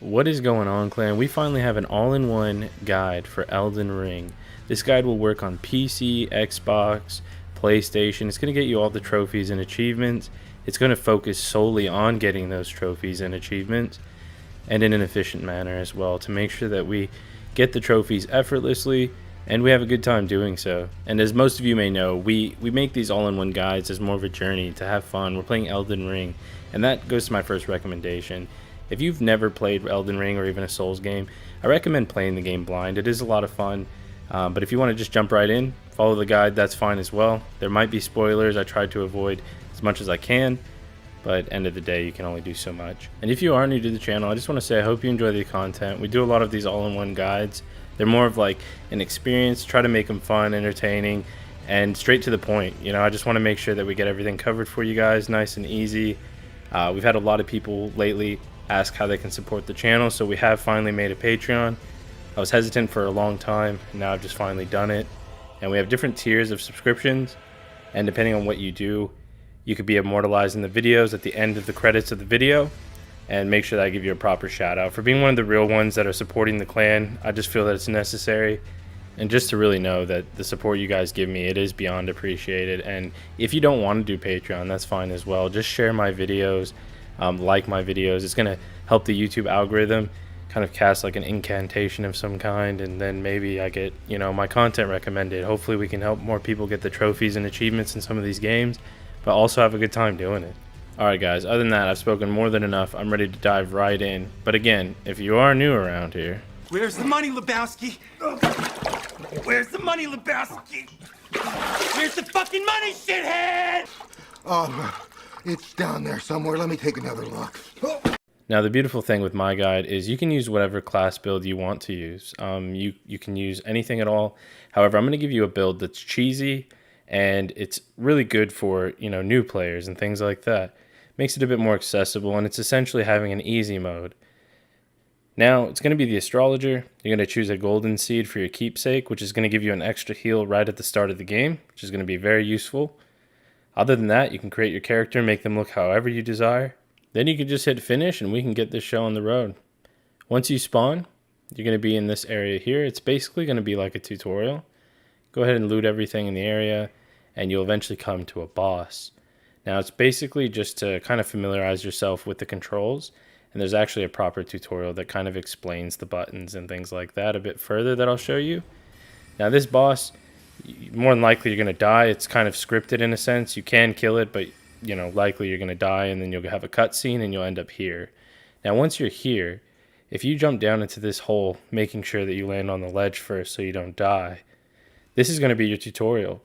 What is going on, clan? We finally have an all-in-one guide for Elden Ring. This guide will work on PC, Xbox, PlayStation. It's going to get you all the trophies and achievements. It's going to focus solely on getting those trophies and achievements, and in an efficient manner as well, to make sure that we get the trophies effortlessly and we have a good time doing so. And as most of you may know, we make these all-in-one guides as more of a journey to have fun. We're playing Elden Ring, and that goes to my first recommendation. If you've never played Elden Ring or even a Souls game, I recommend playing the game blind. It is a lot of fun, but if you want to just jump right in, follow the guide, that's fine as well. There might be spoilers. I try to avoid as much as I can, but end of the day, you can only do so much. And if you are new to the channel, I just want to say I hope you enjoy the content. We do a lot of these all-in-one guides. They're more of like an experience, try to make them fun, entertaining, and straight to the point. You know, I just want to make sure that we get everything covered for you guys, nice and easy. We've had a lot of people lately ask how they can support the channel, so we have finally made a Patreon. I was hesitant for a long time, and now I've just finally done it. And we have different tiers of subscriptions, and depending on what you do, you could be immortalized in the videos at the end of the credits of the video, and make sure that I give you a proper shout out. For being one of the real ones that are supporting the clan, I just feel that it's necessary, and just to really know that the support you guys give me, it is beyond appreciated. And if you don't want to do Patreon, that's fine as well. Just share my videos, like my videos. It's going to help the YouTube algorithm kind of cast like an incantation of some kind, and then maybe I get, you know, my content recommended. Hopefully we can help more people get the trophies and achievements in some of these games, but also have a good time doing it. Alright guys, other than that, I've spoken more than enough. I'm ready to dive right in. But again, if you are new around here... Where's the money, Lebowski? Where's the money, Lebowski? Where's the fucking money, shithead? Oh, it's down there somewhere. Let me take another look. Now, the beautiful thing with my guide is you can use whatever class build you want to use. You can use anything at all. However, I'm going to give you a build that's cheesy, and it's really good for, you know, new players and things like that. Makes it a bit more accessible, and it's essentially having an easy mode. Now, it's going to be the Astrologer. You're going to choose a golden seed for your keepsake, which is going to give you an extra heal right at the start of the game, which is going to be very useful. Other than that, you can create your character and make them look however you desire. Then you can just hit finish, and we can get this show on the road. Once you spawn, you're going to be in this area here. It's basically going to be like a tutorial. Go ahead and loot everything in the area, and you'll eventually come to a boss. Now, it's basically just to kind of familiarize yourself with the controls, and there's actually a proper tutorial that kind of explains the buttons and things like that a bit further that I'll show you. Now, this boss, more than likely you're going to die. It's kind of scripted in a sense. You can kill it, but, you know, likely you're going to die, and then you'll have a cutscene, and you'll end up here. Now, once you're here, if you jump down into this hole, making sure that you land on the ledge first so you don't die, this is going to be your tutorial.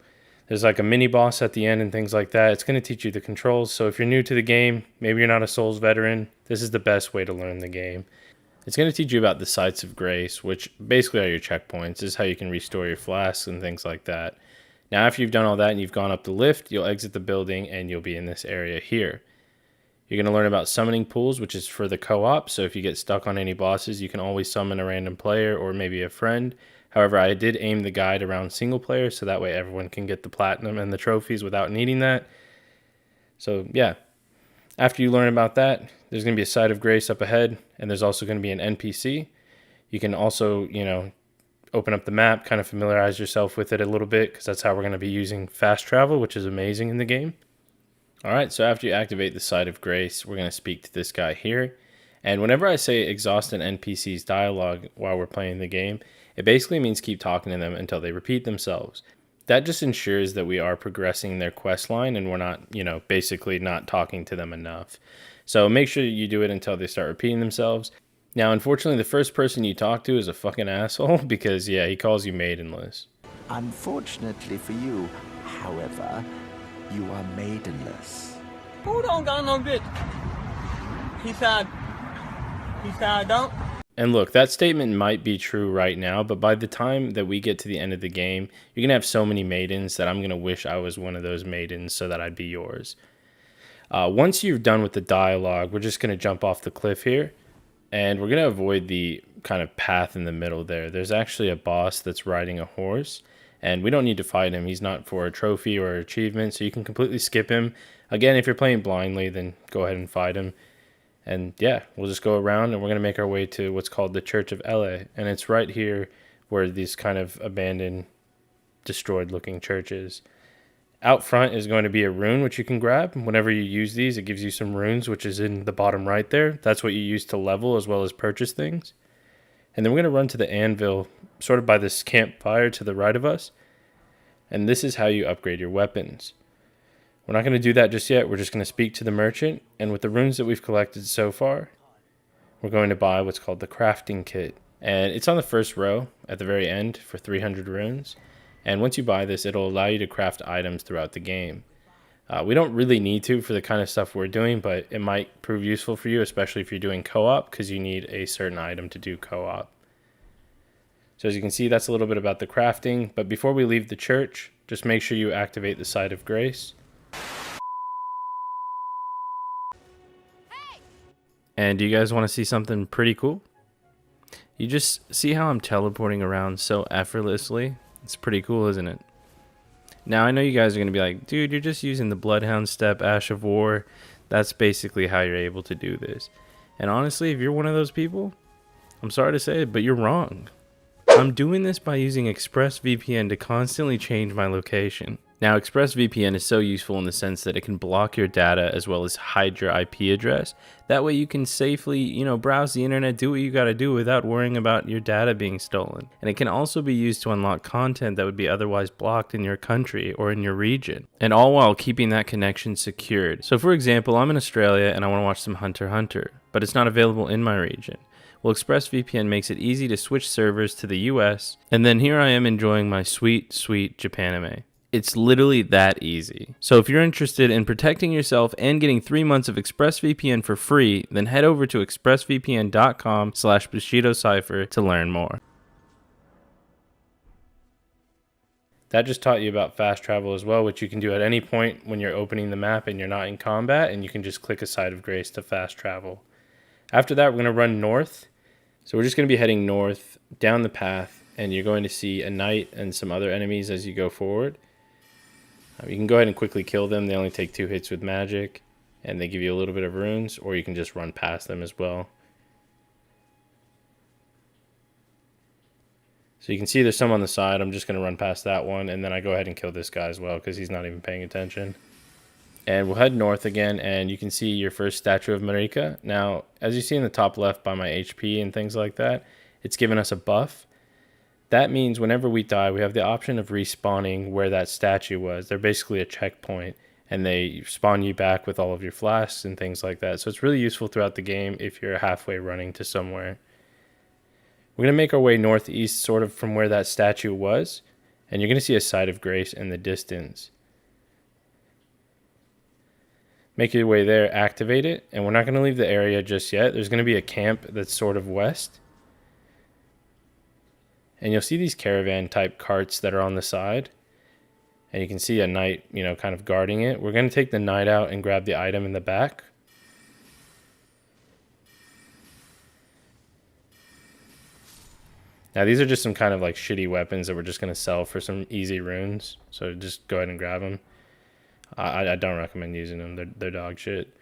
There's like a mini boss at the end and things like that. It's going to teach you the controls. So if you're new to the game, maybe you're not a Souls veteran, this is the best way to learn the game. It's going to teach you about the Sites of Grace, which basically are your checkpoints. This is how you can restore your flasks and things like that. Now, after you've done all that and you've gone up the lift, you'll exit the building and you'll be in this area here. You're going to learn about summoning pools, which is for the co-op. So if you get stuck on any bosses, you can always summon a random player or maybe a friend. However, I did aim the guide around single player, so that way everyone can get the platinum and the trophies without needing that. So yeah, after you learn about that, there's going to be a Site of Grace up ahead, and there's also going to be an NPC. You can also, you know, open up the map, kind of familiarize yourself with it a little bit, because that's how we're going to be using fast travel, which is amazing in the game. Alright, so after you activate the Site of Grace, we're going to speak to this guy here. And whenever I say exhaust an NPC's dialogue while we're playing the game, it basically means keep talking to them until they repeat themselves. That just ensures that we are progressing their quest line and we're not, you know, basically not talking to them enough. So make sure you do it until they start repeating themselves. Now, unfortunately, the first person you talk to is a fucking asshole because, yeah, he calls you maidenless. Unfortunately for you, however, you are maidenless. Who don't got no bitch? He said I don't. And look, that statement might be true right now, but by the time that we get to the end of the game, you're going to have so many maidens that I'm going to wish I was one of those maidens so that I'd be yours. Once you're done with the dialogue, we're just going to jump off the cliff here, and we're going to avoid the kind of path in the middle there. There's actually a boss that's riding a horse, and we don't need to fight him. He's not for a trophy or achievement, so you can completely skip him. Again, if you're playing blindly, then go ahead and fight him. And yeah, we'll just go around and we're going to make our way to what's called the Church of LA. And it's right here where these kind of abandoned, destroyed looking churches. Out front is going to be a rune, which you can grab. Whenever you use these, it gives you some runes, which is in the bottom right there. That's what you use to level as well as purchase things. And then we're going to run to the anvil, sort of by this campfire to the right of us. And this is how you upgrade your weapons. We're not going to do that just yet. We're just going to speak to the merchant. And with the runes that we've collected so far, we're going to buy what's called the crafting kit. And it's on the first row at the very end for 300 runes. And once you buy this, it'll allow you to craft items throughout the game. We don't really need to for the kind of stuff we're doing, but it might prove useful for you, especially if you're doing co-op, because you need a certain item to do co-op. So as you can see, that's a little bit about the crafting. But before we leave the church, just make sure you activate the Site of Grace. And do you guys want to see something pretty cool? You just see how I'm teleporting around so effortlessly? It's pretty cool, isn't it? Now, I know you guys are going to be like, dude, you're just using the Bloodhound Step, Ash of War. That's basically how you're able to do this. And honestly, if you're one of those people, I'm sorry to say it, but you're wrong. I'm doing this by using ExpressVPN to constantly change my location. Now, ExpressVPN is so useful in the sense that it can block your data as well as hide your IP address. That way you can safely, browse the internet, do what you gotta do without worrying about your data being stolen. And it can also be used to unlock content that would be otherwise blocked in your country or in your region. And all while keeping that connection secured. So for example, I'm in Australia and I wanna watch some Hunter x Hunter, but it's not available in my region. Well, ExpressVPN makes it easy to switch servers to the US, and then here I am enjoying my sweet, sweet Japanime. It's literally that easy. So if you're interested in protecting yourself and getting 3 months of ExpressVPN for free, then head over to expressvpn.com/BushidoCypher to learn more. That just taught you about fast travel as well, which you can do at any point when you're opening the map and you're not in combat, and you can just click a Site of Grace to fast travel. After that, we're going to run north. So we're just going to be heading north down the path, and you're going to see a knight and some other enemies as you go forward. You can go ahead and quickly kill them. They only take 2 hits with magic, and they give you a little bit of runes, or you can just run past them as well. So you can see there's some on the side. I'm just going to run past that one, and then I go ahead and kill this guy as well because he's not even paying attention. And we'll head north again, and you can see your first statue of Marika. Now, as you see in the top left by my HP and things like that, it's given us a buff. That means whenever we die, we have the option of respawning where that statue was. They're basically a checkpoint, and they spawn you back with all of your flasks and things like that. So it's really useful throughout the game if you're halfway running to somewhere. We're going to make our way northeast sort of from where that statue was, and you're going to see a Site of Grace in the distance. Make your way there, activate it, and we're not going to leave the area just yet. There's going to be a camp that's sort of west. And you'll see these caravan type carts that are on the side. And you can see a knight, kind of guarding it. We're going to take the knight out and grab the item in the back. Now these are just some kind of like shitty weapons that we're just going to sell for some easy runes. So just go ahead and grab them. I don't recommend using them. They're dog shit.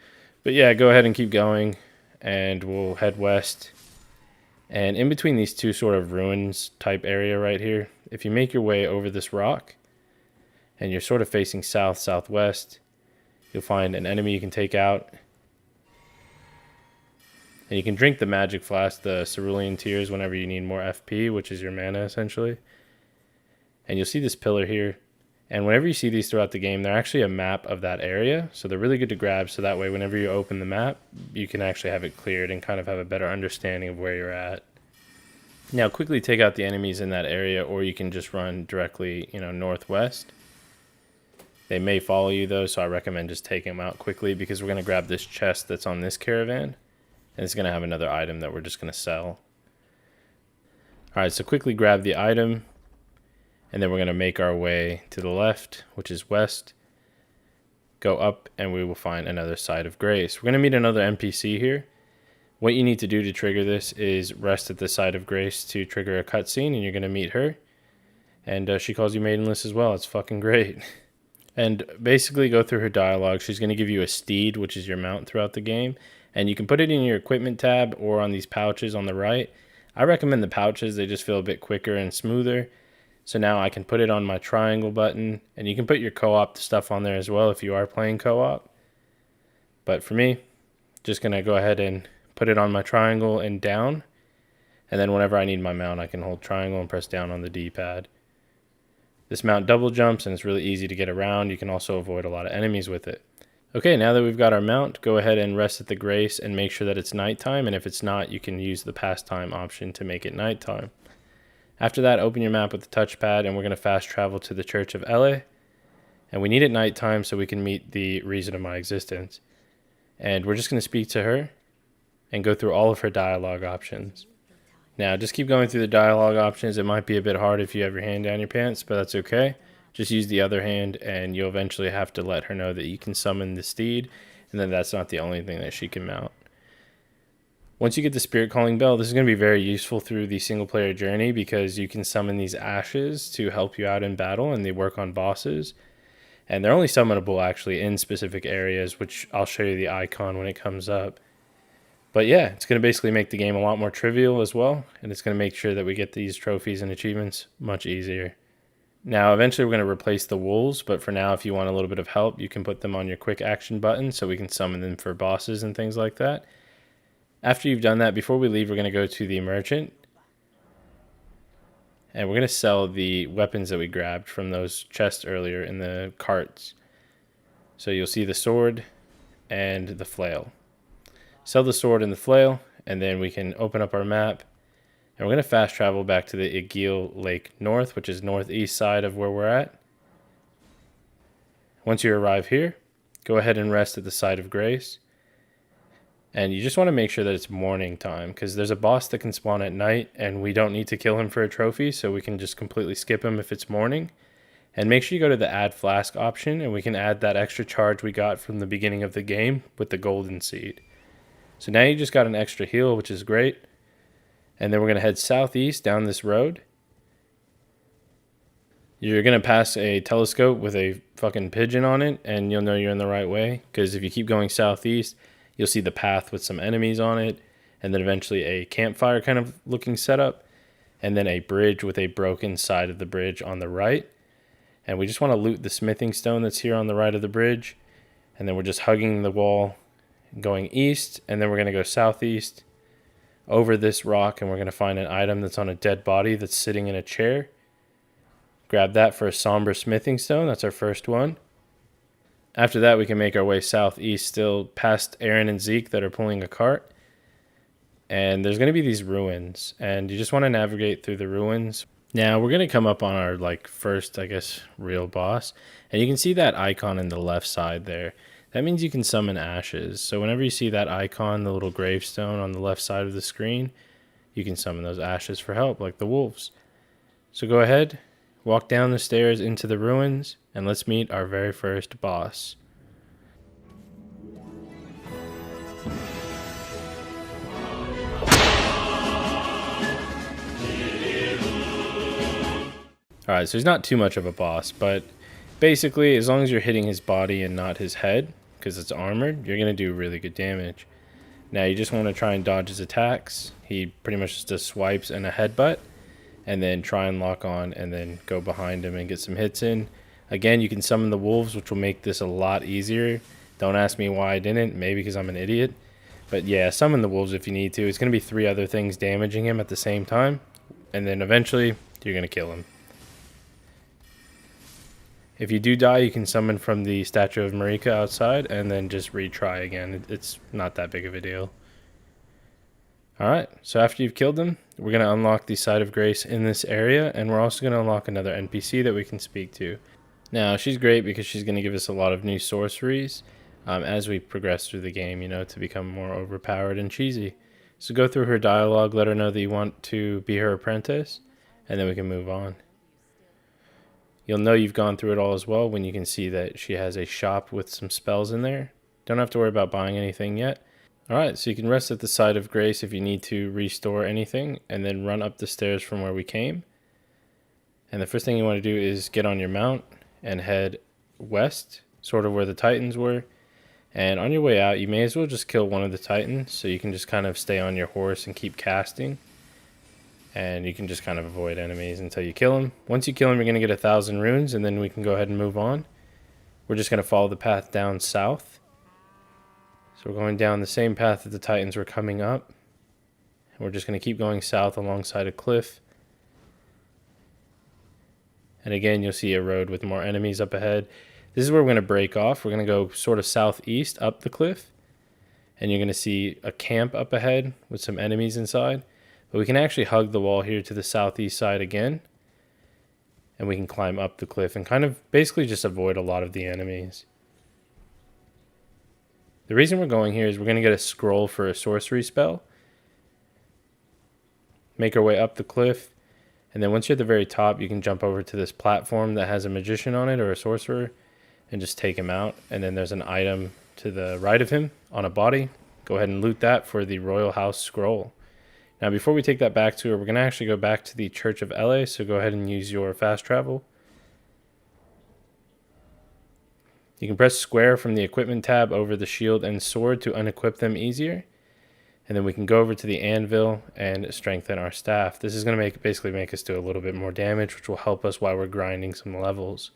But yeah, go ahead and keep going. And we'll head west. And in between these two sort of ruins type area right here, if you make your way over this rock and you're sort of facing south, southwest, you'll find an enemy you can take out. And you can drink the magic flask, the Cerulean Tears, whenever you need more FP, which is your mana essentially. And you'll see this pillar here. And whenever you see these throughout the game, they're actually a map of that area. So they're really good to grab, so that way whenever you open the map, you can actually have it cleared and kind of have a better understanding of where you're at. Now quickly take out the enemies in that area, or you can just run directly, northwest. They may follow you though, so I recommend just taking them out quickly because we're going to grab this chest that's on this caravan. And it's going to have another item that we're just going to sell. Alright, so quickly grab the item. And then we're going to make our way to the left, which is west. Go up, and we will find another Site of Grace. We're going to meet another NPC here. What you need to do to trigger this is rest at the Site of Grace to trigger a cutscene, and you're going to meet her. And she calls you Maidenless as well. It's fucking great. And basically go through her dialogue. She's going to give you a steed, which is your mount throughout the game. And you can put it in your equipment tab or on these pouches on the right. I recommend the pouches, they just feel a bit quicker and smoother. So now I can put it on my triangle button, and you can put your co-op stuff on there as well if you are playing co-op. But for me, just gonna go ahead and put it on my triangle and down. And then whenever I need my mount, I can hold triangle and press down on the D-pad. This mount double jumps and it's really easy to get around. You can also avoid a lot of enemies with it. Okay, now that we've got our mount, go ahead and rest at the grace and make sure that it's nighttime. And if it's not, you can use the pastime option to make it nighttime. After that, open your map with the touchpad and we're going to fast travel to the Church of Ele. And we need it nighttime so we can meet the reason of my existence. And we're just going to speak to her and go through all of her dialogue options. Now, just keep going through the dialogue options. It might be a bit hard if you have your hand down your pants, but that's okay. Just use the other hand, and you'll eventually have to let her know that you can summon the steed, and then that's not the only thing that she can mount. Once you get the Spirit Calling Bell, this is going to be very useful through the single-player journey because you can summon these ashes to help you out in battle, and they work on bosses. And they're only summonable, actually, in specific areas, which I'll show you the icon when it comes up. But yeah, it's going to basically make the game a lot more trivial as well, and it's going to make sure that we get these trophies and achievements much easier. Now, eventually we're going to replace the wolves, but for now, if you want a little bit of help, you can put them on your quick action button so we can summon them for bosses and things like that. After you've done that, before we leave, we're going to go to the merchant. And we're going to sell the weapons that we grabbed from those chests earlier in the carts. So you'll see the sword and the flail. Sell the sword and the flail, and then we can open up our map. And we're going to fast travel back to the Igil Lake North, which is northeast side of where we're at. Once you arrive here, go ahead and rest at the site of grace. And you just want to make sure that it's morning time, because there's a boss that can spawn at night, and we don't need to kill him for a trophy, so we can just completely skip him if it's morning. And make sure you go to the Add Flask option, and we can add that extra charge we got from the beginning of the game with the golden seed. So now you just got an extra heal, which is great. And then we're going to head southeast down this road. You're going to pass a telescope with a fucking pigeon on it, and you'll know you're in the right way. Because if you keep going southeast, you'll see the path with some enemies on it, and then eventually a campfire kind of looking setup, and then a bridge with a broken side of the bridge on the right. And we just want to loot the smithing stone that's here on the right of the bridge. And then we're just hugging the wall, going east, and then we're going to go southeast over this rock, and we're going to find an item that's on a dead body that's sitting in a chair. Grab that for a somber smithing stone. That's our first one. After that, we can make our way southeast still past Aaron and Zeke that are pulling a cart. And there's going to be these ruins, and you just want to navigate through the ruins. Now, we're going to come up on our first, I guess, real boss. And you can see that icon in the left side there. That means you can summon ashes. So whenever you see that icon, the little gravestone on the left side of the screen, you can summon those ashes for help, like the wolves. So go ahead, walk down the stairs into the ruins, and let's meet our very first boss. Alright, so he's not too much of a boss, but basically, as long as you're hitting his body and not his head, because it's armored, you're going to do really good damage. Now, you just want to try and dodge his attacks. He pretty much just does swipes and a headbutt, and then try and lock on, and then go behind him and get some hits in. Again, you can summon the wolves, which will make this a lot easier. Don't ask me why I didn't, maybe because I'm an idiot. But yeah, summon the wolves if you need to. It's going to be 3 other things damaging him at the same time, and then eventually, you're going to kill him. If you do die, you can summon from the statue of Marika outside and then just retry again. It's not that big of a deal. Alright, so after you've killed them, we're going to unlock the Site of Grace in this area, and we're also going to unlock another NPC that we can speak to. Now, she's great because she's going to give us a lot of new sorceries as we progress through the game, you know, to become more overpowered and cheesy. So go through her dialogue, let her know that you want to be her apprentice, and then we can move on. You'll know you've gone through it all as well when you can see that she has a shop with some spells in there. Don't have to worry about buying anything yet. Alright, so you can rest at the Site of Grace if you need to restore anything, and then run up the stairs from where we came. And the first thing you want to do is get on your mount and head west, sort of where the Titans were. And on your way out, you may as well just kill one of the titans, so you can just kind of stay on your horse and keep casting. And you can just kind of avoid enemies until you kill them. Once you kill them, you're going to get 1,000 runes, and then we can go ahead and move on. We're just going to follow the path down south. So we're going down the same path that the titans were coming up. And we're just going to keep going south alongside a cliff. And again, you'll see a road with more enemies up ahead. This is where we're going to break off. We're going to go sort of southeast up the cliff. And you're going to see a camp up ahead with some enemies inside. But we can actually hug the wall here to the southeast side again. And we can climb up the cliff and kind of basically just avoid a lot of the enemies. The reason we're going here is we're going to get a scroll for a sorcery spell. Make our way up the cliff. And then once you're at the very top, you can jump over to this platform that has a magician on it or a sorcerer and just take him out. And then there's an item to the right of him on a body. Go ahead and loot that for the Royal House Scroll. Now, before we take that back to her, we're going to actually go back to the Church of LA, so go ahead and use your fast travel. You can press square from the equipment tab over the shield and sword to unequip them easier. And then we can go over to the anvil and strengthen our staff. This is going to basically make us do a little bit more damage, which will help us while we're grinding some levels.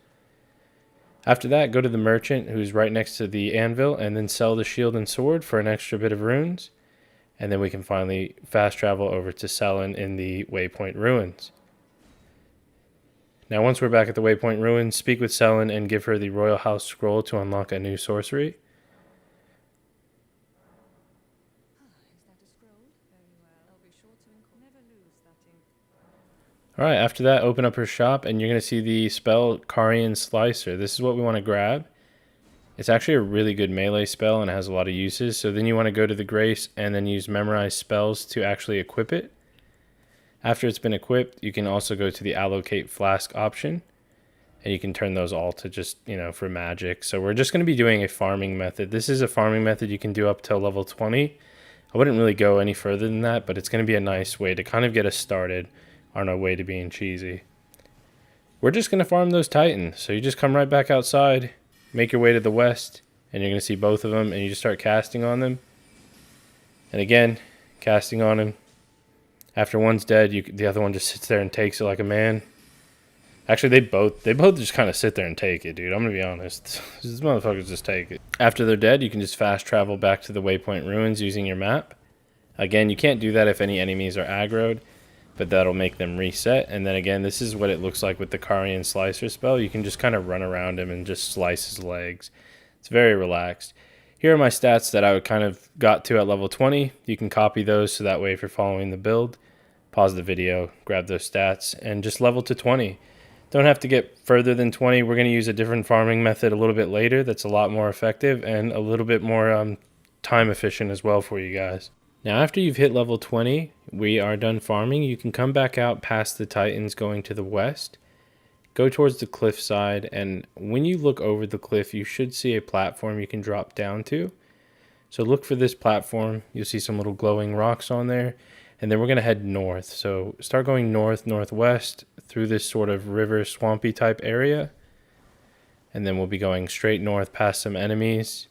After that, go to the merchant who's right next to the anvil and then sell the shield and sword for an extra bit of runes. And then we can finally fast travel over to Selin in the Waypoint Ruins. Now once we're back at the Waypoint Ruins, speak with Selin and give her the Royal House Scroll to unlock a new sorcery. Alright, after that, open up her shop and you're going to see the spell Carian Slicer. This is what we want to grab. It's actually a really good melee spell and it has a lot of uses. So then you want to go to the Grace and then use Memorize Spells to actually equip it. After it's been equipped, you can also go to the Allocate Flask option. And you can turn those all to just, for magic. So we're just going to be doing a farming method. This is a farming method you can do up till level 20. I wouldn't really go any further than that, but it's going to be a nice way to kind of get us started on our way to being cheesy. We're just going to farm those titans. So you just come right back outside, make your way to the west, and you're going to see both of them, and you just start casting on them. And again, casting on him. After one's dead, the other one just sits there and takes it like a man. Actually, they both just kind of sit there and take it, dude. I'm going to be honest. These motherfuckers just take it. After they're dead, you can just fast travel back to the Waypoint Ruins using your map. Again, you can't do that if any enemies are aggroed, but that'll make them reset. And then again, this is what it looks like with the Carian Slicer spell. You can just kind of run around him and just slice his legs. It's very relaxed. Here are my stats that I would kind of got to at level 20. You can copy those so that way if you're following the build, pause the video, grab those stats, and just level to 20. Don't have to get further than 20. We're going to use a different farming method a little bit later that's a lot more effective and a little bit more time efficient as well for you guys. Now after you've hit level 20, we are done farming. You can come back out past the titans going to the west. Go towards the cliff side, and when you look over the cliff, you should see a platform you can drop down to. So look for this platform. You'll see some little glowing rocks on there. And then we're going to head north. So start going north, northwest through this sort of river swampy type area. And then we'll be going straight north past some enemies.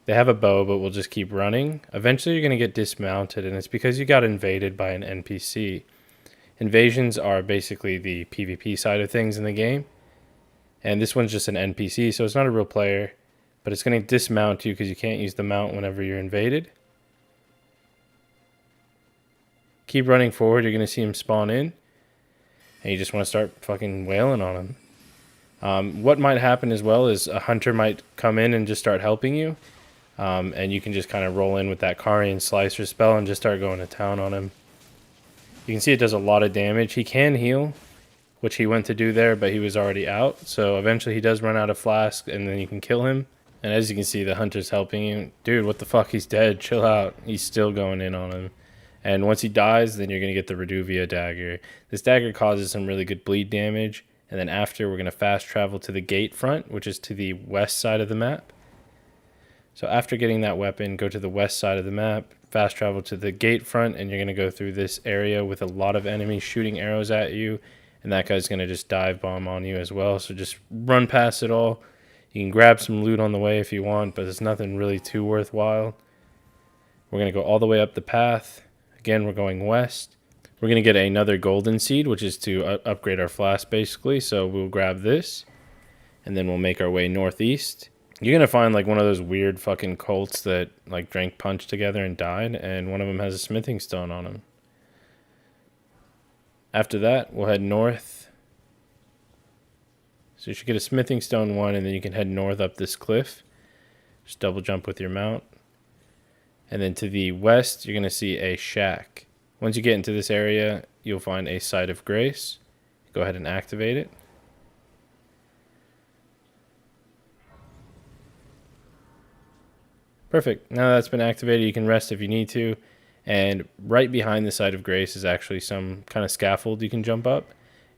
They have a bow, but we'll just keep running. Eventually you're going to get dismounted, and it's because you got invaded by an NPC. Invasions are basically the PvP side of things in the game. And this one's just an NPC, so it's not a real player. But it's going to dismount you because you can't use the mount whenever you're invaded. Keep running forward, you're going to see him spawn in. And you just want to start fucking wailing on him. What might happen as well is a hunter might come in and just start helping you. And you can just kind of roll in with that Carian Slicer spell and just start going to town on him. You can see it does a lot of damage. He can heal, which he went to do there, but he was already out. So eventually he does run out of flask, and then you can kill him. And as you can see, the hunter's helping you. Dude, what the fuck? He's dead. Chill out. He's still going in on him. And once he dies, then you're going to get the Reduvia dagger. This dagger causes some really good bleed damage. And then after, we're going to fast travel to the gate front, which is to the west side of the map. So after getting that weapon, go to the west side of the map, fast travel to the gate front, and you're going to go through this area with a lot of enemies shooting arrows at you. And that guy's going to just dive bomb on you as well. So just run past it all. You can grab some loot on the way if you want, but it's nothing really too worthwhile. We're going to go all the way up the path. Again, we're going west. We're going to get another golden seed, which is to upgrade our flask, basically. So we'll grab this, and then we'll make our way northeast. You're going to find like one of those weird fucking cults that like drank punch together and died, and one of them has a smithing stone on him. After that, we'll head north. So you should get a smithing stone 1, and then you can head north up this cliff. Just double jump with your mount. And then to the west, you're going to see a shack. Once you get into this area, you'll find a Site of Grace. Go ahead and activate it. Perfect. Now that's been activated, you can rest if you need to. And right behind the Site of Grace is actually some kind of scaffold you can jump up.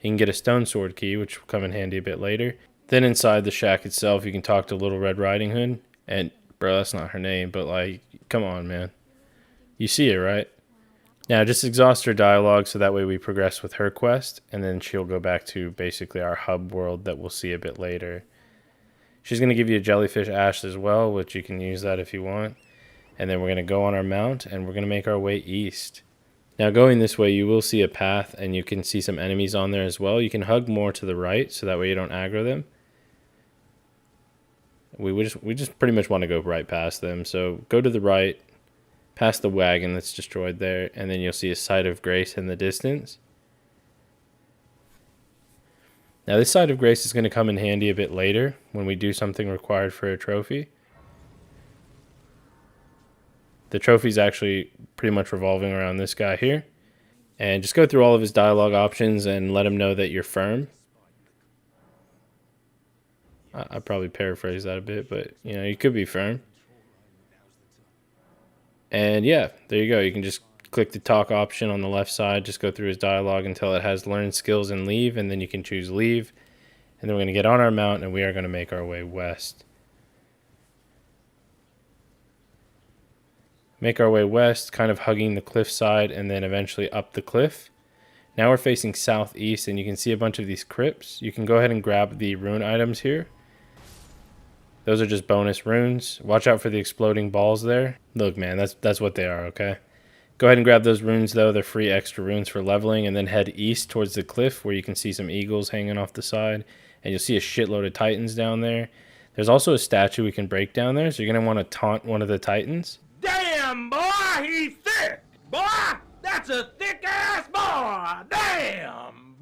You can get a stone sword key, which will come in handy a bit later. Then inside the shack itself, you can talk to Little Red Riding Hood. And, bro, that's not her name, but, like, come on, man. You see it, right? Now, just exhaust her dialogue so that way we progress with her quest. And then she'll go back to basically our hub world that we'll see a bit later. She's going to give you a jellyfish ash as well, which you can use that if you want. And then we're going to go on our mount, and we're going to make our way east. Now, going this way, you will see a path, and you can see some enemies on there as well. You can hug more to the right, so that way you don't aggro them. We just pretty much want to go right past them. So go to the right, past the wagon that's destroyed there, and then you'll see a Site of Grace in the distance. Now, this Site of Grace is going to come in handy a bit later when we do something required for a trophy. The trophy's actually pretty much revolving around this guy here. And just go through all of his dialogue options and let him know that you're firm. I probably paraphrase that a bit, but you know, you could be firm. And yeah, there you go. You can just click the talk option on the left side, just go through his dialogue until it has learn skills and leave, and then you can choose leave. And then we're going to get on our mount, and we are going to make our way west. Make our way west, kind of hugging the cliffside, and then eventually up the cliff. Now we're facing southeast, and you can see a bunch of these crypts. You can go ahead and grab the rune items here. Those are just bonus runes. Watch out for the exploding balls there. Look, man, that's what they are, okay? Go ahead and grab those runes, though. They're free extra runes for leveling, and then head east towards the cliff where you can see some eagles hanging off the side, and you'll see a shitload of titans down there. There's also a statue we can break down there, so you're going to want to taunt one of the titans. Damn, boy, he's thick. Boy, that's a thick-ass boy. Damn.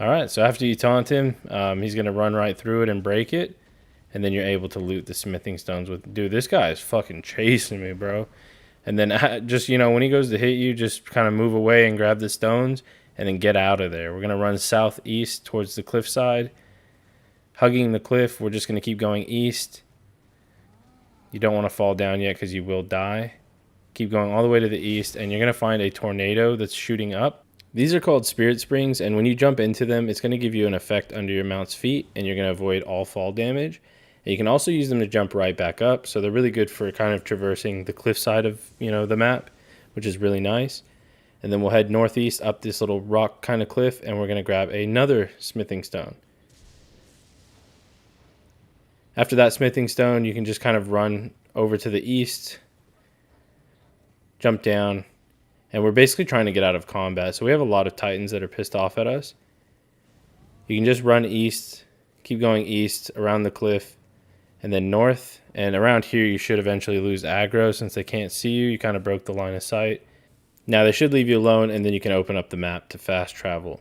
Alright, so after you taunt him, he's going to run right through it and break it. And then you're able to loot the smithing stones with... Dude, this guy is fucking chasing me, bro. And then just, you know, when he goes to hit you, just kind of move away and grab the stones. And then get out of there. We're going to run southeast towards the cliffside. Hugging the cliff, we're just going to keep going east. You don't want to fall down yet because you will die. Keep going all the way to the east, and you're going to find a tornado that's shooting up. These are called Spirit Springs, and when you jump into them, it's going to give you an effect under your mount's feet, and you're going to avoid all fall damage. And you can also use them to jump right back up, so they're really good for kind of traversing the cliffside of, you know, the map, which is really nice. And then we'll head northeast up this little rock kind of cliff, and we're going to grab another smithing stone. After that smithing stone, you can just kind of run over to the east, jump down, and we're basically trying to get out of combat. So we have a lot of titans that are pissed off at us. You can just run east, keep going east around the cliff, and then north. And around here, you should eventually lose aggro since they can't see you. You kind of broke the line of sight. Now they should leave you alone, and then you can open up the map to fast travel.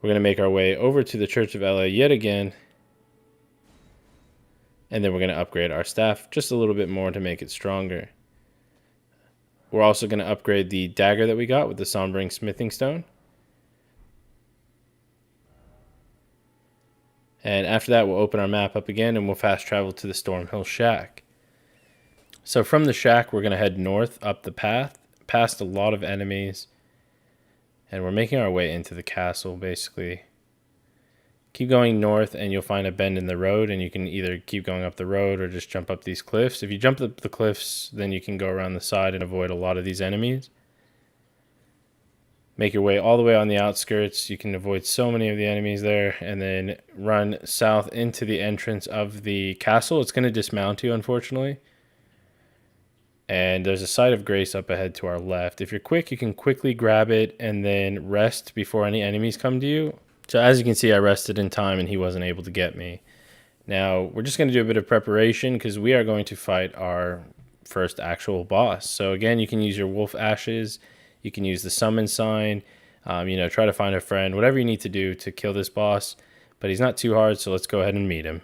We're going to make our way over to the Church of LA yet again. And then we're going to upgrade our staff just a little bit more to make it stronger. We're also going to upgrade the dagger that we got with the Sombering Smithing Stone. And after that, we'll open our map up again and we'll fast travel to the Stormhill Shack. So from the shack, we're going to head north up the path, past a lot of enemies. And we're making our way into the castle, basically. Keep going north and you'll find a bend in the road, and you can either keep going up the road or just jump up these cliffs. If you jump up the cliffs, then you can go around the side and avoid a lot of these enemies. Make your way all the way on the outskirts. You can avoid so many of the enemies there, and then run south into the entrance of the castle. It's going to dismount you, unfortunately. And there's a site of grace up ahead to our left. If you're quick, you can quickly grab it and then rest before any enemies come to you. So as you can see, I rested in time and he wasn't able to get me. Now, we're just going to do a bit of preparation because we are going to fight our first actual boss. So again, you can use your wolf ashes. You can use the summon sign, try to find a friend, whatever you need to do to kill this boss. But he's not too hard, so let's go ahead and meet him.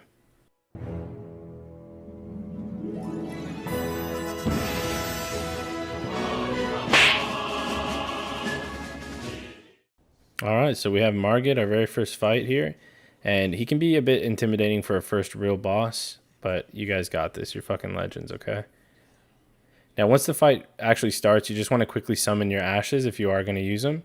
Alright, so we have Margit, our very first fight here. And he can be a bit intimidating for a first real boss, but you guys got this. You're fucking legends, okay? Now, once the fight actually starts, you just want to quickly summon your ashes if you are going to use them.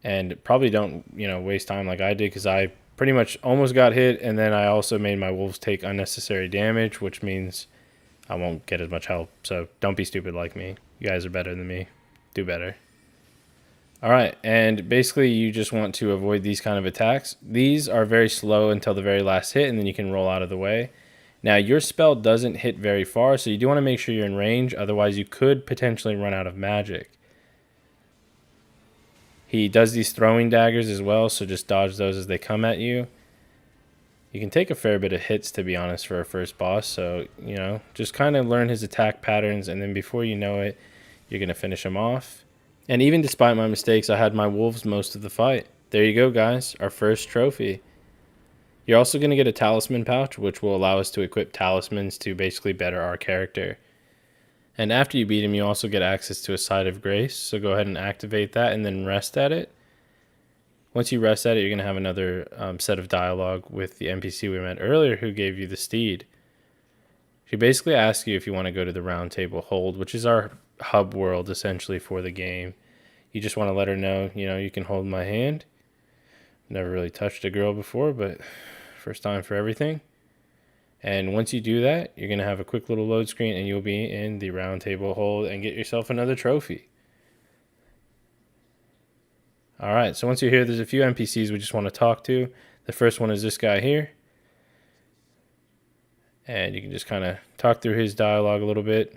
And probably don't, waste time like I did, because I pretty much almost got hit, and then I also made my wolves take unnecessary damage, which means I won't get as much help. So don't be stupid like me. You guys are better than me. Do better. Alright, and basically you just want to avoid these kind of attacks. These are very slow until the very last hit, and then you can roll out of the way. Now, your spell doesn't hit very far, so you do want to make sure you're in range. Otherwise, you could potentially run out of magic. He does these throwing daggers as well, so just dodge those as they come at you. You can take a fair bit of hits, to be honest, for a first boss. So, just kind of learn his attack patterns, and then before you know it, you're going to finish him off. And even despite my mistakes, I had my wolves most of the fight. There you go, guys. Our first trophy. You're also going to get a talisman pouch, which will allow us to equip talismans to basically better our character. And after you beat him, you also get access to a site of grace. So go ahead and activate that and then rest at it. Once you rest at it, you're going to have another set of dialogue with the NPC we met earlier who gave you the steed. She basically asks you if you want to go to the Rountable Hold, which is our hub world essentially for the game. You just want to let her know, you can hold my hand. Never really touched a girl before, but first time for everything. And once you do that, you're going to have a quick little load screen and you'll be in the Rountable Hold and get yourself another trophy. Alright, so once you're here, there's a few NPCs we just want to talk to. The first one is this guy here. And you can just kind of talk through his dialogue a little bit.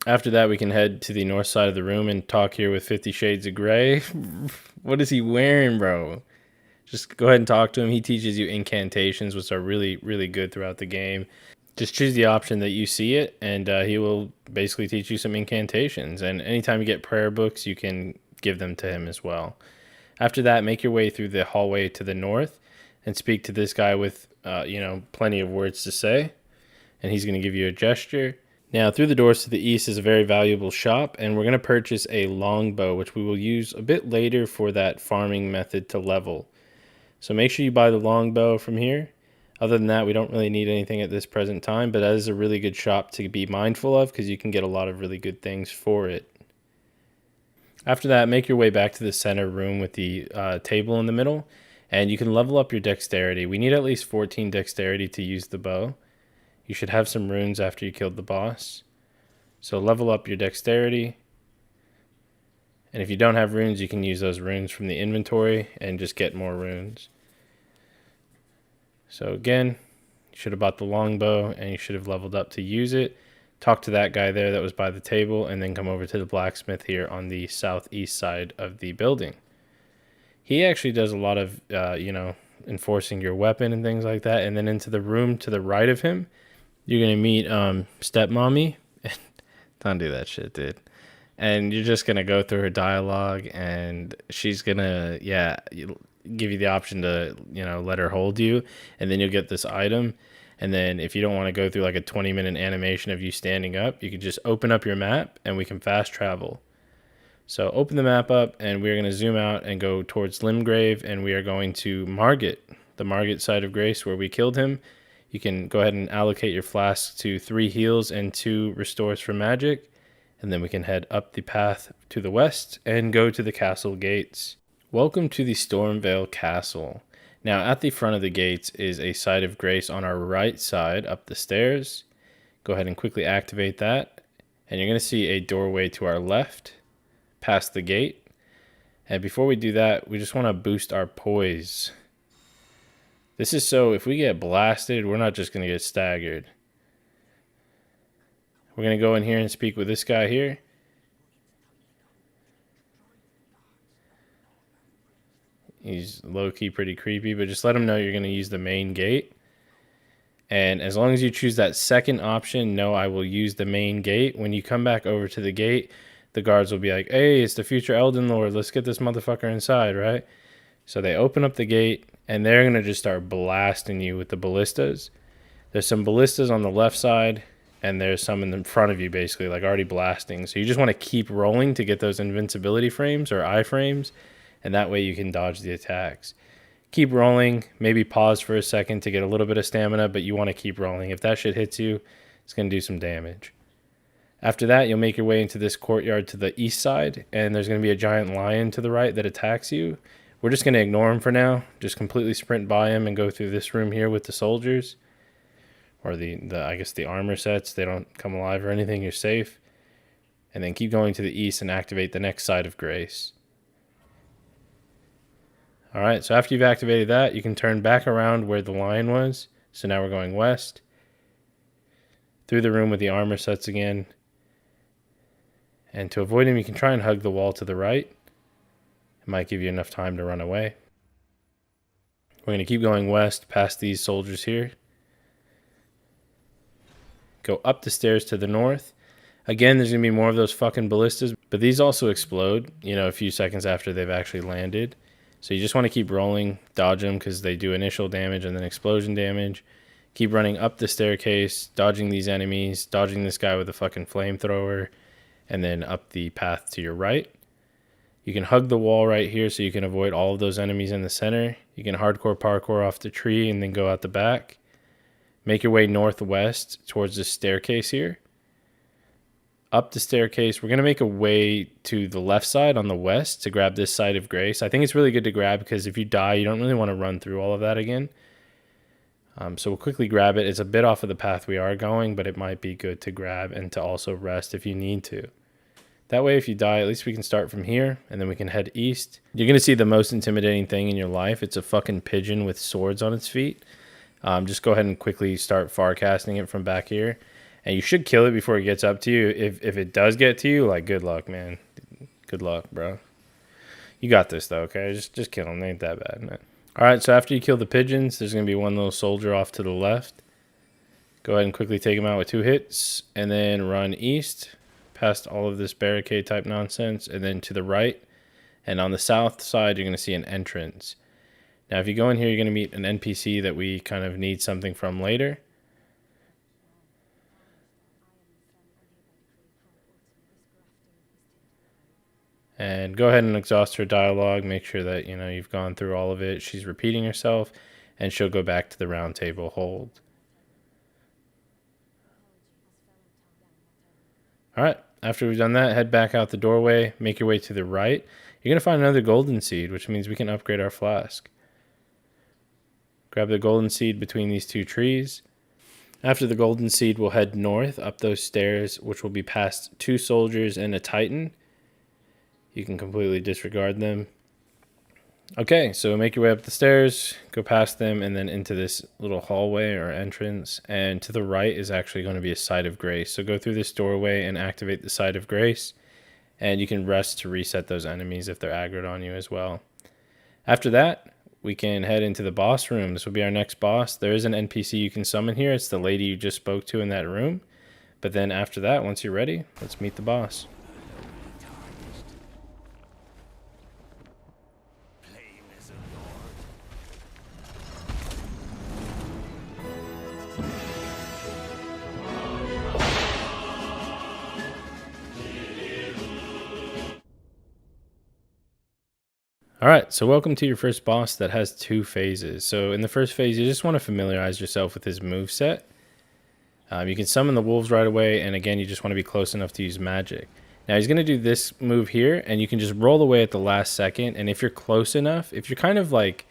After that, we can head to the north side of the room and talk here with 50 Shades of Grey. What is he wearing, bro? Just go ahead and talk to him. He teaches you incantations, which are really, really good throughout the game. Just choose the option that you see it, and he will basically teach you some incantations. And anytime you get prayer books, you can give them to him as well. After that, make your way through the hallway to the north and speak to this guy with, plenty of words to say. And he's going to give you a gesture. Now, through the doors to the east is a very valuable shop, and we're going to purchase a longbow, which we will use a bit later for that farming method to level. So make sure you buy the longbow from here. Other than that, we don't really need anything at this present time, but that is a really good shop to be mindful of because you can get a lot of really good things for it. After that, make your way back to the center room with the table in the middle, and you can level up your dexterity. We need at least 14 dexterity to use the bow. You should have some runes after you killed the boss. So level up your dexterity. And if you don't have runes, you can use those runes from the inventory and just get more runes. So again, you should have bought the longbow and you should have leveled up to use it. Talk to that guy there that was by the table and then come over to the blacksmith here on the southeast side of the building. He actually does a lot of, enforcing your weapon and things like that. And then into the room to the right of him, you're going to meet Stepmommy. Don't do that shit, dude. And you're just going to go through her dialogue and she's going to, give you the option to, let her hold you. And then you'll get this item. And then if you don't want to go through like a 20-minute animation of you standing up, you can just open up your map and we can fast travel. So open the map up and we're going to zoom out and go towards Limgrave. And we are going to Margit, the Margit side of grace where we killed him. You can go ahead and allocate your flasks to 3 heals and 2 restores for magic. And then we can head up the path to the west and go to the castle gates. Welcome to the Stormvale Castle. Now at the front of the gates is a site of grace on our right side up the stairs. Go ahead and quickly activate that. And you're going to see a doorway to our left past the gate. And before we do that, we just want to boost our poise. This is so if we get blasted, we're not just going to get staggered. We're going to go in here and speak with this guy here. He's low-key pretty creepy, but just let him know you're going to use the main gate. And as long as you choose that second option, no, I will use the main gate. When you come back over to the gate, the guards will be like, hey, it's the future Elden Lord. Let's get this motherfucker inside, right? So they open up the gate, and they're going to just start blasting you with the ballistas. There's some ballistas on the left side, and there's some in the front of you, basically, like already blasting. So you just want to keep rolling to get those invincibility frames or iframes, and that way you can dodge the attacks. Keep rolling, maybe pause for a second to get a little bit of stamina, but you want to keep rolling. If that shit hits you, it's going to do some damage. After that, you'll make your way into this courtyard to the east side, and there's going to be a giant lion to the right that attacks you. We're just going to ignore him for now. Just completely sprint by him and go through this room here with the soldiers. Or I guess the armor sets. They don't come alive or anything. You're safe. And then keep going to the east and activate the next side of grace. Alright, so after you've activated that, you can turn back around where the lion was. So now we're going west. Through the room with the armor sets again. And to avoid him, you can try and hug the wall to the right. It might give you enough time to run away. We're going to keep going west past these soldiers here. Go up the stairs to the north. Again, there's going to be more of those fucking ballistas, but these also explode, a few seconds after they've actually landed. So you just want to keep rolling, dodge them because they do initial damage and then explosion damage. Keep running up the staircase, dodging these enemies, dodging this guy with a fucking flamethrower, and then up the path to your right. You can hug the wall right here so you can avoid all of those enemies in the center. You can hardcore parkour off the tree and then go out the back. Make your way northwest towards the staircase here. Up the staircase, we're going to make a way to the left side on the west to grab this side of grace. I think it's really good to grab because if you die, you don't really want to run through all of that again. So we'll quickly grab it. It's a bit off of the path we are going, but it might be good to grab and to also rest if you need to. That way, if you die, at least we can start from here, and then we can head east. You're going to see the most intimidating thing in your life. It's a fucking pigeon with swords on its feet. Just go ahead and quickly start far casting it from back here. And you should kill it before it gets up to you. If it does get to you, like, good luck, man. Good luck, bro. You got this, though, okay? Just kill them. They ain't that bad, man. All right, so after you kill the pigeons, there's going to be one little soldier off to the left. Go ahead and quickly take him out with 2 hits, and then run east past all of this barricade type nonsense, and then to the right. And on the south side, you're going to see an entrance. Now, if you go in here, you're going to meet an NPC that we kind of need something from later. And go ahead and exhaust her dialogue. Make sure that, you've gone through all of it. She's repeating herself, and she'll go back to the Rountable Hold. All right. After we've done that, head back out the doorway. Make your way to the right. You're going to find another golden seed, which means we can upgrade our flask. Grab the golden seed between these 2 trees. After the golden seed, we'll head north up those stairs, which will be past 2 soldiers and a titan. You can completely disregard them. Okay, so make your way up the stairs, go past them, and then into this little hallway or entrance. And to the right is actually going to be a site of grace. So go through this doorway and activate the site of grace. And you can rest to reset those enemies if they're aggroed on you as well. After that, we can head into the boss room. This will be our next boss. There is an NPC you can summon here. It's the lady you just spoke to in that room. But then after that, once you're ready, let's meet the boss. Alright, so welcome to your first boss that has 2 phases. So in the first phase, you just want to familiarize yourself with his moveset. You can summon the wolves right away, and again, you just want to be close enough to use magic. Now he's going to do this move here, and you can just roll away at the last second, and if you're close enough, if you're kind of like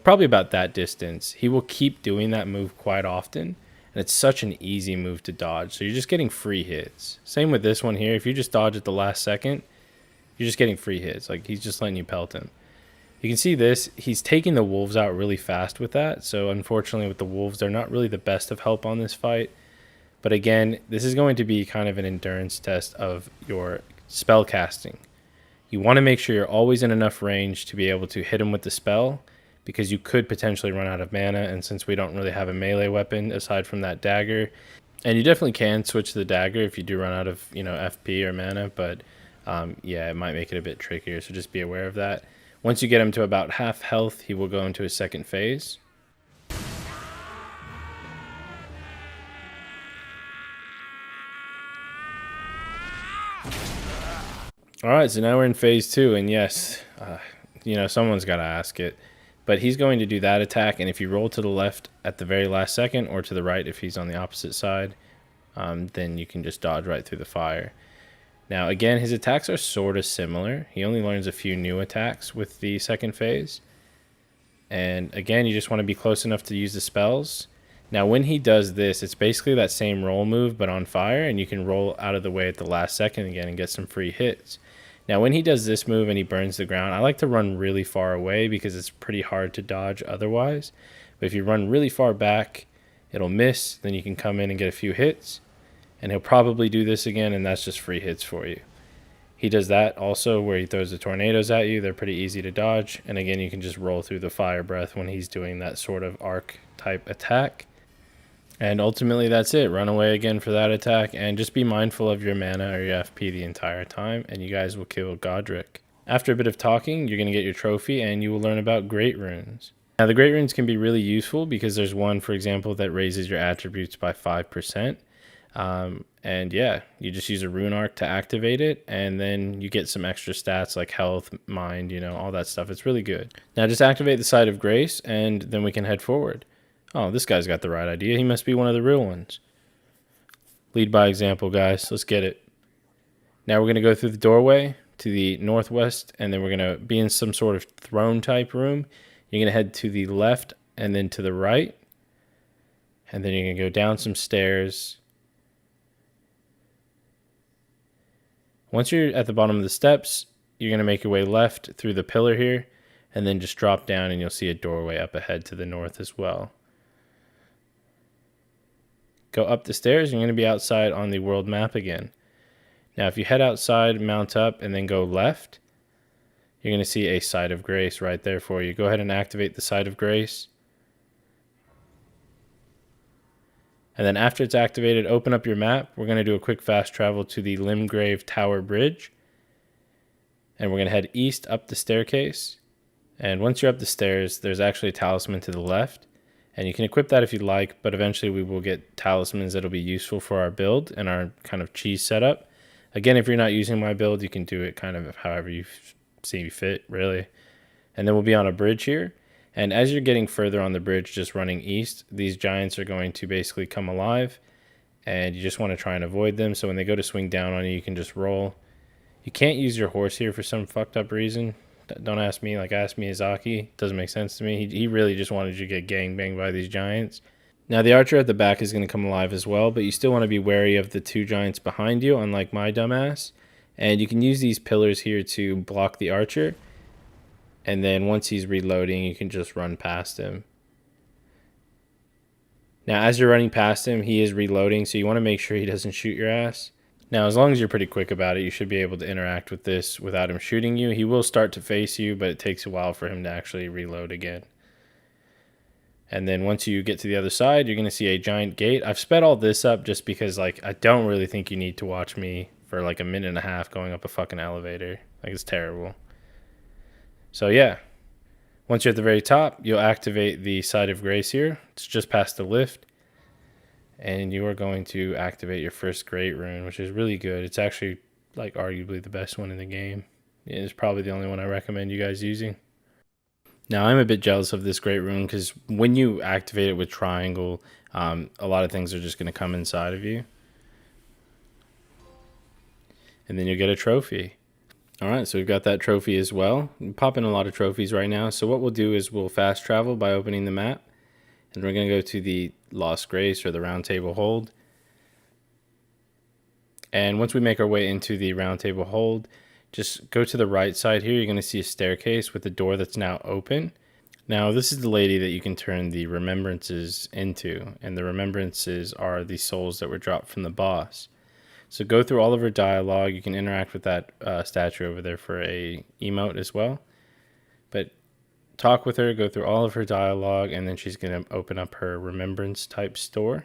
probably about that distance, he will keep doing that move quite often, and it's such an easy move to dodge. So you're just getting free hits. Same with this one here. If you just dodge at the last second, you're just getting free hits. Like, he's just letting you pelt him. You can see this. He's taking the wolves out really fast with that. So, unfortunately, with the wolves, they're not really the best of help on this fight. But again, this is going to be kind of an endurance test of your spell casting. You want to make sure you're always in enough range to be able to hit him with the spell, because you could potentially run out of mana. And since we don't really have a melee weapon aside from that dagger, and you definitely can switch to the dagger if you do run out of, FP or mana, but yeah, it might make it a bit trickier, so just be aware of that. Once you get him to about half health, he will go into his second phase. Alright, so now we're in phase 2, and yes, someone's got to ask it. But he's going to do that attack, and if you roll to the left at the very last second, or to the right if he's on the opposite side, then you can just dodge right through the fire. Now, again, his attacks are sort of similar. He only learns a few new attacks with the second phase. And again, you just want to be close enough to use the spells. Now, when he does this, it's basically that same roll move, but on fire, and you can roll out of the way at the last second again and get some free hits. Now, when he does this move and he burns the ground, I like to run really far away because it's pretty hard to dodge otherwise. But if you run really far back, it'll miss. Then you can come in and get a few hits. And he'll probably do this again, and that's just free hits for you. He does that also where he throws the tornadoes at you. They're pretty easy to dodge. And again, you can just roll through the fire breath when he's doing that sort of arc type attack. And ultimately, that's it. Run away again for that attack, and just be mindful of your mana or your FP the entire time, and you guys will kill Godrick. After a bit of talking, you're going to get your trophy, and you will learn about Great Runes. Now, the Great Runes can be really useful because there's one, for example, that raises your attributes by 5%. And yeah, you just use a rune arc to activate it, and then you get some extra stats like health, mind, all that stuff. It's really good. Now, just activate the Site of Grace, and then we can head forward. Oh, this guy's got the right idea. He must be one of the real ones. Lead by example, guys. Let's get it. Now we're going to go through the doorway to the northwest, and then we're going to be in some sort of throne type room. You're going to head to the left and then to the right. And then you're going to go down some stairs. Once you're at the bottom of the steps, you're going to make your way left through the pillar here, and then just drop down and you'll see a doorway up ahead to the north as well. Go up the stairs, you're going to be outside on the world map again. Now, if you head outside, mount up, and then go left, you're going to see a Site of Grace right there for you. Go ahead and activate the Site of Grace. And then after it's activated, open up your map. We're going to do a quick fast travel to the Limgrave Tower Bridge. And we're going to head east up the staircase. And once you're up the stairs, there's actually a talisman to the left. And you can equip that if you'd like, but eventually we will get talismans that'll be useful for our build and our kind of cheese setup. Again, if you're not using my build, you can do it kind of however you see fit, really. And then we'll be on a bridge here. And as you're getting further on the bridge, just running east, these giants are going to basically come alive. And you just want to try and avoid them. So when they go to swing down on you, you can just roll. You can't use your horse here for some fucked up reason. Don't ask me, ask Miyazaki. Doesn't make sense to me. He really just wanted you to get gangbanged by these giants. Now, the archer at the back is going to come alive as well, but you still want to be wary of the two giants behind you, unlike my dumbass. And you can use these pillars here to block the archer. And then once he's reloading, you can just run past him. Now, as you're running past him, he is reloading, so you want to make sure he doesn't shoot your ass. Now, as long as you're pretty quick about it, you should be able to interact with this without him shooting you. He will start to face you, but it takes a while for him to actually reload again. And then once you get to the other side, you're going to see a giant gate. I've sped all this up just because, I don't really think you need to watch me for, a minute and a half going up a fucking elevator. It's terrible. So, yeah. Once you're at the very top, you'll activate the Site of Grace here. It's just past the lift. And you are going to activate your first Great Rune, which is really good. It's actually, arguably the best one in the game. It's probably the only one I recommend you guys using. Now, I'm a bit jealous of this Great Rune because when you activate it with triangle, a lot of things are just going to come inside of you. And then you'll get a trophy. All right, so we've got that trophy as well. I'm popping a lot of trophies right now. So what we'll do is we'll fast travel by opening the map. And we're going to go to the Lost Grace or the Rountable Hold. And once we make our way into the Rountable Hold, just go to the right side here. You're going to see a staircase with the door that's now open. Now, this is the lady that you can turn the remembrances into, and the remembrances are the souls that were dropped from the boss. So go through all of her dialogue. You can interact with that statue over there for a emote as well. But talk with her, go through all of her dialogue, and then she's going to open up her remembrance type store.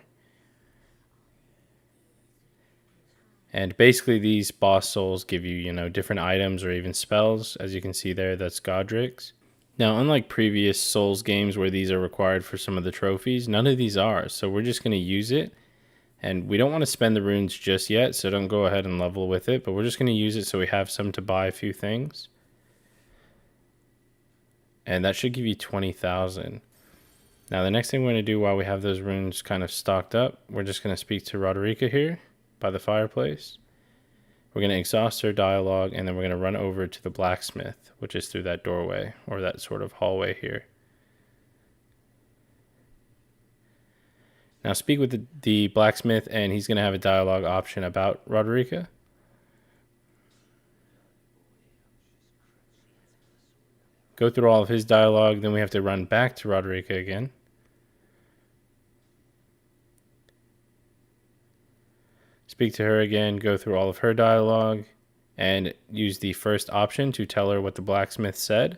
And basically these boss souls give you, you know, different items or even spells. As you can see there, that's Godrick's. Now, unlike previous Souls games where these are required for some of the trophies, none of these are. So we're just going to use it. And we don't want to spend the runes just yet, so don't go ahead and level with it. But we're just going to use it so we have some to buy a few things. And that should give you 20,000. Now, the next thing we're going to do while we have those runes kind of stocked up, we're just going to speak to Roderika here by the fireplace. We're going to exhaust her dialogue, and then we're going to run over to the blacksmith, which is through that doorway or that sort of hallway here. Now speak with the blacksmith, and he's going to have a dialogue option about Roderika. Go through all of his dialogue, then we have to run back to Roderika again. Speak to her again, go through all of her dialogue, and use the first option to tell her what the blacksmith said.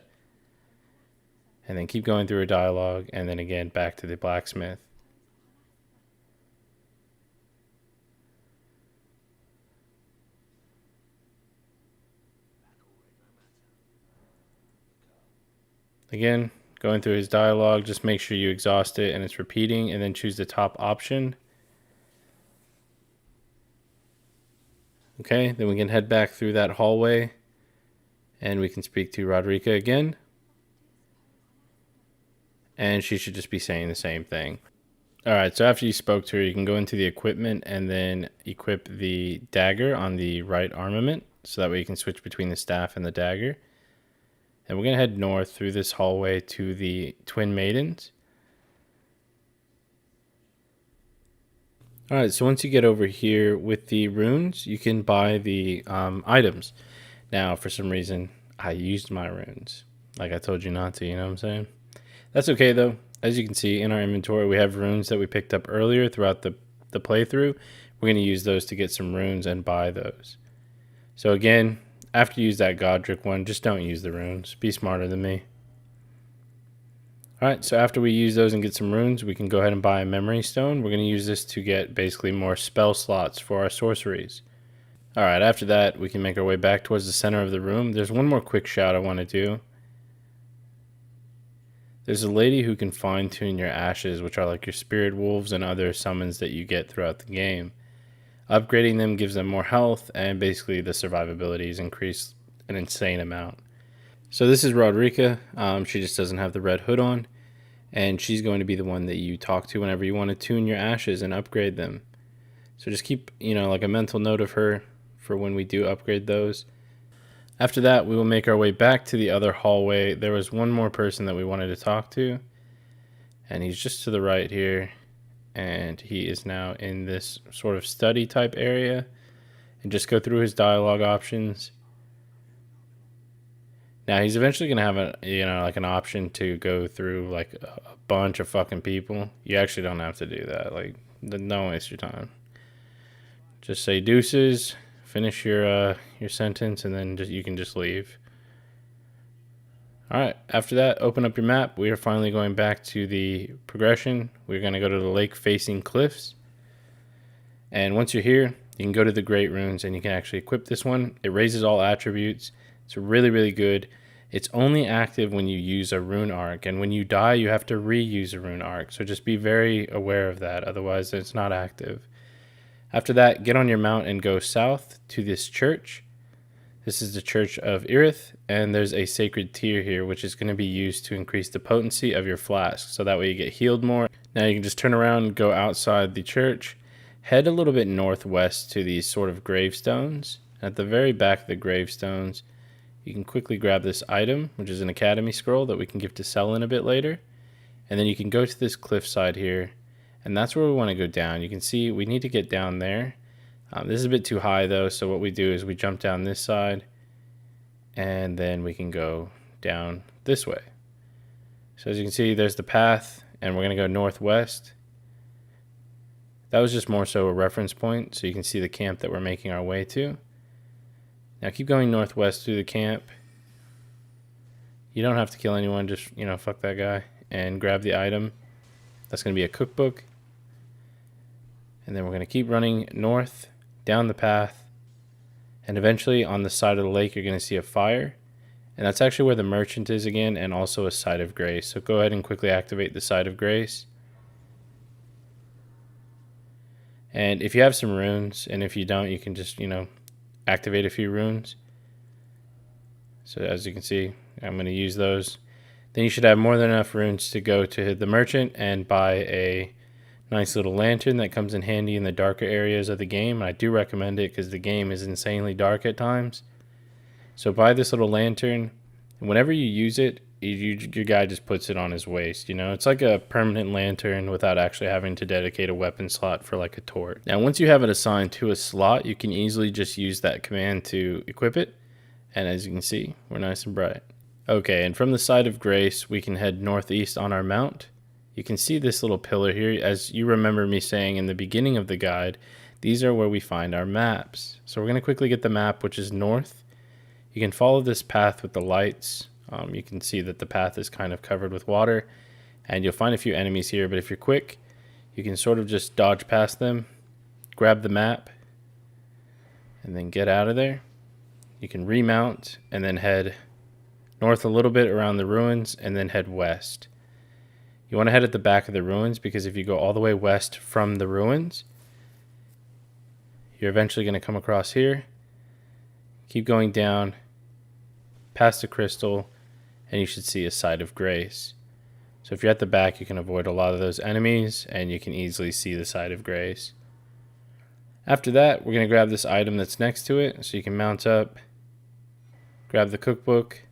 And then keep going through her dialogue, and then again back to the blacksmith. Again, going through his dialogue, just make sure you exhaust it and it's repeating, and then choose the top option. Okay, then we can head back through that hallway and we can speak to Roderika again. And she should just be saying the same thing. Alright, so after you spoke to her, you can go into the equipment and then equip the dagger on the right armament. So that way you can switch between the staff and the dagger. And we're going to head north through this hallway to the Twin Maidens. Alright, so once you get over here with the runes, you can buy the items. Now, for some reason, I used my runes. Like I told you not to, you know what I'm saying? That's okay, though. As you can see, in our inventory, we have runes that we picked up earlier throughout the playthrough. We're going to use those to get some runes and buy those. So again, after you use that Godrick one, just don't use the runes. Be smarter than me. Alright, so after we use those and get some runes, we can go ahead and buy a memory stone. We're going to use this to get basically more spell slots for our sorceries. Alright, after that, we can make our way back towards the center of the room. There's one more quick shout I want to do. There's a lady who can fine-tune your ashes, which are like your spirit wolves and other summons that you get throughout the game. Upgrading them gives them more health, and basically the survivability is increased an insane amount. So this is Roderika. She just doesn't have the red hood on, and she's going to be the one that you talk to whenever you want to tune your ashes and upgrade them. So just keep, like a mental note of her for when we do upgrade those. After that, we will make our way back to the other hallway. There was one more person that we wanted to talk to, and he's just to the right here, and he is now in this sort of study type area, and just go through his dialogue options. Now he's eventually gonna have like an option to go through like a bunch of fucking people. You actually don't have to do that. Like, don't waste your time. Just say deuces. Finish your sentence, and then you can just leave. Alright, after that, open up your map. We are finally going back to the progression. We're going to go to the lake facing cliffs. And once you're here, you can go to the Great Runes, and you can actually equip this one. It raises all attributes. It's really, really good. It's only active when you use a rune arc, and when you die, you have to reuse a rune arc. So just be very aware of that, otherwise it's not active. After that, get on your mount and go south to this church. This is the Church of Irith, and there's a sacred tear here, which is going to be used to increase the potency of your flask, so that way you get healed more. Now you can just turn around and go outside the church, head a little bit northwest to these sort of gravestones. At the very back of the gravestones, you can quickly grab this item, which is an Academy Scroll that we can give to Selin a bit later. And then you can go to this cliffside here, and that's where we want to go down. You can see we need to get down there. This is a bit too high though, so what we do is we jump down this side, and then we can go down this way. So as you can see, there's the path, and we're going to go northwest. That was just more so a reference point, so you can see the camp that we're making our way to. Now keep going northwest through the camp. You don't have to kill anyone, just, fuck that guy, and grab the item. That's going to be a cookbook. And then we're going to keep running north, down the path, and eventually on the side of the lake you're going to see a fire. And that's actually where the merchant is again, and also a site of grace. So go ahead and quickly activate the site of grace. And if you have some runes, and if you don't, you can just, activate a few runes. So as you can see, I'm going to use those. Then you should have more than enough runes to go to the merchant and buy a nice little lantern that comes in handy in the darker areas of the game. And I do recommend it because the game is insanely dark at times. So buy this little lantern, and whenever you use it, your guy just puts it on his waist. It's like a permanent lantern without actually having to dedicate a weapon slot for like a torch. Now once you have it assigned to a slot, you can easily just use that command to equip it. And as you can see, we're nice and bright. Okay, and from the side of grace, we can head northeast on our mount. You can see this little pillar here. As you remember me saying in the beginning of the guide, these are where we find our maps. So we're going to quickly get the map, which is north. You can follow this path with the lights. You can see that the path is kind of covered with water, and you'll find a few enemies here, but if you're quick, you can sort of just dodge past them, grab the map, and then get out of there. You can remount and then head north a little bit around the ruins and then head west. You want to head at the back of the ruins because if you go all the way west from the ruins, you're eventually going to come across here. Keep going down past the crystal, and you should see a site of grace. So if you're at the back, you can avoid a lot of those enemies, and you can easily see the site of grace. After that, we're going to grab this item that's next to it, so you can mount up, grab the cookbook,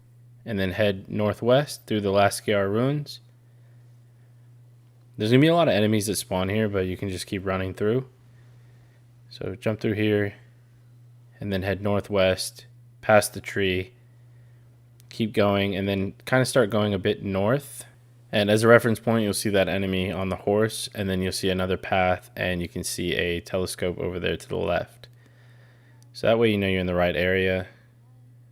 and then head northwest through the Lasciar ruins. There's going to be a lot of enemies that spawn here, but you can just keep running through. So jump through here, and then head northwest, past the tree, keep going, and then kind of start going a bit north. And as a reference point, you'll see that enemy on the horse, and then you'll see another path, and you can see a telescope over there to the left. So that way you know you're in the right area.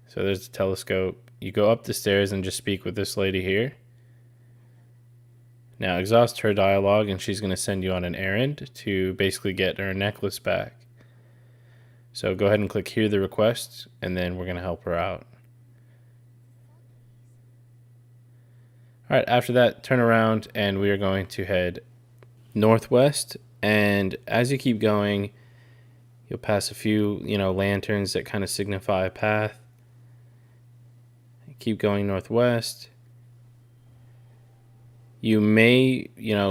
So there's the telescope. You go up the stairs and just speak with this lady here. Now exhaust her dialogue, and she's going to send you on an errand to basically get her necklace back. So go ahead and click hear the request, and then we're going to help her out. Alright, after that, turn around and we are going to head northwest. And as you keep going, you'll pass a few, lanterns that kind of signify a path. Keep going northwest. You may,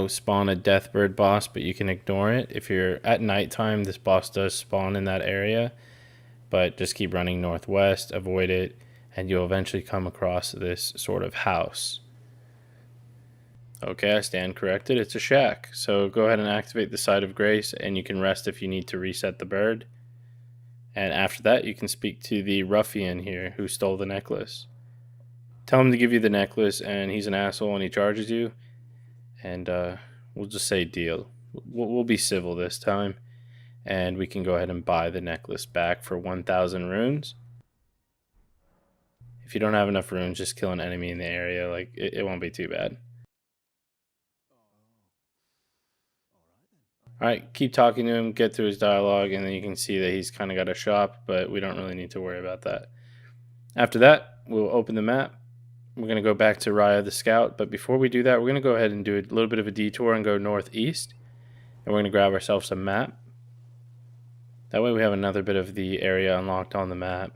spawn a Deathbird boss, but you can ignore it. If you're at nighttime, this boss does spawn in that area. But just keep running northwest, avoid it, and you'll eventually come across this sort of house. Okay, I stand corrected. It's a shack. So go ahead and activate the site of grace, and you can rest if you need to reset the bird. And after that, you can speak to the ruffian here who stole the necklace. Tell him to give you the necklace, and he's an asshole and he charges you. And we'll just say deal. We'll be civil this time. And we can go ahead and buy the necklace back for 1,000 runes. If you don't have enough runes, just kill an enemy in the area. It won't be too bad. Alright, keep talking to him, get through his dialogue, and then you can see that he's kind of got a shop, but we don't really need to worry about that. After that, we'll open the map. We're going to go back to Raya the Scout, but before we do that, we're going to go ahead and do a little bit of a detour and go northeast. And we're going to grab ourselves a map. That way we have another bit of the area unlocked on the map.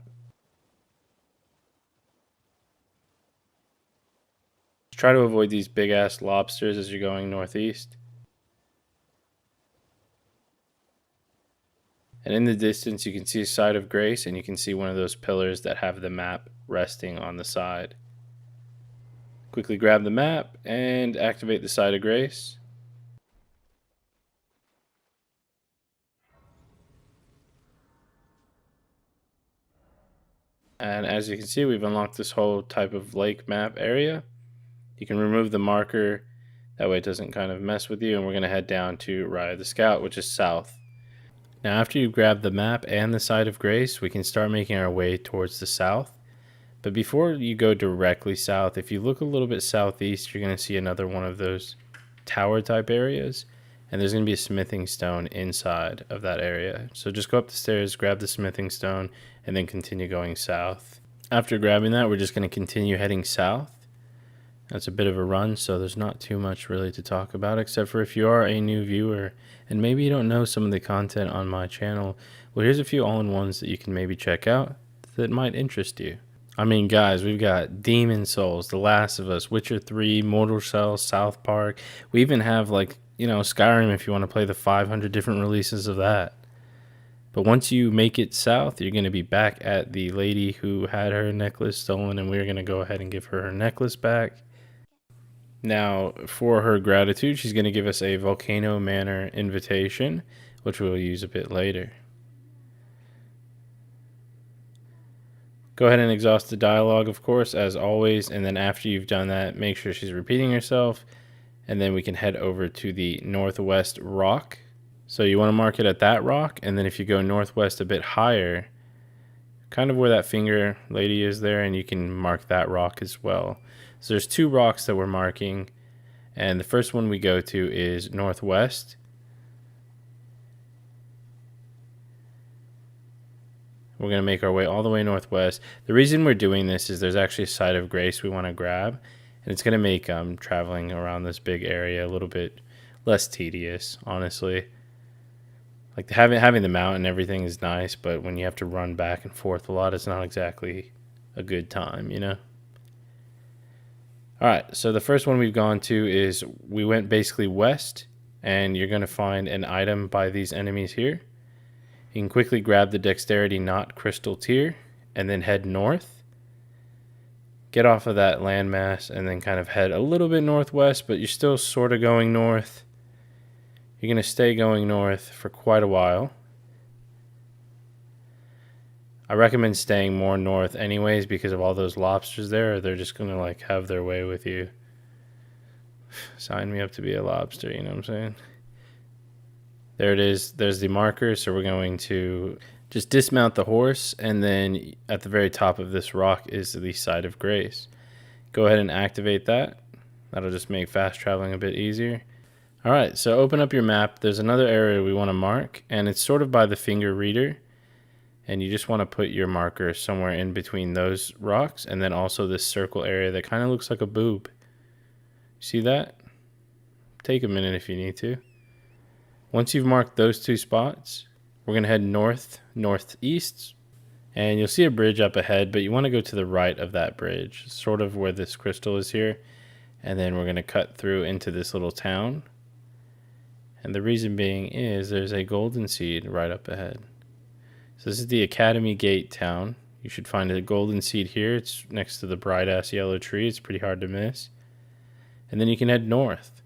Try to avoid these big-ass lobsters as you're going northeast. And in the distance, you can see a side of grace, and you can see one of those pillars that have the map resting on the side. Quickly grab the map and activate the side of grace. And as you can see, we've unlocked this whole type of lake map area. You can remove the marker, that way it doesn't kind of mess with you, and we're going to head down to Raya the Scout, which is south. Now after you grab the map and the Side of Grace, we can start making our way towards the south. But before you go directly south, if you look a little bit southeast, you're going to see another one of those tower type areas, and there's going to be a smithing stone inside of that area. So just go up the stairs, grab the smithing stone, and then continue going south. After grabbing that, we're just going to continue heading south. That's a bit of a run, so there's not too much really to talk about, except for if you are a new viewer and maybe you don't know some of the content on my channel, well, here's a few all-in-ones that you can maybe check out that might interest you. I mean, guys, we've got Demon Souls, The Last of Us, Witcher 3, Mortal Shell, South Park. We even have, like, you know, Skyrim if you want to play the 500 different releases of that. But once you make it south, you're going to be back at the lady who had her necklace stolen, and we're going to go ahead and give her necklace back. Now, for her gratitude, she's going to give us a Volcano Manor invitation, which we'll use a bit later. Go ahead and exhaust the dialogue, of course, as always, and then after you've done that, make sure she's repeating herself, and then we can head over to the northwest rock. So you want to mark it at that rock, and then if you go northwest a bit higher, kind of where that finger lady is there, and you can mark that rock as well. So there's two rocks that we're marking, and the first one we go to is northwest. We're going to make our way all the way northwest. The reason we're doing this is there's actually a Side of Grace we want to grab, and it's going to make traveling around this big area a little bit less tedious, honestly. Like having the mount and everything is nice, but when you have to run back and forth a lot, it's not exactly a good time, you know? Alright, so the first one we've gone to is we went basically west, and you're going to find an item by these enemies here. You can quickly grab the Dexterity Knot Crystal Tier, and then head north. Get off of that landmass, and then kind of head a little bit northwest, but you're still sort of going north. You're going to stay going north for quite a while. I recommend staying more north anyways because of all those lobsters there. They're just going to like have their way with you. Sign me up to be a lobster, you know what I'm saying? There it is. There's the marker. So we're going to just dismount the horse, and then at the very top of this rock is the Side of Grace. Go ahead and activate that. That'll just make fast traveling a bit easier. Alright, so open up your map. There's another area we want to mark, and it's sort of by the finger reader. And you just want to put your marker somewhere in between those rocks, and then also this circle area that kind of looks like a boob. See that? Take a minute if you need to. Once you've marked those two spots, we're going to head northeast, and you'll see a bridge up ahead, but you want to go to the right of that bridge, sort of where this crystal is here, and then we're going to cut through into this little town. And the reason being is there's a golden seed right up ahead. So this is the Academy Gate town. You should find a golden seed here. It's next to the bright ass yellow tree. It's pretty hard to miss. And then you can head north.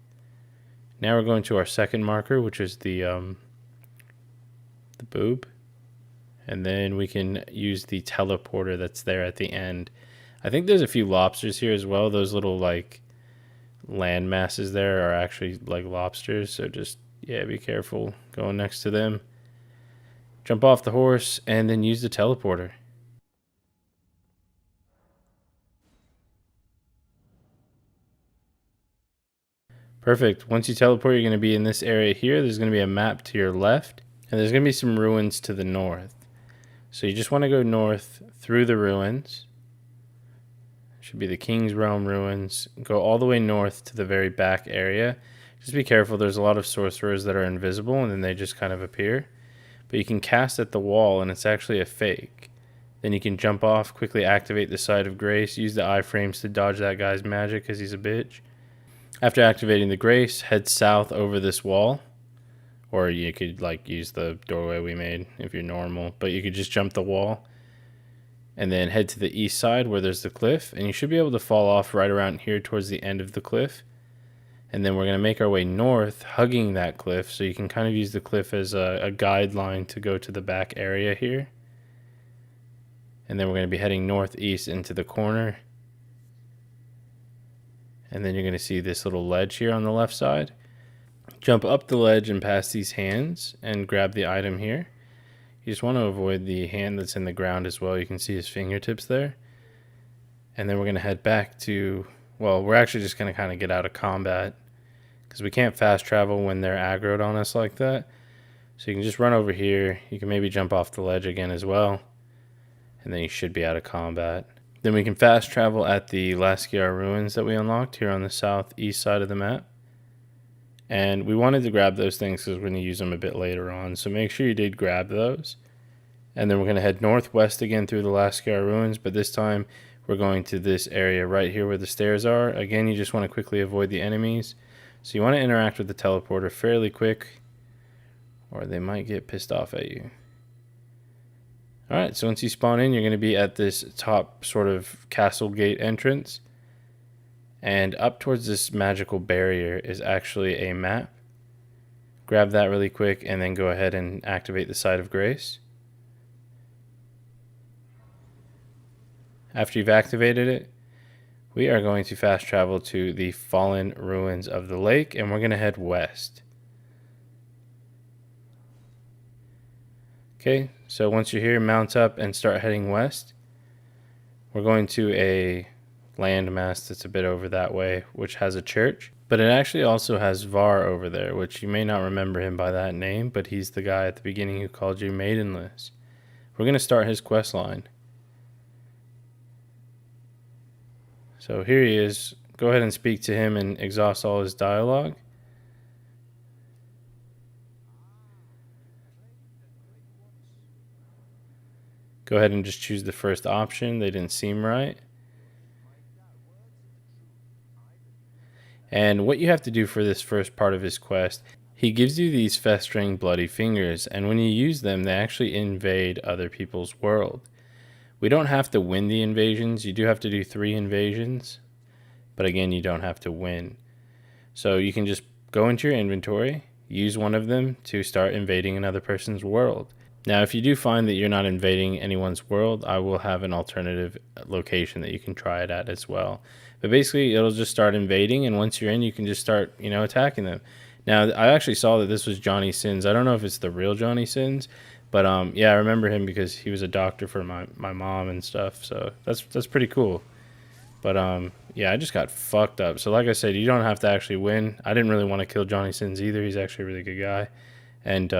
Now we're going to our second marker, which is the boob. And then we can use the teleporter that's there at the end. I think there's a few lobsters here as well. Those little like land masses there are actually like lobsters. So just, yeah, be careful going next to them. Jump off the horse, and then use the teleporter. Perfect. Once you teleport, you're going to be in this area here. There's going to be a map to your left, and there's going to be some ruins to the north. So you just want to go north through the ruins. Should be the King's Realm ruins. Go all the way north to the very back area. Just be careful. There's a lot of sorcerers that are invisible, and then they just kind of appear. But you can cast at the wall, and it's actually a fake. Then you can jump off, quickly activate the Side of Grace, use the iframes to dodge that guy's magic because he's a bitch. After activating the Grace, head south over this wall. Or you could like use the doorway we made if you're normal. But you could just jump the wall. And then head to the east side where there's the cliff. And you should be able to fall off right around here towards the end of the cliff. And then we're going to make our way north, hugging that cliff, so you can kind of use the cliff as a guideline to go to the back area here. And then we're going to be heading northeast into the corner. And then you're going to see this little ledge here on the left side. Jump up the ledge and past these hands and grab the item here. You just want to avoid the hand that's in the ground as well. You can see his fingertips there. And then we're going to head back to, well, we're actually just going to kind of get out of combat because we can't fast travel when they're aggroed on us like that. So you can just run over here. You can maybe jump off the ledge again as well. And then you should be out of combat. Then we can fast travel at the Lasciar ruins that we unlocked here on the southeast side of the map. And we wanted to grab those things because we're going to use them a bit later on. So make sure you did grab those. And then we're going to head northwest again through the Lasciar ruins. But this time we're going to this area right here where the stairs are. Again, you just want to quickly avoid the enemies. So you want to interact with the teleporter fairly quick, or they might get pissed off at you. Alright, so once you spawn in, you're going to be at this top sort of castle gate entrance. And up towards this magical barrier is actually a map. Grab that really quick and then go ahead and activate the Site of Grace. After you've activated it, we are going to fast travel to the fallen ruins of the lake, and we're going to head west. Okay, so once you're here, mount up and start heading west. We're going to a landmass that's a bit over that way, which has a church. But it actually also has Var over there, which you may not remember him by that name, but he's the guy at the beginning who called you maidenless. We're going to start his quest line. So here he is. Go ahead and speak to him and exhaust all his dialogue. Go ahead and just choose the first option. They didn't seem right. And what you have to do for this first part of his quest, he gives you these festering bloody fingers, and when you use them, they actually invade other people's world. We don't have to win the invasions. You do have to do 3 invasions, but again, you don't have to win. So you can just go into your inventory, use one of them to start invading another person's world. Now, if you do find that you're not invading anyone's world, I will have an alternative location that you can try it at as well. But basically, it'll just start invading, and once you're in, you can just start, attacking them. Now, I actually saw that this was Johnny Sins. I don't know if it's the real Johnny Sins, but yeah, I remember him because he was a doctor for my mom and stuff. So that's pretty cool. But yeah, I just got fucked up. So like I said, you don't have to actually win. I didn't really want to kill Johnny Sins either. He's actually a really good guy. And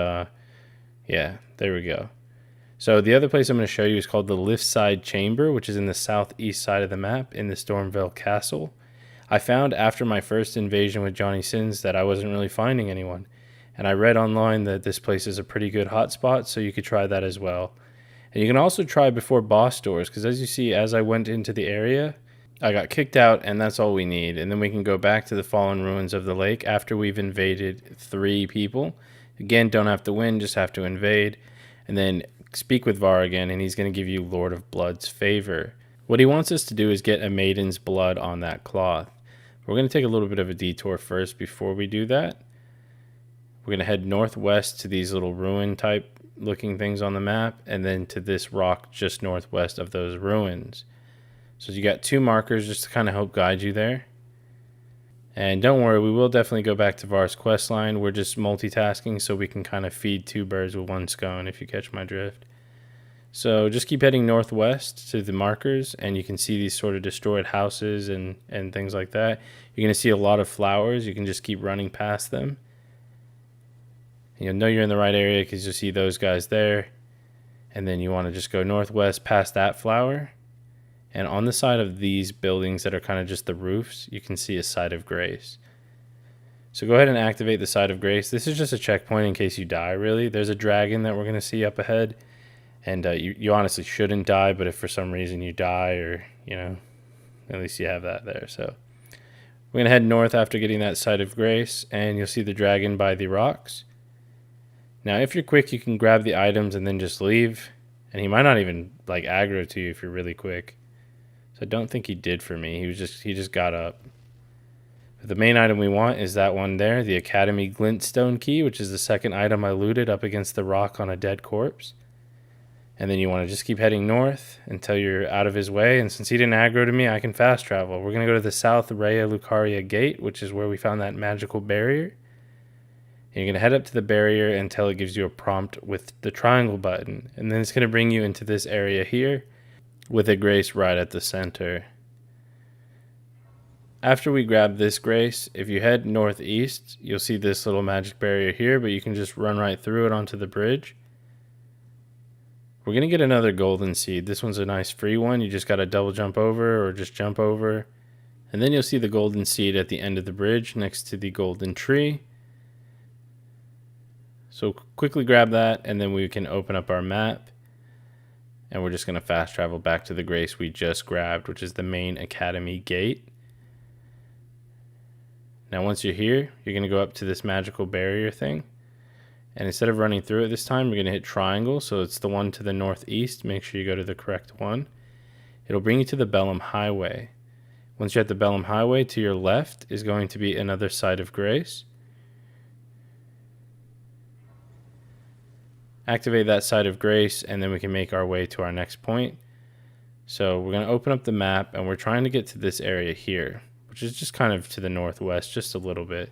yeah, there we go. So the other place I'm going to show you is called the Liftside Chamber, which is in the southeast side of the map in the Stormveil Castle. I found after my first invasion with Johnny Sins that I wasn't really finding anyone. And I read online that this place is a pretty good hotspot, so you could try that as well. And you can also try before boss doors, because as you see, as I went into the area, I got kicked out, and that's all we need. And then we can go back to the fallen ruins of the lake after we've invaded 3 people. Again, don't have to win, just have to invade. And then speak with Var again, and he's going to give you Lord of Blood's favor. What he wants us to do is get a maiden's blood on that cloth. We're going to take a little bit of a detour first before we do that. We're going to head northwest to these little ruin type looking things on the map, and then to this rock just northwest of those ruins. So you got 2 markers just to kind of help guide you there. And don't worry, we will definitely go back to Var's questline. We're just multitasking so we can kind of feed 2 birds with 1 stone, if you catch my drift. So just keep heading northwest to the markers, and you can see these sort of destroyed houses and things like that. You're going to see a lot of flowers. You can just keep running past them. You'll know you're in the right area because you'll see those guys there. And then you want to just go northwest past that flower. And on the side of these buildings that are kind of just the roofs, you can see a Site of Grace. So go ahead and activate the Site of Grace. This is just a checkpoint in case you die, really. There's a dragon that we're going to see up ahead. And you honestly shouldn't die, but if for some reason you die or, at least you have that there. So we're going to head north after getting that Site of Grace, and you'll see the dragon by the rocks. Now, if you're quick, you can grab the items and then just leave. And he might not even, aggro to you if you're really quick. So I don't think he did for me. He just got up. But the main item we want is that one there, the Academy Glintstone Key, which is the second item I looted up against the rock on a dead corpse. And then you want to just keep heading north until you're out of his way. And since he didn't aggro to me, I can fast travel. We're going to go to the South Rhea Lucaria Gate, which is where we found that magical barrier. And you're going to head up to the barrier until it gives you a prompt with the triangle button. And then it's going to bring you into this area here with a grace right at the center. After we grab this grace, if you head northeast, you'll see this little magic barrier here, but you can just run right through it onto the bridge. We're going to get another golden seed. This one's a nice free one. You just got to double jump over or just jump over. And then you'll see the golden seed at the end of the bridge next to the golden tree. So quickly grab that and then we can open up our map. And we're just going to fast travel back to the grace we just grabbed, which is the main academy gate. Now once you're here, you're going to go up to this magical barrier thing. And instead of running through it this time, we're going to hit triangle. So it's the one to the northeast. Make sure you go to the correct one. It'll bring you to the Bellum Highway. Once you're at the Bellum Highway, to your left is going to be another site of grace. Activate that site of grace, and then we can make our way to our next point. So we're going to open up the map, and we're trying to get to this area here, which is just kind of to the northwest, just a little bit.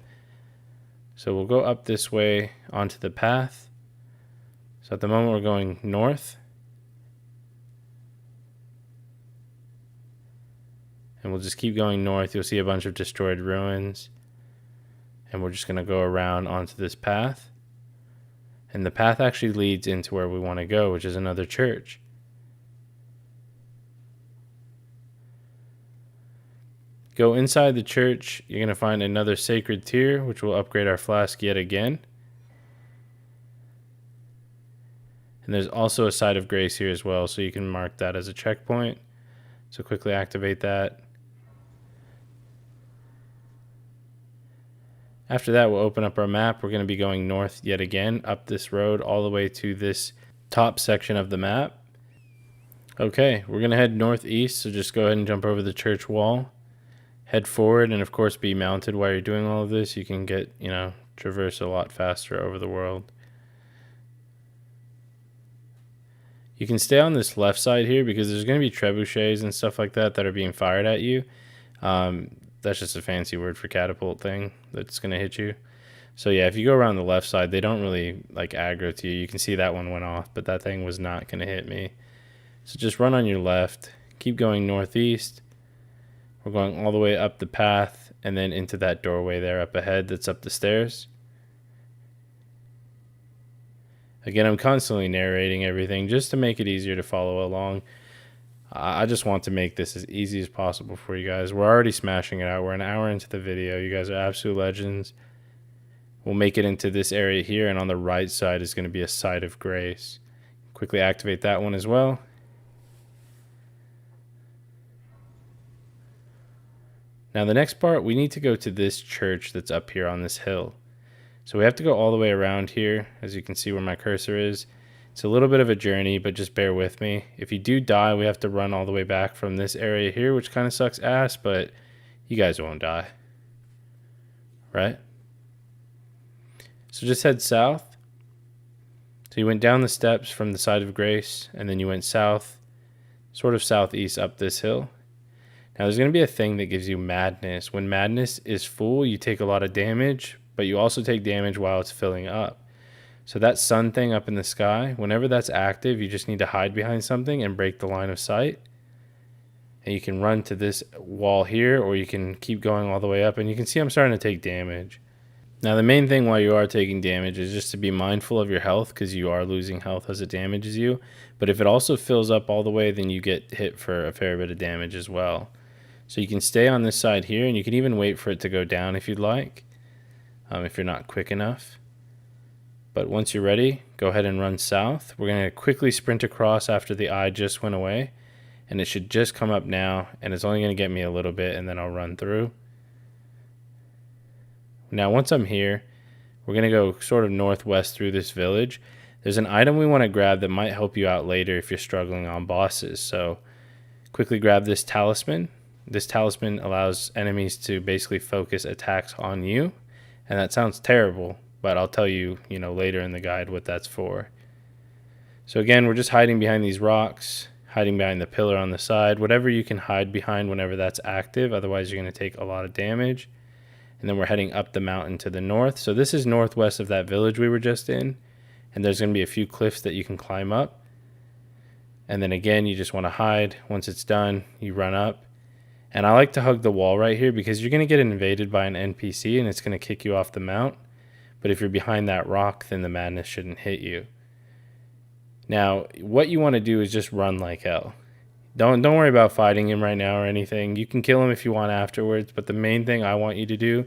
So we'll go up this way onto the path. So at the moment we're going north. And we'll just keep going north. You'll see a bunch of destroyed ruins. And we're just going to go around onto this path. And the path actually leads into where we want to go, which is another church. Go inside the church, you're going to find another sacred tier, which will upgrade our flask yet again. And there's also a site of grace here as well, so you can mark that as a checkpoint. So quickly activate that. After that, we'll open up our map. We're going to be going north yet again, up this road all the way to this top section of the map. Okay, we're going to head northeast, so just go ahead and jump over the church wall. Head forward, and of course be mounted while you're doing all of this. You can get, traverse a lot faster over the world. You can stay on this left side here because there's going to be trebuchets and stuff like that are being fired at you. That's just a fancy word for catapult thing that's going to hit you. So yeah, if you go around the left side, they don't really like aggro to you. You can see that one went off, but that thing was not going to hit me. So just run on your left, keep going northeast. We're going all the way up the path and then into that doorway there up ahead that's up the stairs. Again, I'm constantly narrating everything just to make it easier to follow along. I just want to make this as easy as possible for you guys. We're already smashing it out. We're an hour into the video. You guys are absolute legends. We'll make it into this area here, and on the right side is going to be a site of grace. Quickly activate that one as well. Now the next part, we need to go to this church that's up here on this hill. So we have to go all the way around here, as you can see where my cursor is. It's a little bit of a journey, but just bear with me. If you do die, we have to run all the way back from this area here, which kind of sucks ass, but you guys won't die. Right? So just head south. So you went down the steps from the side of grace, and then you went south, sort of southeast up this hill. Now there's going to be a thing that gives you madness. When madness is full, you take a lot of damage, but you also take damage while it's filling up. So that sun thing up in the sky, whenever that's active, you just need to hide behind something and break the line of sight. And you can run to this wall here, or you can keep going all the way up, and you can see I'm starting to take damage. Now the main thing while you are taking damage is just to be mindful of your health, because you are losing health as it damages you. But if it also fills up all the way, then you get hit for a fair bit of damage as well. So you can stay on this side here, and you can even wait for it to go down if you'd like, if you're not quick enough. But once you're ready, go ahead and run south. We're going to quickly sprint across after the eye just went away, and it should just come up now, and it's only going to get me a little bit, and then I'll run through. Now once I'm here, we're going to go sort of northwest through this village. There's an item we want to grab that might help you out later if you're struggling on bosses. So quickly grab this talisman. This talisman allows enemies to basically focus attacks on you. And that sounds terrible, but I'll tell you, later in the guide what that's for. So again, we're just hiding behind these rocks, hiding behind the pillar on the side, whatever you can hide behind whenever that's active. Otherwise, you're going to take a lot of damage. And then we're heading up the mountain to the north. So this is northwest of that village we were just in. And there's going to be a few cliffs that you can climb up. And then again, you just want to hide. Once it's done, you run up. And I like to hug the wall right here because you're going to get invaded by an NPC and it's going to kick you off the mount. But if you're behind that rock, then the madness shouldn't hit you. Now, what you want to do is just run like hell. Don't worry about fighting him right now or anything. You can kill him if you want afterwards, but the main thing I want you to do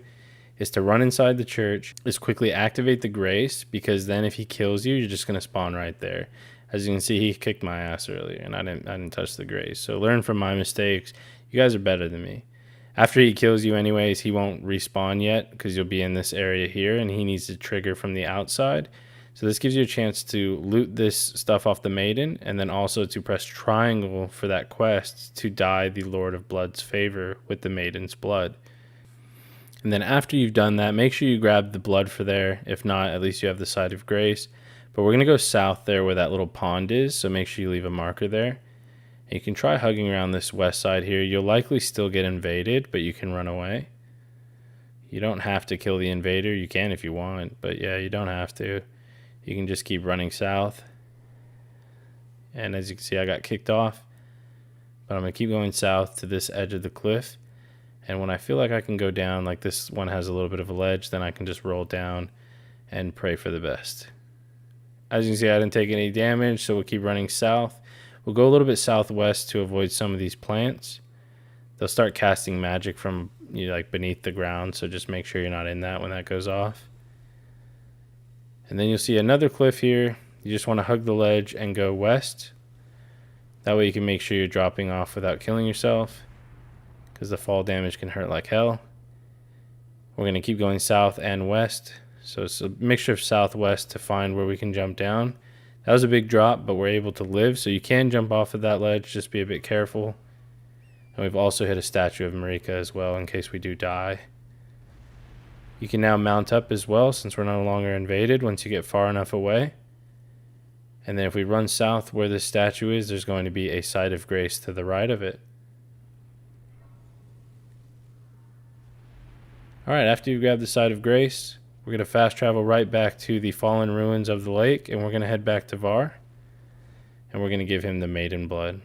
is to run inside the church, is quickly activate the grace, because then if he kills you, you're just going to spawn right there. As you can see, he kicked my ass earlier, and I didn't touch the grace. So learn from my mistakes. You guys are better than me. After he kills you anyways, he won't respawn yet, because you'll be in this area here, and he needs to trigger from the outside. So this gives you a chance to loot this stuff off the maiden, and then also to press triangle for that quest to dye the Lord of Blood's favor with the maiden's blood. And then after you've done that, make sure you grab the blood for there. If not, at least you have the side of grace. But we're going to go south there where that little pond is, so make sure you leave a marker there. And you can try hugging around this west side here. You'll likely still get invaded, but you can run away. You don't have to kill the invader. You can if you want, but yeah, you don't have to. You can just keep running south. And as you can see, I got kicked off. But I'm going to keep going south to this edge of the cliff. And when I feel like I can go down, like this one has a little bit of a ledge, then I can just roll down and pray for the best. As you can see, I didn't take any damage, so we'll keep running south. We'll go a little bit southwest to avoid some of these plants. They'll start casting magic from like beneath the ground, so just make sure you're not in that when that goes off. And then you'll see another cliff here. You just want to hug the ledge and go west. That way you can make sure you're dropping off without killing yourself, because the fall damage can hurt like hell. We're going to keep going south and west. So it's a mixture of southwest to find where we can jump down. That was a big drop, but we're able to live. So you can jump off of that ledge. Just be a bit careful. And we've also hit a statue of Marika as well in case we do die. You can now mount up as well since we're no longer invaded once you get far enough away. And then if we run south where this statue is, there's going to be a side of grace to the right of it. Alright, after you grab the side of grace, we're going to fast travel right back to the fallen ruins of the lake, and we're going to head back to Var. And we're going to give him the maiden blood.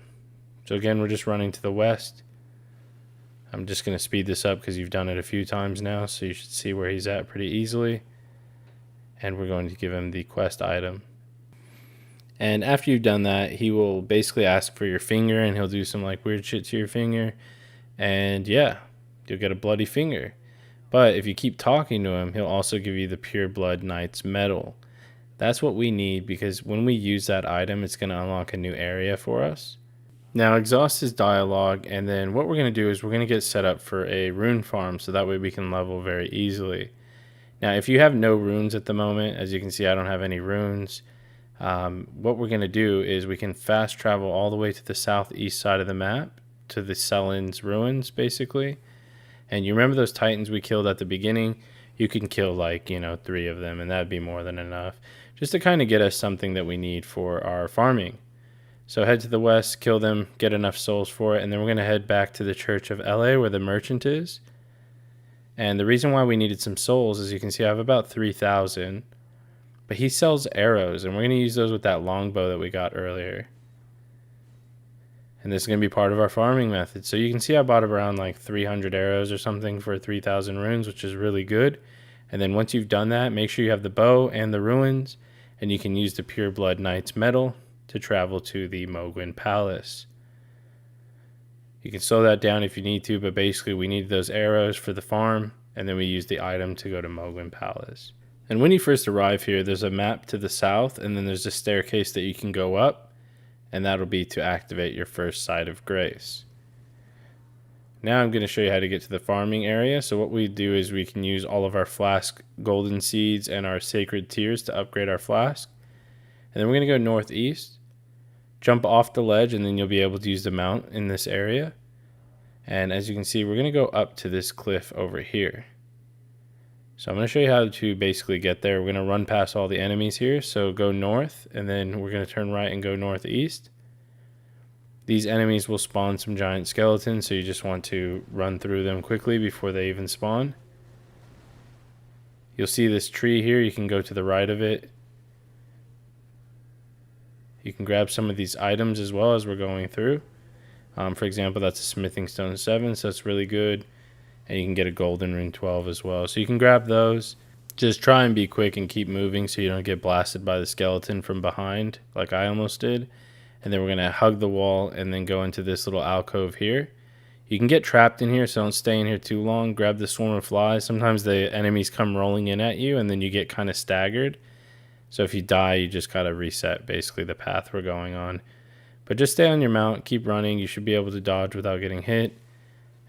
So again, we're just running to the west. I'm just going to speed this up because you've done it a few times now, so you should see where he's at pretty easily. And we're going to give him the quest item. And after you've done that, he will basically ask for your finger, and he'll do some like weird shit to your finger. And yeah, you'll get a bloody finger. But if you keep talking to him, he'll also give you the Pure Blood Knight's medal. That's what we need, because when we use that item, it's going to unlock a new area for us. Now, exhaust his dialogue, and then what we're going to do is we're going to get set up for a rune farm, so that way we can level very easily. Now, if you have no runes at the moment, as you can see, I don't have any runes. What we're going to do is we can fast travel all the way to the southeast side of the map, to the Selen's ruins, basically. And you remember those titans we killed at the beginning? You can kill 3 of them, and that'd be more than enough, just to kind of get us something that we need for our farming. So head to the west, kill them, get enough souls for it, and then we're going to head back to the Church of LA where the merchant is. And the reason why we needed some souls is you can see I have about 3,000, but he sells arrows, and we're going to use those with that longbow that we got earlier. And this is going to be part of our farming method. So you can see I bought around 300 arrows or something for 3,000 runes, which is really good. And then once you've done that, make sure you have the bow and the ruins, and you can use the Pure Blood Knight's medal to travel to the Mogwin Palace. You can slow that down if you need to, but basically we need those arrows for the farm, and then we use the item to go to Mogwin Palace. And when you first arrive here, there's a map to the south, and then there's a staircase that you can go up, and that'll be to activate your first side of grace. Now I'm going to show you how to get to the farming area. So what we do is we can use all of our flask golden seeds and our sacred tears to upgrade our flask. And then we're going to go northeast, jump off the ledge, and then you'll be able to use the mount in this area. And as you can see, we're going to go up to this cliff over here. So I'm going to show you how to basically get there. We're going to run past all the enemies here. So go north, and then we're going to turn right and go northeast. These enemies will spawn some giant skeletons, so you just want to run through them quickly before they even spawn. You'll see this tree here. You can go to the right of it. You can grab some of these items as well as we're going through. For example, that's a smithing stone 7, so that's really good. And you can get a golden rune 12 as well. So you can grab those. Just try and be quick and keep moving so you don't get blasted by the skeleton from behind like I almost did. And then we're going to hug the wall and then go into this little alcove here. You can get trapped in here, so don't stay in here too long. Grab the swarm of flies. Sometimes the enemies come rolling in at you and then you get kind of staggered. So if you die, you just got to reset basically the path we're going on. But just stay on your mount, keep running. You should be able to dodge without getting hit.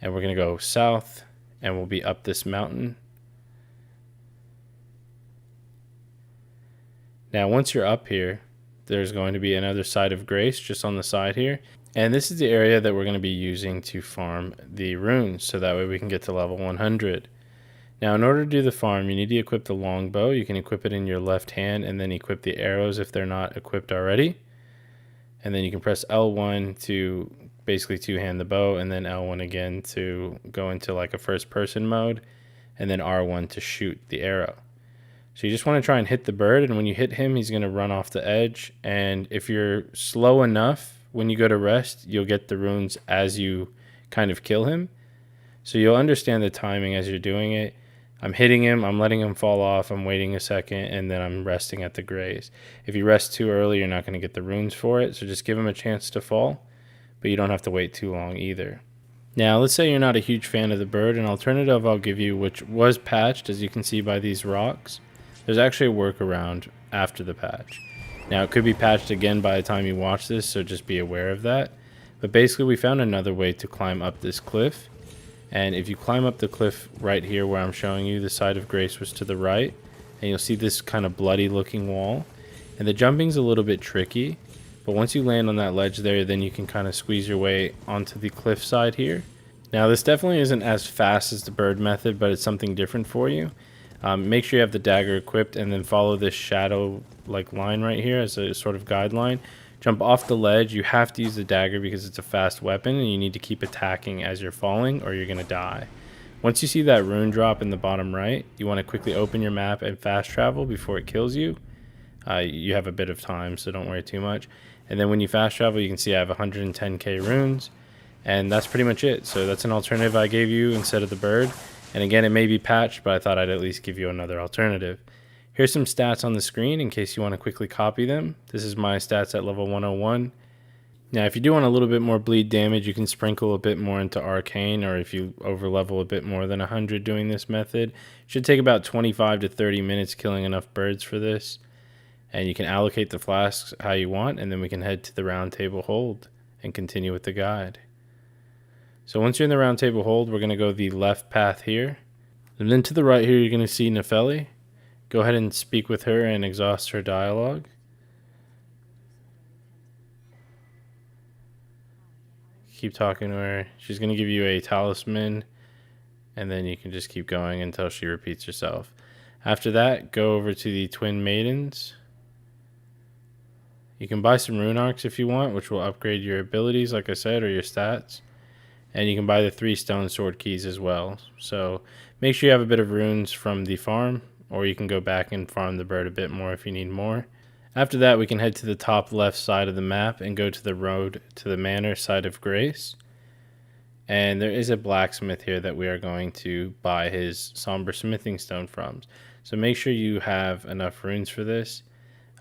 And we're going to go south and we'll be up this mountain. Now once you're up here, there's going to be another side of grace just on the side here. And this is the area that we're going to be using to farm the runes, so that way we can get to level 100. Now in order to do the farm, you need to equip the longbow. You can equip it in your left hand and then equip the arrows if they're not equipped already. And then you can press L1 to basically two-hand the bow, and then L1 again to go into like a first-person mode, and then R1 to shoot the arrow. So you just want to try and hit the bird, and when you hit him, he's going to run off the edge. And if you're slow enough, when you go to rest, you'll get the runes as you kind of kill him. So you'll understand the timing as you're doing it. I'm hitting him, I'm letting him fall off, I'm waiting a second, and then I'm resting at the graze. If you rest too early, you're not going to get the runes for it, so just give him a chance to fall, but you don't have to wait too long either. Now, let's say you're not a huge fan of the bird. An alternative I'll give you, which was patched, as you can see by these rocks. There's actually a workaround after the patch. Now, it could be patched again by the time you watch this, so just be aware of that. But basically, we found another way to climb up this cliff. And if you climb up the cliff right here where I'm showing you, the side of grace was to the right. And you'll see this kind of bloody looking wall. And the jumping's a little bit tricky. But once you land on that ledge there, then you can kind of squeeze your way onto the cliff side here. Now, this definitely isn't as fast as the bird method, but it's something different for you. Make sure you have the dagger equipped and then follow this shadow like line right here as a sort of guideline. Jump off the ledge. You have to use the dagger because it's a fast weapon and you need to keep attacking as you're falling or you're going to die. Once you see that rune drop in the bottom right, you want to quickly open your map and fast travel before it kills you. You have a bit of time, so don't worry too much. And then when you fast travel, you can see I have 110k runes, and that's pretty much it. So that's an alternative I gave you instead of the bird. And again, it may be patched, but I thought I'd at least give you another alternative. Here's some stats on the screen in case you want to quickly copy them. This is my stats at level 101. Now, if you do want a little bit more bleed damage, you can sprinkle a bit more into Arcane, or if you overlevel a bit more than 100 doing this method. It should take about 25 to 30 minutes killing enough birds for this. And you can allocate the flasks how you want, and then we can head to the Rountable Hold and continue with the guide. So once you're in the Rountable Hold, we're going to go the left path here. And then to the right here, you're going to see Nepheli. Go ahead and speak with her and exhaust her dialogue. Keep talking to her. She's going to give you a talisman, and then you can just keep going until she repeats herself. After that, go over to the Twin Maidens. You can buy some rune arcs if you want, which will upgrade your abilities, like I said, or your stats. And you can buy the 3 stone sword keys as well. So make sure you have a bit of runes from the farm, or you can go back and farm the bird a bit more if you need more. After that, we can head to the top left side of the map and go to the road to the manor side of Grace. And there is a blacksmith here that we are going to buy his somber smithing stone from. So make sure you have enough runes for this.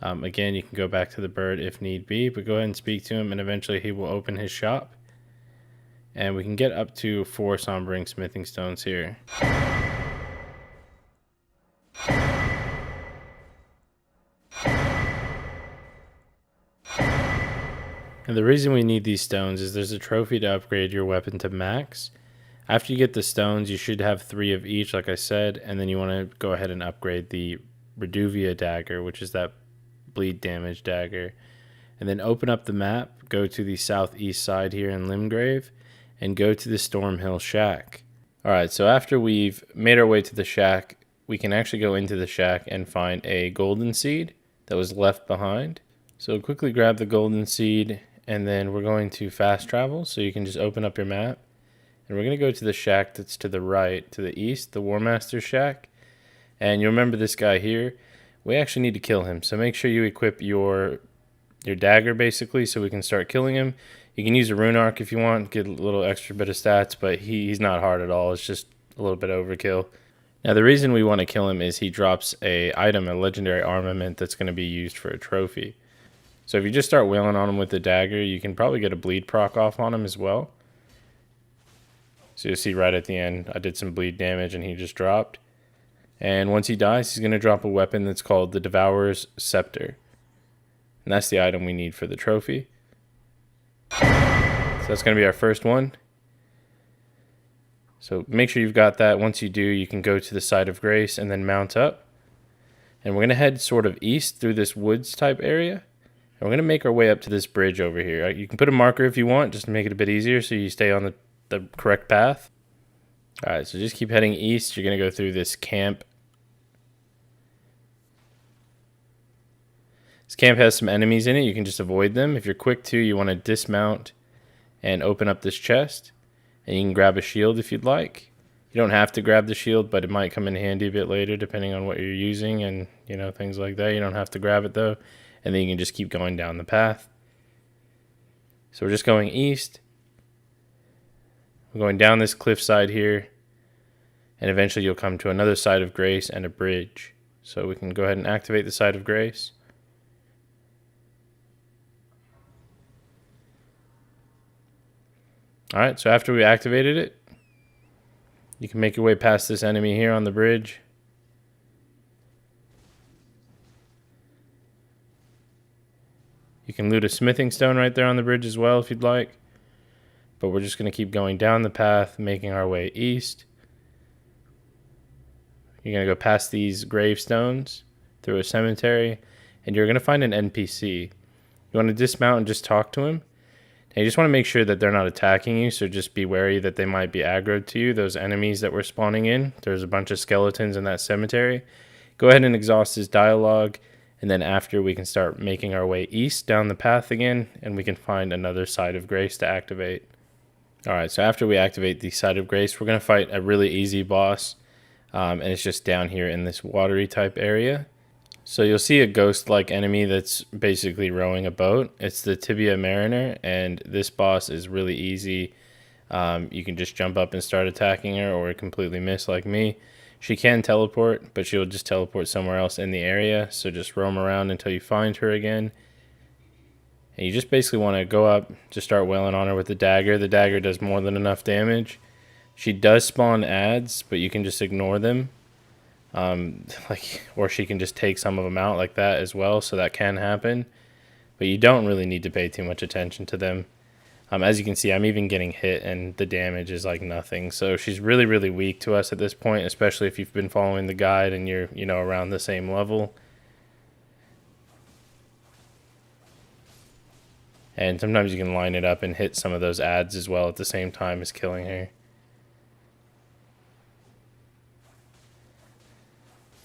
Again, you can go back to the bird if need be, but go ahead and speak to him and eventually he will open his shop. And we can get up to 4 sombering smithing stones here. And the reason we need these stones is there's a trophy to upgrade your weapon to max. After you get the stones, you should have 3 of each, like I said, and then you want to go ahead and upgrade the Reduvia dagger, which is that bleed damage dagger. And then open up the map, go to the southeast side here in Limgrave, and go to the Stormhill Shack. Alright, so after we've made our way to the shack, we can actually go into the shack and find a golden seed that was left behind. So quickly grab the golden seed, and then we're going to fast travel. So you can just open up your map, and we're going to go to the shack that's to the right, to the east, the War Master's shack. And you'll remember this guy here. We actually need to kill him. So make sure you equip your dagger basically so we can start killing him. You can use a rune arc if you want, get a little extra bit of stats, but he's not hard at all. It's just a little bit overkill. Now the reason we want to kill him is he drops a item, a legendary armament that's going to be used for a trophy. So if you just start wailing on him with the dagger, you can probably get a bleed proc off on him as well. So you'll see right at the end, I did some bleed damage and he just dropped. And once he dies, he's going to drop a weapon that's called the Devourer's Scepter. And that's the item we need for the trophy. So that's going to be our first one. So make sure you've got that. Once you do, you can go to the Side of Grace and then mount up. And we're going to head sort of east through this woods type area. And we're going to make our way up to this bridge over here. You can put a marker if you want, just to make it a bit easier so you stay on the correct path. Alright, so just keep heading east. You're going to go through this camp. This camp has some enemies in it. You can just avoid them. If you're quick too, you want to dismount and open up this chest. And you can grab a shield if you'd like. You don't have to grab the shield, but it might come in handy a bit later depending on what you're using and, you know, things like that. You don't have to grab it though. And then you can just keep going down the path. So we're just going east. We're going down this cliffside here. And eventually you'll come to another Side of Grace and a bridge. So we can go ahead and activate the Side of Grace. Alright, so after we activated it, you can make your way past this enemy here on the bridge. You can loot a smithing stone right there on the bridge as well if you'd like. But we're just going to keep going down the path, making our way east. You're going to go past these gravestones through a cemetery, and you're going to find an NPC. You want to dismount and just talk to him. And you just want to make sure that they're not attacking you, so just be wary that they might be aggroed to you, those enemies that were spawning in. There's a bunch of skeletons in that cemetery. Go ahead and exhaust his dialogue. And then after, we can start making our way east down the path again, and we can find another Side of Grace to activate. Alright, so after we activate the Side of Grace, we're going to fight a really easy boss, and it's just down here in this watery type area. So you'll see a ghost-like enemy that's basically rowing a boat. It's the Tibia Mariner, and this boss is really easy. You can just jump up and start attacking her, or completely miss like me. She can teleport, but she'll just teleport somewhere else in the area, so just roam around until you find her again. And you just basically want to go up, just start wailing on her with the dagger. The dagger does more than enough damage. She does spawn adds, but you can just ignore them. Or she can just take some of them out like that as well, so that can happen. But you don't really need to pay too much attention to them. As you can see, I'm even getting hit and the damage is like nothing. So she's really, really weak to us at this point, especially if you've been following the guide and you're, you know, around the same level. And sometimes you can line it up and hit some of those adds as well at the same time as killing her.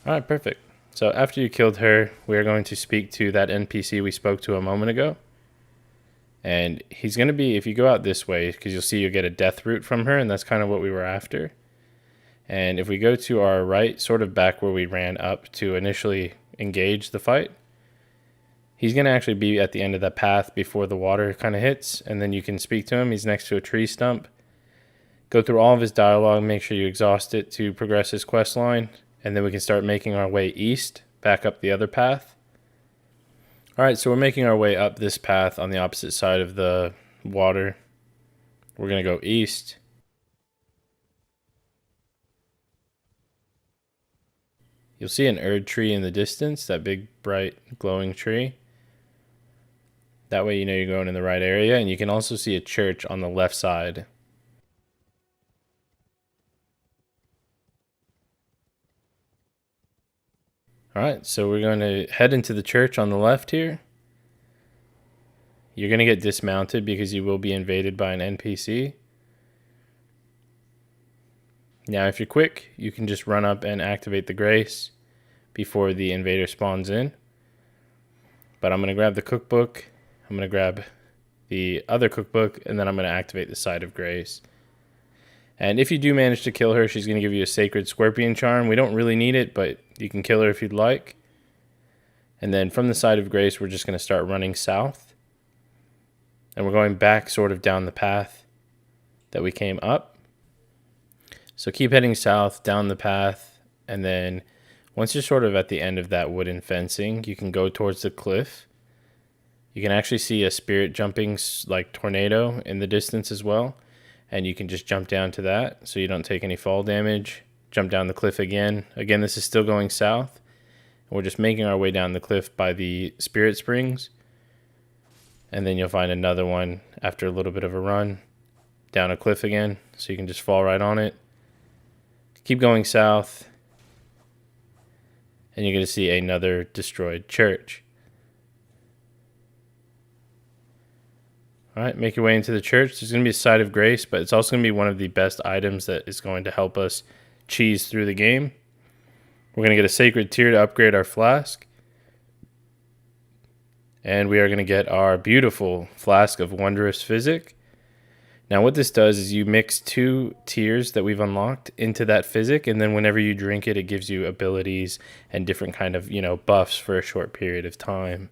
Alright, perfect. So after you killed her, we are going to speak to that NPC we spoke to a moment ago. And he's going to be, if you go out this way, because you'll see you'll get a death root from her, and that's kind of what we were after. And if we go to our right, sort of back where we ran up to initially engage the fight, he's going to actually be at the end of that path before the water kind of hits, and then you can speak to him. He's next to a tree stump. Go through all of his dialogue, make sure you exhaust it to progress his quest line, and then we can start making our way east, back up the other path. Alright, so we're making our way up this path on the opposite side of the water. We're going to go east. You'll see an Erd tree in the distance, that big, bright, glowing tree. That way you know you're going in the right area, and you can also see a church on the left side. Alright, so we're going to head into the church on the left here. You're going to get dismounted because you will be invaded by an NPC. Now, if you're quick, you can just run up and activate the Grace before the invader spawns in. But I'm going to grab the cookbook. I'm going to grab the other cookbook, and then I'm going to activate the Side of Grace. And if you do manage to kill her, she's going to give you a Sacred Scorpion Charm. We don't really need it, but you can kill her if you'd like. And then from the Side of Grace, we're just going to start running south. And we're going back sort of down the path that we came up. So keep heading south, down the path, and then once you're sort of at the end of that wooden fencing, you can go towards the cliff. You can actually see a spirit jumping like tornado in the distance as well. And you can just jump down to that so you don't take any fall damage. Jump down the cliff again. Again, this is still going south. And we're just making our way down the cliff by the spirit springs. And then you'll find another one after a little bit of a run. Down a cliff again, so you can just fall right on it. Keep going south. And you're going to see another destroyed church. All right, make your way into the church. There's going to be a Side of Grace, but it's also going to be one of the best items that is going to help us cheese through the game. We're going to get a Sacred Tear to upgrade our flask. And we are going to get our beautiful Flask of Wondrous Physic. Now what this does is you mix 2 tears that we've unlocked into that physic, and then whenever you drink it, it gives you abilities and different kind of, buffs for a short period of time.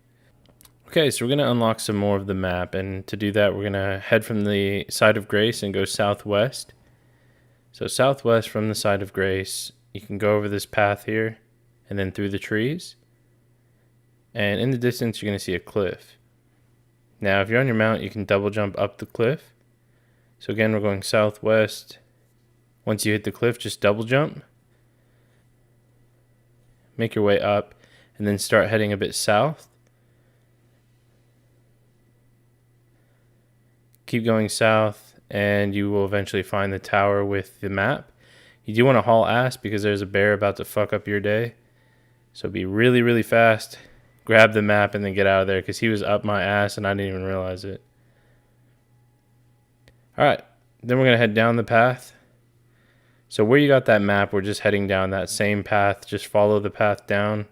Okay, so we're going to unlock some more of the map, and to do that, we're going to head from the Side of Grace and go southwest. So southwest from the Side of Grace, you can go over this path here, and then through the trees. And in the distance, you're going to see a cliff. Now, if you're on your mount, you can double jump up the cliff. So again, we're going southwest. Once you hit the cliff, just double jump. Make your way up, and then start heading a bit south. Keep going south, and you will eventually find the tower with the map. You do want to haul ass because there's a bear about to fuck up your day. So be really, really fast. Grab the map and then get out of there because he was up my ass and I didn't even realize it. Alright, then we're going to head down the path. So where you got that map, we're just heading down that same path. Just follow the path down.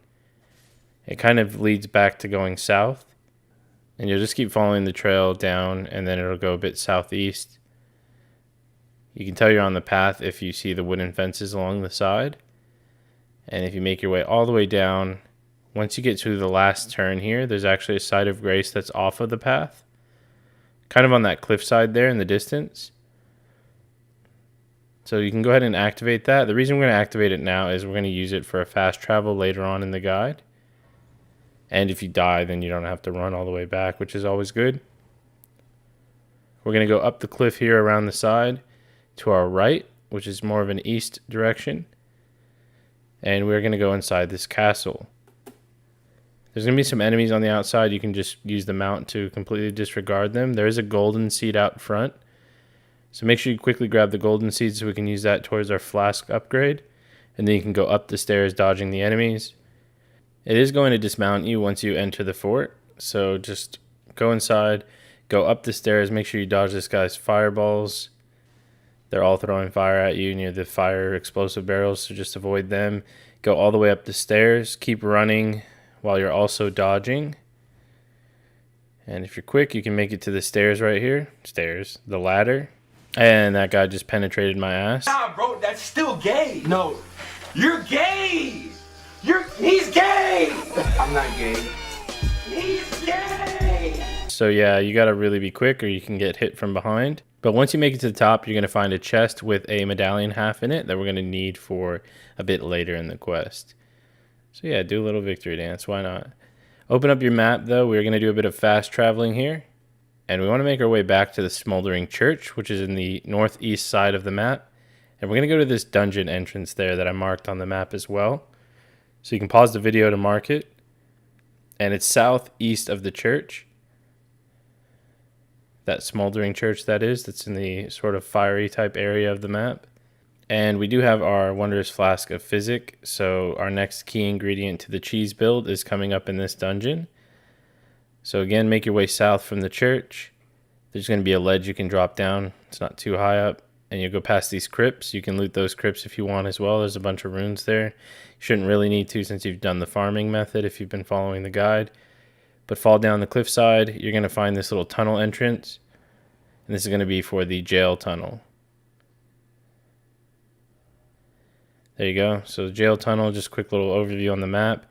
It kind of leads back to going south. And you'll just keep following the trail down, and then it'll go a bit southeast. You can tell you're on the path if you see the wooden fences along the side. And if you make your way all the way down, once you get to the last turn here, there's actually a Side of Grace that's off of the path. Kind of on that cliffside there in the distance. So you can go ahead and activate that. The reason we're going to activate it now is we're going to use it for a fast travel later on in the guide. And if you die, then you don't have to run all the way back, which is always good. We're going to go up the cliff here around the side to our right, which is more of an east direction. And we're going to go inside this castle. There's going to be some enemies on the outside. You can just use the mount to completely disregard them. There is a golden seed out front. So make sure you quickly grab the golden seed so we can use that towards our flask upgrade. And then you can go up the stairs dodging the enemies. It is going to dismount you once you enter the fort, so just go inside, go up the stairs, make sure you dodge this guy's fireballs. They're all throwing fire at you near the fire explosive barrels, so just avoid them. Go all the way up the stairs, keep running while you're also dodging. And if you're quick, you can make it to the stairs right here. Stairs, the ladder. And that guy just penetrated my ass. Nah, bro, that's still gay. No, you're gay. He's gay! I'm not gay. He's gay! So yeah, you gotta really be quick or you can get hit from behind. But once you make it to the top, you're gonna find a chest with a medallion half in it that we're gonna need for a bit later in the quest. So yeah, do a little victory dance, why not? Open up your map though, we're gonna do a bit of fast traveling here. And we wanna make our way back to the Smoldering Church, which is in the northeast side of the map. And we're gonna go to this dungeon entrance there that I marked on the map as well. So you can pause the video to mark it. And it's southeast of the church. That smoldering church that is. That's in the sort of fiery type area of the map. And we do have our Wondrous Flask of Physic. So our next key ingredient to the cheese build is coming up in this dungeon. So again, make your way south from the church. There's going to be a ledge you can drop down. It's not too high up. and you go past these crypts. You can loot those crypts if you want as well. There's a bunch of runes there. You shouldn't really need to since you've done the farming method if you've been following the guide. But fall down the cliffside, you're going to find this little tunnel entrance. And this is going to be for the jail tunnel. There you go. So the jail tunnel, just a quick little overview on the map.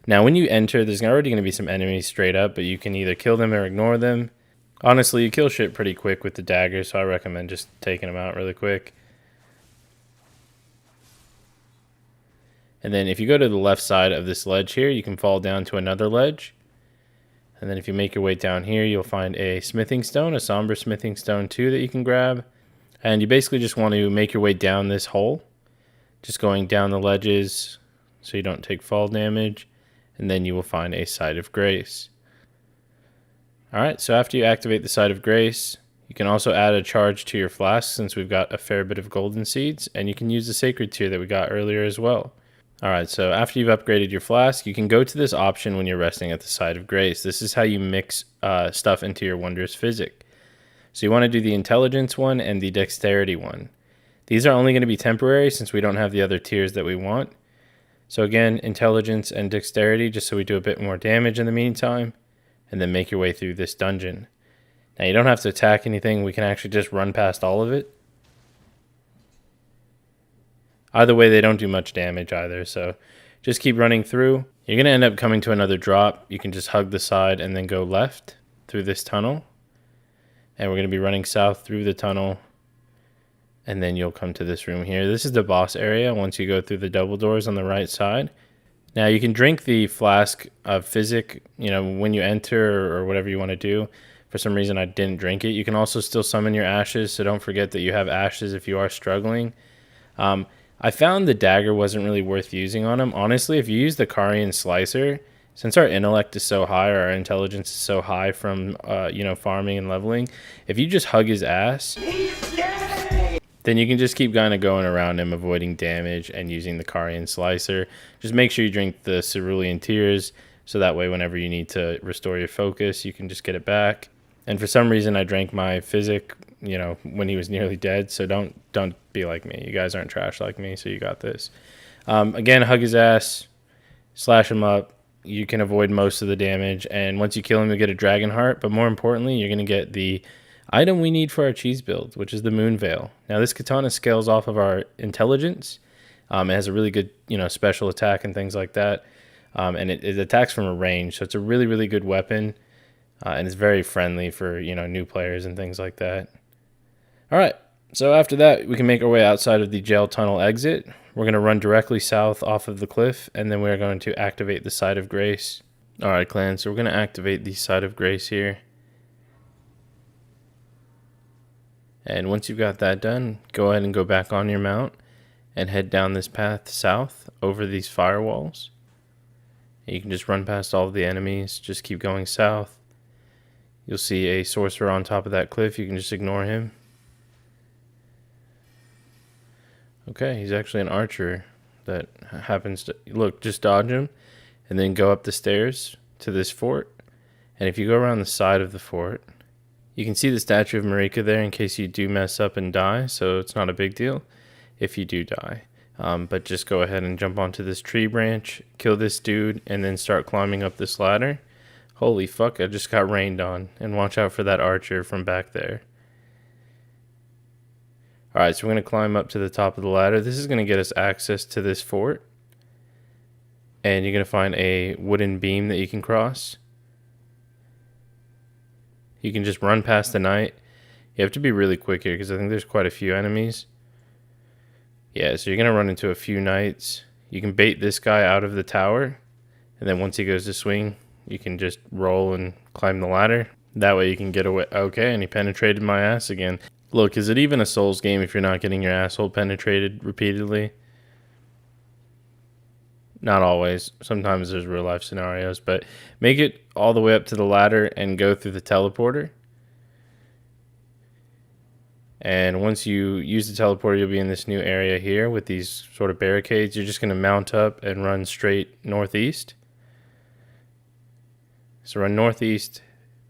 Now when you enter, there's already going to be some enemies straight up, but you can either kill them or ignore them. Honestly, you kill shit pretty quick with the dagger, so I recommend just taking them out really quick. And then if you go to the left side of this ledge here, you can fall down to another ledge. And then if you make your way down here, you'll find a smithing stone, a somber smithing stone too that you can grab. And you basically just want to make your way down this hole, just going down the ledges so you don't take fall damage. And then you will find a Site of Grace. Alright, so after you activate the Site of Grace, you can also add a charge to your flask since we've got a fair bit of golden seeds, and you can use the Sacred Tier that we got earlier as well. Alright, so after you've upgraded your flask, you can go to this option when you're resting at the Site of Grace. This is how you mix stuff into your Wondrous Physic. So you want to do the Intelligence one and the Dexterity one. These are only going to be temporary since we don't have the other tiers that we want. So again, Intelligence and Dexterity, just so we do a bit more damage in the meantime, and then make your way through this dungeon. Now you don't have to attack anything, we can actually just run past all of it. Either way, they don't do much damage either, so just keep running through. You're going to end up coming to another drop. You can just hug the side and then go left through this tunnel. And we're going to be running south through the tunnel. And then you'll come to this room here. This is the boss area once you go through the double doors on the right side. Now you can drink the flask of physic, when you enter or whatever you want to do. For some reason I didn't drink it. You can also still summon your ashes, so don't forget that you have ashes if you are struggling. I found the dagger wasn't really worth using on him. Honestly, if you use the Carian slicer, since our intellect is so high or our intelligence is so high from farming and leveling, if you just hug his ass, then you can just keep kind of going around him, avoiding damage and using the Carian Slicer. Just make sure you drink the Cerulean Tears, so that way whenever you need to restore your focus, you can just get it back. And for some reason, I drank my Physic, when he was nearly dead, so don't be like me. You guys aren't trash like me, so you got this. Again, hug his ass, slash him up. You can avoid most of the damage, and once you kill him, you get a Dragon Heart, but more importantly, you're going to get the item we need for our cheese build, which is the Moon Veil. Now this katana scales off of our intelligence. It has a really good, special attack and things like that. And it attacks from a range, so it's a really, really good weapon. And it's very friendly for, new players and things like that. All right, so after that, we can make our way outside of the jail tunnel exit. We're going to run directly south off of the cliff, and then we're going to activate the Site of Grace. All right, clan, so we're going to activate the Site of Grace here. And once you've got that done, go ahead and go back on your mount and head down this path south over these firewalls. You can just run past all of the enemies, just keep going south. You'll see a sorcerer on top of that cliff. You can just ignore him. Okay, he's actually an archer that happens to... Look, just dodge him and then go up the stairs to this fort. And if you go around the side of the fort, you can see the statue of Marika there in case you do mess up and die, so it's not a big deal if you do die. But just go ahead and jump onto this tree branch, kill this dude, and then start climbing up this ladder. Holy fuck, I just got rained on. And watch out for that archer from back there. Alright, so we're going to climb up to the top of the ladder. This is going to get us access to this fort. And you're going to find a wooden beam that you can cross. You can just run past the knight. You have to be really quick here because I think there's quite a few enemies. Yeah, so you're going to run into a few knights. You can bait this guy out of the tower. And then once he goes to swing, you can just roll and climb the ladder. That way you can get away. Okay, and he penetrated my ass again. Look, is it even a Souls game if you're not getting your asshole penetrated repeatedly? Not always. Sometimes there's real life scenarios, but make it all the way up to the ladder and go through the teleporter. And once you use the teleporter, you'll be in this new area here with these sort of barricades. You're just going to mount up and run straight northeast. So run northeast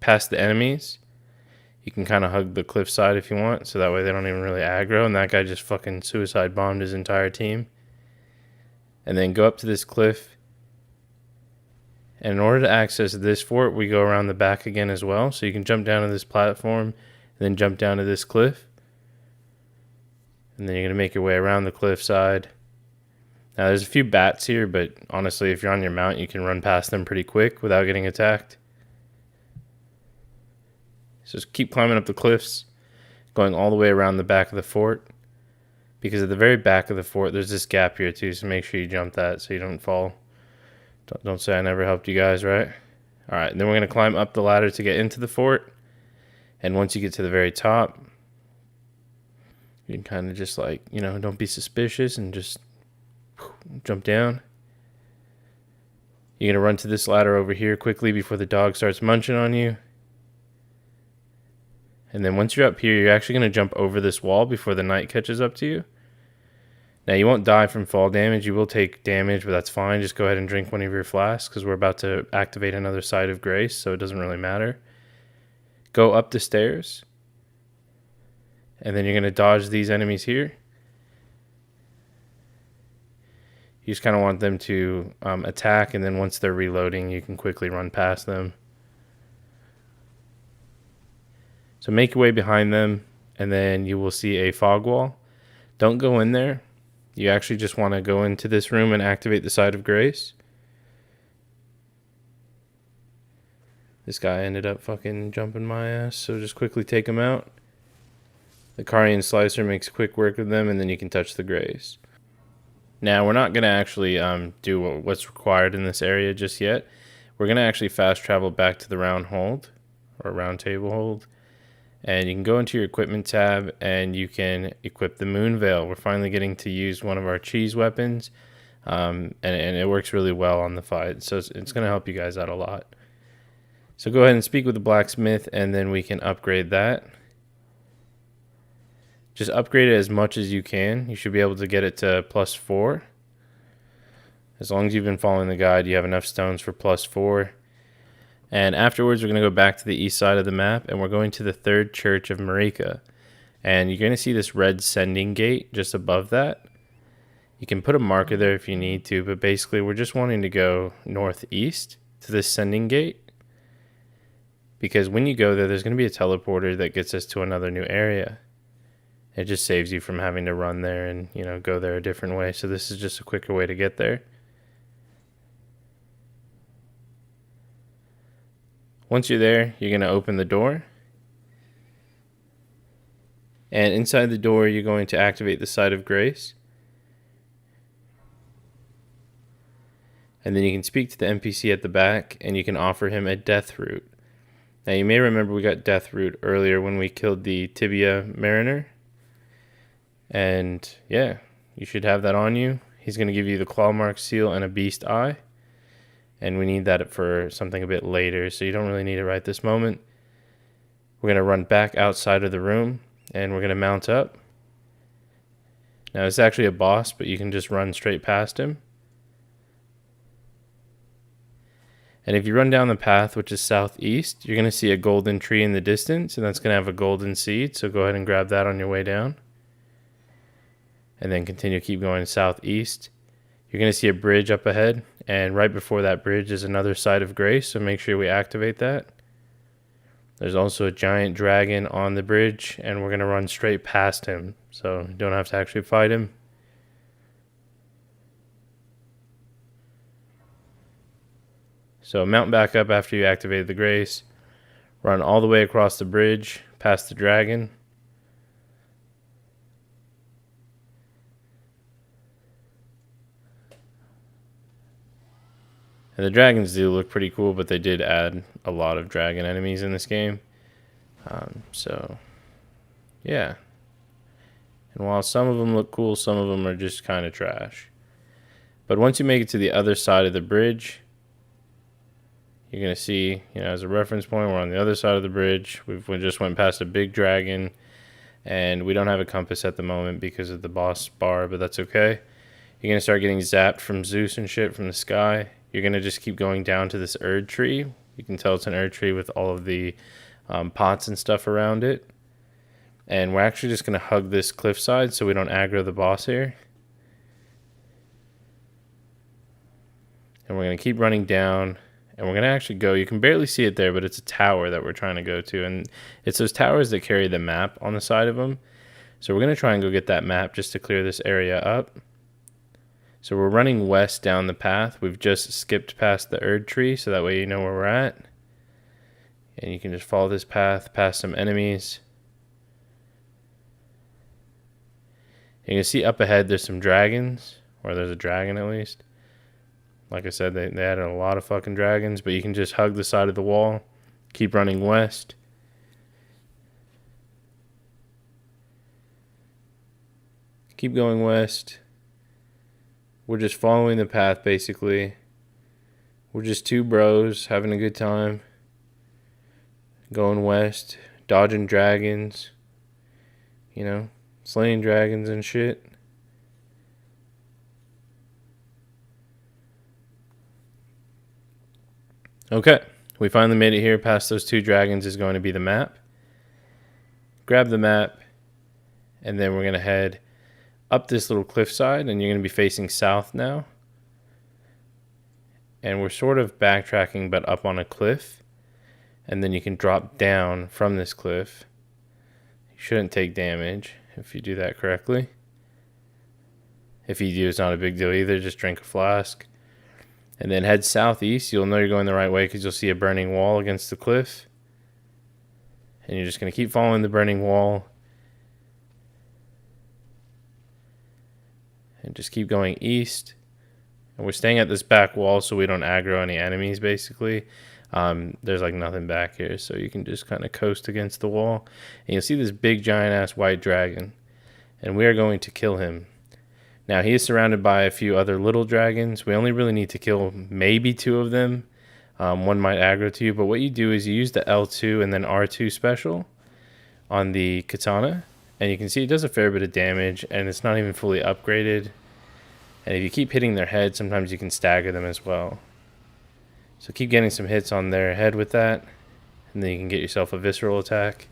past the enemies. You can kind of hug the cliffside if you want, so that way they don't even really aggro, and that guy just fucking suicide bombed his entire team. And then go up to this cliff. And in order to access this fort, we go around the back again as well. So you can jump down to this platform, and then jump down to this cliff. And then you're going to make your way around the cliffside. Now there's a few bats here, but honestly, if you're on your mount, you can run past them pretty quick without getting attacked. So just keep climbing up the cliffs, going all the way around the back of the fort. Because at the very back of the fort, there's this gap here too, so make sure you jump that so you don't fall. Don't say I never helped you guys, right? Alright, then we're going to climb up the ladder to get into the fort. And once you get to the very top, you can kind of just like, you know, don't be suspicious and just jump down. You're going to run to this ladder over here quickly before the dog starts munching on you. And then once you're up here, you're actually going to jump over this wall before the knight catches up to you. Now, you won't die from fall damage. You will take damage, but that's fine. Just go ahead and drink one of your flasks because we're about to activate another Site of Grace, so it doesn't really matter. Go up the stairs. And then you're going to dodge these enemies here. You just kind of want them to attack, and then once they're reloading, you can quickly run past them. So make your way behind them, and then you will see a fog wall. Don't go in there. You actually just want to go into this room and activate the Site of Grace. This guy ended up fucking jumping my ass, so just quickly take him out. The Carian Slicer makes quick work of them, and then you can touch the Grace. Now, we're not going to actually do what's required in this area just yet. We're going to actually fast travel back to the Roundtable Hold. And you can go into your equipment tab and you can equip the Moon Veil. We're finally getting to use one of our cheese weapons. And it works really well on the fight. So it's going to help you guys out a lot. So go ahead and speak with the blacksmith and then we can upgrade that. Just upgrade it as much as you can. You should be able to get it to +4. As long as you've been following the guide, you have enough stones for +4. And afterwards, we're going to go back to the east side of the map, and we're going to the third church of Marika. And you're going to see this red sending gate just above that. You can put a marker there if you need to, but basically we're just wanting to go northeast to this sending gate. Because when you go there, there's going to be a teleporter that gets us to another new area. It just saves you from having to run there and, you know, go there a different way. So this is just a quicker way to get there. Once you're there, you're going to open the door. And inside the door, you're going to activate the Site of Grace. And then you can speak to the NPC at the back, and you can offer him a death root. Now, you may remember we got death root earlier when we killed the Tibia Mariner. And, yeah, you should have that on you. He's going to give you the claw mark seal and a beast eye. And we need that for something a bit later, so you don't really need it right this moment. We're going to run back outside of the room, and we're going to mount up. Now, it's actually a boss, but you can just run straight past him. And if you run down the path, which is southeast, you're going to see a golden tree in the distance, and that's going to have a golden seed, so go ahead and grab that on your way down. And then keep going southeast. You're going to see a bridge up ahead, and right before that bridge is another Site of Grace, so make sure we activate that. There's also a giant dragon on the bridge, and we're going to run straight past him, so you don't have to actually fight him. So mount back up after you activated the Grace, run all the way across the bridge, past the dragon. And the dragons do look pretty cool, but they did add a lot of dragon enemies in this game. So, yeah. And while some of them look cool, some of them are just kind of trash. But once you make it to the other side of the bridge, you're going to see, you know, as a reference point, we're on the other side of the bridge. We just went past a big dragon, and we don't have a compass at the moment because of the boss bar, but that's okay. You're going to start getting zapped from Zeus and shit from the sky. You're going to just keep going down to this Erd tree. You can tell it's an Erd tree with all of the pots and stuff around it. And we're actually just going to hug this cliffside so we don't aggro the boss here. And we're going to keep running down. And we're going to actually go, you can barely see it there, but it's a tower that we're trying to go to. And it's those towers that carry the map on the side of them. So we're going to try and go get that map just to clear this area up. So we're running west down the path. We've just skipped past the Erd tree, so that way you know where we're at. And you can just follow this path past some enemies. You can see up ahead there's some dragons, or there's a dragon at least. Like I said, they added a lot of fucking dragons, but you can just hug the side of the wall, keep running west. Keep going west. We're just following the path, basically. We're just two bros having a good time. Going west, dodging dragons. You know, slaying dragons and shit. Okay, we finally made it here. Past those two dragons is going to be the map. Grab the map, and then we're going to head up this little cliffside, and you're going to be facing south now. And we're sort of backtracking, but up on a cliff. And then you can drop down from this cliff. You shouldn't take damage if you do that correctly. If you do, it's not a big deal either. Just drink a flask. And then head southeast. You'll know you're going the right way because you'll see a burning wall against the cliff. And you're just going to keep following the burning wall. And just keep going east. And we're staying at this back wall so we don't aggro any enemies, basically. There's like nothing back here, so you can just kind of coast against the wall. And you'll see this big giant-ass white dragon. And we are going to kill him. Now, he is surrounded by a few other little dragons. We only really need to kill maybe two of them. One might aggro to you, but what you do is you use the L2 and then R2 special on the katana. And you can see it does a fair bit of damage, and it's not even fully upgraded. And if you keep hitting their head, sometimes you can stagger them as well. So keep getting some hits on their head with that, and then you can get yourself a visceral attack.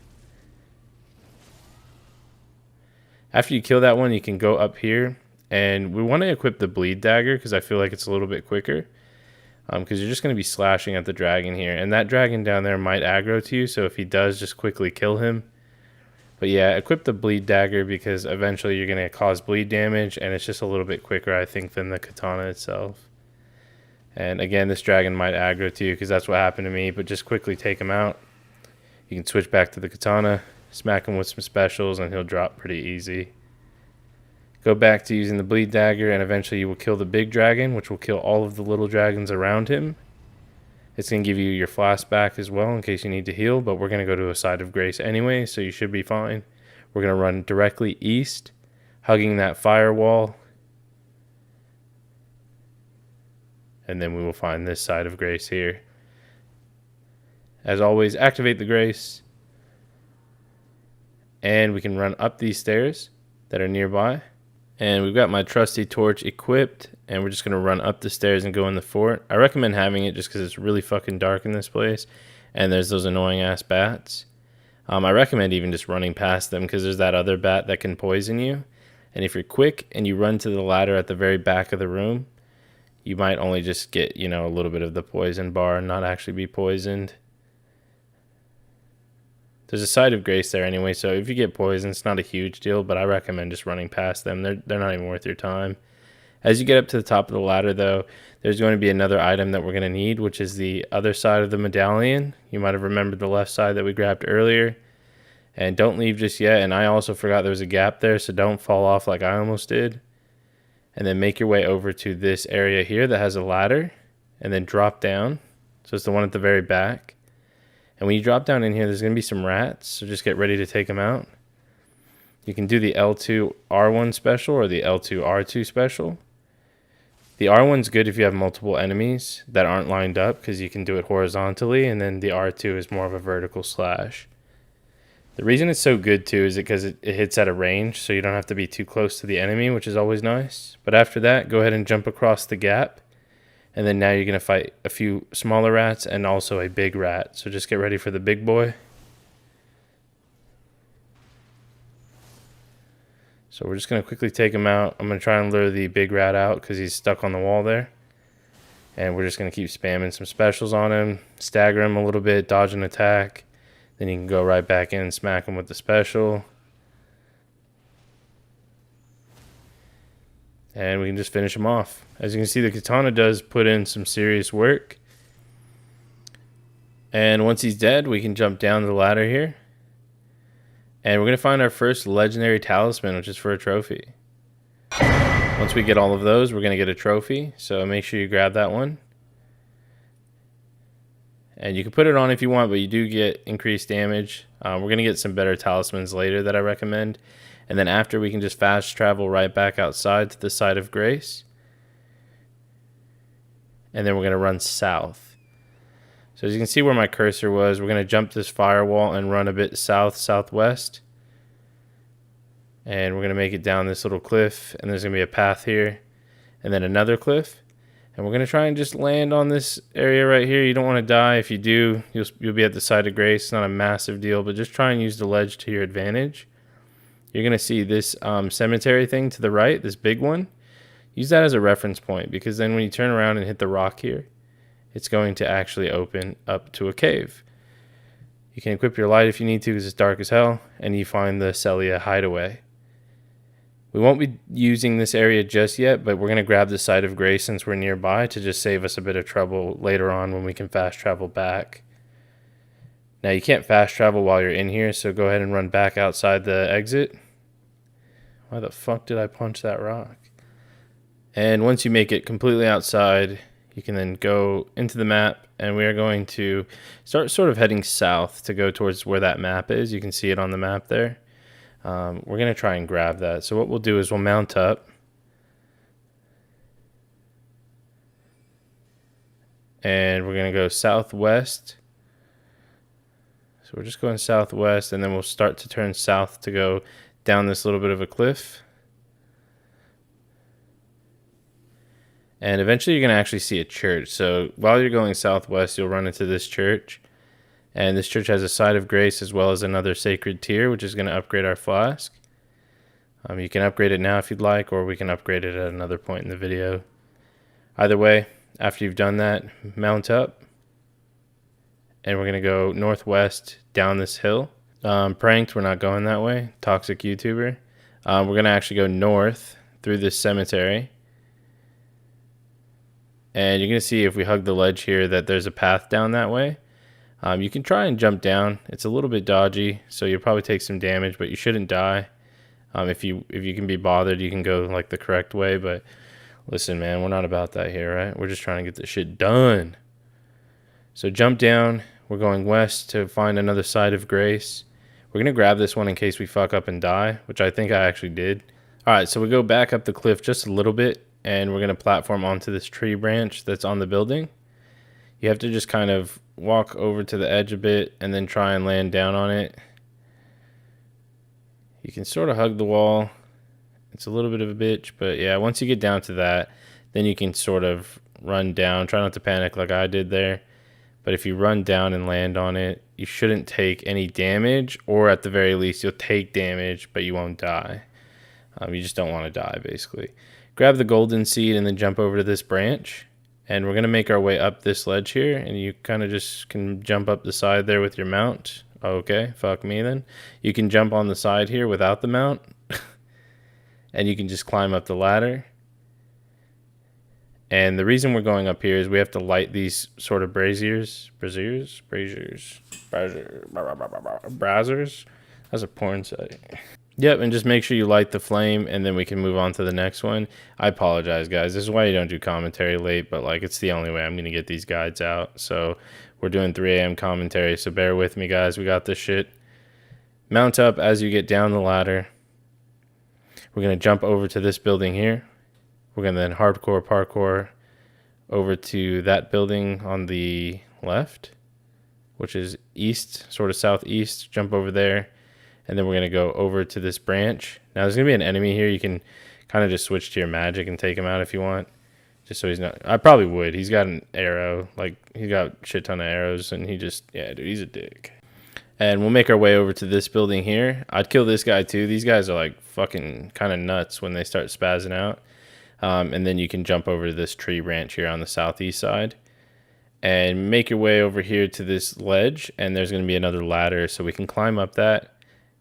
After you kill that one, you can go up here. And we want to equip the bleed dagger because I feel like it's a little bit quicker. Because you're just going to be slashing at the dragon here. And that dragon down there might aggro to you. So if he does, just quickly kill him. But yeah, equip the bleed dagger because eventually you're going to cause bleed damage. And it's just a little bit quicker, I think, than the katana itself. And again, this dragon might aggro to you because that's what happened to me. But just quickly take him out. You can switch back to the katana. Smack him with some specials and he'll drop pretty easy. Go back to using the bleed dagger, and eventually you will kill the big dragon, which will kill all of the little dragons around him. It's going to give you your flask back as well in case you need to heal, but we're going to go to a side of grace anyway, so you should be fine. We're going to run directly east, hugging that firewall, and then we will find this side of grace here. As always, activate the grace, and we can run up these stairs that are nearby. And we've got my trusty torch equipped, and we're just going to run up the stairs and go in the fort. I recommend having it just because it's really fucking dark in this place, and there's those annoying-ass bats. I recommend even just running past them because there's that other bat that can poison you. And if you're quick and you run to the ladder at the very back of the room, you might only just get, you know, a little bit of the poison bar and not actually be poisoned. There's a side of grace there anyway, so if you get poisoned, it's not a huge deal, but I recommend just running past them. They're not even worth your time. As you get up to the top of the ladder, though, there's going to be another item that we're going to need, which is the other side of the medallion. You might have remembered the left side that we grabbed earlier. And don't leave just yet, and I also forgot there was a gap there, so don't fall off like I almost did. And then make your way over to this area here that has a ladder, and then drop down. So it's the one at the very back. And when you drop down in here, there's going to be some rats, so just get ready to take them out. You can do the L2 R1 special or the L2 R2 special. The R1's good if you have multiple enemies that aren't lined up because you can do it horizontally, and then the R2 is more of a vertical slash. The reason it's so good too is because it hits at a range, so you don't have to be too close to the enemy, which is always nice. But after that, go ahead and jump across the gap. And then now you're going to fight a few smaller rats and also a big rat. So just get ready for the big boy. So we're just going to quickly take him out. I'm going to try and lure the big rat out because he's stuck on the wall there. And we're just going to keep spamming some specials on him, stagger him a little bit, dodge an attack. Then you can go right back in and smack him with the special. And we can just finish him off. As you can see, the katana does put in some serious work. And once he's dead, we can jump down the ladder here. And we're going to find our first legendary talisman, which is for a trophy. Once we get all of those, we're going to get a trophy. So make sure you grab that one. And you can put it on if you want, but you do get increased damage. We're going to get some better talismans later that I recommend. And then after, we can just fast travel right back outside to the side of Grace. And then we're going to run south. So as you can see where my cursor was, we're going to jump this firewall and run a bit south-southwest. And we're going to make it down this little cliff, and there's going to be a path here, and then another cliff. And we're going to try and just land on this area right here. You don't want to die. If you do, you'll be at the side of Grace. It's not a massive deal, but just try and use the ledge to your advantage. You're going to see this cemetery thing to the right, this big one. Use that as a reference point, because then when you turn around and hit the rock here, it's going to actually open up to a cave. You can equip your light if you need to because it's dark as hell, and you find the Celia hideaway. We won't be using this area just yet, but we're going to grab the side of Grace since we're nearby to just save us a bit of trouble later on when we can fast travel back. Now you can't fast travel while you're in here, so go ahead and run back outside the exit. Why the fuck did I punch that rock? And once you make it completely outside, you can then go into the map, and we are going to start sort of heading south to go towards where that map is. You can see it on the map there. We're going to try and grab that. So what we'll do is we'll mount up. And we're going to go southwest. So we're just going southwest, and then we'll start to turn south to go down this little bit of a cliff. And eventually you're going to actually see a church. So while you're going southwest, you'll run into this church. And this church has a side of Grace as well as another sacred tier, which is going to upgrade our flask. You can upgrade it now if you'd like, or we can upgrade it at another point in the video. Either way, after you've done that, mount up. And we're going to go northwest down this hill. Pranked, we're not going that way. Toxic YouTuber. We're going to actually go north through this cemetery. And you're going to see if we hug the ledge here that there's a path down that way. You can try and jump down. It's a little bit dodgy, so you'll probably take some damage, but you shouldn't die. If you can be bothered, you can go like the correct way. But listen, man, we're not about that here, right? We're just trying to get this shit done. So jump down. We're going west to find another side of Grace. We're going to grab this one in case we fuck up and die, which I think I actually did. All right, so we go back up the cliff just a little bit. And we're going to platform onto this tree branch that's on the building. You have to just kind of walk over to the edge a bit and then try and land down on it. You can sort of hug the wall. It's a little bit of a bitch, but yeah, once you get down to that, then you can sort of run down. Try not to panic like I did there. But if you run down and land on it, you shouldn't take any damage, or at the very least, you'll take damage, but you won't die. You just don't want to die, basically. Grab the golden seed and then jump over to this branch. And we're going to make our way up this ledge here. And you kind of just can jump up the side there with your mount. Okay, fuck me then. You can jump on the side here without the mount. And you can just climb up the ladder. And the reason we're going up here is we have to light these sort of braziers. Braziers. That's a porn site. Yep, and just make sure you light the flame, and then we can move on to the next one. I apologize, guys. This is why you don't do commentary late, but like it's the only way I'm going to get these guides out. So we're doing 3 a.m. commentary, so bear with me, guys. We got this shit. Mount up as you get down the ladder. We're going to jump over to this building here. We're going to then hardcore parkour over to that building on the left, which is east, sort of southeast. Jump over there. And then we're going to go over to this branch. Now, there's going to be an enemy here. You can kind of just switch to your magic and take him out if you want. Just so he's not... I probably would. He's got an arrow. Like, he's got a shit ton of arrows. And he just... Yeah, dude, he's a dick. And we'll make our way over to this building here. I'd kill this guy too. These guys are like fucking kind of nuts when they start spazzing out. And then you can jump over to this tree branch here on the southeast side. And make your way over here to this ledge. And there's going to be another ladder. So we can climb up that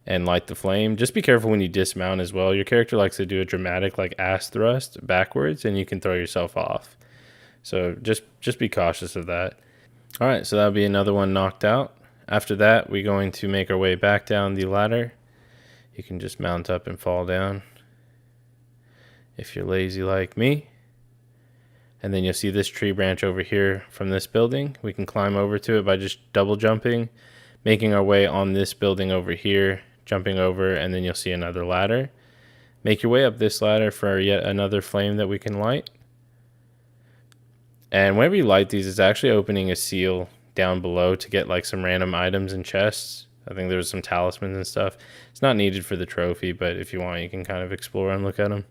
and light the flame. Just be careful when you dismount as well. Your character likes to do a dramatic like ass thrust backwards. And you can throw yourself off. So just be cautious of that. Alright, so that'll be another one knocked out. After that, we're going to make our way back down the ladder. You can just mount up and fall down if you're lazy like me. And then you'll see this tree branch over here from this building. We can climb over to it by just double jumping, making our way on this building over here, jumping over, and then you'll see another ladder. Make your way up this ladder for yet another flame that we can light. And whenever you light these, it's actually opening a seal down below to get like some random items and chests. I think there's some talismans and stuff. It's not needed for the trophy, but if you want, you can kind of explore and look at them.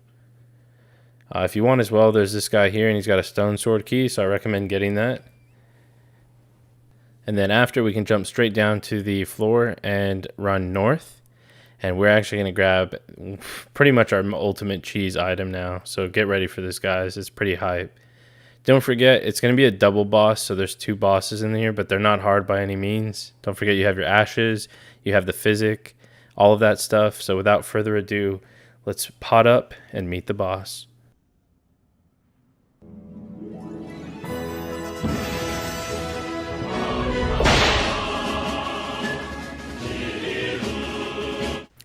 If you want as well, there's this guy here, and he's got a stone sword key, so I recommend getting that. And then after, we can jump straight down to the floor and run north. And we're actually going to grab pretty much our ultimate cheese item now. So get ready for this, guys. It's pretty hype. Don't forget, it's going to be a double boss, so there's 2 bosses in here, but they're not hard by any means. Don't forget you have your ashes, you have the physic, all of that stuff. So without further ado, let's pot up and meet the boss.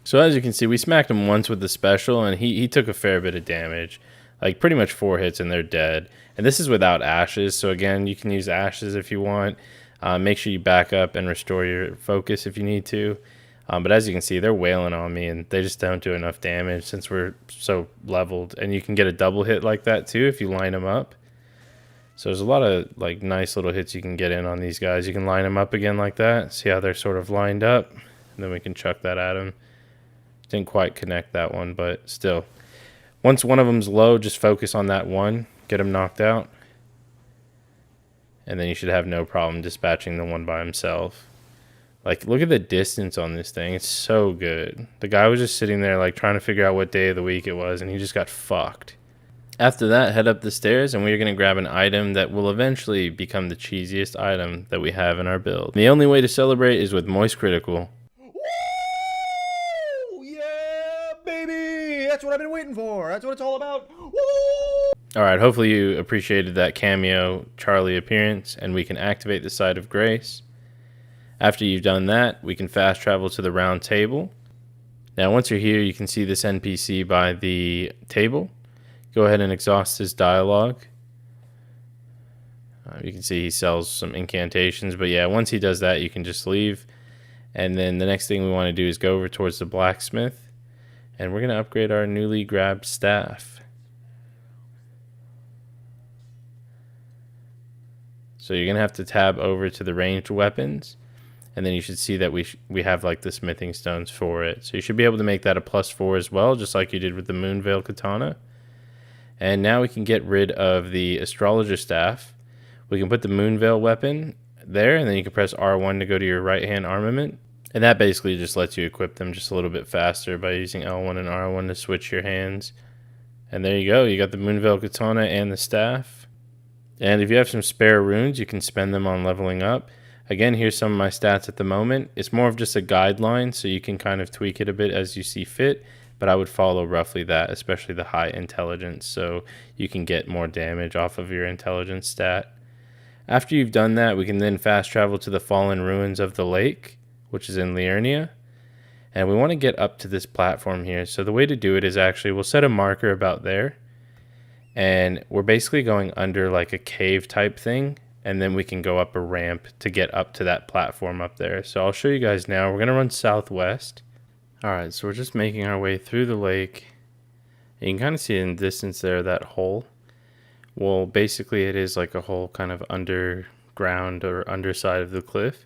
So as you can see, we smacked him once with the special, and he took a fair bit of damage. Like pretty much 4 hits and they're dead. And this is without ashes, so again, you can use ashes if you want. Make sure you back up and restore your focus if you need to. But as you can see, they're wailing on me, and they just don't do enough damage since we're so leveled. And you can get a double hit like that too if you line them up. So there's a lot of like nice little hits you can get in on these guys. You can line them up again like that. See how they're sort of lined up? And then we can chuck that at them. Didn't quite connect that one, but still. Once one of them's low, just focus on that one. Get him knocked out. And then you should have no problem dispatching the one by himself. Like, look at the distance on this thing. It's so good. The guy was just sitting there, like, trying to figure out what day of the week it was, and he just got fucked. After that, head up the stairs, and we're going to grab an item that will eventually become the cheesiest item that we have in our build. The only way to celebrate is with Moist Critical. Woo! Yeah, baby! That's what I've been waiting for. That's what it's all about. Woo! Alright, hopefully you appreciated that cameo Charlie appearance, and we can activate the Site of Grace. After you've done that, we can fast travel to the round table. Now once you're here, you can see this NPC by the table. Go ahead and exhaust his dialogue. You can see he sells some incantations, but yeah, once he does that, you can just leave. And then the next thing we want to do is go over towards the blacksmith, and we're going to upgrade our newly grabbed staff. So you're going to have to tab over to the ranged weapons, and then you should see that we have like the smithing stones for it. So you should be able to make that a +4 as well, just like you did with the Moonveil Katana. And now we can get rid of the Astrologer Staff. We can put the Moonveil weapon there, and then you can press R1 to go to your right-hand armament. And that basically just lets you equip them just a little bit faster by using L1 and R1 to switch your hands. And there you go. You got the Moonveil Katana and the staff. And if you have some spare runes, you can spend them on leveling up. Again, here's some of my stats at the moment. It's more of just a guideline, so you can kind of tweak it a bit as you see fit. But I would follow roughly that, especially the high intelligence, so you can get more damage off of your intelligence stat. After you've done that, we can then fast travel to the fallen ruins of the lake, which is in Liurnia. And we want to get up to this platform here. So the way to do it is actually, we'll set a marker about there. And we're basically going under like a cave type thing. And then we can go up a ramp to get up to that platform up there. So I'll show you guys now. We're going to run southwest. Alright, so we're just making our way through the lake. You can kind of see in the distance there, that hole. Well, basically it is like a hole kind of underground or underside of the cliff.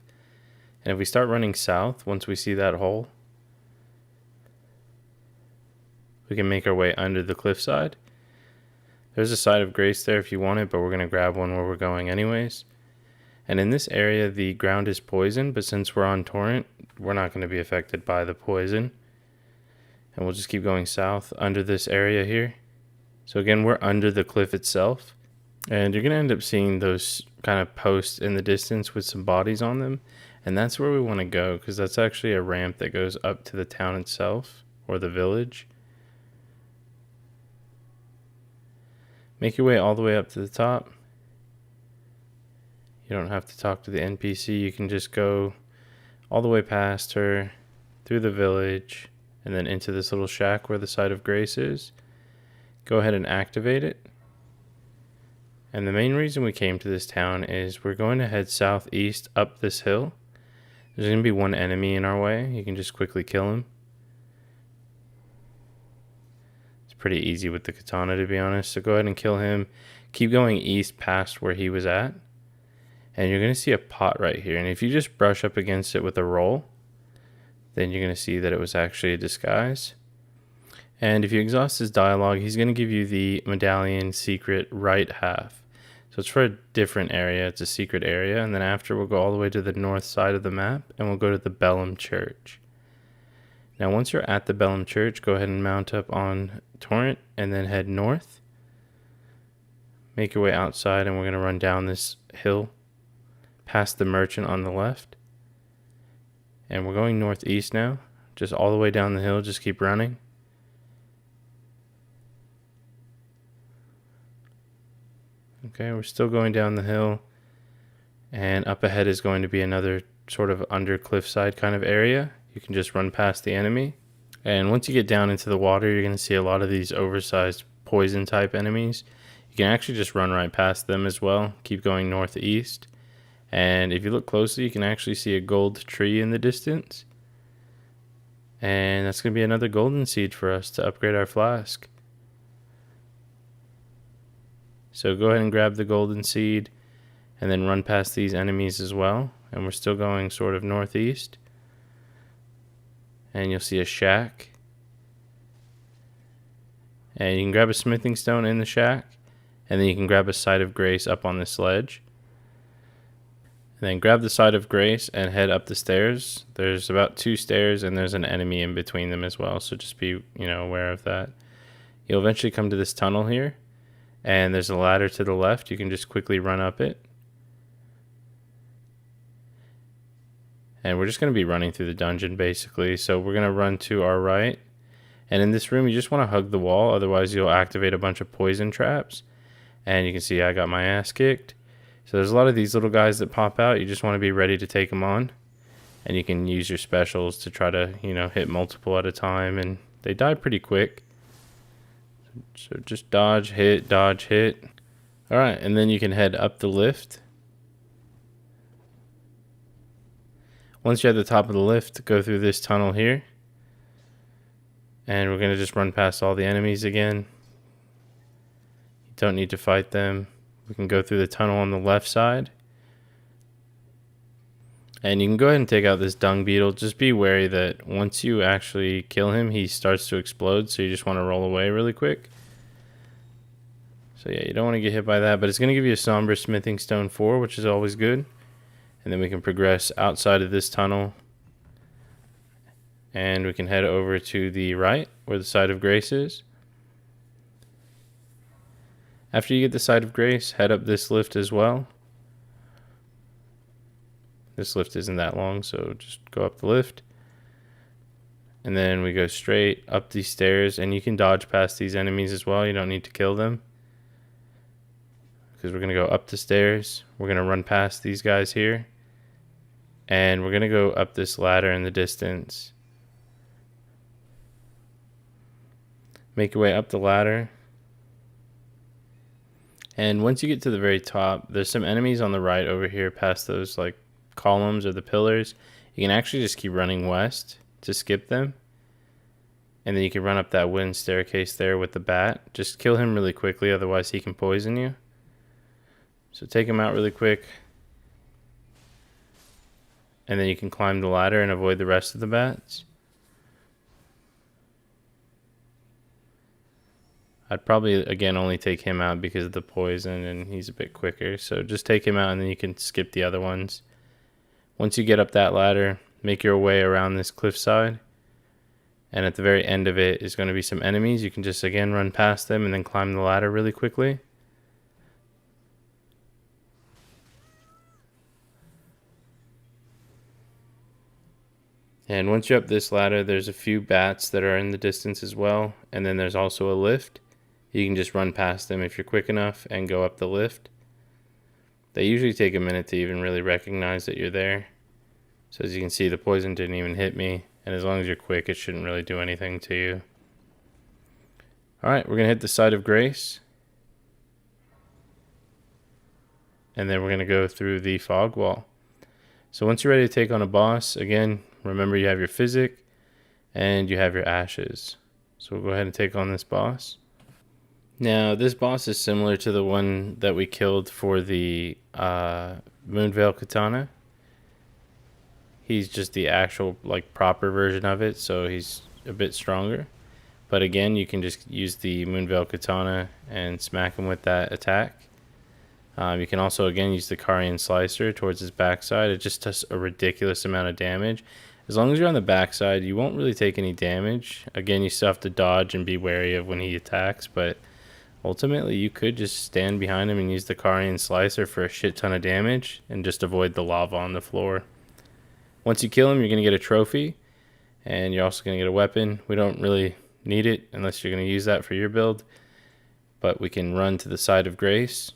And if we start running south, once we see that hole, we can make our way under the cliffside. There's a Site of Grace there if you want it, but we're going to grab one where we're going anyways. And in this area, the ground is poisoned, but since we're on Torrent, we're not going to be affected by the poison. And we'll just keep going south under this area here. So again, we're under the cliff itself. And you're going to end up seeing those kind of posts in the distance with some bodies on them. And that's where we want to go, because that's actually a ramp that goes up to the town itself, or the village. Make your way all the way up to the top. You don't have to talk to the NPC. You can just go all the way past her, through the village, and then into this little shack where the Site of Grace is. Go ahead and activate it. And the main reason we came to this town is we're going to head southeast up this hill. There's going to be one enemy in our way. You can just quickly kill him. It's pretty easy with the katana, to be honest. So go ahead and kill him. Keep going east past where he was at. And you're going to see a pot right here. And if you just brush up against it with a roll, then you're going to see that it was actually a disguise. And if you exhaust his dialogue, he's going to give you the Medallion secret right half. So it's for a different area. It's a secret area. And then after, we'll go all the way to the north side of the map, and we'll go to the Bellum Church. Now, once you're at the Bellum Church, go ahead and mount up on Torrent, and then head north. Make your way outside, and we're going to run down this hill, past the merchant on the left. And we're going northeast now, just all the way down the hill. Just keep running. Okay, we're still going down the hill, and up ahead is going to be another sort of under cliffside kind of area. You can just run past the enemy, and once you get down into the water, you're going to see a lot of these oversized poison type enemies. You can actually just run right past them as well. Keep going northeast, and if you look closely, you can actually see a gold tree in the distance, and that's going to be another golden seed for us to upgrade our flask. So go ahead and grab the golden seed and then run past these enemies as well. And we're still going sort of northeast. And you'll see a shack. And you can grab a smithing stone in the shack. And then you can grab a Site of Grace up on the sledge. And then grab the Site of Grace and head up the stairs. There's about 2 stairs and there's an enemy in between them as well. So just be, aware of that. You'll eventually come to this tunnel here. And there's a ladder to the left. You can just quickly run up it. And we're just going to be running through the dungeon, basically. So we're going to run to our right. And in this room, you just want to hug the wall. Otherwise, you'll activate a bunch of poison traps. And you can see I got my ass kicked. So there's a lot of these little guys that pop out. You just want to be ready to take them on. And you can use your specials to try to, hit multiple at a time. And they die pretty quick. So just dodge, hit, dodge, hit. Alright, and then you can head up the lift. Once you're at the top of the lift, go through this tunnel here. And we're going to just run past all the enemies again. You don't need to fight them. We can go through the tunnel on the left side. And you can go ahead and take out this dung beetle. Just be wary that once you actually kill him, he starts to explode. So you just want to roll away really quick. So yeah, you don't want to get hit by that. But it's going to give you a Somber Smithing Stone 4, which is always good. And then we can progress outside of this tunnel. And we can head over to the right, where the Site of Grace is. After you get the Site of Grace, head up this lift as well. This lift isn't that long, so just go up the lift. And then we go straight up these stairs, and you can dodge past these enemies as well. You don't need to kill them. Because we're going to go up the stairs. We're going to run past these guys here. And we're going to go up this ladder in the distance. Make your way up the ladder. And once you get to the very top, there's some enemies on the right over here past those like columns or the pillars. You can actually just keep running west to skip them. And then you can run up that wooden staircase there with the bat. Just kill him really quickly, otherwise he can poison you. So take him out really quick. And then you can climb the ladder and avoid the rest of the bats. I'd probably, again, only take him out because of the poison and he's a bit quicker. So just take him out and then you can skip the other ones. Once you get up that ladder, make your way around this cliffside. And at the very end of it is going to be some enemies. You can just, again, run past them and then climb the ladder really quickly. And once you're up this ladder, there's a few bats that are in the distance as well. And then there's also a lift. You can just run past them if you're quick enough and go up the lift. They usually take a minute to even really recognize that you're there. So as you can see, the poison didn't even hit me. And as long as you're quick, it shouldn't really do anything to you. Alright, we're going to hit the Site of Grace. And then we're going to go through the Fog Wall. So once you're ready to take on a boss, again, remember you have your Physic and you have your Ashes. So we'll go ahead and take on this boss. Now, this boss is similar to the one that we killed for the Moonveil Katana. He's just the actual, like, proper version of it, so he's a bit stronger. But again, you can just use the Moonveil Katana and smack him with that attack. You can also, again, use the Carian Slicer towards his backside. It just does a ridiculous amount of damage. As long as you're on the backside, you won't really take any damage. Again, you still have to dodge and be wary of when he attacks, but ultimately you could just stand behind him and use the Carian Slicer for a shit ton of damage and just avoid the lava on the floor. Once you kill him, you're going to get a trophy, and you're also going to get a weapon. We don't really need it unless you're going to use that for your build, but we can run to the Site of Grace.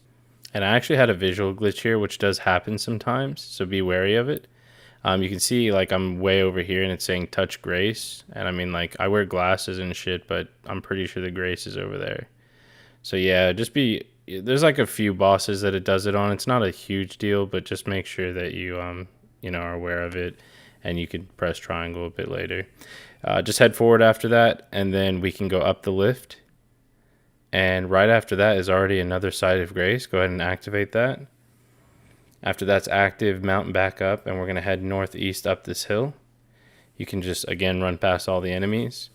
And I actually had a visual glitch here, which does happen sometimes, so be wary of it. You can see, like, I'm way over here, and it's saying touch Grace, and I mean, like, I wear glasses and shit, but I'm pretty sure the Grace is over there. So yeah, there's like a few bosses that it does it on. It's not a huge deal, but just make sure that you are aware of it, and you can press triangle a bit later. Just head forward after that, and then we can go up the lift. And right after that is already another Site of Grace. Go ahead and activate that. After that's active, mount back up, and we're going to head northeast up this hill. You can just, again, run past all the enemies.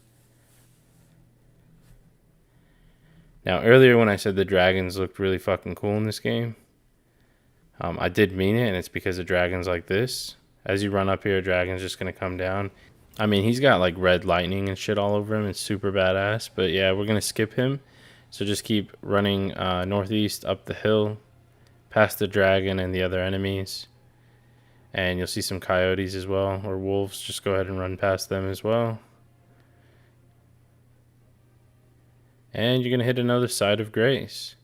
Now, earlier when I said the dragons looked really fucking cool in this game, I did mean it, and it's because of dragons like this. As you run up here, a dragon's just going to come down. I mean, he's got like red lightning and shit all over him. It's super badass. But yeah, we're going to skip him. So just keep running northeast up the hill, past the dragon and the other enemies. And you'll see some coyotes as well, or wolves. Just go ahead and run past them as well. And you're going to hit another Site of Grace.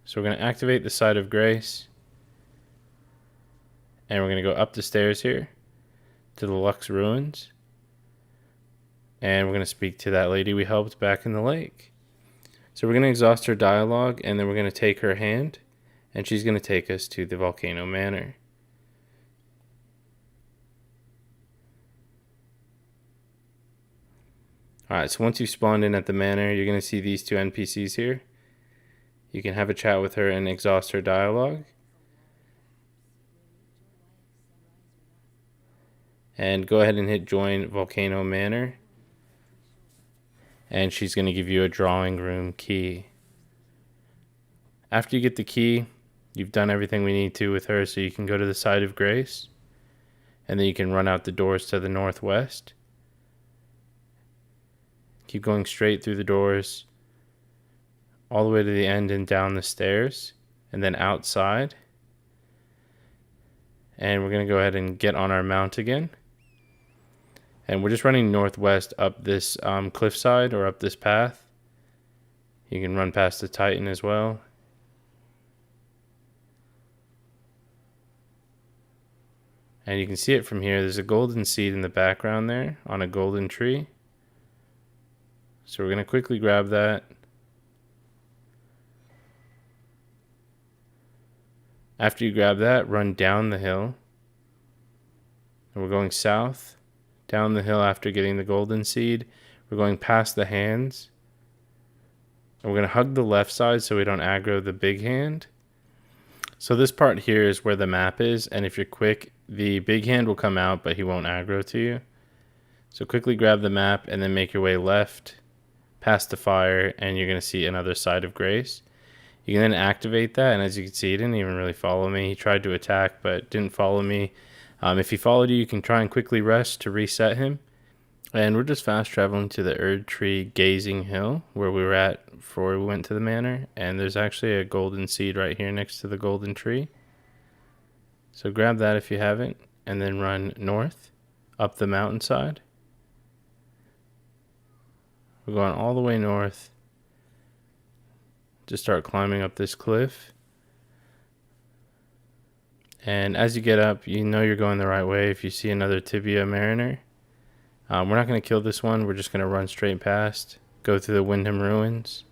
So we're going to activate the Site of Grace. And we're going to go up the stairs here to the Lux Ruins. And we're going to speak to that lady we helped back in the lake. So we're going to exhaust her dialogue, and then we're going to take her hand, and she's going to take us to the Volcano Manor. Alright, so once you've spawned in at the manor, you're going to see these two NPCs here. You can have a chat with her and exhaust her dialogue. And go ahead and hit join Volcano Manor. And she's going to give you a drawing room key. After you get the key, you've done everything we need to with her, so you can go to the Site of Grace. And then you can run out the doors to the northwest. Keep going straight through the doors, all the way to the end and down the stairs, and then outside. And we're going to go ahead and get on our mount again. And we're just running northwest up this cliffside, or up this path. You can run past the Titan as well. And you can see it from here. There's a golden seed in the background there on a golden tree. So we're going to quickly grab that. After you grab that, run down the hill. And we're going south. Down the hill after getting the golden seed. We're going past the hands. And we're going to hug the left side so we don't aggro the big hand. So this part here is where the map is. And if you're quick, the big hand will come out, but he won't aggro to you. So quickly grab the map and then make your way left. Past the fire, and you're going to see another Site of Grace. You can then activate that, and as you can see, he didn't even really follow me. He tried to attack, but didn't follow me. If he followed you, you can try and quickly rest to reset him. And we're just fast traveling to the Erdtree Gazing Hill, where we were at before we went to the manor. And there's actually a golden seed right here next to the golden tree. So grab that if you haven't, and then run north, up the mountainside. We're going all the way north. Just start climbing up this cliff. And as you get up, you know you're going the right way if you see another Tibia Mariner. We're not going to kill this one. We're just going to run straight past, go through the Windham Ruins,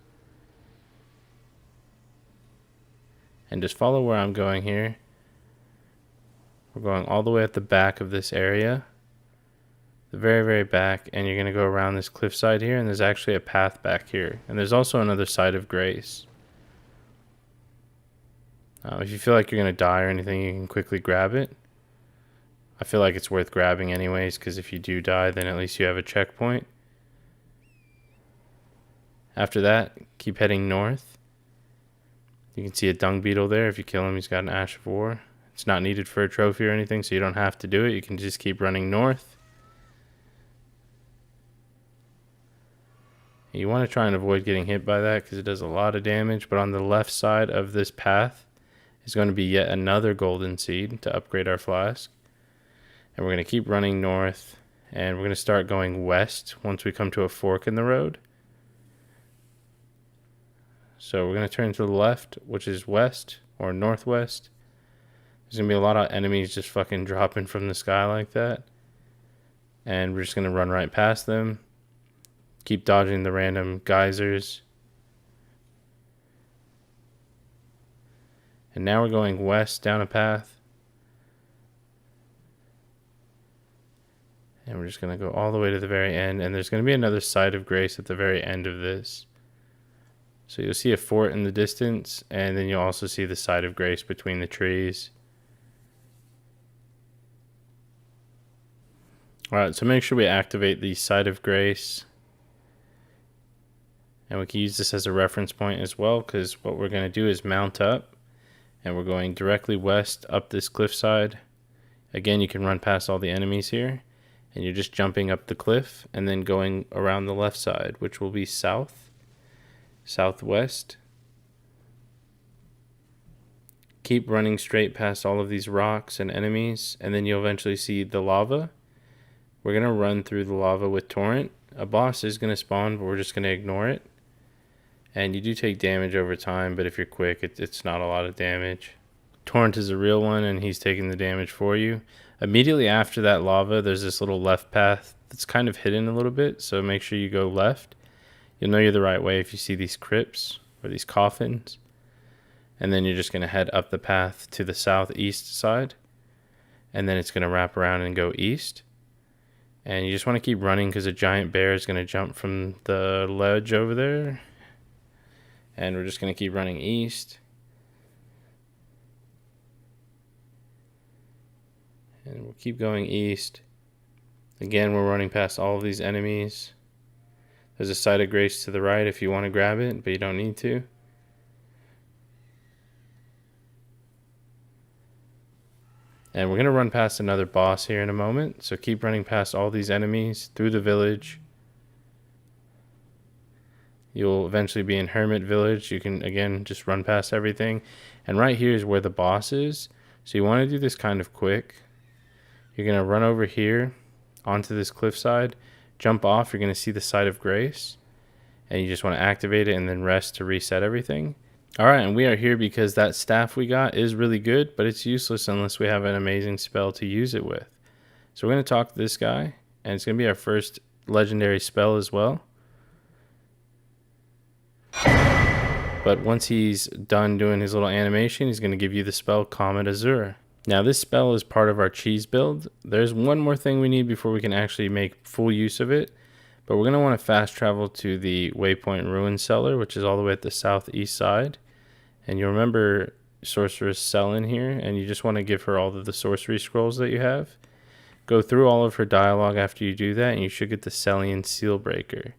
and just follow where I'm going here. We're going all the way at the back of this area, the very, very back, and you're going to go around this cliffside here, and there's actually a path back here. And there's also another Site of Grace. If you feel like you're going to die or anything, you can quickly grab it. I feel like it's worth grabbing anyways, because if you do die, then at least you have a checkpoint. After that, keep heading north. You can see a dung beetle there. If you kill him, he's got an Ash of War. It's not needed for a trophy or anything, so you don't have to do it. You can just keep running north. You want to try and avoid getting hit by that because it does a lot of damage. But on the left side of this path is going to be yet another golden seed to upgrade our flask. And we're going to keep running north, and we're going to start going west once we come to a fork in the road. So we're going to turn to the left, which is west or northwest. There's going to be a lot of enemies just fucking dropping from the sky like that. And we're just going to run right past them. Keep dodging the random geysers. And now we're going west down a path. And we're just going to go all the way to the very end. And there's going to be another Site of Grace at the very end of this. So you'll see a fort in the distance. And then you'll also see the Site of Grace between the trees. Alright, so make sure we activate the Site of Grace. And we can use this as a reference point as well. Because what we're going to do is mount up. And we're going directly west up this cliffside. Again, you can run past all the enemies here. And you're just jumping up the cliff and then going around the left side, which will be south, southwest. Keep running straight past all of these rocks and enemies, and then you'll eventually see the lava. We're going to run through the lava with Torrent. A boss is going to spawn, but we're just going to ignore it. And you do take damage over time, but if you're quick, it's not a lot of damage. Torrent is a real one, and he's taking the damage for you. Immediately after that lava, there's this little left path that's kind of hidden a little bit, so make sure you go left. You'll know you're the right way if you see these crypts or these coffins. And then you're just going to head up the path to the southeast side, and then it's going to wrap around and go east. And you just want to keep running because a giant bear is going to jump from the ledge over there. And we're just going to keep running east. And we'll keep going east. Again, we're running past all of these enemies. There's a Site of Grace to the right if you want to grab it, but you don't need to. And we're going to run past another boss here in a moment. So keep running past all these enemies through the village. You'll eventually be in Hermit Village. You can, again, just run past everything. And right here is where the boss is. So you want to do this kind of quick. You're going to run over here onto this cliffside, jump off. You're going to see the Site of Grace, and you just want to activate it and then rest to reset everything. All right, and we are here because that staff we got is really good, but it's useless unless we have an amazing spell to use it with. So we're going to talk to this guy, and it's going to be our first legendary spell as well. But once he's done doing his little animation, he's going to give you the spell Comet Azur. Now this spell is part of our cheese build. There's one more thing we need before we can actually make full use of it. But we're going to want to fast travel to the Waypoint Ruin Cellar, which is all the way at the southeast side. And you'll remember Sorceress Cell in here, and you just want to give her all of the sorcery scrolls that you have. Go through all of her dialogue after you do that, and you should get the Celian Sealbreaker.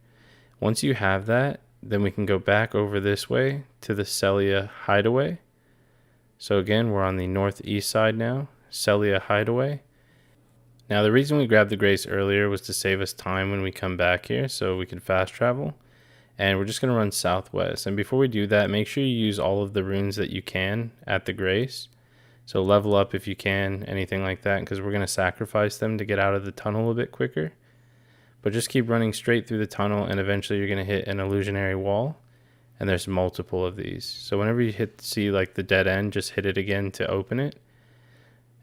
Once you have that, then we can go back over this way to the Celia Hideaway. So again, we're on the northeast side now, Celia Hideaway. Now the reason we grabbed the Grace earlier was to save us time when we come back here so we can fast travel. And we're just going to run southwest. And before we do that, make sure you use all of the runes that you can at the Grace. So level up if you can, anything like that, because we're going to sacrifice them to get out of the tunnel a bit quicker. But just keep running straight through the tunnel, and eventually you're going to hit an illusionary wall. And there's multiple of these. So whenever you see like the dead end, just hit it again to open it.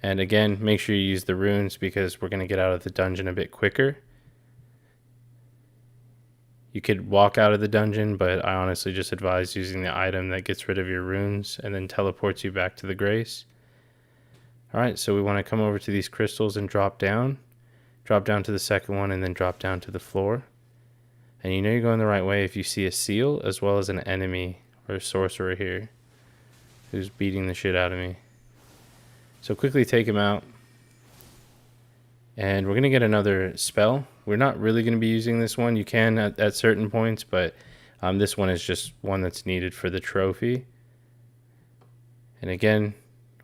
And again, make sure you use the runes because we're going to get out of the dungeon a bit quicker. You could walk out of the dungeon, but I honestly just advise using the item that gets rid of your runes and then teleports you back to the Grace. Alright, so we want to come over to these crystals and drop down. Drop down to the second one and then drop down to the floor. And you know you're going the right way if you see a seal as well as an enemy or a sorcerer here who's beating the shit out of me. So quickly take him out. And we're going to get another spell. We're not really going to be using this one. You can at certain points, but this one is just one that's needed for the trophy. And again,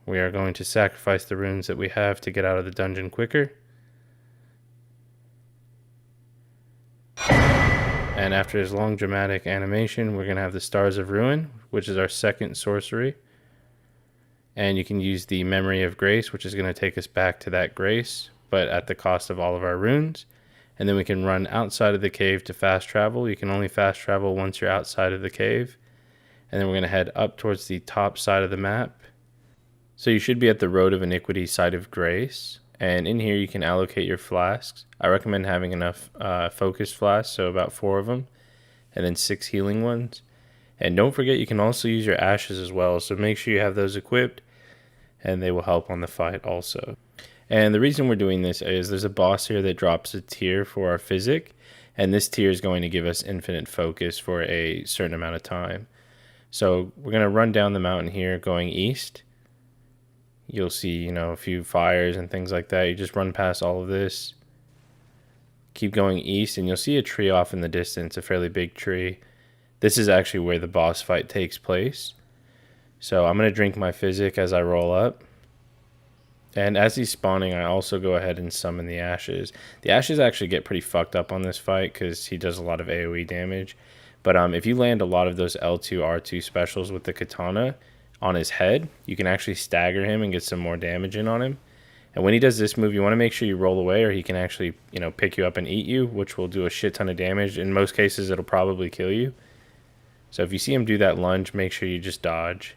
we are going to sacrifice the runes that we have to get out of the dungeon quicker. And after his long dramatic animation, we're going to have the Stars of Ruin, which is our second sorcery. And you can use the Memory of Grace, which is going to take us back to that Grace, but at the cost of all of our runes. And then we can run outside of the cave to fast travel. You can only fast travel once you're outside of the cave. And then we're going to head up towards the top side of the map. So you should be at the Road of Iniquity side of Grace. And in here you can allocate your flasks. I recommend having enough focused flasks, so about 4 of them. And then 6 healing ones. And don't forget you can also use your ashes as well. So make sure you have those equipped. And they will help on the fight also. And the reason we're doing this is there's a boss here that drops a tier for our physic. And this tier is going to give us infinite focus for a certain amount of time. So we're going to run down the mountain here going east. You'll see, you know, a few fires and things like that. You just run past all of this. Keep going east and you'll see a tree off in the distance, a fairly big tree. This is actually where the boss fight takes place. So I'm going to drink my physic as I roll up. And as he's spawning, I also go ahead and summon the ashes. The ashes actually get pretty fucked up on this fight because he does a lot of AoE damage. But if you land a lot of those L2, R2 specials with the katana on his head, you can actually stagger him and get some more damage in on him. And when he does this move, you want to make sure you roll away or he can actually, you know, pick you up and eat you, which will do a shit ton of damage. In most cases, it'll probably kill you. So if you see him do that lunge, make sure you just dodge.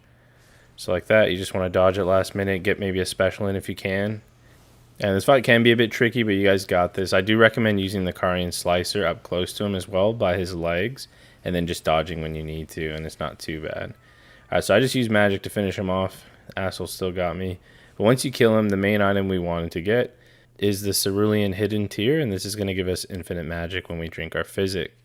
So like that, you just want to dodge at last minute, get maybe a special in if you can. And this fight can be a bit tricky, but you guys got this. I do recommend using the Carian Slicer up close to him as well by his legs, and then just dodging when you need to, and it's not too bad. Alright, so I just used magic to finish him off. Asshole still got me. But once you kill him, the main item we wanted to get is the Cerulean Hidden Tier, and this is going to give us infinite magic when we drink our physic.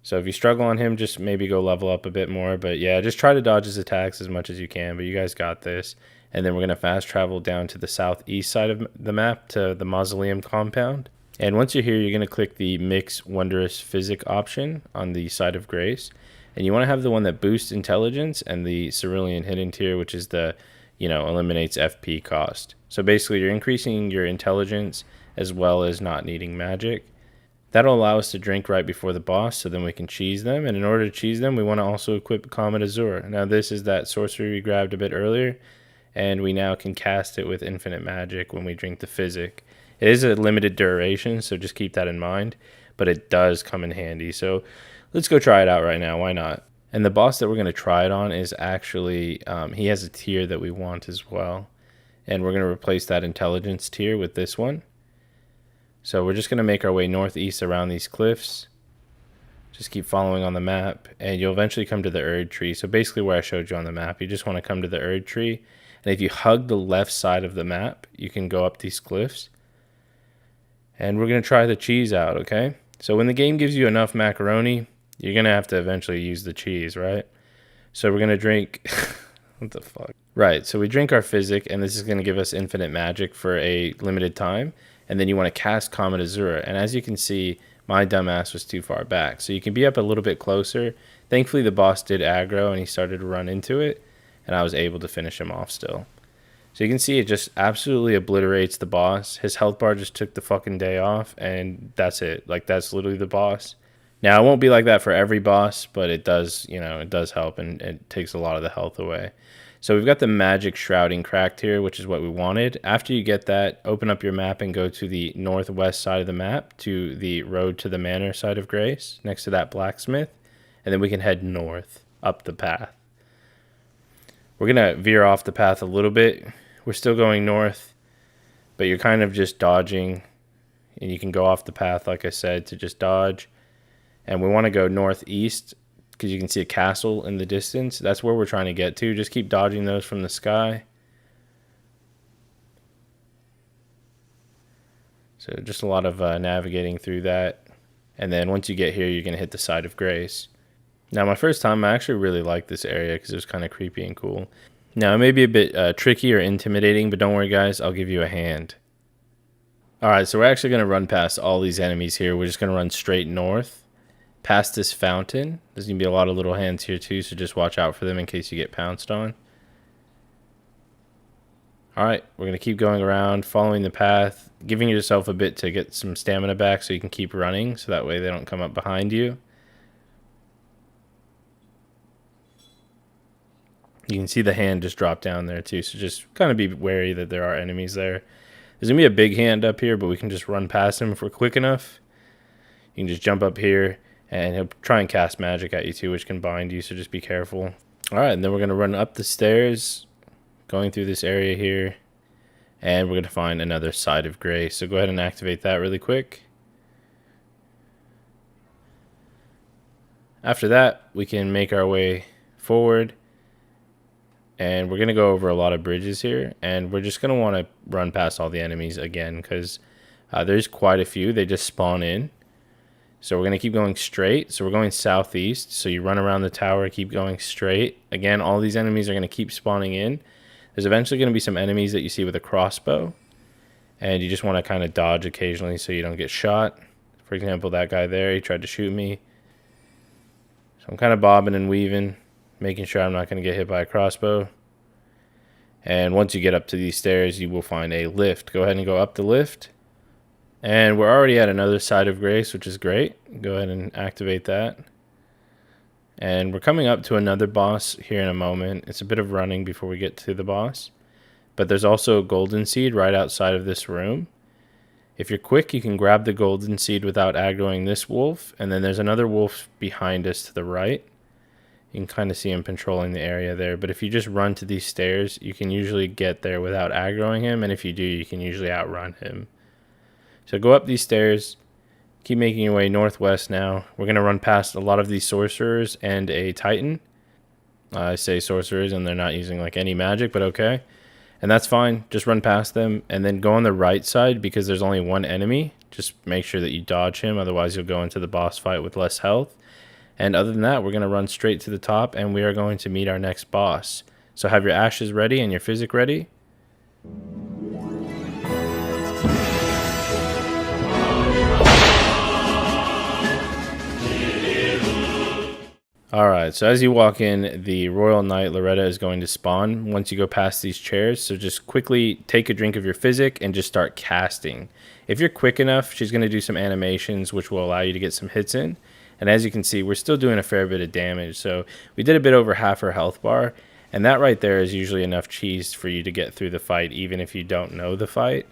So if you struggle on him, just maybe go level up a bit more. But yeah, just try to dodge his attacks as much as you can. But you guys got this. And then we're going to fast travel down to the southeast side of the map to the Mausoleum compound. And once you're here, you're going to click the Mix Wondrous Physic option on the side of Grace. And you want to have the one that boosts intelligence and the Cerulean Hidden Tier, which is the, you know, eliminates FP cost. So basically you're increasing your intelligence as well as not needing magic. That'll allow us to drink right before the boss, so then we can cheese them. And in order to cheese them, we want to also equip Comet Azur. Now this is that sorcery we grabbed a bit earlier, and we now can cast it with infinite magic when we drink the physic. It is a limited duration, so just keep that in mind, but it does come in handy. So let's go try it out right now, why not? And the boss that we're going to try it on is actually, he has a tier that we want as well. And we're going to replace that intelligence tier with this one. So we're just going to make our way northeast around these cliffs. Just keep following on the map, and you'll eventually come to the Erd Tree. So basically where I showed you on the map, you just want to come to the Erd Tree. And if you hug the left side of the map, you can go up these cliffs. And we're going to try the cheese out, okay? So when the game gives you enough macaroni, you're going to have to eventually use the cheese, right? So we're going to drink... what the fuck? Right, so we drink our physic, and this is going to give us infinite magic for a limited time. And then you want to cast Comet Azur. And as you can see, my dumbass was too far back. So you can be up a little bit closer. Thankfully, the boss did aggro, and he started to run into it. And I was able to finish him off still. So you can see it just absolutely obliterates the boss. His health bar just took the fucking day off, and that's it. Like, that's literally the boss. Now, it won't be like that for every boss, but it does, you know, it does help, and it takes a lot of the health away. So we've got the magic shrouding cracked here, which is what we wanted. After you get that, open up your map and go to the northwest side of the map, to the road to the manor side of Grace, next to that blacksmith, and then we can head north up the path. We're going to veer off the path a little bit. We're still going north, but you're kind of just dodging, and you can go off the path, like I said, to just dodge. And we want to go northeast because you can see a castle in the distance. That's where we're trying to get to. Just keep dodging those from the sky. So just a lot of navigating through that. And then once you get here, you're going to hit the side of Grace. Now, my first time, I actually really liked this area because it was kind of creepy and cool. Now, it may be a bit tricky or intimidating, but don't worry, guys. I'll give you a hand. Alright, so we're actually going to run past all these enemies here. We're just going to run straight north. Past this fountain. There's going to be a lot of little hands here too, so just watch out for them in case you get pounced on. Alright, we're going to keep going around, following the path, giving yourself a bit to get some stamina back so you can keep running, so that way they don't come up behind you. You can see the hand just drop down there too, so just kind of be wary that there are enemies there. There's going to be a big hand up here, but we can just run past him if we're quick enough. You can just jump up here, and he'll try and cast magic at you too, which can bind you, so just be careful. Alright, and then we're going to run up the stairs, going through this area here, and we're going to find another side of Grace. So go ahead and activate that really quick. After that, we can make our way forward, and we're going to go over a lot of bridges here, and we're just going to want to run past all the enemies again, because there's quite a few. They just spawn in. So we're going to keep going straight. So we're going southeast. So you run around the tower, keep going straight. Again, all these enemies are going to keep spawning in. There's eventually going to be some enemies that you see with a crossbow. And you just want to kind of dodge occasionally so you don't get shot. For example, that guy there, he tried to shoot me. So I'm kind of bobbing and weaving, making sure I'm not going to get hit by a crossbow. And once you get up to these stairs, you will find a lift. Go ahead and go up the lift. And we're already at another side of Grace, which is great. Go ahead and activate that. And we're coming up to another boss here in a moment. It's a bit of running before we get to the boss. But there's also a golden seed right outside of this room. If you're quick, you can grab the golden seed without aggroing this wolf. And then there's another wolf behind us to the right. You can kind of see him patrolling the area there. But if you just run to these stairs, you can usually get there without aggroing him. And if you do, you can usually outrun him. So go up these stairs, keep making your way northwest now. We're going to run past a lot of these sorcerers and a titan. I say sorcerers and they're not using like any magic, but okay. And that's fine. Just run past them and then go on the right side because there's only one enemy. Just make sure that you dodge him. Otherwise, you'll go into the boss fight with less health. And other than that, we're going to run straight to the top and we are going to meet our next boss. So have your ashes ready and your physic ready. Alright, so as you walk in, the Royal Knight Loretta is going to spawn once you go past these chairs. So just quickly take a drink of your physic and just start casting. If you're quick enough, she's going to do some animations which will allow you to get some hits in. And as you can see, we're still doing a fair bit of damage. So we did a bit over half her health bar. And that right there is usually enough cheese for you to get through the fight, even if you don't know the fight.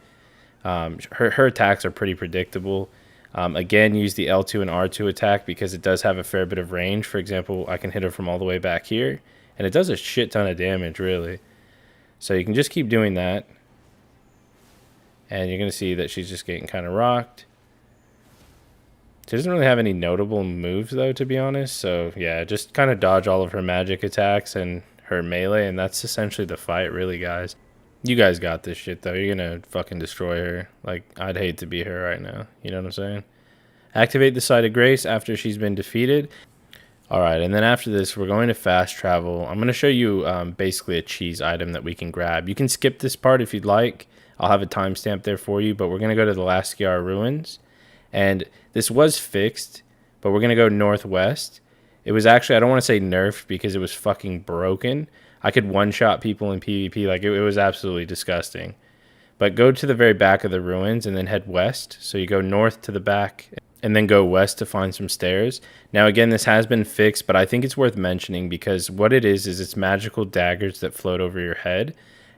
Her attacks are pretty predictable. Again, use the L2 and R2 attack because it does have a fair bit of range. For example, I can hit her from all the way back here, and it does a shit ton of damage, really. So you can just keep doing that, and you're going to see that she's just getting kind of rocked. She doesn't really have any notable moves, though, to be honest. So, yeah, just kind of dodge all of her magic attacks and her melee, and that's essentially the fight, really, guys. You guys got this shit, though. You're going to fucking destroy her. Like, I'd hate to be her right now. You know what I'm saying? Activate the Side of Grace after she's been defeated. Alright, and then after this, we're going to fast travel. I'm going to show you basically a cheese item that we can grab. You can skip this part if you'd like. I'll have a timestamp there for you, but we're going to go to the Lasciar Ruins. And this was fixed, but we're going to go northwest. It was actually, I don't want to say nerfed because it was fucking broken. I could one-shot people in PvP. Like, it was absolutely disgusting. But go to the very back of the ruins and then head west. So you go north to the back and then go west to find some stairs. Now, again, this has been fixed, but I think it's worth mentioning because what it is it's magical daggers that float over your head.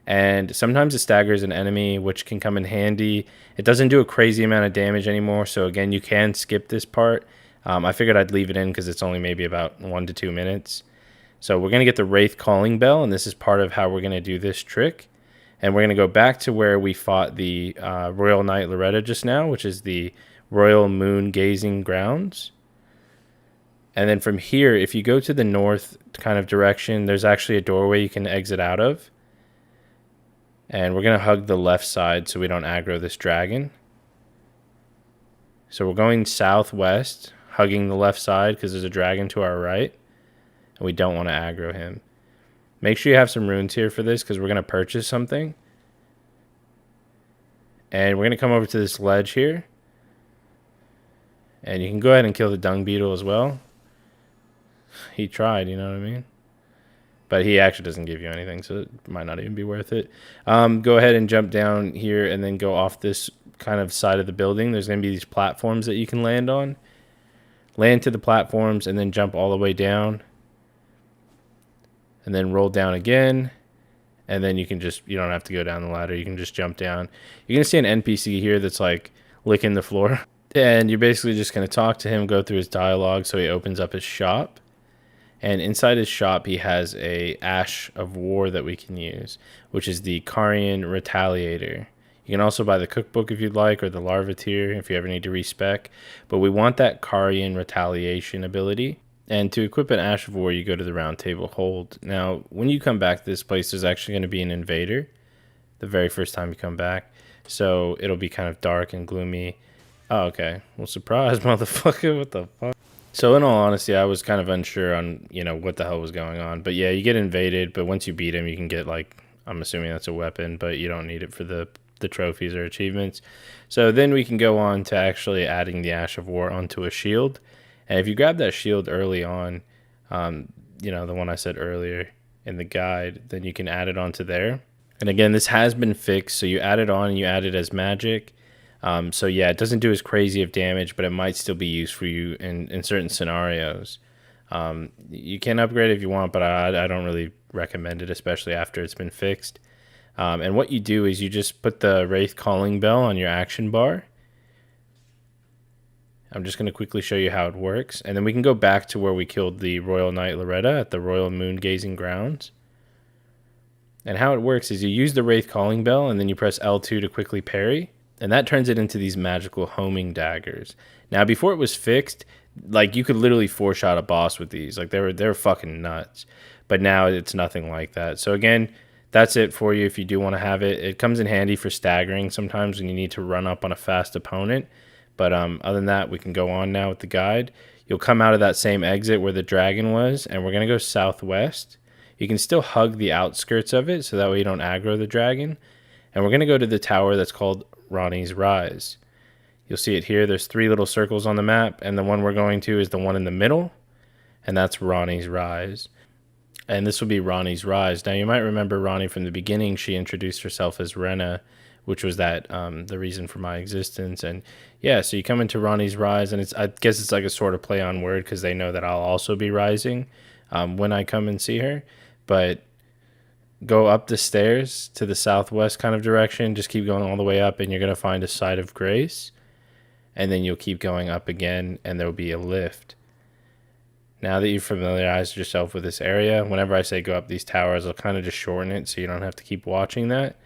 And sometimes it staggers an enemy, which can come in handy. It doesn't do a crazy amount of damage anymore. So, again, you can skip this part. I figured I'd leave it in because it's only maybe about 1 to 2 minutes. So we're going to get the Wraith Calling Bell, and this is part of how we're going to do this trick. And we're going to go back to where we fought the Royal Knight Loretta just now, which is the Royal Moon Gazing Grounds. And then from here, if you go to the north kind of direction, there's actually a doorway you can exit out of. And we're going to hug the left side so we don't aggro this dragon. So we're going southwest, hugging the left side because there's a dragon to our right. And we don't want to aggro him. Make sure you have some runes here for this because we're going to purchase something. And we're going to come over to this ledge here. And you can go ahead and kill the dung beetle as well. He tried, you know what I mean? But he actually doesn't give you anything, so it might not even be worth it. Go ahead and jump down here and then go off this kind of side of the building. There's going to be these platforms that you can land on. Land to the platforms and then jump all the way down. And then roll down again. And then you don't have to go down the ladder. You can just jump down. You're going to see an NPC here that's like licking the floor. And you're basically just going to talk to him, go through his dialogue so he opens up his shop. And inside his shop, he has a Ash of War that we can use, which is the Carian Retaliator. You can also buy the cookbook if you'd like, or the Larva tier if you ever need to respec. But we want that Carian Retaliation ability. And to equip an Ash of War, you go to the Rountable Hold. Now, when you come back to this place, there's actually going to be an invader the very first time you come back. So it'll be kind of dark and gloomy. Oh, okay. Well, surprise, motherfucker. What the fuck? So in all honesty, I was kind of unsure on, what the hell was going on. But yeah, you get invaded, but once you beat him, you can get, I'm assuming that's a weapon, but you don't need it for the trophies or achievements. So then we can go on to actually adding the Ash of War onto a shield. And if you grab that shield early on, the one I said earlier in the guide, then you can add it onto there. And again, this has been fixed, so you add it on and you add it as magic. So yeah, it doesn't do as crazy of damage, but it might still be used for you in certain scenarios. You can upgrade if you want, but I don't really recommend it, especially after it's been fixed. And what you do is you just put the Wraith Calling Bell on your action bar. I'm just going to quickly show you how it works. And then we can go back to where we killed the Royal Knight Loretta at the Royal Moon Gazing Grounds. And how it works is you use the Wraith Calling Bell and then you press L2 to quickly parry. And that turns it into these magical homing daggers. Now, before it was fixed, you could literally four-shot a boss with these. They were fucking nuts. But now it's nothing like that. So again, that's it for you if you do want to have it. It comes in handy for staggering sometimes when you need to run up on a fast opponent. But other than that, we can go on now with the guide. You'll come out of that same exit where the dragon was, and we're going to go southwest. You can still hug the outskirts of it, so that way you don't aggro the dragon. And we're going to go to the tower that's called Ronnie's Rise. You'll see it here. There's 3 little circles on the map, and the one we're going to is the one in the middle, and that's Ronnie's Rise. And this will be Ronnie's Rise. Now, you might remember Ronnie from the beginning. She introduced herself as Rena, which was that the reason for my existence. And yeah, so you come into Ronnie's Rise, and I guess it's like a sort of play on word because they know that I'll also be rising when I come and see her. But go up the stairs to the southwest kind of direction. Just keep going all the way up, and you're going to find a site of grace. And then you'll keep going up again, and there'll be a lift. Now that you've familiarized yourself with this area, whenever I say go up these towers, I'll kind of just shorten it so you don't have to keep watching that.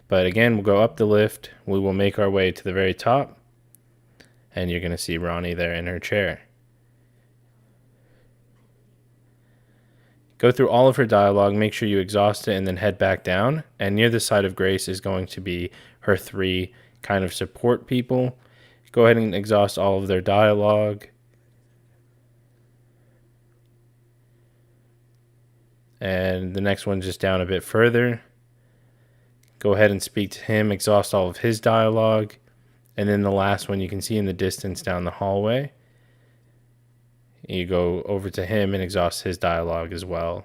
But again, we'll go up the lift. We will make our way to the very top. And you're going to see Ronnie there in her chair. Go through all of her dialogue. Make sure you exhaust it and then head back down. And near the side of grace is going to be her 3 kind of support people. Go ahead and exhaust all of their dialogue. And the next one's just down a bit further. Go ahead and speak to him, exhaust all of his dialogue. And then the last one you can see in the distance down the hallway. You go over to him and exhaust his dialogue as well.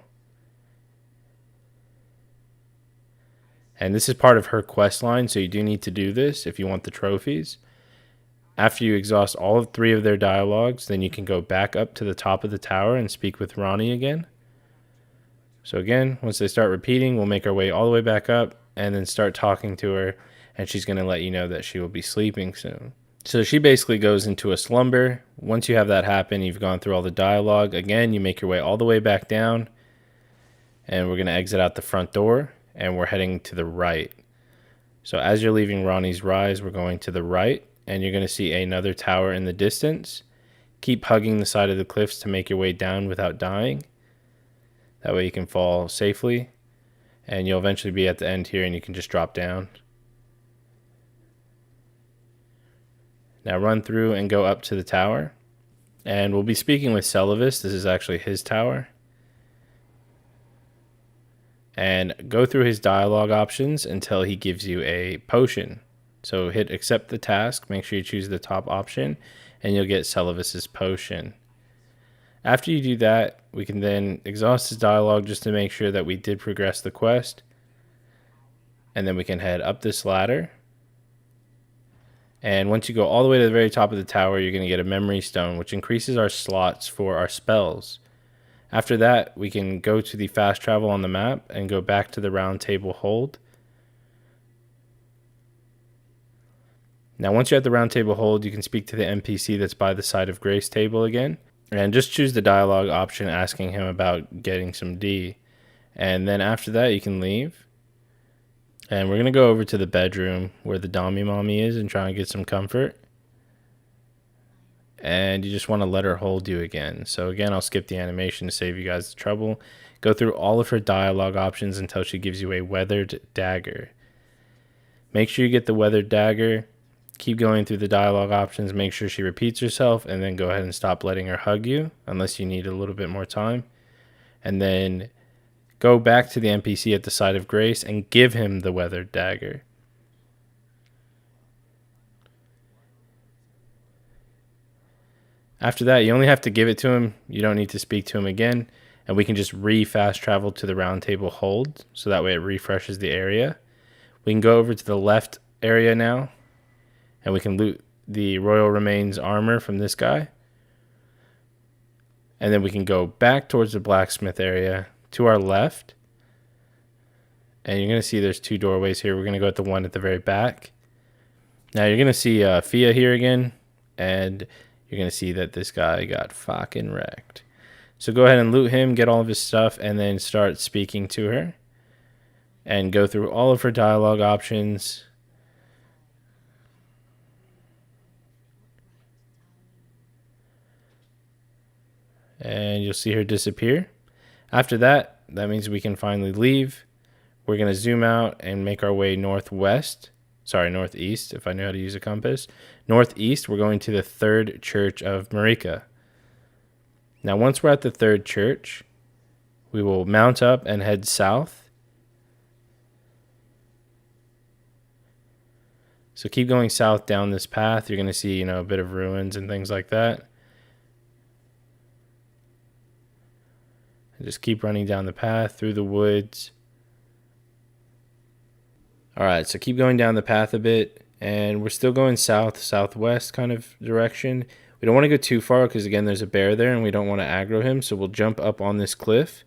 And this is part of her quest line, so you do need to do this if you want the trophies. After you exhaust all of 3 of their dialogues, then you can go back up to the top of the tower and speak with Ronnie again. So again, once they start repeating, we'll make our way all the way back up and then start talking to her, and she's going to let you know that she will be sleeping soon. So she basically goes into a slumber. Once you have that happen, you've gone through all the dialogue. Again, you make your way all the way back down, and we're going to exit out the front door, and we're heading to the right. So as you're leaving Ronnie's Rise, we're going to the right, and you're going to see another tower in the distance. Keep hugging the side of the cliffs to make your way down without dying. That way you can fall safely, and you'll eventually be at the end here, and you can just drop down. Now run through and go up to the tower, and we'll be speaking with Celivis. This is actually his tower. And go through his dialogue options until he gives you a potion. So hit accept the task, make sure you choose the top option, and you'll get Celivis's potion. After you do that, we can then exhaust his dialogue just to make sure that we did progress the quest. And then we can head up this ladder. And once you go all the way to the very top of the tower, you're going to get a memory stone, which increases our slots for our spells. After that, we can go to the fast travel on the map and go back to the Rountable Hold. Now, once you're at the Rountable Hold, you can speak to the NPC that's by the side of Grace Table again. And just choose the dialogue option asking him about getting some D. And then after that, you can leave. And we're going to go over to the bedroom where the Dommy Mommy is and try and get some comfort. And you just want to let her hold you again. So again, I'll skip the animation to save you guys the trouble. Go through all of her dialogue options until she gives you a Weathered Dagger. Make sure you get the Weathered Dagger. Keep going through the dialogue options. Make sure she repeats herself, and then go ahead and stop letting her hug you unless you need a little bit more time. And then go back to the NPC at the side of Grace and give him the Weathered Dagger. After that, you only have to give it to him. You don't need to speak to him again. And we can just fast travel to the Rountable Hold, so that way it refreshes the area. We can go over to the left area now, and we can loot the Royal Remains armor from this guy. And then we can go back towards the blacksmith area to our left. And you're going to see there's 2 doorways here. We're going to go at the one at the very back. Now you're going to see Fia here again. And you're going to see that this guy got fucking wrecked. So go ahead and loot him, get all of his stuff, and then start speaking to her. And go through all of her dialogue options. And you'll see her disappear. After that, that means we can finally leave. We're going to zoom out and make our way northeast, if I know how to use a compass. Northeast, we're going to the 3rd Church of Marika. Now, once we're at the 3rd Church, we will mount up and head south. So keep going south down this path. You're going to see, a bit of ruins and things like that. And just keep running down the path through the woods. All right, so keep going down the path a bit, and we're still going southwest kind of direction. We don't want to go too far because, again, there's a bear there, and we don't want to aggro him, so we'll jump up on this cliff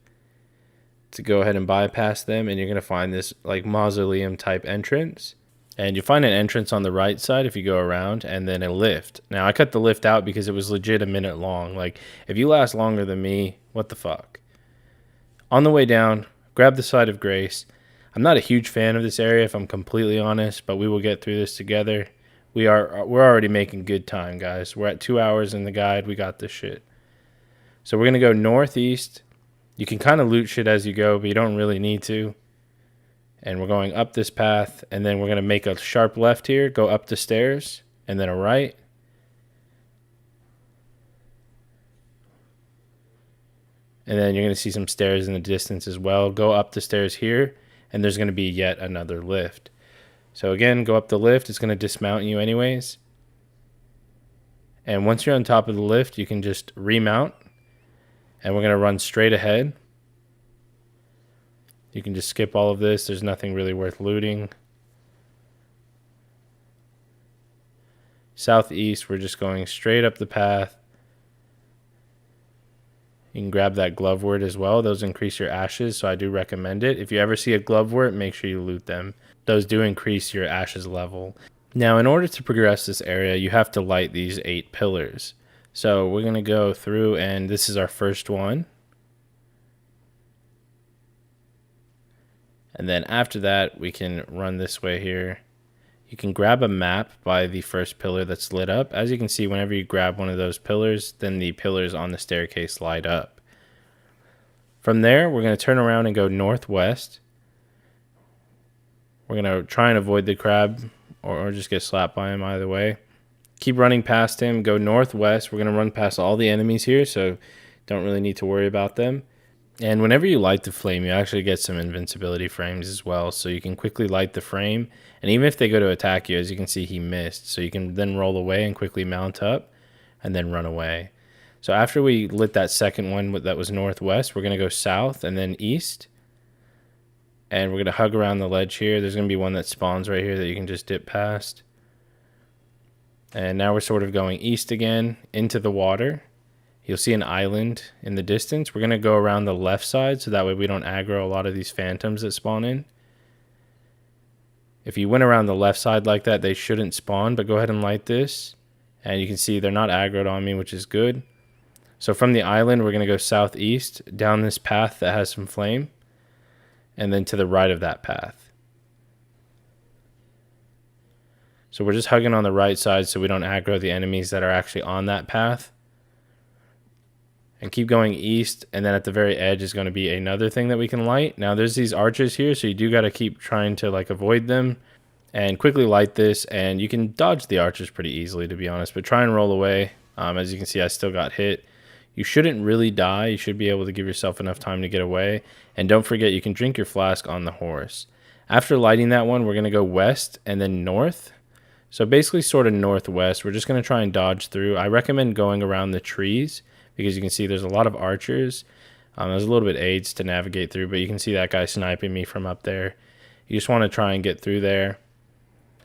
to go ahead and bypass them, and you're going to find this like mausoleum-type entrance. And you'll find an entrance on the right side if you go around, and then a lift. Now, I cut the lift out because it was legit a minute long. Like, if you last longer than me, what the fuck? On the way down, grab the side of Grace. I'm not a huge fan of this area, if I'm completely honest, but we will get through this together. We're already making good time, guys. We're at 2 hours in the guide. We got this shit. So we're going to go northeast. You can kind of loot shit as you go, but you don't really need to. And we're going up this path, and then we're going to make a sharp left here, go up the stairs, and then a right. And then you're going to see some stairs in the distance as well. Go up the stairs here, and there's going to be yet another lift. So again, go up the lift. It's going to dismount you anyways. And once you're on top of the lift, you can just remount. And we're going to run straight ahead. You can just skip all of this. There's nothing really worth looting. Southeast, we're just going straight up the path. You can grab that glovewort as well. Those increase your ashes, so I do recommend it. If you ever see a glovewort, make sure you loot them. Those do increase your ashes level. Now, in order to progress this area, you have to light these 8 pillars. So we're going to go through, and this is our first one. And then after that, we can run this way here. You can grab a map by the first pillar that's lit up. As you can see, whenever you grab one of those pillars, then the pillars on the staircase light up. From there, we're going to turn around and go northwest. We're going to try and avoid the crab or just get slapped by him either way. Keep running past him. Go northwest. We're going to run past all the enemies here, so don't really need to worry about them. And whenever you light the flame, you actually get some invincibility frames as well. So you can quickly light the frame. And even if they go to attack you, as you can see, he missed. So you can then roll away and quickly mount up and then run away. So after we lit that second one that was northwest, we're going to go south and then east. And we're going to hug around the ledge here. There's going to be one that spawns right here that you can just dip past. And now we're sort of going east again into the water. You'll see an island in the distance. We're going to go around the left side so that way we don't aggro a lot of these phantoms that spawn in. If you went around the left side like that, they shouldn't spawn, but go ahead and light this. And you can see they're not aggroed on me, which is good. So from the island, we're going to go southeast down this path that has some flame. And then to the right of that path. So we're just hugging on the right side so we don't aggro the enemies that are actually on that path. And keep going east, and then at the very edge is going to be another thing that we can light. Now there's these archers here, so you do got to keep trying to like avoid them. And quickly light this, and you can dodge the archers pretty easily, to be honest. But try and roll away. As you can see, I still got hit. You shouldn't really die. You should be able to give yourself enough time to get away. And don't forget, you can drink your flask on the horse. After lighting that one, we're going to go west and then north. So basically sort of northwest. We're just going to try and dodge through. I recommend going around the trees, because you can see there's a lot of archers. There's a little bit aids to navigate through, but you can see that guy sniping me from up there. You just want to try and get through there.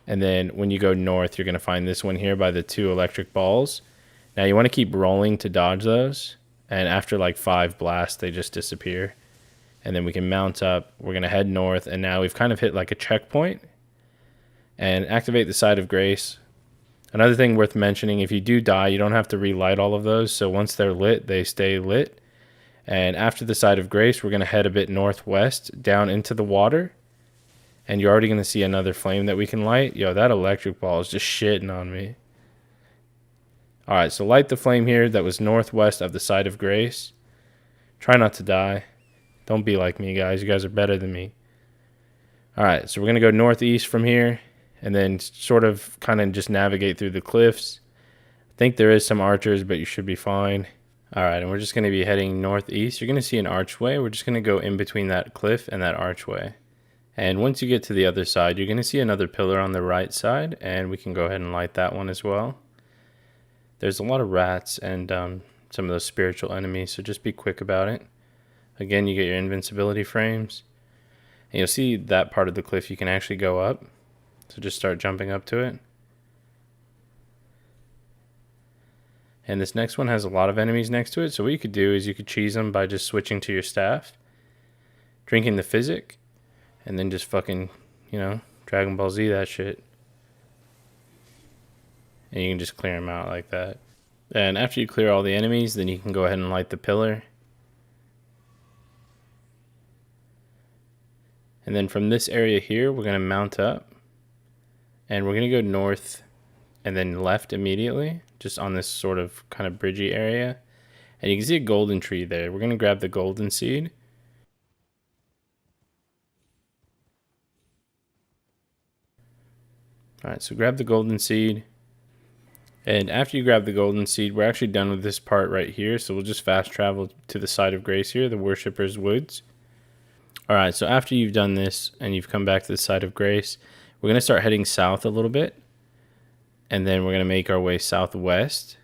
And then when you go north, you're going to find this one here by the 2 electric balls. Now you want to keep rolling to dodge those. And after like 5 blasts, they just disappear. And then we can mount up. We're going to head north. And now we've kind of hit like a checkpoint. And activate the Side of Grace. Another thing worth mentioning, if you do die, you don't have to relight all of those. So once they're lit, they stay lit. And after the Side of Grace, we're going to head a bit northwest down into the water. And you're already going to see another flame that we can light. Yo, that electric ball is just shitting on me. Alright, so light the flame here that was northwest of the Side of Grace. Try not to die. Don't be like me, guys. You guys are better than me. Alright, so we're going to go northeast from here. And then sort of kind of just navigate through the cliffs. I think there is some archers, but you should be fine. Alright, and we're just going to be heading northeast. You're going to see an archway. We're just going to go in between that cliff and that archway. And once you get to the other side, you're going to see another pillar on the right side. And we can go ahead and light that one as well. There's a lot of rats and some of those spiritual enemies, so just be quick about it. Again, you get your invincibility frames. And you'll see that part of the cliff you can actually go up. So just start jumping up to it. And this next one has a lot of enemies next to it. So what you could do is you could cheese them by just switching to your staff. Drinking the physic. And then just fucking, Dragon Ball Z that shit. And you can just clear them out like that. And after you clear all the enemies, then you can go ahead and light the pillar. And then from this area here, we're going to mount up. And we're going to go north and then left immediately, just on this sort of kind of bridgey area. And you can see a golden tree there. We're going to grab the golden seed. Alright, so grab the golden seed. And after you grab the golden seed, we're actually done with this part right here. So we'll just fast travel to the Side of Grace here, the Worshipper's Woods. Alright, so after you've done this and you've come back to the Side of Grace, we're going to start heading south a little bit. And then we're going to make our way southwest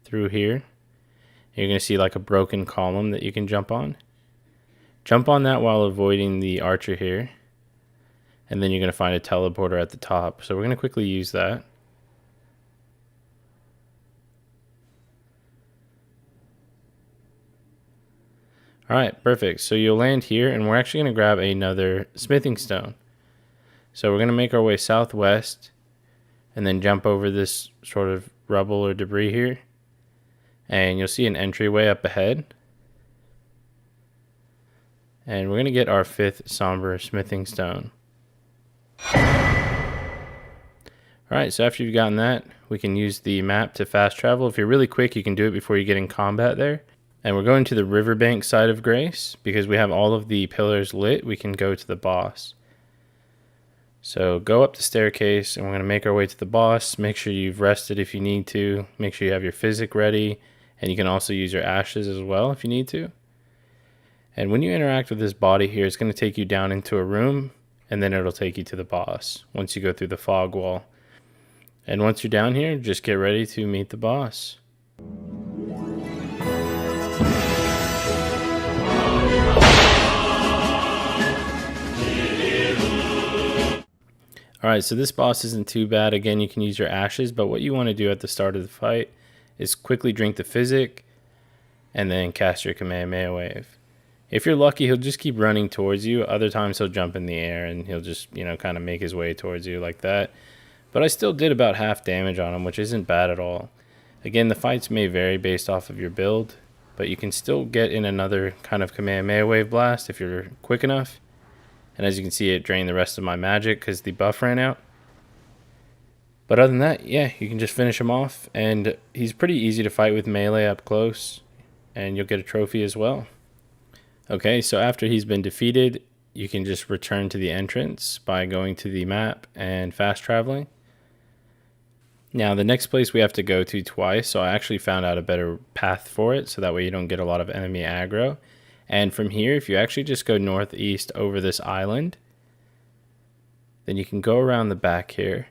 through here. And you're going to see like a broken column that you can jump on. Jump on that while avoiding the archer here. And then you're going to find a teleporter at the top. So we're going to quickly use that. Alright, perfect. So you'll land here, and we're actually going to grab another smithing stone. So we're going to make our way southwest, and then jump over this sort of rubble or debris here. And you'll see an entryway up ahead. And we're going to get our 5th Somber smithing stone. Alright, so after you've gotten that, we can use the map to fast travel. If you're really quick, you can do it before you get in combat there. And we're going to the riverbank side of Grace. Because we have all of the pillars lit, we can go to the boss. So go up the staircase, and we're going to make our way to the boss. Make sure you've rested if you need to. Make sure you have your physic ready. And you can also use your ashes as well if you need to. And when you interact with this body here, it's going to take you down into a room. And then it'll take you to the boss once you go through the fog wall. And once you're down here, just get ready to meet the boss. Alright, so this boss isn't too bad. Again, you can use your ashes, but what you want to do at the start of the fight is quickly drink the physic and then cast your Kamehameha wave. If you're lucky, he'll just keep running towards you. Other times he'll jump in the air and he'll just, kind of make his way towards you like that. But I still did about half damage on him, which isn't bad at all. Again, the fights may vary based off of your build, but you can still get in another kind of Kamehameha wave blast if you're quick enough. And as you can see, it drained the rest of my magic because the buff ran out. But other than that, yeah, you can just finish him off. And he's pretty easy to fight with melee up close. And you'll get a trophy as well. Okay, so after he's been defeated, you can just return to the entrance by going to the map and fast traveling. Now, the next place we have to go to twice. So I actually found out a better path for it. So that way you don't get a lot of enemy aggro. And from here, if you actually just go northeast over this island, then you can go around the back here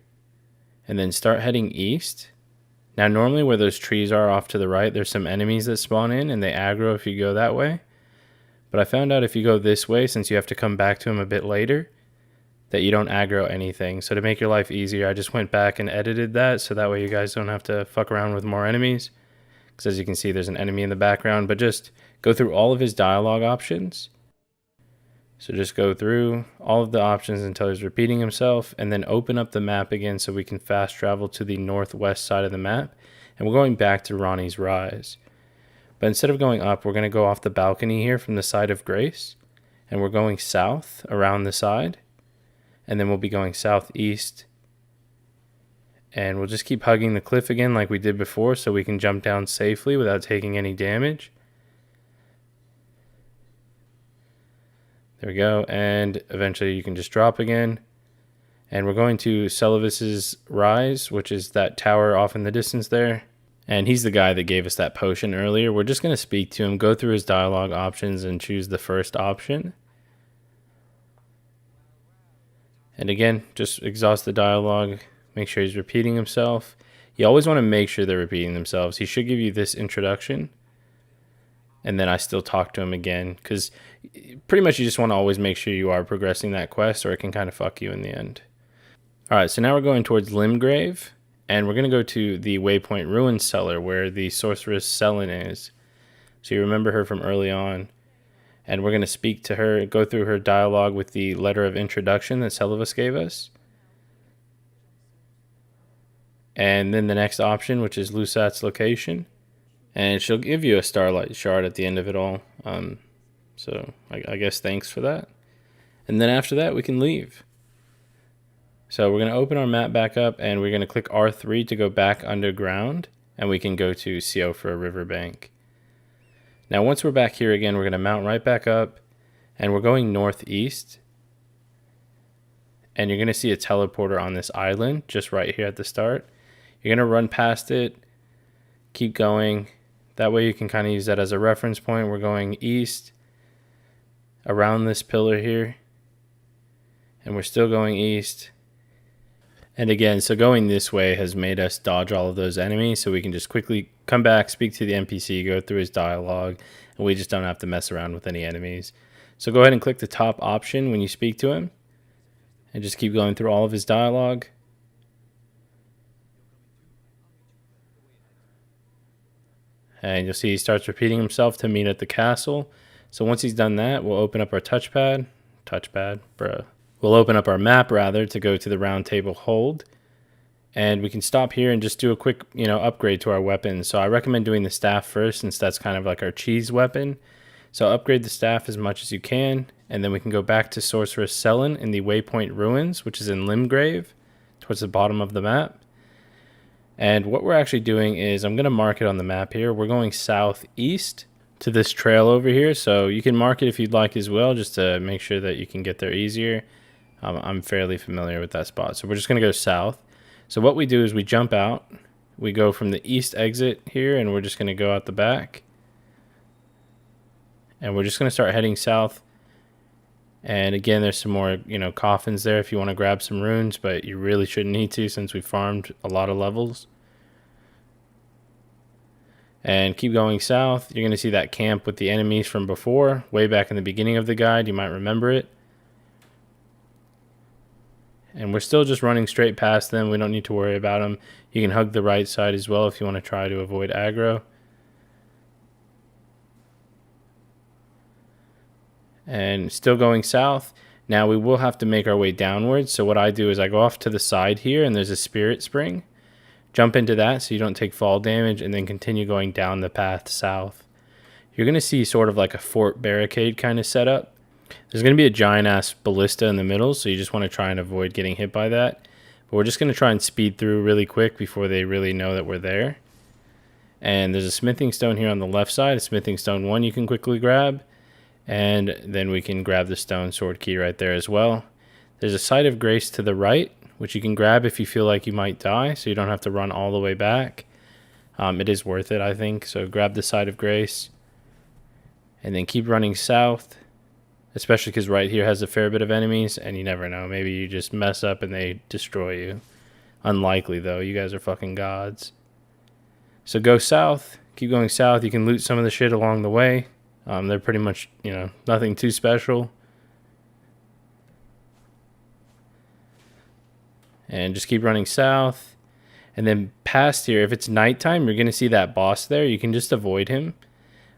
and then start heading east. Now, normally where those trees are off to the right, there's some enemies that spawn in and they aggro if you go that way. But I found out if you go this way, since you have to come back to them a bit later, that you don't aggro anything. So to make your life easier, I just went back and edited that so that way you guys don't have to fuck around with more enemies. Because as you can see, there's an enemy in the background, but just go through all of his dialogue options. So just go through all of the options until he's repeating himself, and then open up the map again so we can fast travel to the northwest side of the map. And we're going back to Ranni's Rise. But instead of going up, we're going to go off the balcony here from the side of Grace. And we're going south around the side. And then we'll be going southeast. And we'll just keep hugging the cliff again like we did before so we can jump down safely without taking any damage. There we go, and eventually you can just drop again. And we're going to Celivis's Rise, which is that tower off in the distance there. And he's the guy that gave us that potion earlier. We're just going to speak to him, go through his dialogue options, and choose the first option. And again, just exhaust the dialogue. Make sure he's repeating himself. You always want to make sure they're repeating themselves. He should give you this introduction. And then I still talk to him again. Because pretty much you just want to always make sure you are progressing that quest, or it can kind of fuck you in the end. Alright, so now we're going towards Limgrave. And we're going to go to the Waypoint Ruin Cellar, where the sorceress Selene is. So you remember her from early on. And we're going to speak to her, go through her dialogue with the letter of introduction that Celivis gave us. And then the next option, which is Lusat's location. And she'll give you a Starlight Shard at the end of it all. So I guess thanks for that. And then after that, we can leave. So we're going to open our map back up, and we're going to click R3 to go back underground. And we can go to Siofra Riverbank. Now once we're back here again, we're going to mount right back up. And we're going northeast. And you're going to see a teleporter on this island, just right here at the start. You're going to run past it. Keep going. That way you can kind of use that as a reference point. We're going east around this pillar here. And we're still going east. And again, so going this way has made us dodge all of those enemies. So we can just quickly come back, speak to the NPC, go through his dialogue. And we just don't have to mess around with any enemies. So go ahead and click the top option when you speak to him, and just keep going through all of his dialogue. And you'll see he starts repeating himself to meet at the castle. So once he's done that, we'll open up our We'll open up our map rather to go to the Rountable Hold. And we can stop here and just do a quick, upgrade to our weapons. So I recommend doing the staff first, since that's kind of like our cheese weapon. So upgrade the staff as much as you can, and then we can go back to Sorceress Selin in the Waypoint Ruins, which is in Limgrave, towards the bottom of the map. And what we're actually doing is, I'm going to mark it on the map here. We're going southeast to this trail over here. So you can mark it if you'd like as well, just to make sure that you can get there easier. I'm fairly familiar with that spot. So we're just going to go south. So what we do is we jump out. We go from the east exit here, and we're just going to go out the back. And we're just going to start heading south. And again, there's some more, coffins there if you want to grab some runes, but you really shouldn't need to since we farmed a lot of levels. And keep going south. You're going to see that camp with the enemies from before, way back in the beginning of the guide. You might remember it. And we're still just running straight past them. We don't need to worry about them. You can hug the right side as well if you want to try to avoid aggro. And still going south. Now we will have to make our way downwards. So what I do is I go off to the side here, and there's a spirit spring. Jump into that so you don't take fall damage, and then continue going down the path south. You're going to see sort of like a fort barricade kind of setup. There's going to be a giant ass ballista in the middle, so you just want to try and avoid getting hit by that. But we're just going to try and speed through really quick before they really know that we're there. And there's a smithing stone here on the left side, a smithing stone 1 you can quickly grab. And then we can grab the stone sword key right there as well. There's a site of grace to the right, which you can grab if you feel like you might die, so you don't have to run all the way back. It is worth it, I think. So grab the site of grace. And then keep running south. Especially because right here has a fair bit of enemies, and you never know. Maybe you just mess up and they destroy you. Unlikely, though. You guys are fucking gods. So go south. Keep going south. You can loot some of the shit along the way. They're pretty much, nothing too special. And just keep running south. And then past here, if it's nighttime, you're going to see that boss there. You can just avoid him.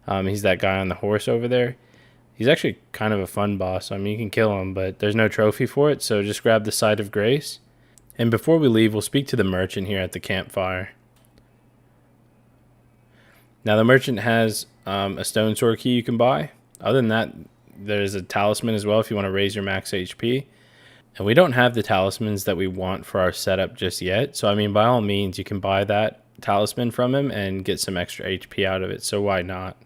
He's that guy on the horse over there. He's actually kind of a fun boss. I mean, you can kill him, but there's no trophy for it. So just grab the site of grace. And before we leave, we'll speak to the merchant here at the campfire. Now, the merchant has a stone sword key you can buy. Other than that, there's a talisman as well if you want to raise your max HP. And we don't have the talismans that we want for our setup just yet. So, I mean, by all means, you can buy that talisman from him and get some extra HP out of it. So why not?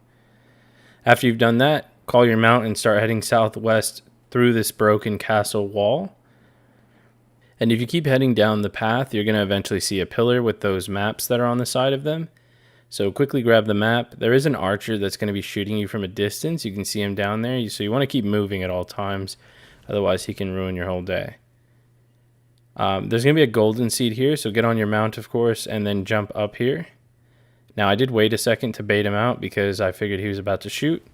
After you've done that, call your mount and start heading southwest through this broken castle wall. And if you keep heading down the path, you're going to eventually see a pillar with those maps that are on the side of them. So quickly grab the map. There is an archer that's going to be shooting you from a distance. You can see him down there. So you want to keep moving at all times. Otherwise, he can ruin your whole day. There's going to be a golden seed here. So get on your mount, of course, and then jump up here. Now, I did wait a second to bait him out because I figured he was about to shoot.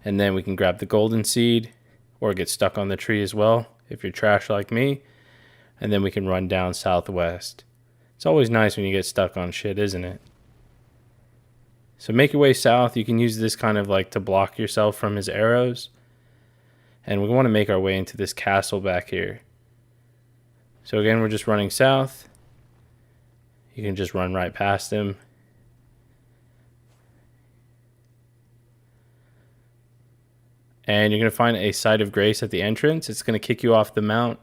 And then we can grab the golden seed or get stuck on the tree as well if you're trash like me. And then we can run down southwest. It's always nice when you get stuck on shit, isn't it? So make your way south. You can use this kind of like to block yourself from his arrows. And we want to make our way into this castle back here. So again, we're just running south. You can just run right past him. And you're going to find a site of grace at the entrance. It's going to kick you off the mount.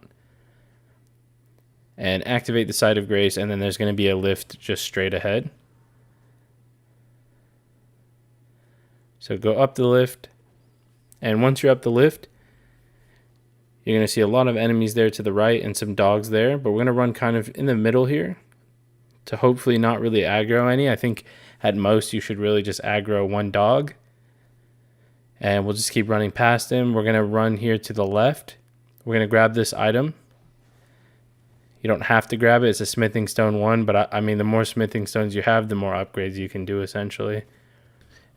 And activate the site of grace. And then there's going to be a lift just straight ahead. So go up the lift. And once you're up the lift, you're going to see a lot of enemies there to the right and some dogs there. But we're going to run kind of in the middle here to hopefully not really aggro any. I think at most you should really just aggro one dog. And we'll just keep running past him. We're going to run here to the left. We're going to grab this item. You don't have to grab it. It's a smithing stone 1. But I mean, the more smithing stones you have, the more upgrades you can do essentially.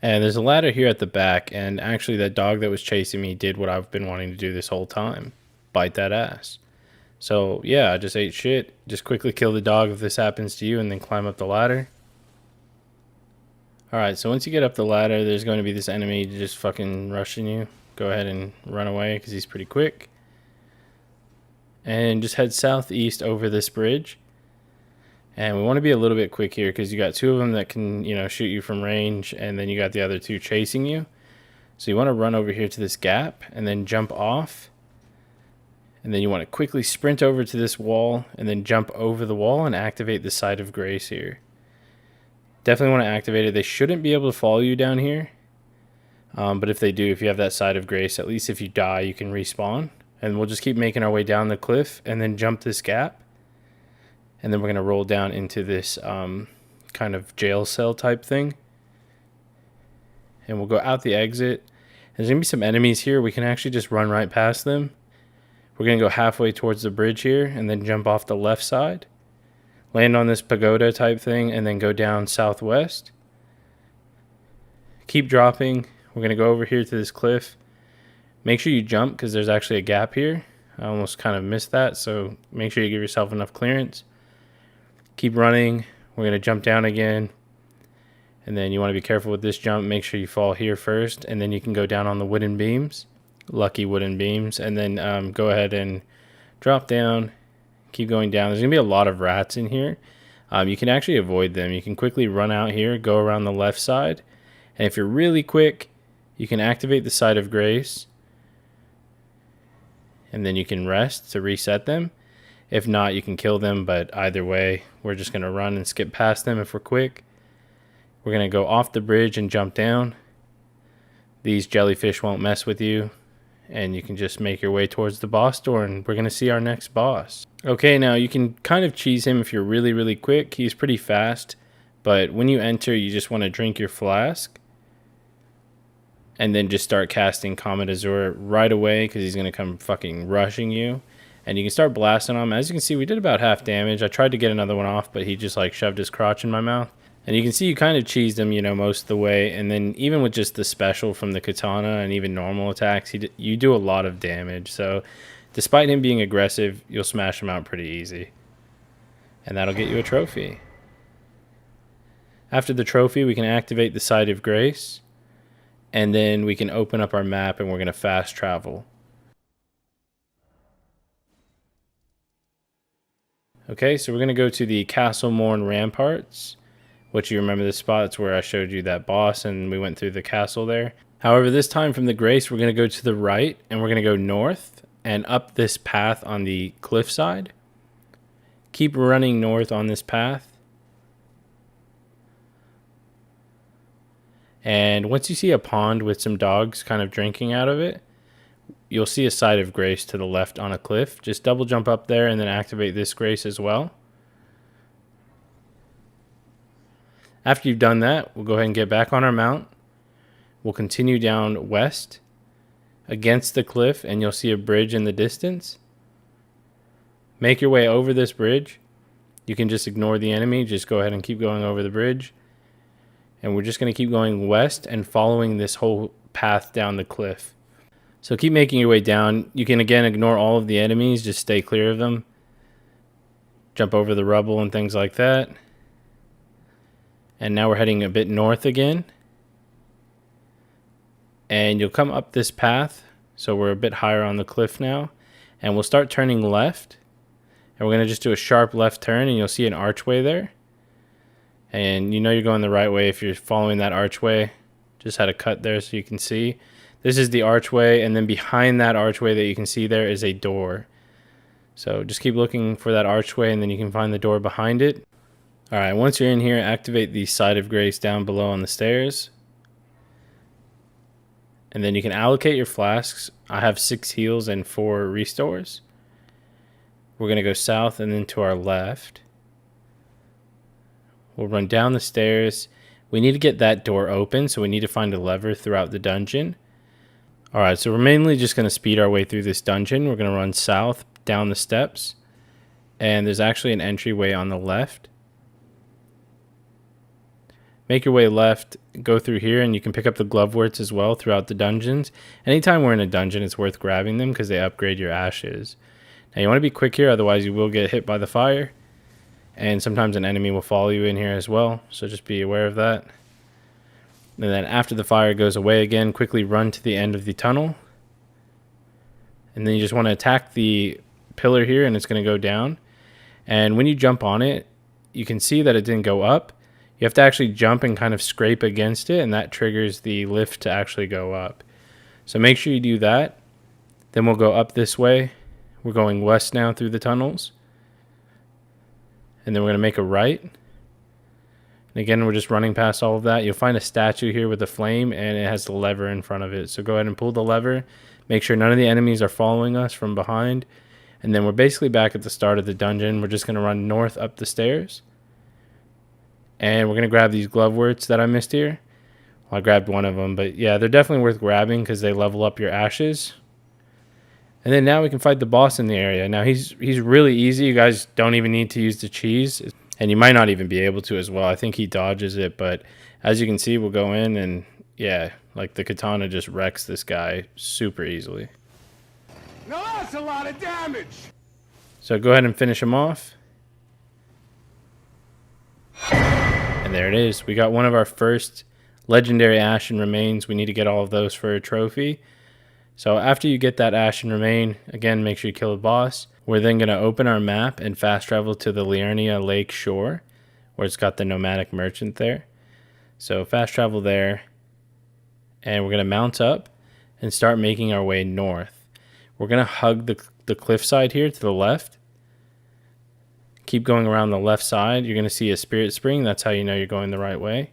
And there's a ladder here at the back, and actually that dog that was chasing me did what I've been wanting to do this whole time. Bite that ass. So yeah, I just ate shit. Just quickly kill the dog if this happens to you, and then climb up the ladder. Alright, so once you get up the ladder, there's going to be this enemy just fucking rushing you. Go ahead and run away because he's pretty quick. And just head southeast over this bridge. And we want to be a little bit quick here because you got two of them that can, you know, shoot you from range, and then you got the other two chasing you. So you want to run over here to this gap and then jump off. And then you want to quickly sprint over to this wall and then jump over the wall and activate the Site of Grace here. Definitely want to activate it. They shouldn't be able to follow you down here. But if they do, if you have that Site of Grace, at least if you die, you can respawn. And we'll just keep making our way down the cliff and then jump this gap. And then we're going to roll down into this kind of jail cell type thing. And we'll go out the exit. There's going to be some enemies here. We can actually just run right past them. We're going to go halfway towards the bridge here and then jump off the left side. Land on this pagoda type thing and then go down southwest. Keep dropping. We're going to go over here to this cliff. Make sure you jump because there's actually a gap here. I almost kind of missed that, so make sure you give yourself enough clearance. Keep running. We're going to jump down again. And then you want to be careful with this jump. Make sure you fall here first. And then you can go down on the wooden beams. Lucky wooden beams. And then go ahead and drop down. Keep going down. There's going to be a lot of rats in here. You can actually avoid them. You can quickly run out here. Go around the left side. And if you're really quick, you can activate the Site of Grace. And then you can rest to reset them. If not, you can kill them, but either way, we're just going to run and skip past them if we're quick. We're going to go off the bridge and jump down. These jellyfish won't mess with you, and you can just make your way towards the boss door, and we're going to see our next boss. Okay, now you can kind of cheese him if you're really, really quick. He's pretty fast, but when you enter, you just want to drink your flask. And then just start casting Comet Azur right away because he's going to come fucking rushing you. And you can start blasting him. As you can see, we did about half damage. I tried to get another one off, but he just like shoved his crotch in my mouth. And you can see you kind of cheesed him, you know, most of the way. And then even with just the special from the katana and even normal attacks, you do a lot of damage. So despite him being aggressive, you'll smash him out pretty easy. And that'll get you a trophy. After the trophy, we can activate the Site of Grace. And then we can open up our map and we're going to fast travel. Okay, so we're going to go to the Castle Morn Ramparts, which you remember this spot. It's where I showed you that boss and we went through the castle there. However, this time from the Grace, we're going to go to the right and we're going to go north and up this path on the cliffside. Keep running north on this path. And once you see a pond with some dogs kind of drinking out of it, you'll see a Site of Grace to the left on a cliff. Just double jump up there and then activate this Grace as well. After you've done that, we'll go ahead and get back on our mount. We'll continue down west against the cliff and you'll see a bridge in the distance. Make your way over this bridge. You can just ignore the enemy. Just go ahead and keep going over the bridge. And we're just going to keep going west and following this whole path down the cliff. So keep making your way down. You can again ignore all of the enemies. Just stay clear of them. Jump over the rubble and things like that. And now we're heading a bit north again. And you'll come up this path. So we're a bit higher on the cliff now. And we'll start turning left. And we're going to just do a sharp left turn and you'll see an archway there. And you know you're going the right way if you're following that archway. Just had a cut there so you can see. This is the archway, and then behind that archway that you can see there is a door. So just keep looking for that archway, and then you can find the door behind it. Alright, once you're in here, activate the Site of Grace down below on the stairs. And then you can allocate your flasks. I have 6 heals and 4 restores. We're going to go south and then to our left. We'll run down the stairs. We need to get that door open, so we need to find a lever throughout the dungeon. Alright, so we're mainly just going to speed our way through this dungeon. We're going to run south down the steps. And there's actually an entryway on the left. make your way left, go through here, and you can pick up the Gloveworts as well throughout the dungeons. Anytime we're in a dungeon, it's worth grabbing them because they upgrade your ashes. Now you want to be quick here, otherwise you will get hit by the fire. And sometimes an enemy will follow you in here as well, so just be aware of that. And then after the fire goes away again, quickly run to the end of the tunnel. And then you just want to attack the pillar here, and it's going to go down. And when you jump on it, you can see that it didn't go up. You have to actually jump and kind of scrape against it, and that triggers the lift to actually go up. So make sure you do that. Then we'll go up this way. We're going west now through the tunnels. And then we're going to make a right. And again, we're just running past all of that. You'll find a statue here with a flame, and it has the lever in front of it. So go ahead and pull the lever. Make sure none of the enemies are following us from behind. And then we're basically back at the start of the dungeon. We're just going to run north up the stairs. And we're going to grab these Gloveworts that I missed here. Well, I grabbed one of them, but yeah, they're definitely worth grabbing because they level up your ashes. And then now we can fight the boss in the area. Now he's really easy. You guys don't even need to use the cheese. And you might not even be able to as well. I think he dodges it, but as you can see, we'll go in and yeah, like the katana just wrecks this guy super easily. Now that's a lot of damage. So go ahead and finish him off. And there it is. We got one of our first legendary Ashen remains. We need to get all of those for a trophy. So after you get that Ashen remain, again, make sure you kill the boss. We're then going to open our map and fast travel to the Liurnia Lake shore, where it's got the nomadic merchant there. So fast travel there, and we're going to mount up and start making our way north. We're going to hug the cliffside here to the left. Keep going around the left side. You're going to see a spirit spring. That's how you know you're going the right way.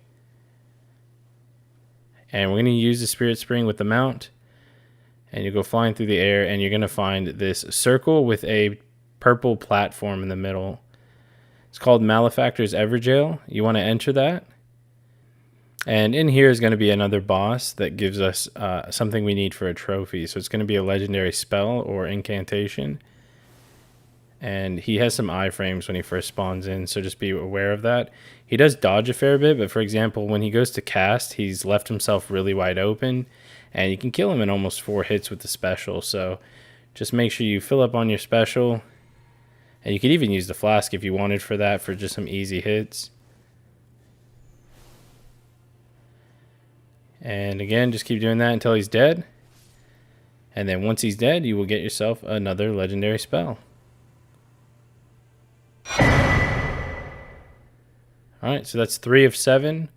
And we're going to use the spirit spring with the mount. And you go flying through the air, and you're going to find this circle with a purple platform in the middle. It's called Malefactor's Everjail. You want to enter that. And in here is going to be another boss that gives us something we need for a trophy. So it's going to be a legendary spell or incantation. And he has some iframes when he first spawns in, so just be aware of that. He does dodge a fair bit, but for example, when he goes to cast, he's left himself really wide open, and you can kill him in almost 4 hits with the special. So just make sure you fill up on your special, and you could even use the flask if you wanted for that, for just some easy hits. And again, just keep doing that until he's dead. And then once he's dead, you will get yourself another legendary spell. Alright, so that's 3 of 7.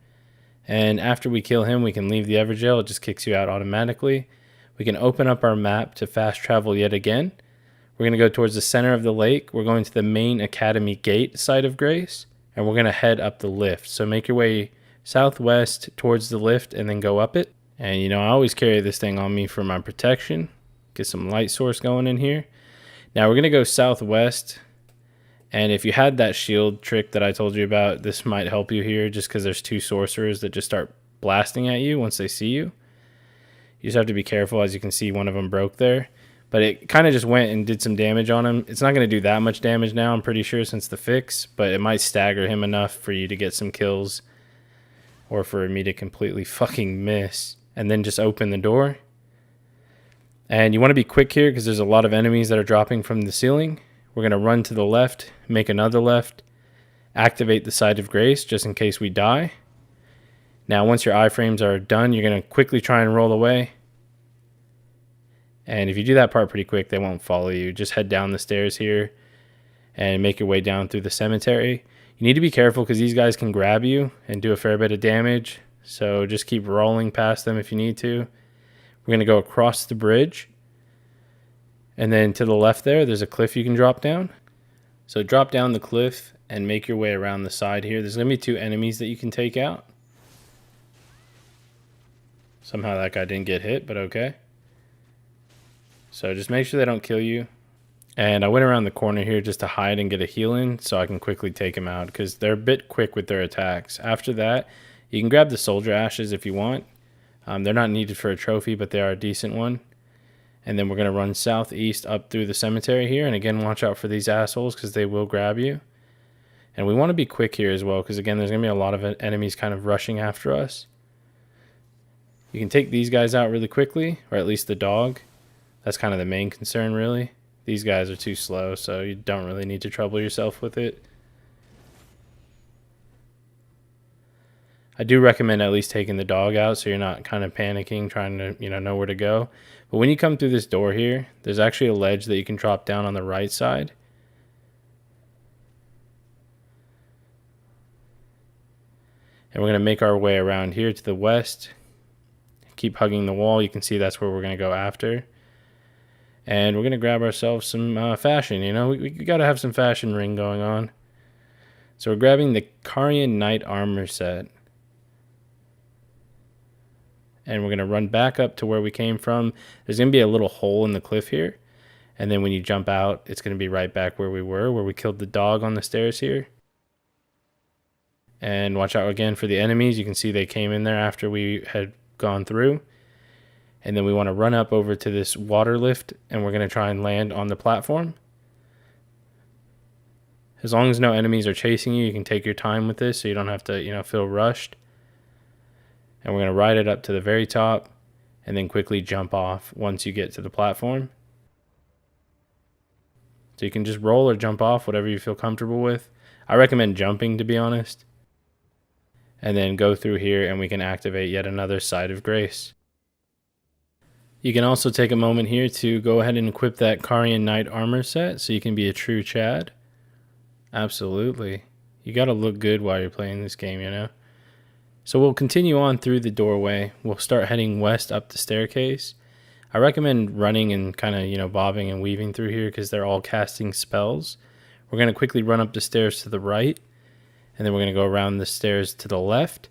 And after we kill him, we can leave the Everjail. It just kicks you out automatically. We can open up our map to fast travel yet again. We're going to go towards the center of the lake. We're going to the main Academy Gate site of Grace. And we're going to head up the lift. So make your way southwest towards the lift and then go up it. And you know, I always carry this thing on me for my protection. Get some light source going in here. Now we're going to go southwest. And if you had that shield trick that I told you about, this might help you here just because there's 2 sorcerers that just start blasting at you once they see you. You just have to be careful. As you can see, one of them broke there. But it kind of just went and did some damage on him. It's not going to do that much damage now, I'm pretty sure, since the fix. But it might stagger him enough for you to get some kills. Or for me to completely fucking miss. And then just open the door. And you want to be quick here because there's a lot of enemies that are dropping from the ceiling. We're going to run to the left, make another left, activate the Site of Grace just in case we die. Now, once your iframes are done, you're going to quickly try and roll away. And if you do that part pretty quick, they won't follow you. Just head down the stairs here and make your way down through the cemetery. You need to be careful because these guys can grab you and do a fair bit of damage. So just keep rolling past them if you need to. We're going to go across the bridge. And then to the left there's a cliff you can drop down. So drop down the cliff and make your way around the side here. There's going to be 2 enemies that you can take out. Somehow that guy didn't get hit, but okay. So just make sure they don't kill you. And I went around the corner here just to hide and get a heal in so I can quickly take them out because they're a bit quick with their attacks. After that, you can grab the soldier ashes if you want. They're not needed for a trophy, but they are a decent one. And then we're going to run southeast up through the cemetery here. And again, watch out for these assholes because they will grab you. And we want to be quick here as well, because again, there's going to be a lot of enemies kind of rushing after us. You can take these guys out really quickly, or at least the dog. That's kind of the main concern, really. These guys are too slow, so you don't really need to trouble yourself with it. I do recommend at least taking the dog out so you're not kind of panicking, trying to, know where to go. But when you come through this door here, there's actually a ledge that you can drop down on the right side. And we're going to make our way around here to the west. Keep hugging the wall. You can see that's where we're going to go after. And we're going to grab ourselves some fashion. We got to have some fashion ring going on. So we're grabbing the Carian Knight armor set. And we're going to run back up to where we came from. There's going to be a little hole in the cliff here. And then when you jump out, it's going to be right back where we were, where we killed the dog on the stairs here. And watch out again for the enemies. You can see they came in there after we had gone through. And then we want to run up over to this water lift, and we're going to try and land on the platform. As long as no enemies are chasing you, you can take your time with this so you don't have to, feel rushed. And we're going to ride it up to the very top and then quickly jump off once you get to the platform. So you can just roll or jump off, whatever you feel comfortable with. I recommend jumping, to be honest. And then go through here and we can activate yet another Side of Grace. You can also take a moment here to go ahead and equip that Carian Knight armor set so you can be a true Chad. Absolutely. You got to look good while you're playing this game, So we'll continue on through the doorway. We'll start heading west up the staircase. I recommend running and kind of, bobbing and weaving through here because they're all casting spells. We're going to quickly run up the stairs to the right. And then we're going to go around the stairs to the left.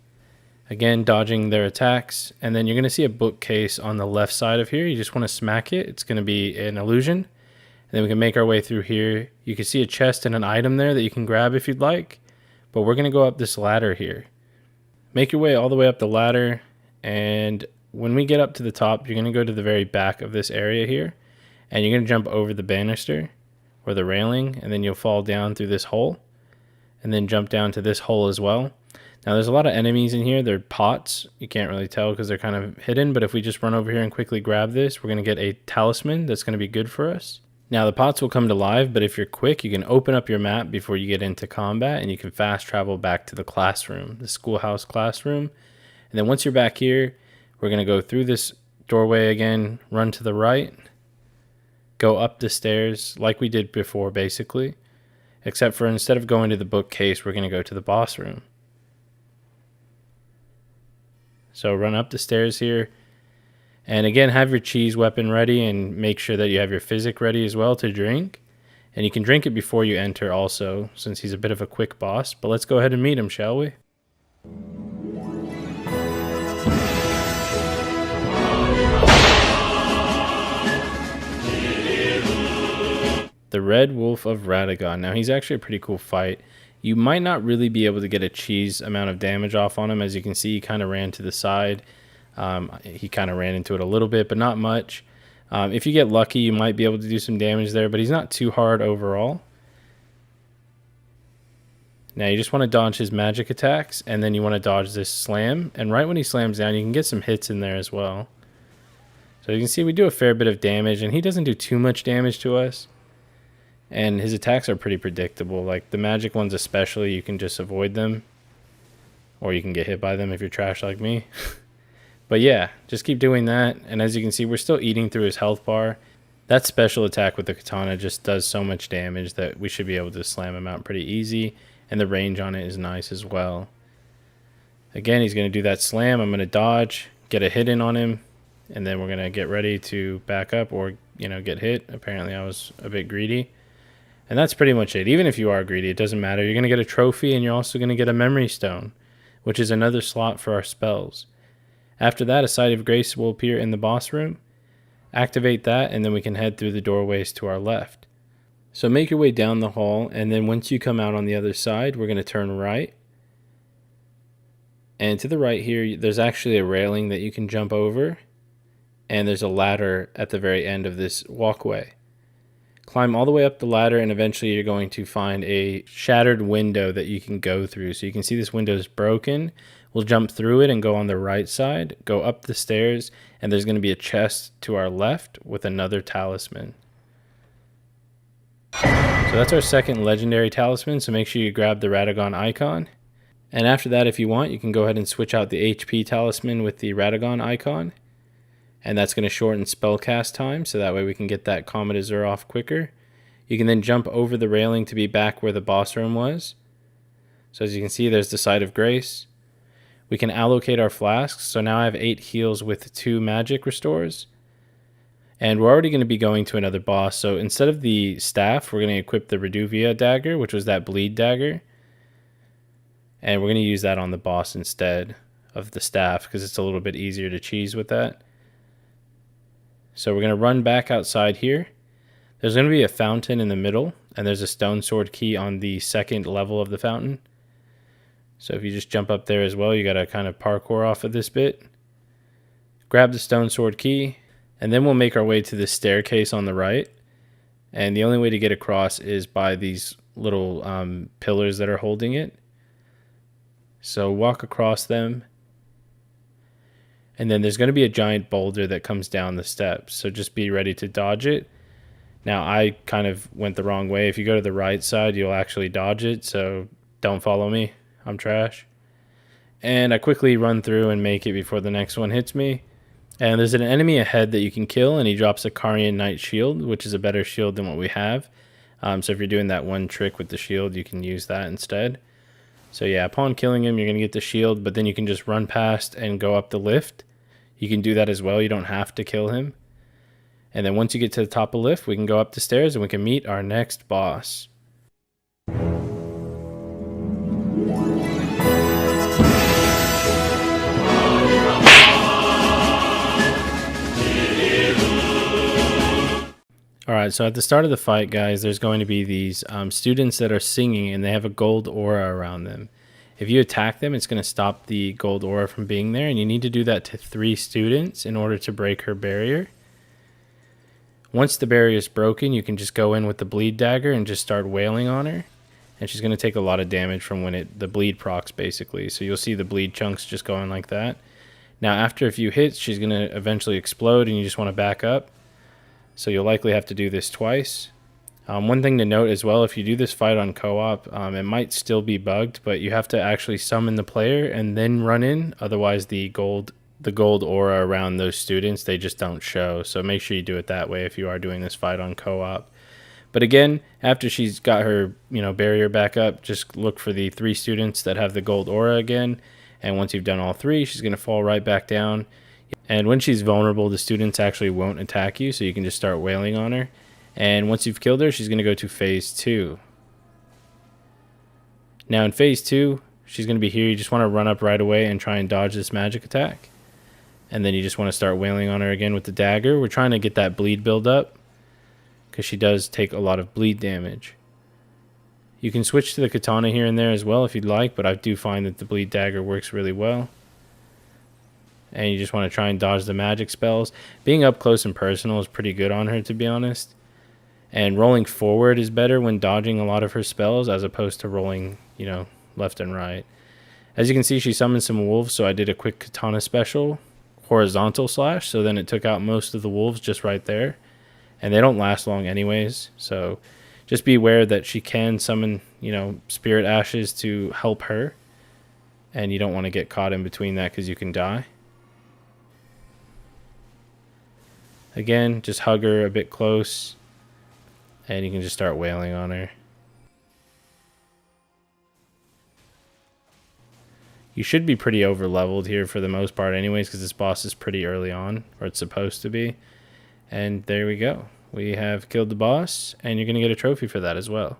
Again, dodging their attacks. And then you're going to see a bookcase on the left side of here. You just want to smack it. It's going to be an illusion. And then we can make our way through here. You can see a chest and an item there that you can grab if you'd like. But we're going to go up this ladder here. Make your way all the way up the ladder. And when we get up to the top, you're going to go to the very back of this area here. And you're going to jump over the banister or the railing. And then you'll fall down through this hole. And then jump down to this hole as well. Now there's a lot of enemies in here. They're pots. You can't really tell because they're kind of hidden, but if we just run over here and quickly grab this, we're going to get a talisman that's going to be good for us. Now the pots will come to life, but if you're quick, you can open up your map before you get into combat and you can fast travel back to the classroom, the schoolhouse classroom. And then once you're back here, we're going to go through this doorway again, run to the right, go up the stairs like we did before basically. Except for instead of going to the bookcase, we're going to go to the boss room. So run up the stairs here. And again, have your cheese weapon ready and make sure that you have your physic ready as well to drink. And you can drink it before you enter also, since he's a bit of a quick boss. But let's go ahead and meet him, shall we? The Red Wolf of Radagon. Now, he's actually a pretty cool fight. You might not really be able to get a cheese amount of damage off on him. As you can see, he kind of ran to the side. He kind of ran into it a little bit, but not much. If you get lucky, you might be able to do some damage there, but he's not too hard overall. Now, you just want to dodge his magic attacks, and then you want to dodge this slam. And right when he slams down, you can get some hits in there as well. So you can see we do a fair bit of damage, and he doesn't do too much damage to us. And his attacks are pretty predictable. Like the magic ones especially, you can just avoid them. Or you can get hit by them if you're trash like me. But yeah, just keep doing that. And as you can see, we're still eating through his health bar. That special attack with the katana just does so much damage that we should be able to slam him out pretty easy. And the range on it is nice as well. Again, he's going to do that slam. I'm going to dodge, get a hit in on him. And then we're going to get ready to back up or, get hit. Apparently I was a bit greedy. And that's pretty much it. Even if you are greedy, it doesn't matter. You're going to get a trophy and you're also going to get a memory stone, which is another slot for our spells. After that, a Side of Grace will appear in the boss room. Activate that, and then we can head through the doorways to our left. So make your way down the hall, and then once you come out on the other side, we're going to turn right. And to the right here, there's actually a railing that you can jump over, and there's a ladder at the very end of this walkway. Climb all the way up the ladder, and eventually you're going to find a shattered window that you can go through. So you can see this window is broken. We'll jump through it and go on the right side, go up the stairs, and there's going to be a chest to our left with another talisman. So that's our second legendary talisman, so make sure you grab the Radagon icon. And after that, if you want, you can go ahead and switch out the HP talisman with the Radagon icon. And that's going to shorten spellcast time, so that way we can get that Comet Azur off quicker. You can then jump over the railing to be back where the boss room was. So as you can see, there's the Site of Grace. We can allocate our flasks, so now I have 8 heals with 2 magic restores. And we're already going to be going to another boss, so instead of the staff, we're going to equip the Reduvia dagger, which was that bleed dagger. And we're going to use that on the boss instead of the staff, because it's a little bit easier to cheese with that. So we're going to run back outside here. There's going to be a fountain in the middle, and there's a stone sword key on the second level of the fountain. So if you just jump up there as well, you got to kind of parkour off of this bit. Grab the stone sword key, and then we'll make our way to the staircase on the right. And the only way to get across is by these little pillars that are holding it. So walk across them. And then there's going to be a giant boulder that comes down the steps. So just be ready to dodge it. Now, I kind of went the wrong way. If you go to the right side, you'll actually dodge it. So don't follow me. I'm trash. And I quickly run through and make it before the next one hits me. And there's an enemy ahead that you can kill. And he drops a Carian Knight shield, which is a better shield than what we have. So if you're doing that one trick with the shield, you can use that instead. So yeah, upon killing him, you're going to get the shield. But then you can just run past and go up the lift. You can do that as well. You don't have to kill him. And then once you get to the top of the lift, we can go up the stairs and we can meet our next boss. Alright, so at the start of the fight, guys, there's going to be these students that are singing, and they have a gold aura around them. If you attack them, it's going to stop the gold aura from being there, and you need to do that to 3 students in order to break her barrier. Once the barrier is broken, you can just go in with the bleed dagger and just start wailing on her. And she's going to take a lot of damage from when the bleed procs, basically. So you'll see the bleed chunks just going like that. Now, after a few hits, she's going to eventually explode, and you just want to back up. So you'll likely have to do this twice. One thing to note as well, if you do this fight on co-op, it might still be bugged, but you have to actually summon the player and then run in. Otherwise, the gold aura around those students, they just don't show. So make sure you do it that way if you are doing this fight on co-op. But again, after she's got her barrier back up, just look for the 3 students that have the gold aura again. And once you've done all 3, she's going to fall right back down. And when she's vulnerable, the students actually won't attack you, so you can just start wailing on her. And once you've killed her, she's going to go to phase 2. Now in phase 2, she's going to be here. You just want to run up right away and try and dodge this magic attack. And then you just want to start wailing on her again with the dagger. We're trying to get that bleed build up, because she does take a lot of bleed damage. You can switch to the katana here and there as well if you'd like, but I do find that the bleed dagger works really well. And you just want to try and dodge the magic spells. Being up close and personal is pretty good on her, to be honest. And rolling forward is better when dodging a lot of her spells, as opposed to rolling, left and right. As you can see, she summoned some wolves, so I did a quick katana special, horizontal slash, so then it took out most of the wolves just right there. And they don't last long anyways, so just be aware that she can summon, spirit ashes to help her. And you don't want to get caught in between that, because you can die. Again, just hug her a bit close, and you can just start wailing on her. You should be pretty over leveled here for the most part anyways, because this boss is pretty early on, or it's supposed to be. And there we go. We have killed the boss, and you're going to get a trophy for that as well.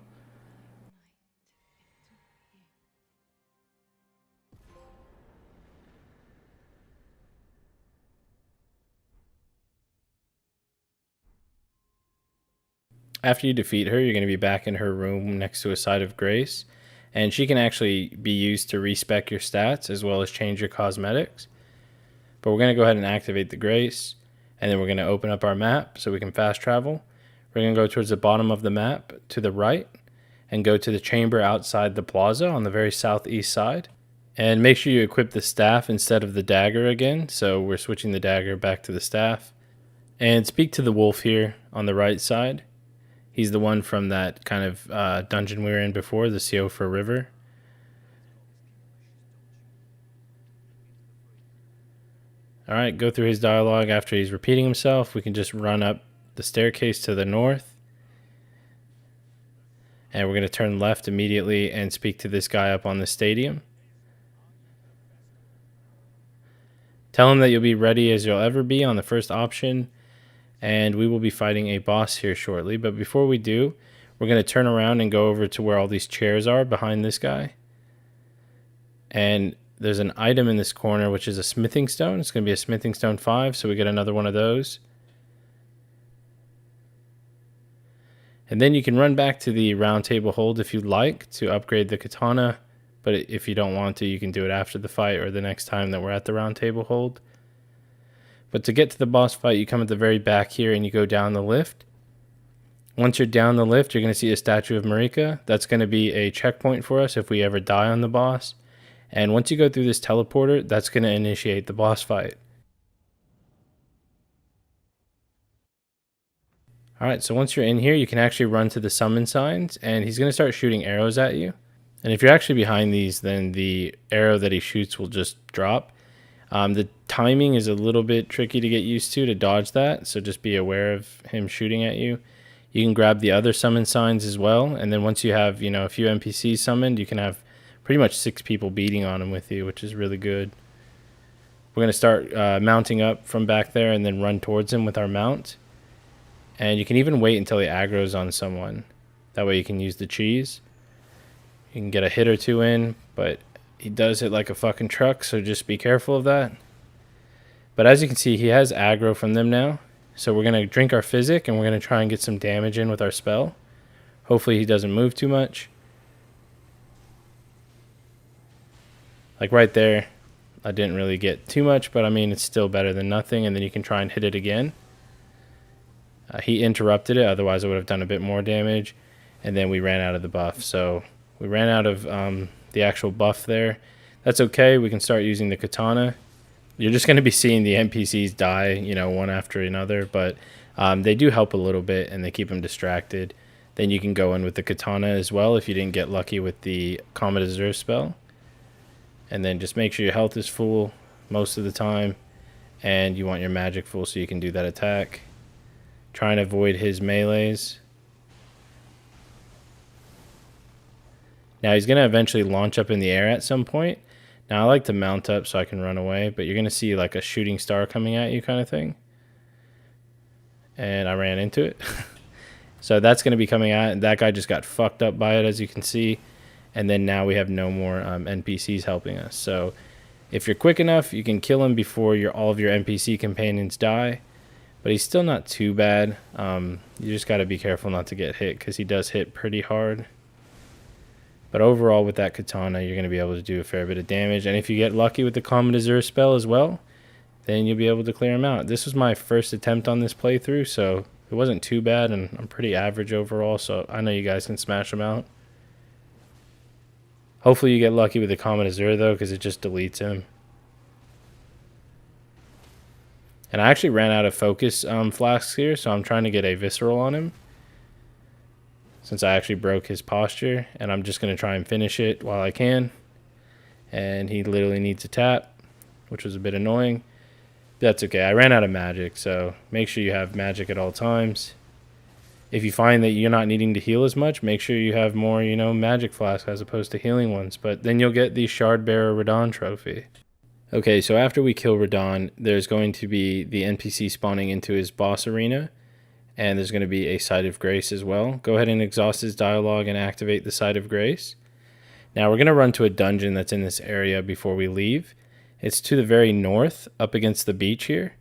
After you defeat her, you're going to be back in her room next to a Site of Grace, and she can actually be used to respec your stats as well as change your cosmetics. But we're going to go ahead and activate the Grace, and then we're going to open up our map so we can fast travel. We're going to go towards the bottom of the map to the right and go to the chamber outside the plaza on the very southeast side. And make sure you equip the staff instead of the dagger again. So we're switching the dagger back to the staff. And speak to the wolf here on the right side. He's the one from that kind of dungeon we were in before, the Siofra River. Alright, go through his dialogue after he's repeating himself. We can just run up the staircase to the north. And we're going to turn left immediately and speak to this guy up on the stadium. Tell him that you'll be ready as you'll ever be on the first option. And we will be fighting a boss here shortly. But before we do, we're going to turn around and go over to where all these chairs are behind this guy. And there's an item in this corner, which is a smithing stone. It's going to be a smithing stone 5, so we get another one of those. And then you can run back to the Rountable Hold if you'd like to upgrade the katana. But if you don't want to, you can do it after the fight or the next time that we're at the Rountable Hold. But to get to the boss fight, you come at the very back here and you go down the lift. Once you're down the lift, you're going to see a statue of Marika. That's going to be a checkpoint for us if we ever die on the boss. And once you go through this teleporter, that's going to initiate the boss fight. Alright, so once you're in here, you can actually run to the summon signs, and he's going to start shooting arrows at you. And if you're actually behind these, then the arrow that he shoots will just drop. The timing is a little bit tricky to get used to dodge that, so just be aware of him shooting at you. You can grab the other summon signs as well, and then once you have, a few NPCs summoned, you can have pretty much 6 people beating on him with you, which is really good. We're going to start mounting up from back there and then run towards him with our mount. And you can even wait until he aggroes on someone. That way you can use the cheese. You can get a hit or two in, but he does hit like a fucking truck, so just be careful of that. But as you can see, he has aggro from them now. So we're going to drink our physic and we're going to try and get some damage in with our spell. Hopefully he doesn't move too much. Like right there, I didn't really get too much, but I mean, it's still better than nothing. And then you can try and hit it again. He interrupted it, otherwise I would have done a bit more damage. And then we ran out of the buff. So we ran out of the actual buff there. That's okay, we can start using the katana. You're just going to be seeing the NPCs die, one after another. But they do help a little bit and they keep them distracted. Then you can go in with the katana as well if you didn't get lucky with the Comet Azur spell. And then just make sure your health is full most of the time. And you want your magic full so you can do that attack. Try and avoid his melees. Now he's going to eventually launch up in the air at some point. Now I like to mount up so I can run away. But you're going to see like a shooting star coming at you kind of thing. And I ran into it. So that's going to be coming out. And that guy just got fucked up by it, as you can see. And then now we have no more NPCs helping us. So if you're quick enough, you can kill him before all of your NPC companions die. But he's still not too bad. You just got to be careful not to get hit because he does hit pretty hard. But overall with that katana, you're going to be able to do a fair bit of damage. And if you get lucky with the Comet Azur spell as well, then you'll be able to clear him out. This was my first attempt on this playthrough, so it wasn't too bad. And I'm pretty average overall, so I know you guys can smash him out. Hopefully you get lucky with the Comet Azur though, because it just deletes him. And I actually ran out of focus flasks here, so I'm trying to get a visceral on him. Since I actually broke his posture, and I'm just going to try and finish it while I can. And he literally needs a tap, which was a bit annoying. That's okay, I ran out of magic, so make sure you have magic at all times. If you find that you're not needing to heal as much, make sure you have more, magic flasks as opposed to healing ones. But then you'll get the Shardbearer Radon trophy. Okay, so after we kill Radon, there's going to be the NPC spawning into his boss arena. And there's going to be a Site of Grace as well. Go ahead and exhaust his dialogue and activate the Site of Grace. Now we're going to run to a dungeon that's in this area before we leave. It's to the very north, up against the beach here.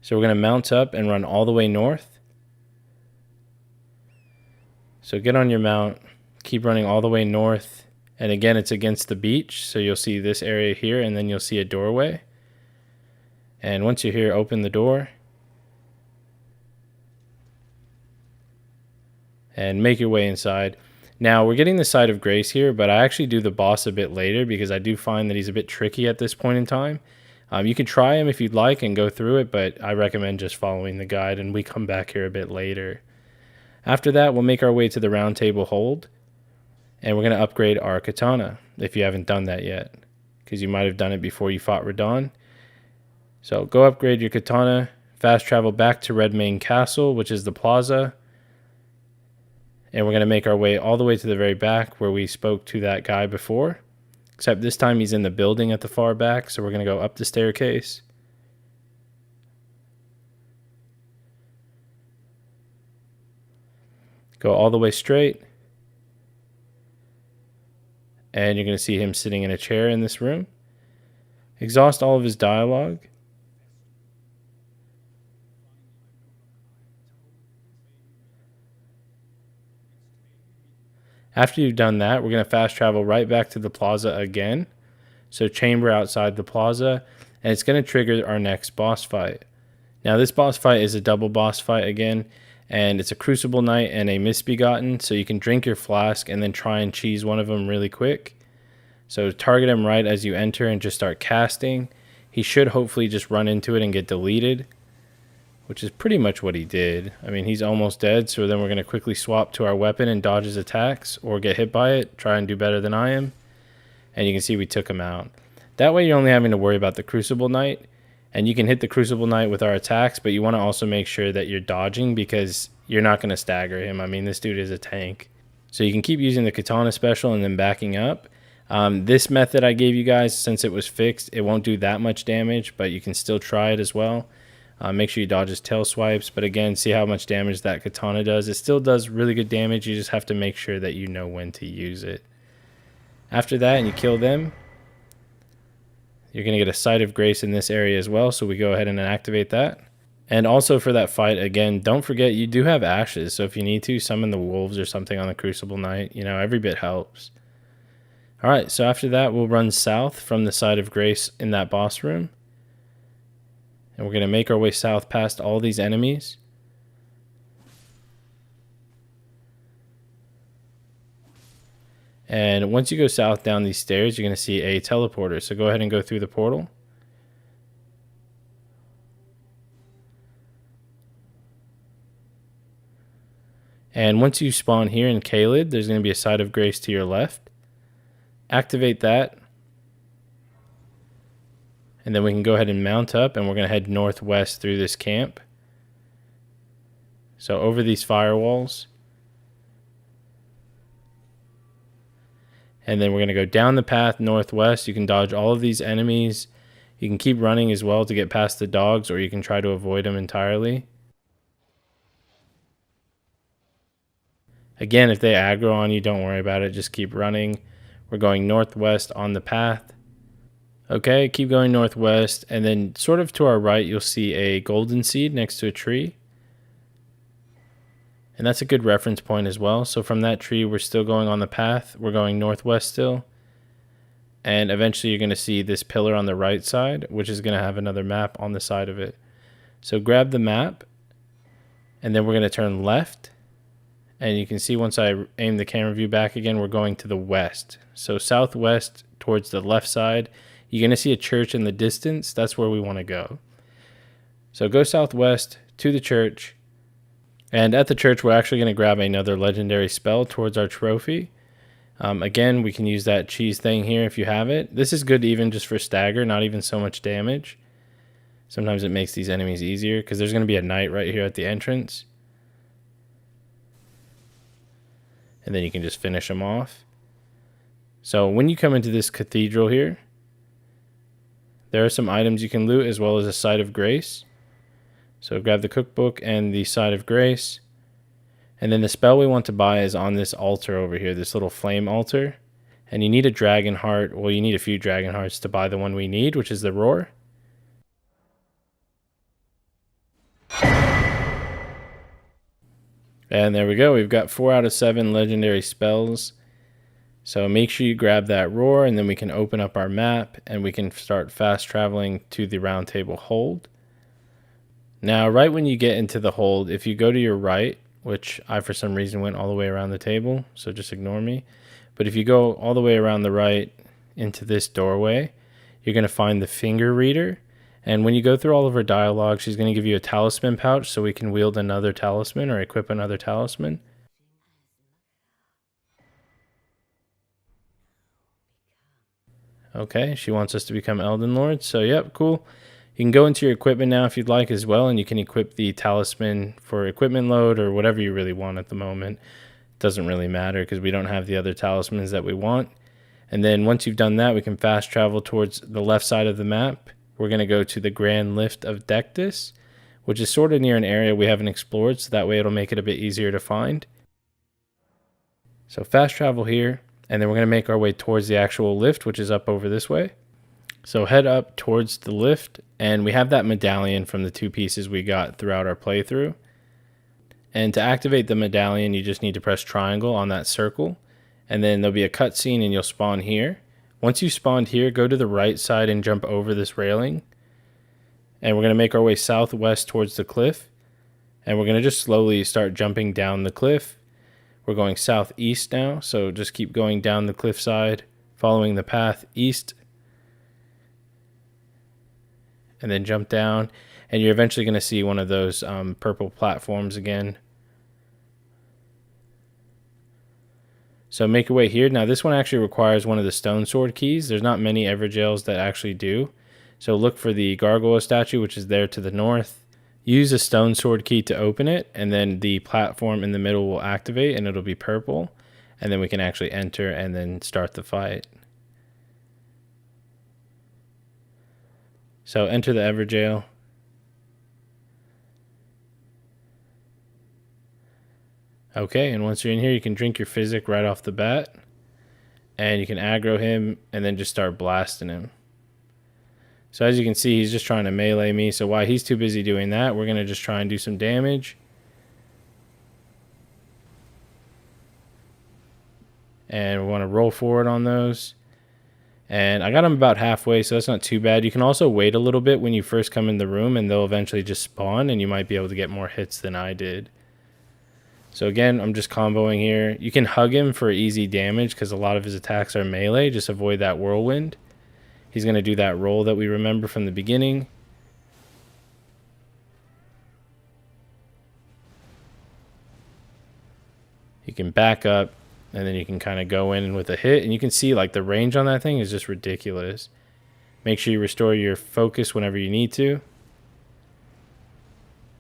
So we're going to mount up and run all the way north. So get on your mount, keep running all the way north. And again, it's against the beach, so you'll see this area here, and then you'll see a doorway. And once you're here, open the door. and make your way inside. Now, we're getting the Side of Grace here, but I actually do the boss a bit later because I do find that he's a bit tricky at this point in time. You can try him if you'd like and go through it, but I recommend just following the guide, and we come back here a bit later. After that, we'll make our way to the Rountable Hold, and we're going to upgrade our katana if you haven't done that yet, because you might have done it before you fought Radahn. So go upgrade your katana, fast travel back to Redmane Castle, which is the plaza, and we're going to make our way all the way to the very back where we spoke to that guy before. Except this time he's in the building at the far back, so we're going to go up the staircase. Go all the way straight. And you're going to see him sitting in a chair in this room. Exhaust all of his dialogue. After you've done that, we're going to fast travel right back to the plaza again. So chamber outside the plaza, and it's going to trigger our next boss fight. Now this boss fight is a double boss fight again, and it's a Crucible Knight and a Misbegotten, so you can drink your flask and then try and cheese one of them really quick. So target him right as you enter and just start casting. He should hopefully just run into it and get deleted, which is pretty much what he did. I mean, he's almost dead, so then we're going to quickly swap to our weapon and dodge his attacks or get hit by it, try and do better than I am. And you can see we took him out. That way you're only having to worry about the Crucible Knight, and you can hit the Crucible Knight with our attacks, but you want to also make sure that you're dodging because you're not going to stagger him. I mean, this dude is a tank. So you can keep using the Katana special and then backing up. This method I gave you guys, since it was fixed, it won't do that much damage, but you can still try it as well. Make sure you dodge his tail swipes, but again, see how much damage that katana does. It still does really good damage. You just have to make sure that you know when to use it. After that, and you kill them, you're going to get a Side of Grace in this area as well, so we go ahead and activate that. And also for that fight, again, don't forget you do have ashes, so if you need to, summon the wolves or something on the Crucible Knight. You know, every bit helps. Alright, so after that, we'll run south from the Side of Grace in that boss room. And we're going to make our way south past all these enemies. And once you go south down these stairs, you're going to see a teleporter. So go ahead and go through the portal. And once you spawn here in Caelid, there's going to be a Side of Grace to your left. Activate that. And then we can go ahead and mount up, and we're going to head northwest through this camp. So over these firewalls. And then we're going to go down the path northwest. You can dodge all of these enemies. You can keep running as well to get past the dogs, or you can try to avoid them entirely. Again, if they aggro on you, don't worry about it. Just keep running. We're going northwest on the path. Okay, keep going northwest, and then sort of to our right, you'll see a golden seed next to a tree. And that's a good reference point as well. So from that tree, we're still going on the path. We're going northwest still. And eventually you're going to see this pillar on the right side, which is going to have another map on the side of it. So grab the map, and then we're going to turn left. And you can see once I aim the camera view back again, we're going to the west. So southwest towards the left side. You're going to see a church in the distance. That's where we want to go. So go southwest to the church. And at the church, we're actually going to grab another legendary spell towards our trophy. Again, we can use that cheese thing here if you have it. This is good even just for stagger, not even so much damage. Sometimes it makes these enemies easier because there's going to be a knight right here at the entrance. And then you can just finish them off. So when you come into this cathedral here, there are some items you can loot as well as a Side of Grace. So grab the cookbook and the Side of Grace. And then the spell we want to buy is on this altar over here, this little flame altar. And you need a dragon heart. Well, you need a few dragon hearts to buy the one we need, which is the Roar. And there we go. We've got 4 out of 7 legendary spells. So make sure you grab that Roar, and then we can open up our map and we can start fast traveling to the Rountable Hold. Now, right when you get into the hold, if you go to your right, which I for some reason went all the way around the table, so just ignore me. But if you go all the way around the right into this doorway, you're going to find the finger reader. And when you go through all of her dialogue, she's going to give you a talisman pouch so we can wield another talisman or equip another talisman. Okay, she wants us to become Elden Lords, so yep, cool. You can go into your equipment now if you'd like as well, and you can equip the talisman for equipment load or whatever you really want at the moment. Doesn't really matter because we don't have the other talismans that we want. And then once you've done that, we can fast travel towards the left side of the map. We're going to go to the Grand Lift of Dectus, which is sort of near an area we haven't explored, so that way it'll make it a bit easier to find. So fast travel here, and then we're going to make our way towards the actual lift, which is up over this way. So head up towards the lift, and we have that medallion from the 2 pieces we got throughout our playthrough. And to activate the medallion, you just need to press triangle on that circle, and then there'll be a cutscene and you'll spawn here. Once you spawned here, go to the right side and jump over this railing. And we're going to make our way southwest towards the cliff, and we're going to just slowly start jumping down the cliff. We're going southeast now, so just keep going down the cliffside, following the path east. And then jump down, and you're eventually going to see one of those purple platforms again. So make your way here. Now this one actually requires one of the stone sword keys. There's not many Evergaols that actually do. So look for the gargoyle statue, which is there to the north. Use a stone sword key to open it, and then the platform in the middle will activate and it'll be purple. And then we can actually enter and then start the fight. So enter the Evergaol. Okay, and once you're in here, you can drink your physic right off the bat. And you can aggro him and then just start blasting him. So as you can see, he's just trying to melee me. So while he's too busy doing that, we're going to just try and do some damage. And we want to roll forward on those. And I got them about halfway, so that's not too bad. You can also wait a little bit when you first come in the room, and they'll eventually just spawn, and you might be able to get more hits than I did. So again, I'm just comboing here. You can hug him for easy damage because a lot of his attacks are melee. Just avoid that whirlwind. He's going to do that roll that we remember from the beginning. You can back up, and then you can kind of go in with a hit. And you can see like the range on that thing is just ridiculous. Make sure you restore your focus whenever you need to.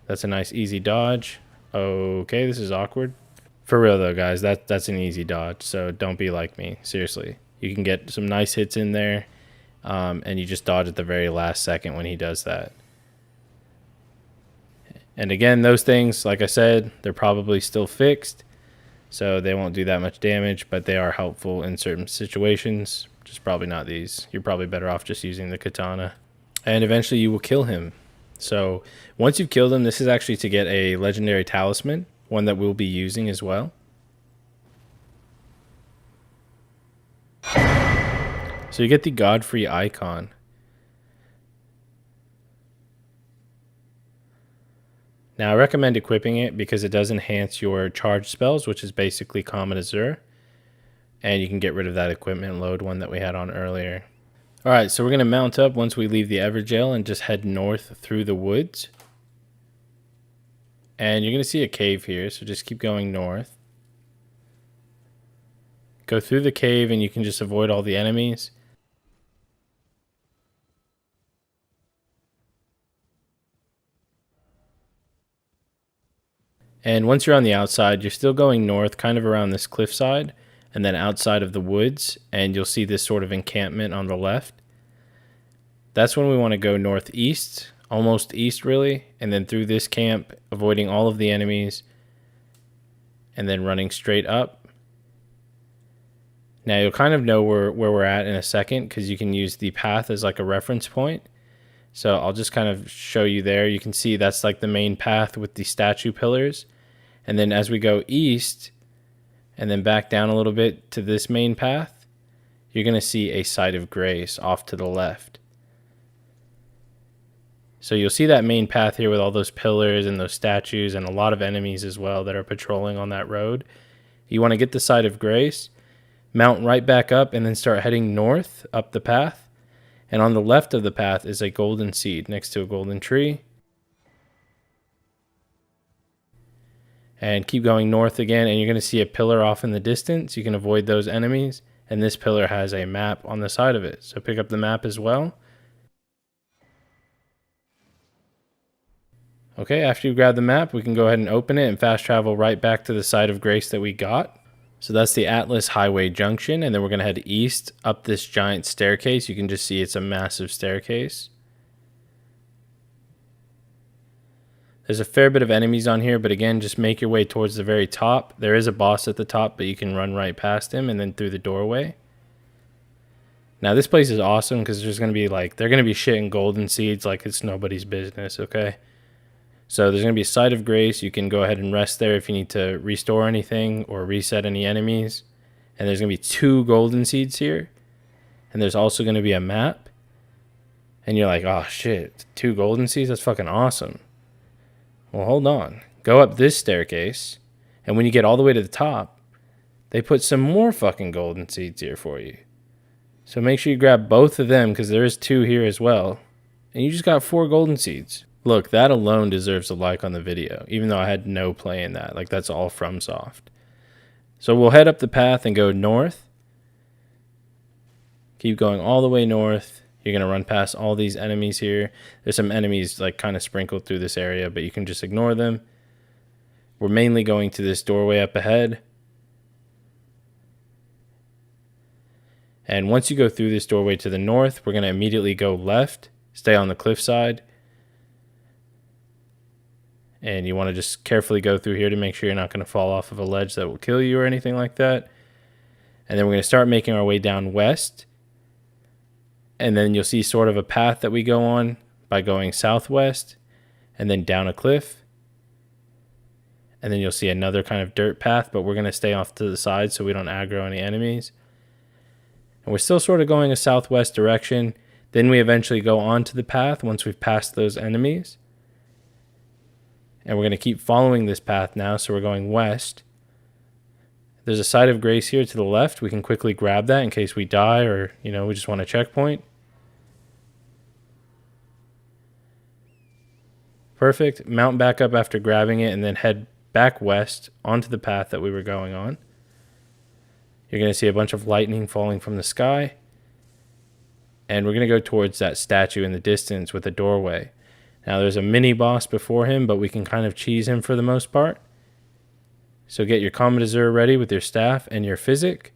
That's a nice easy dodge. Okay, this is awkward. For real though, guys, that's an easy dodge. So don't be like me. Seriously. You can get some nice hits in there. And you just dodge at the very last second when he does that. And again, those things, like I said, they're probably still fixed. So they won't do that much damage, but they are helpful in certain situations. Just probably not these. You're probably better off just using the katana. And eventually you will kill him. So once you've killed him, this is actually to get a legendary talisman, one that we'll be using as well. So you get the Godfrey icon. Now I recommend equipping it because it does enhance your charge spells, which is basically Comet Azur. And you can get rid of that equipment load one that we had on earlier. Alright, so we're going to mount up once we leave the Evergaol and just head north through the woods. And you're going to see a cave here, so just keep going north. Go through the cave and you can just avoid all the enemies. And once you're on the outside, you're still going north, kind of around this cliffside, and then outside of the woods, and you'll see this sort of encampment on the left. That's when we want to go northeast, almost east really, and then through this camp, avoiding all of the enemies, and then running straight up. Now you'll kind of know where we're at in a second, because you can use the path as like a reference point. So I'll just kind of show you there. You can see that's like the main path with the statue pillars. And then as we go east and then back down a little bit to this main path, you're going to see a site of grace off to the left. So you'll see that main path here with all those pillars and those statues and a lot of enemies as well that are patrolling on that road. You want to get the Side of Grace, mount right back up, and then start heading north up the path. And on the left of the path is a golden seed next to a golden tree. And keep going north again, and you're going to see a pillar off in the distance. You can avoid those enemies. And this pillar has a map on the side of it. So pick up the map as well. Okay, after you grab the map, we can go ahead and open it and fast travel right back to the Side of Grace that we got. So that's the Atlas Highway Junction, and then we're going to head east up this giant staircase. You can just see it's a massive staircase. There's a fair bit of enemies on here, but again, just make your way towards the very top. There is a boss at the top, but you can run right past him and then through the doorway. Now this place is awesome because there's going to be they're going to be shitting golden seeds like it's nobody's business, okay? So there's going to be a Side of Grace. You can go ahead and rest there if you need to restore anything or reset any enemies. And there's going to be 2 golden seeds here. And there's also going to be a map. And you're like, oh shit, 2 golden seeds? That's fucking awesome. Well, hold on. Go up this staircase. And when you get all the way to the top, they put some more fucking golden seeds here for you. So make sure you grab both of them because there is 2 here as well. And you just got 4 golden seeds. Look, that alone deserves a like on the video, even though I had no play in that. That's all FromSoft. So we'll head up the path and go north. Keep going all the way north. You're going to run past all these enemies here. There's some enemies kind of sprinkled through this area, but you can just ignore them. We're mainly going to this doorway up ahead. And once you go through this doorway to the north, we're going to immediately go left, stay on the cliffside. And you want to just carefully go through here to make sure you're not going to fall off of a ledge that will kill you or anything like that. And then we're going to start making our way down west. And then you'll see sort of a path that we go on by going southwest and then down a cliff. And then you'll see another kind of dirt path, but we're going to stay off to the side so we don't aggro any enemies. And we're still sort of going a southwest direction. Then we eventually go onto the path once we've passed those enemies. And we're going to keep following this path now, so we're going west. There's a Side of Grace here to the left. We can quickly grab that in case we die or, we just want a checkpoint. Perfect. Mount back up after grabbing it and then head back west onto the path that we were going on. You're going to see a bunch of lightning falling from the sky. And we're going to go towards that statue in the distance with a doorway. Now there's a mini boss before him, but we can kind of cheese him for the most part. So get your Comet Azur ready with your staff and your physic.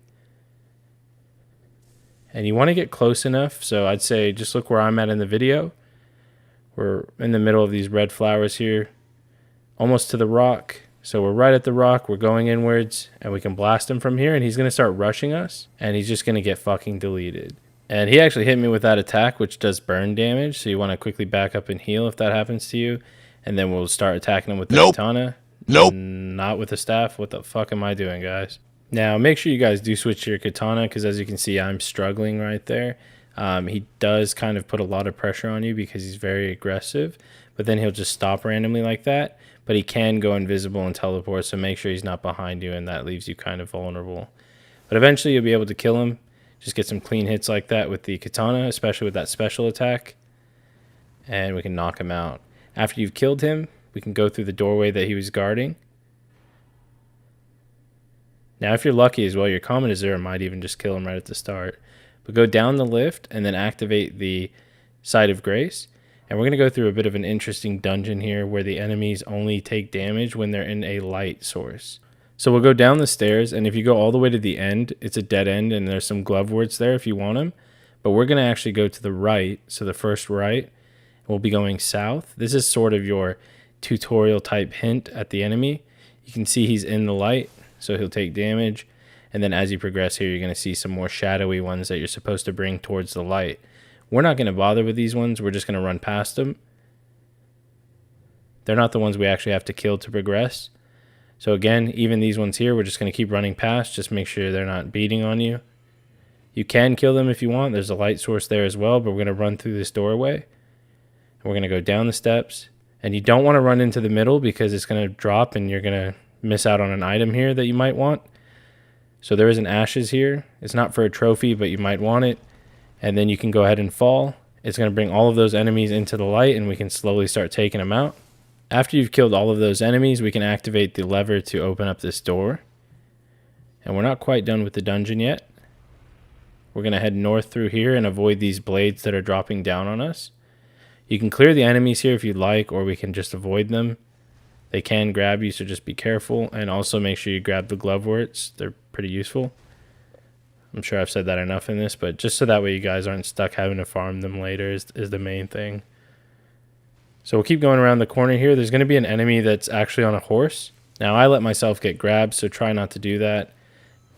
And you want to get close enough, so I'd say just look where I'm at in the video. We're in the middle of these red flowers here, almost to the rock. So we're right at the rock, we're going inwards, and we can blast him from here, and he's going to start rushing us, and he's just going to get fucking deleted. And he actually hit me with that attack, which does burn damage. So you want to quickly back up and heal if that happens to you. And then we'll start attacking him with the katana. Nope. Not with the staff. What the fuck am I doing, guys? Now, make sure you guys do switch to your katana, because as you can see, I'm struggling right there. He does kind of put a lot of pressure on you because he's very aggressive. But then he'll just stop randomly like that. But he can go invisible and teleport, so make sure he's not behind you, and that leaves you kind of vulnerable. But eventually you'll be able to kill him. Just get some clean hits like that with the katana, especially with that special attack. And we can knock him out. After you've killed him, we can go through the doorway that he was guarding. Now, if you're lucky as well, your Comet Azur might even just kill him right at the start. But go down the lift and then activate the Side of Grace. And we're going to go through a bit of an interesting dungeon here where the enemies only take damage when they're in a light source. So we'll go down the stairs, and if you go all the way to the end, it's a dead end, and there's some glove words there if you want them. But we're going to actually go to the right, so the first right, and we'll be going south. This is sort of your tutorial type hint at the enemy. You can see he's in the light, so he'll take damage. And then as you progress here, you're going to see some more shadowy ones that you're supposed to bring towards the light. We're not going to bother with these ones. We're just going to run past them. They're not the ones we actually have to kill to progress. So again, even these ones here, we're just going to keep running past. Just make sure they're not beating on you. You can kill them if you want. There's a light source there as well, but we're going to run through this doorway. We're going to go down the steps. And you don't want to run into the middle because it's going to drop and you're going to miss out on an item here that you might want. So there is an Ashes here. It's not for a trophy, but you might want it. And then you can go ahead and fall. It's going to bring all of those enemies into the light and we can slowly start taking them out. After you've killed all of those enemies, we can activate the lever to open up this door. And we're not quite done with the dungeon yet. We're going to head north through here and avoid these blades that are dropping down on us. You can clear the enemies here if you'd like, or we can just avoid them. They can grab you, so just be careful. And also make sure you grab the glove worts. They're pretty useful. I'm sure I've said that enough in this, but just so that way you guys aren't stuck having to farm them later is the main thing. So we'll keep going around the corner here. There's going to be an enemy that's actually on a horse. Now, I let myself get grabbed, so try not to do that.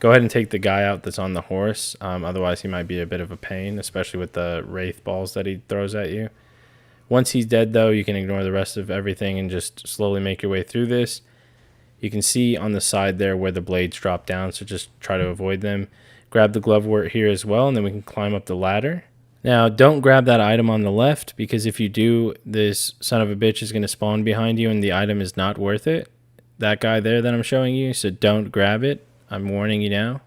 Go ahead and take the guy out that's on the horse. Otherwise, he might be a bit of a pain, especially with the wraith balls that he throws at you. Once he's dead, though, you can ignore the rest of everything and just slowly make your way through this. You can see on the side there where the blades drop down, so just try to avoid them. Grab the glovewort here as well, and then we can climb up the ladder. Now, don't grab that item on the left, because if you do, this son of a bitch is going to spawn behind you, and the item is not worth it. That guy there that I'm showing you, so don't grab it. I'm warning you now.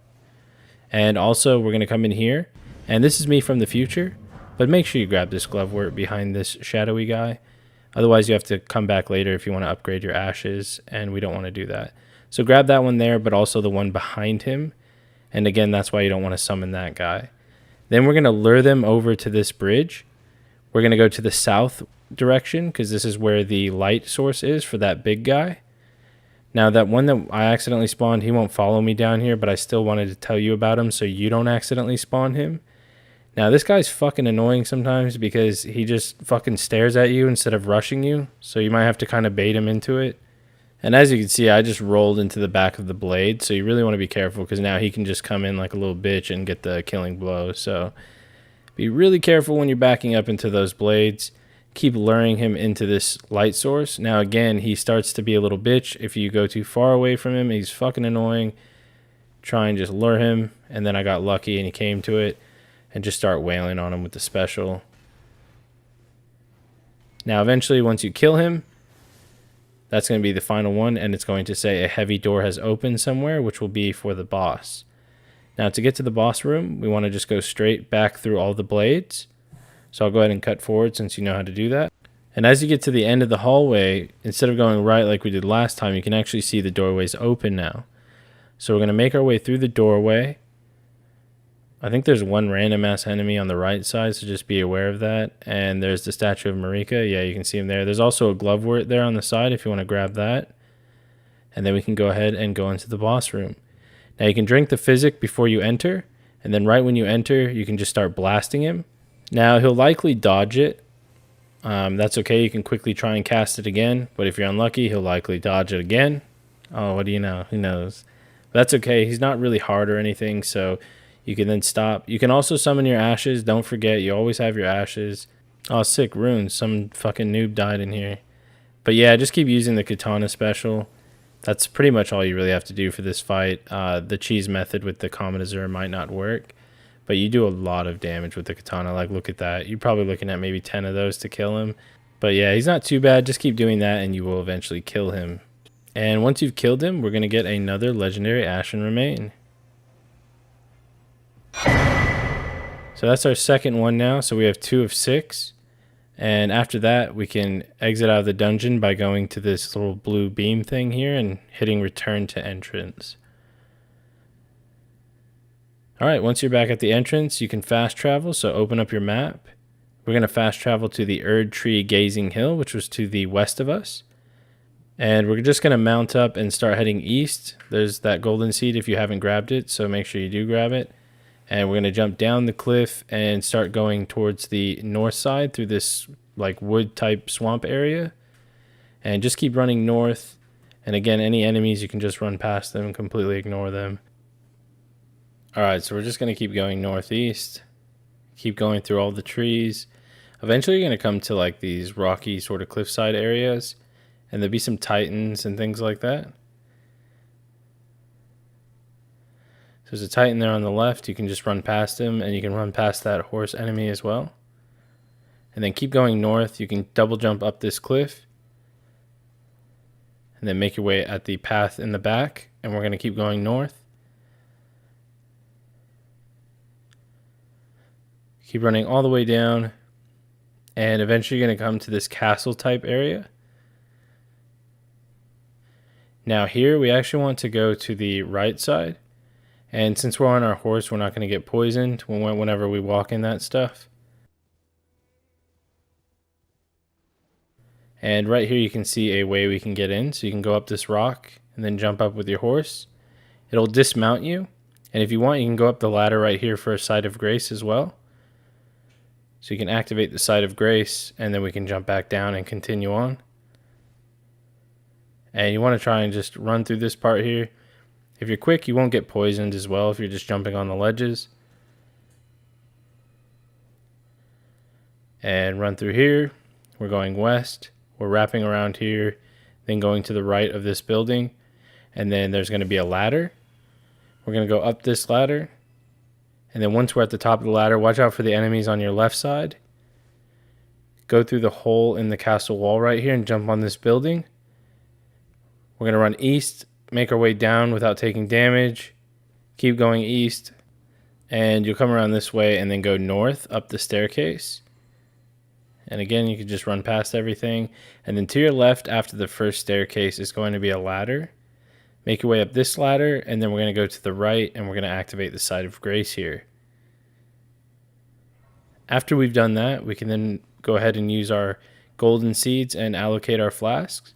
And also, we're going to come in here, and this is me from the future. But make sure you grab this glovewort behind this shadowy guy. Otherwise, you have to come back later if you want to upgrade your ashes, and we don't want to do that. So grab that one there, but also the one behind him. And again, that's why you don't want to summon that guy. Then we're going to lure them over to this bridge. We're going to go to the south direction, because this is where the light source is for that big guy. Now, that one that I accidentally spawned, he won't follow me down here, but I still wanted to tell you about him so you don't accidentally spawn him. Now, this guy's fucking annoying sometimes because he just fucking stares at you instead of rushing you. So you might have to kind of bait him into it. And as you can see, I just rolled into the back of the blade. So you really want to be careful because now he can just come in like a little bitch and get the killing blow. So be really careful when you're backing up into those blades. Keep luring him into this light source. Now, again, he starts to be a little bitch. If you go too far away from him, he's fucking annoying. Try and just lure him. And then I got lucky and he came to it. And just start wailing on him with the special. Now, eventually, once you kill him, that's going to be the final one. And it's going to say a heavy door has opened somewhere, which will be for the boss. Now, to get to the boss room, we want to just go straight back through all the blades. So I'll go ahead and cut forward since you know how to do that. And as you get to the end of the hallway, instead of going right like we did last time, you can actually see the doorways open now. So we're going to make our way through the doorway. I think there's one random ass enemy on the right side, so just be aware of that. And there's the statue of Marika. Yeah, you can see him there. There's also a glovewort there on the side if you want to grab that. And then we can go ahead and go into the boss room. Now you can drink the physic before you enter, and then right when you enter, you can just start blasting him. Now he'll likely dodge it. That's okay. You can quickly try and cast it again, but if you're unlucky, he'll likely dodge it again. Oh, what do you know? Who knows? But that's okay. He's not really hard or anything, so you can then stop. You can also summon your ashes. Don't forget, you always have your ashes. Oh, sick runes. Some fucking noob died in here. But yeah, just keep using the katana special. That's pretty much all you really have to do for this fight. The cheese method with the Comet Azur might not work, but you do a lot of damage with the katana. Like, look at that. You're probably looking at maybe 10 of those to kill him. But yeah, he's not too bad. Just keep doing that and you will eventually kill him. And once you've killed him, we're going to get another legendary Ashen Remain. So that's our second one now. So we have 2 of 6. And after that, we can exit out of the dungeon by going to this little blue beam thing here and hitting return to entrance. Alright, once you're back at the entrance, you can fast travel. So open up your map. We're going to fast travel to the Erdtree Gazing Hill, which was to the west of us. And we're just going to mount up and start heading east. There's that golden seed if you haven't grabbed it, so make sure you do grab it. And we're going to jump down the cliff and start going towards the north side through this like wood type swamp area. And just keep running north. And again, any enemies, you can just run past them and completely ignore them. Alright, so we're just going to keep going northeast. Keep going through all the trees. Eventually you're going to come to like these rocky sort of cliffside areas. And there'll be some titans and things like that. There's a titan there on the left. You can just run past him, and you can run past that horse enemy as well. and then keep going north. You can double jump up this cliff and then make your way at the path in the back, and we're going to keep going north. Keep running all the way down, and eventually you're going to come to this castle type area. Now here we actually want to go to the right side, and since we're on our horse, we're not going to get poisoned whenever we walk in that stuff. And right here you can see a way we can get in. So you can go up this rock and then jump up with your horse. It'll dismount you, and if you want, you can go up the ladder right here for a Site of Grace as well. So you can activate the Site of Grace, and then we can jump back down and continue on. And you want to try and just run through this part here. If you're quick, you won't get poisoned as well if you're just jumping on the ledges. And run through here. We're going west. We're wrapping around here, then going to the right of this building. And then there's going to be a ladder. We're going to go up this ladder. And then once we're at the top of the ladder, watch out for the enemies on your left side. Go through the hole in the castle wall right here and jump on this building. We're going to run east, make our way down without taking damage. Keep going east. And you'll come around this way and then go north up the staircase. And again, you can just run past everything. And then to your left after the first staircase is going to be a ladder. Make your way up this ladder, and then we're going to go to the right, and we're going to activate the Site of Grace here. After we've done that, we can then go ahead and use our golden seeds and allocate our flasks.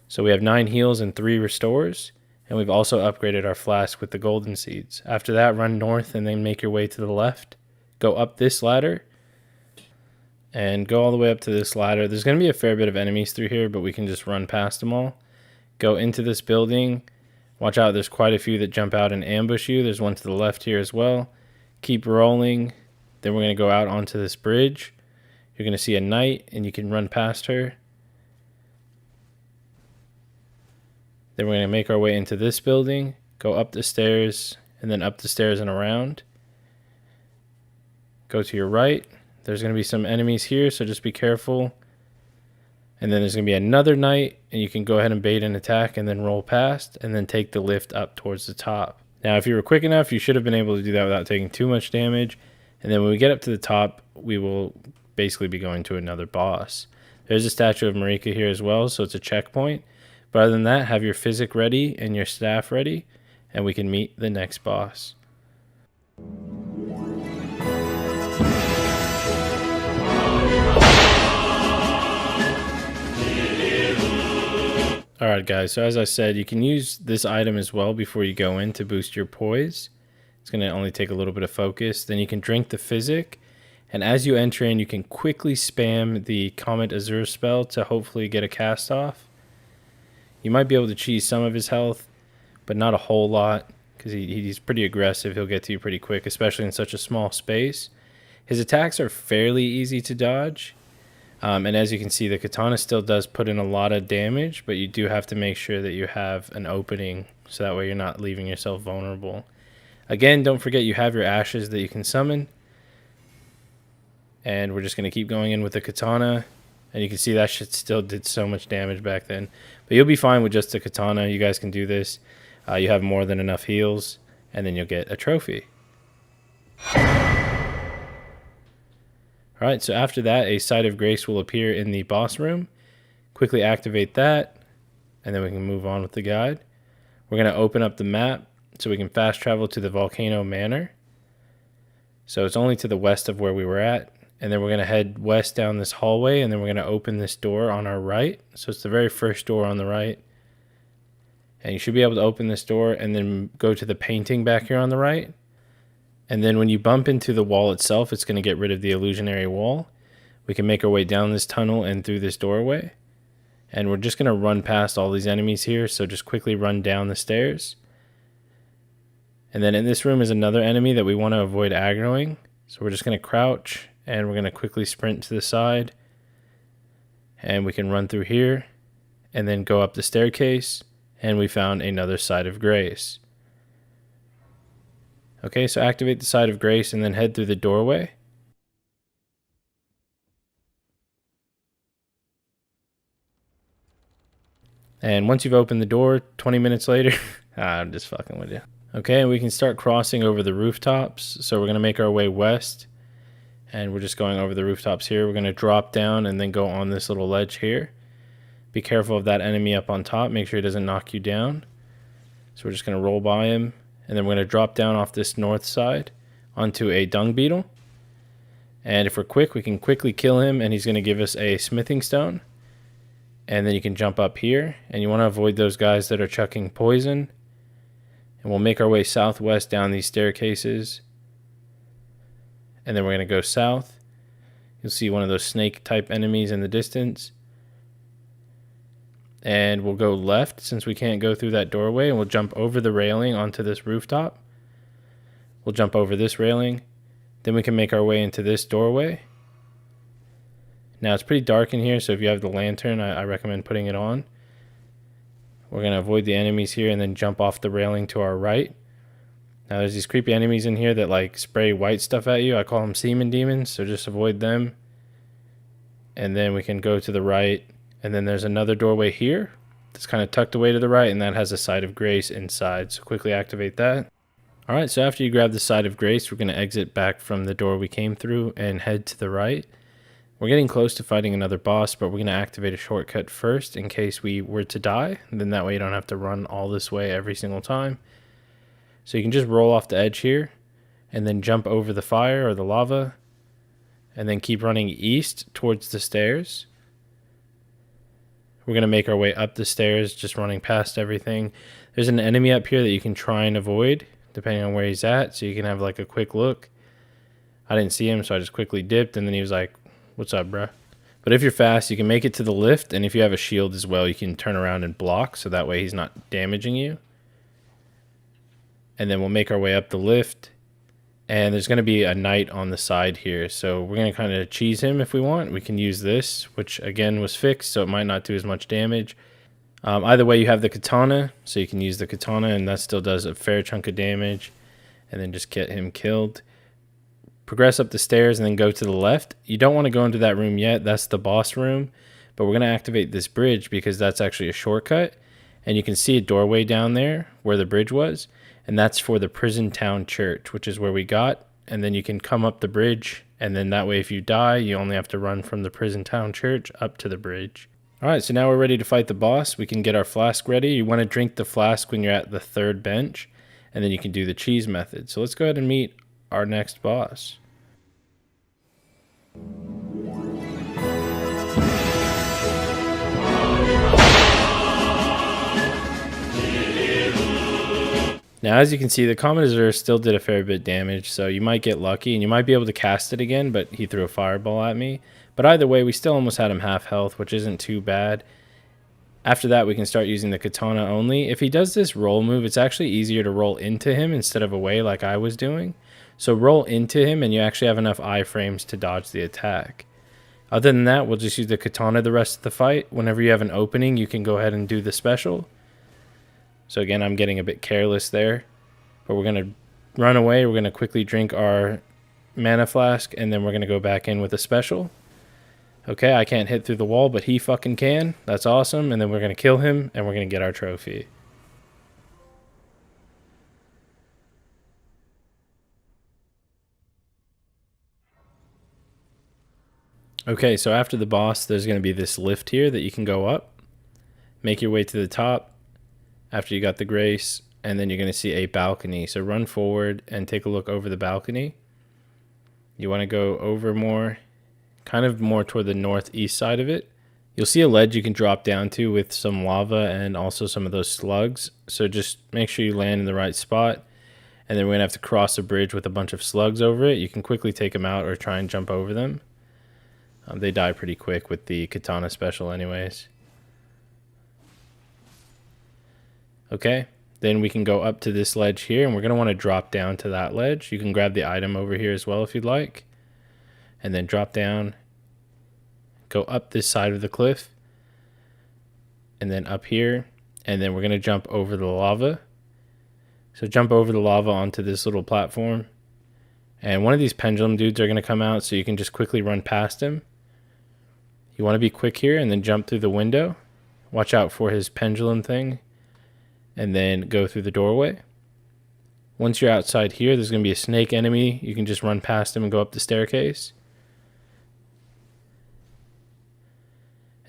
So we have 9 heals and 3 restores, and we've also upgraded our flask with the golden seeds. After that, run north and then make your way to the left. Go up this ladder, and go all the way up to this ladder. There's going to be a fair bit of enemies through here, but we can just run past them all. Go into this building. Watch out, there's quite a few that jump out and ambush you. There's one to the left here as well. Keep rolling. Then we're going to go out onto this bridge. You're going to see a knight, and you can run past her. Then we're going to make our way into this building. Go up the stairs, and then up the stairs and around. Go to your right. There's going to be some enemies here, so just be careful. And then there's going to be another knight, and you can go ahead and bait an attack and then roll past, and then take the lift up towards the top. Now, if you were quick enough, you should have been able to do that without taking too much damage. And then when we get up to the top, we will basically be going to another boss. There's a statue of Marika here as well, so it's a checkpoint. But other than that, have your physic ready and your staff ready, and we can meet the next boss. Alright guys, so as I said, you can use this item as well before you go in to boost your poise. It's going to only take a little bit of focus. Then you can drink the physic, and as you enter in, you can quickly spam the Comet Azur spell to hopefully get a cast off. You might be able to cheese some of his health, but not a whole lot, because he's pretty aggressive. He'll get to you pretty quick, especially in such a small space. His attacks are fairly easy to dodge. And as you can see, the katana still does put in a lot of damage, but you do have to make sure that you have an opening, so that way you're not leaving yourself vulnerable. Again, don't forget you have your ashes that you can summon. And we're just going to keep going in with the katana. And you can see that shit still did so much damage back then. But you'll be fine with just the katana. You guys can do this. You have more than enough heals, and then you'll get a trophy. Alright, so after that, a Site of Grace will appear in the boss room. Quickly activate that, and then we can move on with the guide. We're going to open up the map so we can fast travel to the Volcano Manor. So it's only to the west of where we were at. And then we're going to head west down this hallway, and then we're going to open this door on our right. So it's the very first door on the right. And you should be able to open this door and then go to the painting back here on the right. And then when you bump into the wall itself, it's going to get rid of the illusionary wall. We can make our way down this tunnel and through this doorway. And we're just going to run past all these enemies here, so just quickly run down the stairs. And then in this room is another enemy that we want to avoid aggroing. So we're just going to crouch, and we're going to quickly sprint to the side. And we can run through here, and then go up the staircase, and we found another Site of Grace. Okay, so activate the Site of Grace and then head through the doorway. And once you've opened the door, 20 minutes later, I'm just fucking with you. Okay, we can start crossing over the rooftops. So we're going to make our way west. And we're just going over the rooftops here. We're going to drop down and then go on this little ledge here. Be careful of that enemy up on top. Make sure he doesn't knock you down. So we're just going to roll by him. And then we're going to drop down off this north side onto a dung beetle. And if we're quick, we can quickly kill him. And he's going to give us a smithing stone. And then you can jump up here. And you want to avoid those guys that are chucking poison. And we'll make our way southwest down these staircases. And then we're going to go south. You'll see one of those snake type enemies in the distance. And we'll go left since we can't go through that doorway. And we'll jump over the railing onto this rooftop. We'll jump over this railing. Then we can make our way into this doorway. Now it's pretty dark in here, so if you have the lantern, I recommend putting it on. We're going to avoid the enemies here and then jump off the railing to our right. Now there's these creepy enemies in here that like spray white stuff at you. I call them semen demons, so just avoid them. And then we can go to the right. And then there's another doorway here that's kind of tucked away to the right, and that has a Side of Grace inside. So quickly activate that. Alright, so after you grab the Side of Grace, we're going to exit back from the door we came through and head to the right. We're getting close to fighting another boss, but we're going to activate a shortcut first in case we were to die. And then that way you don't have to run all this way every single time. So you can just roll off the edge here and then jump over the fire or the lava and then keep running east towards the stairs. We're going to make our way up the stairs, just running past everything. There's an enemy up here that you can try and avoid depending on where he's at, so you can have like a quick look. I didn't see him, so I just quickly dipped, and then he was like, "What's up, bruh?" But if you're fast, you can make it to the lift, and if you have a shield as well, you can turn around and block, so that way he's not damaging you. And then we'll make our way up the lift, and there's going to be a knight on the side here, so we're going to kind of cheese him if we want. We can use this, which again was fixed, so it might not do as much damage. Either way, you have the katana, so you can use the katana, and that still does a fair chunk of damage, and then just get him killed. Progress up the stairs and then go to the left. You don't want to go into that room yet. That's the boss room. But we're going to activate this bridge because that's actually a shortcut. And you can see a doorway down there where the bridge was. And that's for the Prison Town Church, which is where we got. And then you can come up the bridge. And then that way if you die, you only have to run from the Prison Town Church up to the bridge. Alright, so now we're ready to fight the boss. We can get our flask ready. You want to drink the flask when you're at the third bench. And then you can do the cheese method. So let's go ahead and meet our next boss. Now as you can see, the Comet Azur still did a fair bit of damage, so you might get lucky and you might be able to cast it again, but he threw a fireball at me. But either way, we still almost had him half health, which isn't too bad. After that, we can start using the katana only. If he does this roll move, it's actually easier to roll into him instead of away like I was doing. So roll into him and you actually have enough iframes to dodge the attack. Other than that, we'll just use the katana the rest of the fight. Whenever you have an opening, you can go ahead and do the special. So again, I'm getting a bit careless there. But we're going to run away. We're going to quickly drink our mana flask and then we're going to go back in with a special. Okay, I can't hit through the wall, but he fucking can. That's awesome. And then we're going to kill him and we're going to get our trophy. Okay, so after the boss, there's going to be this lift here that you can go up. Make your way to the top after you got the grace, and then you're going to see a balcony. So run forward and take a look over the balcony. You want to go over more, kind of more toward the northeast side of it. You'll see a ledge you can drop down to with some lava and also some of those slugs. So just make sure you land in the right spot. And then we're going to have to cross a bridge with a bunch of slugs over it. You can quickly take them out or try and jump over them. They die pretty quick with the katana special anyways. Okay, then we can go up to this ledge here, and we're going to want to drop down to that ledge. You can grab the item over here as well if you'd like. And then drop down, go up this side of the cliff, and then up here, and then we're going to jump over the lava. So jump over the lava onto this little platform. And one of these pendulum dudes are going to come out, so you can just quickly run past him. You want to be quick here and then jump through the window. Watch out for his pendulum thing. And then go through the doorway. Once you're outside here, there's going to be a snake enemy. You can just run past him and go up the staircase.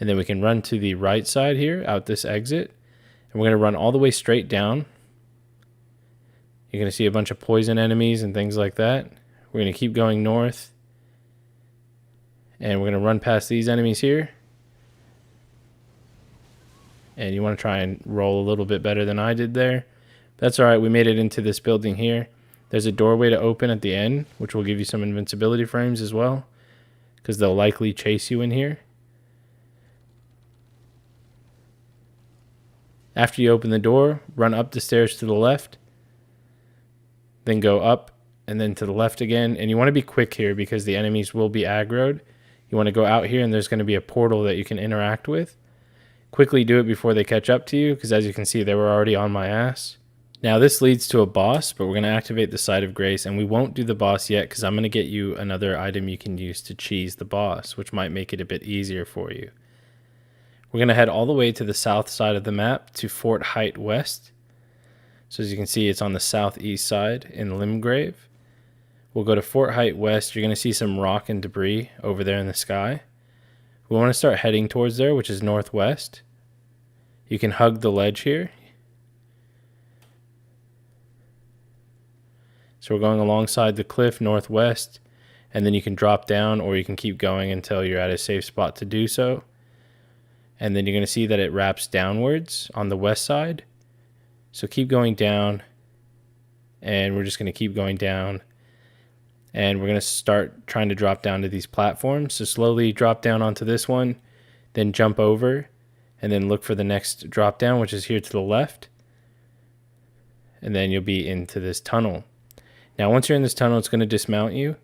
And then we can run to the right side here, out this exit. And we're going to run all the way straight down. You're going to see a bunch of poison enemies and things like that. We're going to keep going north. And we're going to run past these enemies here. And you want to try and roll a little bit better than I did there. That's alright, we made it into this building here. There's a doorway to open at the end, which will give you some invincibility frames as well, because they'll likely chase you in here. After you open the door, run up the stairs to the left, then go up and then to the left again. And you want to be quick here because the enemies will be aggroed. You want to go out here and there's going to be a portal that you can interact with. Quickly do it before they catch up to you, because as you can see, they were already on my ass. Now this leads to a boss, but we're going to activate the Site of Grace, and we won't do the boss yet because I'm going to get you another item you can use to cheese the boss, which might make it a bit easier for you. We're going to head all the way to the south side of the map to Fort Height West. So as you can see, it's on the southeast side in Limgrave. We'll go to Fort Height West. You're going to see some rock and debris over there in the sky. We want to start heading towards there, which is northwest. You can hug the ledge here. So we're going alongside the cliff northwest, and then you can drop down or you can keep going until you're at a safe spot to do so. And then you're going to see that it wraps downwards on the west side. So keep going down, and we're just going to keep going down. And we're going to start trying to drop down to these platforms. So slowly drop down onto this one, then jump over, and then look for the next drop down, which is here to the left. And then you'll be into this tunnel. Now once you're in this tunnel, it's going to dismount you.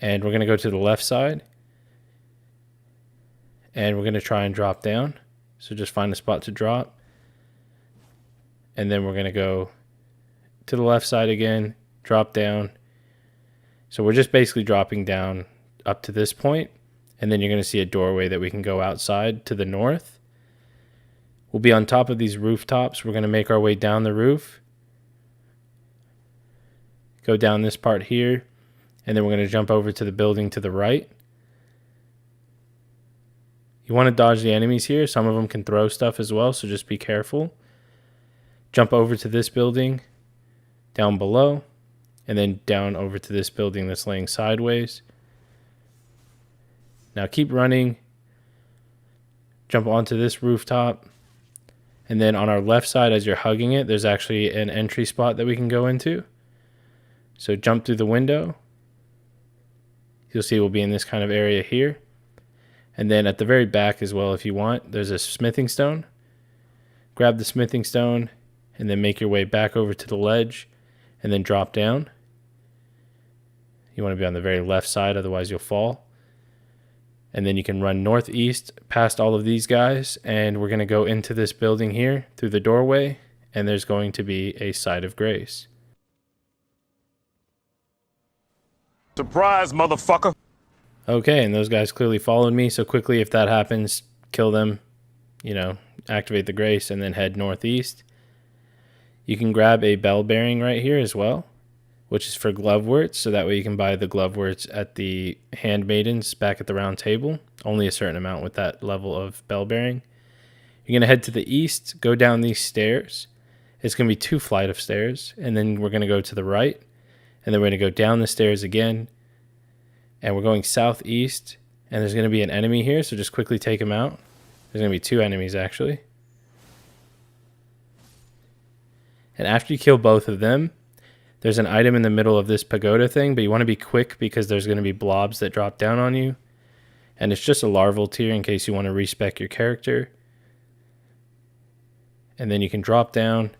And we're going to go to the left side. And we're going to try and drop down. So just find a spot to drop. And then we're going to go to the left side again, drop down. So we're just basically dropping down up to this point. And then you're going to see a doorway that we can go outside to the north. We'll be on top of these rooftops. We're going to make our way down the roof. Go down this part here. And then we're going to jump over to the building to the right. You want to dodge the enemies here. Some of them can throw stuff as well, so just be careful. Jump over to this building down below, and then down over to this building that's laying sideways. Now keep running. Jump onto this rooftop, and then on our left side as you're hugging it, there's actually an entry spot that we can go into. So jump through the window. You'll see we'll be in this kind of area here. And then at the very back as well, if you want, there's a smithing stone. Grab the smithing stone and then make your way back over to the ledge and then drop down. You want to be on the very left side, otherwise you'll fall. And then you can run northeast past all of these guys, and we're going to go into this building here through the doorway, and there's going to be a Site of Grace. Surprise, motherfucker! Okay, and those guys clearly followed me, so quickly if that happens, kill them, activate the grace, and then head northeast. You can grab a bell bearing right here as well, which is for gloveworts, so that way you can buy the gloveworts at the handmaidens back at the round table. Only a certain amount with that level of bell bearing. You're going to head to the east, go down these stairs. It's going to be 2 flights of stairs, and then we're going to go to the right, and then we're going to go down the stairs again. And we're going southeast, and there's going to be an enemy here, so just quickly take him out. There's going to be 2 enemies, actually. And after you kill both of them, there's an item in the middle of this pagoda thing, but you want to be quick because there's going to be blobs that drop down on you. And it's just a larval tier in case you want to respec your character. And then you can drop down,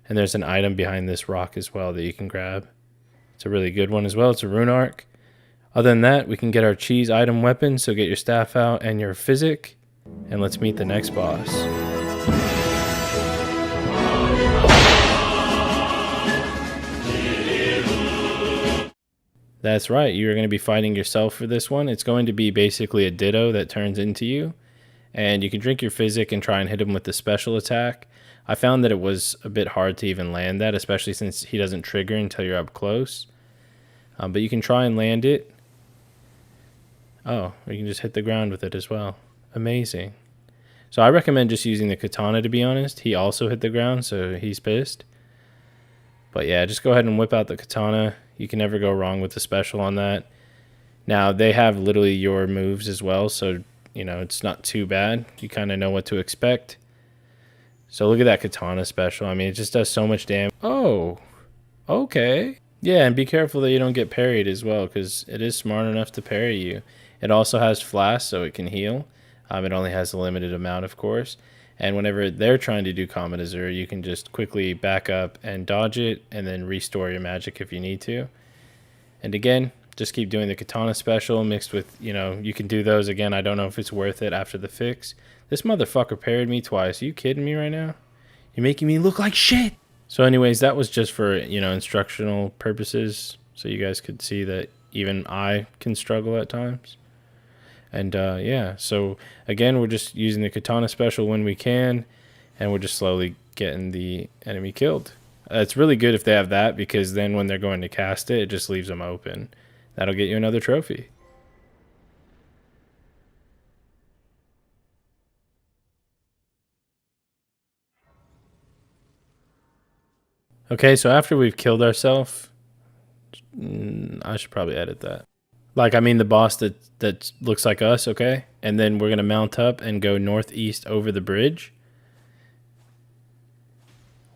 and there's an item behind this rock as well that you can grab. It's a really good one as well. It's a rune arc. Other than that, we can get our cheese item weapon, so get your staff out and your physic, and let's meet the next boss. That's right, you're going to be fighting yourself for this one. It's going to be basically a ditto that turns into you, and you can drink your physic and try and hit him with the special attack. I found that it was a bit hard to even land that, especially since he doesn't trigger until you're up close. But you can try and land it. Oh, you can just hit the ground with it as well. Amazing. So I recommend just using the katana, to be honest. He also hit the ground, so he's pissed. But yeah, just go ahead and whip out the katana. You can never go wrong with the special on that. Now, they have literally your moves as well, so, you know, it's not too bad. You kind of know what to expect. So look at that katana special. I mean, it just does so much damage. Oh, okay. Yeah, and be careful that you don't get parried as well, because it is smart enough to parry you. It also has flash, so it can heal. It only has a limited amount, of course. And whenever they're trying to do Comet Azur, you can just quickly back up and dodge it, and then restore your magic if you need to. And again, just keep doing the katana special mixed with, you know, you can do those again. I don't know if it's worth it after the fix. This motherfucker parried me twice. Are you kidding me right now? You're making me look like shit. So anyways, that was just for, you know, instructional purposes, so you guys could see that even I can struggle at times. And yeah, so again, we're just using the katana special when we can, and we're just slowly getting the enemy killed. It's really good if they have that, because then when they're going to cast it, it just leaves them open. That'll get you another trophy. Okay, so after we've killed ourselves, I should probably edit that. Like, I mean the boss that looks like us, okay? And then we're going to mount up and go northeast over the bridge.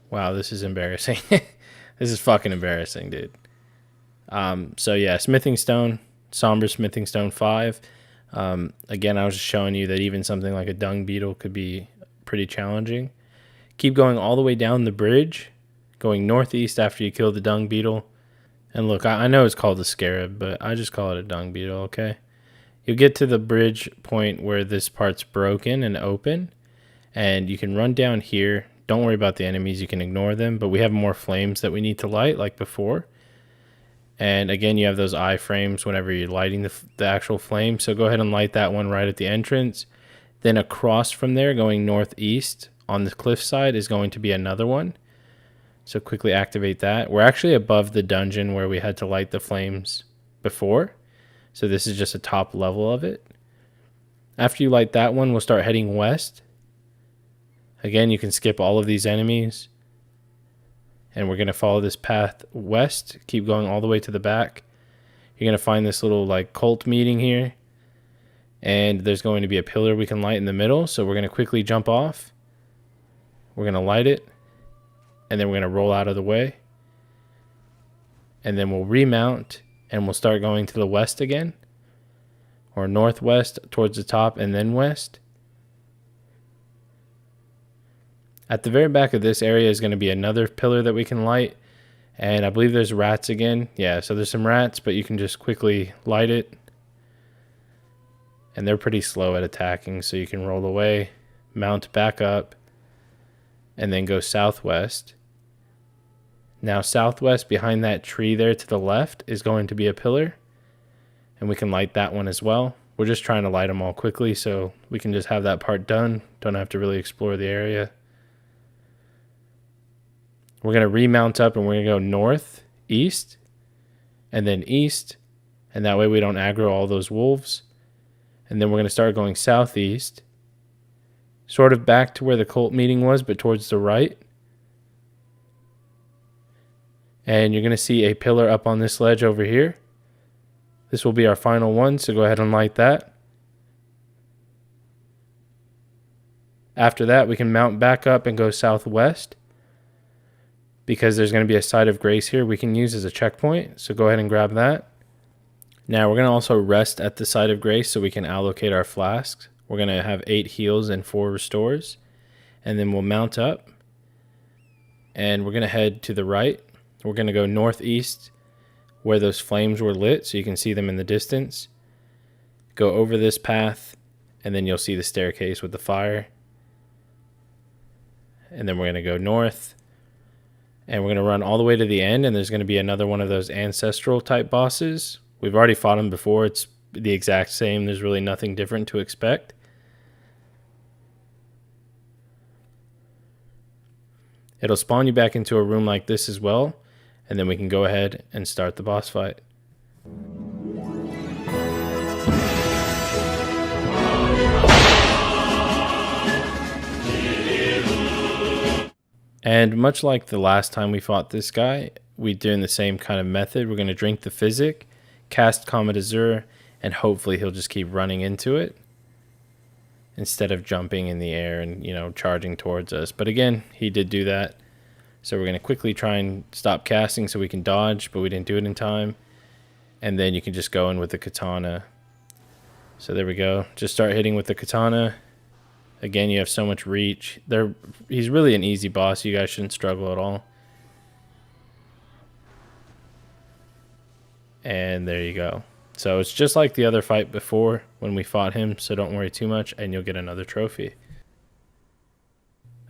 Wow, this is embarrassing. This is fucking embarrassing, dude. So yeah, Smithing Stone, Somber Smithing Stone 5. Again, I was just showing you that even something like a dung beetle could be pretty challenging. Keep going all the way down the bridge, going northeast after you kill the dung beetle. And look, I know it's called a scarab, but I just call it a dung beetle, okay? You'll get to the bridge point where this part's broken and open, and you can run down here. Don't worry about the enemies, you can ignore them, but we have more flames that we need to light like before. And again, you have those iframes whenever you're lighting the actual flame, so go ahead and light that one right at the entrance. Then across from there, going northeast on the cliffside, is going to be another one. So quickly activate that. We're actually above the dungeon where we had to light the flames before. So this is just a top level of it. After you light that one, we'll start heading west. Again, you can skip all of these enemies. And we're going to follow this path west. Keep going all the way to the back. You're going to find this little like cult meeting here. And there's going to be a pillar we can light in the middle. So we're going to quickly jump off. We're going to light it. And then we're going to roll out of the way. And then we'll remount. And we'll start going to the west again. Or northwest towards the top and then west. At the very back of this area is going to be another pillar that we can light. And I believe there's rats again. Yeah, so there's some rats, but you can just quickly light it. And they're pretty slow at attacking, so you can roll away, mount back up, and then go southwest. Now southwest behind that tree there to the left is going to be a pillar. And we can light that one as well. We're just trying to light them all quickly so we can just have that part done. Don't have to really explore the area. We're going to remount up and we're going to go north, east, and then east. And that way we don't aggro all those wolves. And then we're going to start going southeast. Sort of back to where the cult meeting was, but towards the right. And you're going to see a pillar up on this ledge over here. This will be our final one, so go ahead and light that. After that, we can mount back up and go southwest. Because there's going to be a site of grace here we can use as a checkpoint. So go ahead and grab that. Now we're going to also rest at the site of grace so we can allocate our flasks. We're going to have 8 heals and 4 restores. And then we'll mount up. And we're going to head to the right. We're going to go northeast where those flames were lit so you can see them in the distance. Go over this path and then you'll see the staircase with the fire. And then we're going to go north. And we're going to run all the way to the end, and there's going to be another one of those ancestral type bosses. We've already fought them before. It's the exact same. There's really nothing different to expect. It'll spawn you back into a room like this as well, and then we can go ahead and start the boss fight. And much like the last time we fought this guy, we're doing the same kind of method. We're going to drink the physic, cast Comet Azur, and hopefully he'll just keep running into it instead of jumping in the air and, you know, charging towards us. But again, he did do that. So we're going to quickly try and stop casting so we can dodge, but we didn't do it in time. And then you can just go in with the katana. So there we go. Just start hitting with the katana. Again, you have so much reach. He's really an easy boss. You guys shouldn't struggle at all. And there you go. So it's just like the other fight before when we fought him, so don't worry too much, and you'll get another trophy.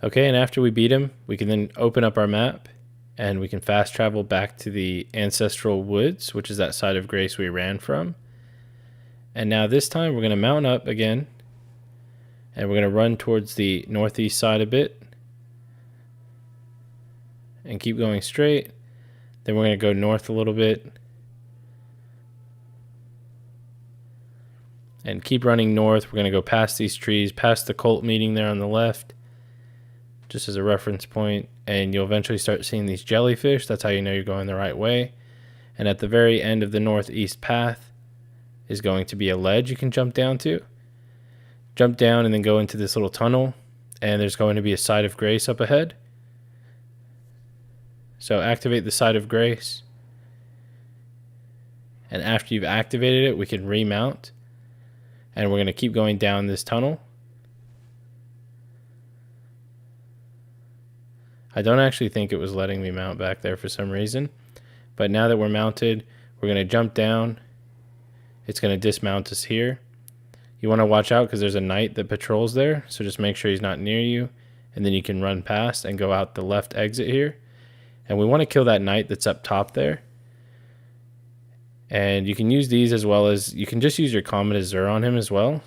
Okay, and after we beat him, we can then open up our map, and we can fast travel back to the Ancestral Woods, which is that side of Grace we ran from. And now this time we're going to mount up again, and we're going to run towards the northeast side a bit, and keep going straight. Then we're going to go north a little bit, and keep running north. We're going to go past these trees, past the cult meeting there on the left, just as a reference point, and you'll eventually start seeing these jellyfish. That's how you know you're going the right way. And at the very end of the northeast path is going to be a ledge you can jump down to. Jump down and then go into this little tunnel, and there's going to be a side of grace up ahead. So activate the side of grace, and after you've activated it, we can remount. And we're going to keep going down this tunnel. I don't actually think it was letting me mount back there for some reason. But now that we're mounted, we're going to jump down. It's going to dismount us here. You want to watch out because there's a knight that patrols there. So just make sure he's not near you. And then you can run past and go out the left exit here. And we want to kill that knight that's up top there. And you can use these as well as, you can just use your Comet Azur on him as well.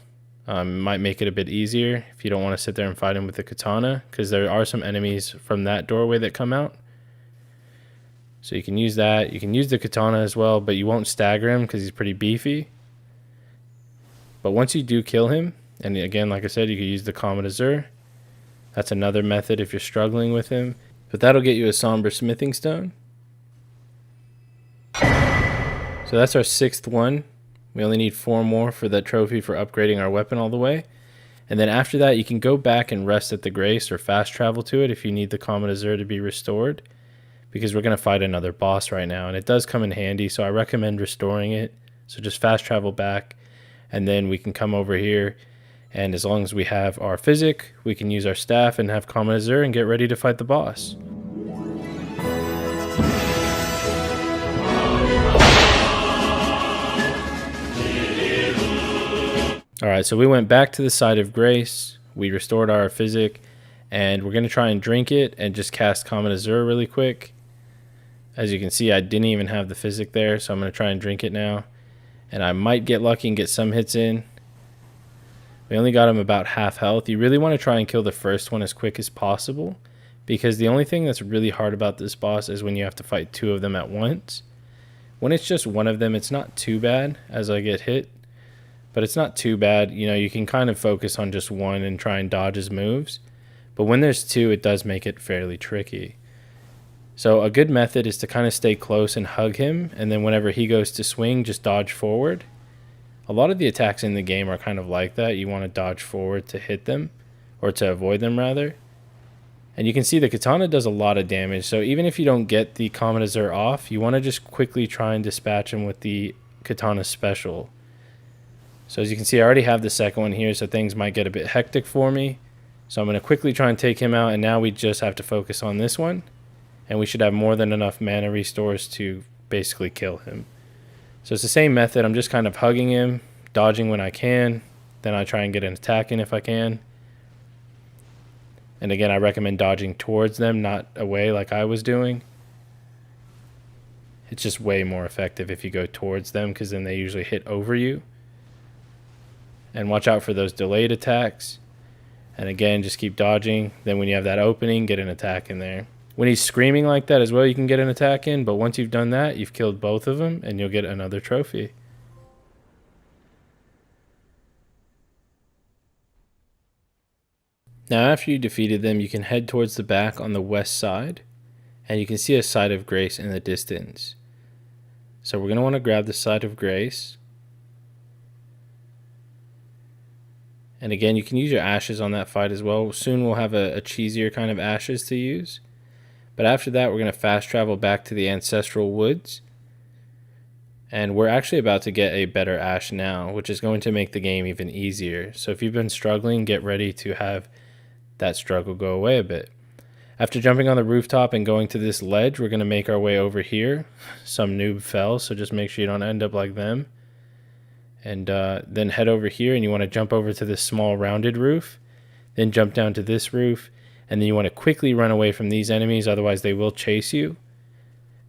Might make it a bit easier if you don't want to sit there and fight him with the katana, because there are some enemies from that doorway that come out. So you can use that. You can use the katana as well, but you won't stagger him because he's pretty beefy. But once you do kill him, and again, like I said, you can use the Comet Azur. That's another method if you're struggling with him. But that'll get you a Somber Smithing Stone. So that's our 6th one. We only need 4 more for that trophy for upgrading our weapon all the way. And then after that, you can go back and rest at the Grace or fast travel to it if you need the Comet Azur to be restored. Because we're going to fight another boss right now. And it does come in handy, so I recommend restoring it. So just fast travel back. And then we can come over here. And as long as we have our physic, we can use our staff and have Comet Azur and get ready to fight the boss. Alright, so we went back to the side of Grace, we restored our physic, and we're going to try and drink it and just cast Comet Azur really quick. As you can see, I didn't even have the physic there, so I'm going to try and drink it now. And I might get lucky and get some hits in. We only got him about half health. You really want to try and kill the first one as quick as possible, because the only thing that's really hard about this boss is when you have to fight 2 of them at once. When it's just one of them, it's not too bad as I get hit. But it's not too bad. You know, you can kind of focus on just one and try and dodge his moves. But when there's 2, it does make it fairly tricky. So a good method is to kind of stay close and hug him. And then whenever he goes to swing, just dodge forward. A lot of the attacks in the game are kind of like that. You want to dodge forward to hit them. Or to avoid them, rather. And you can see the katana does a lot of damage. So even if you don't get the Comet Azur off, you want to just quickly try and dispatch him with the katana special. So as you can see, I already have the second one here, so things might get a bit hectic for me. So I'm going to quickly try and take him out, and now we just have to focus on this one. And we should have more than enough mana restores to basically kill him. So it's the same method. I'm just kind of hugging him, dodging when I can. Then I try and get an attack in if I can. And again, I recommend dodging towards them, not away like I was doing. It's just way more effective if you go towards them, because then they usually hit over you. And watch out for those delayed attacks. And again, just keep dodging. Then when you have that opening, get an attack in there. When he's screaming like that as well, you can get an attack in, but once you've done that, you've killed both of them, and you'll get another trophy. Now after you defeated them, you can head towards the back on the west side, and you can see a Site of Grace in the distance. So we're going to want to grab the Site of Grace. And again, you can use your ashes on that fight as well. Soon we'll have a cheesier kind of ashes to use. But after that, we're going to fast travel back to the Ancestral Woods. And we're actually about to get a better ash now, which is going to make the game even easier. So if you've been struggling, get ready to have that struggle go away a bit. After jumping on the rooftop and going to this ledge, we're going to make our way over here. Some noob fell, so just make sure you don't end up like them. And then head over here, and you want to jump over to this small rounded roof. Then jump down to this roof, and then you want to quickly run away from these enemies, otherwise they will chase you.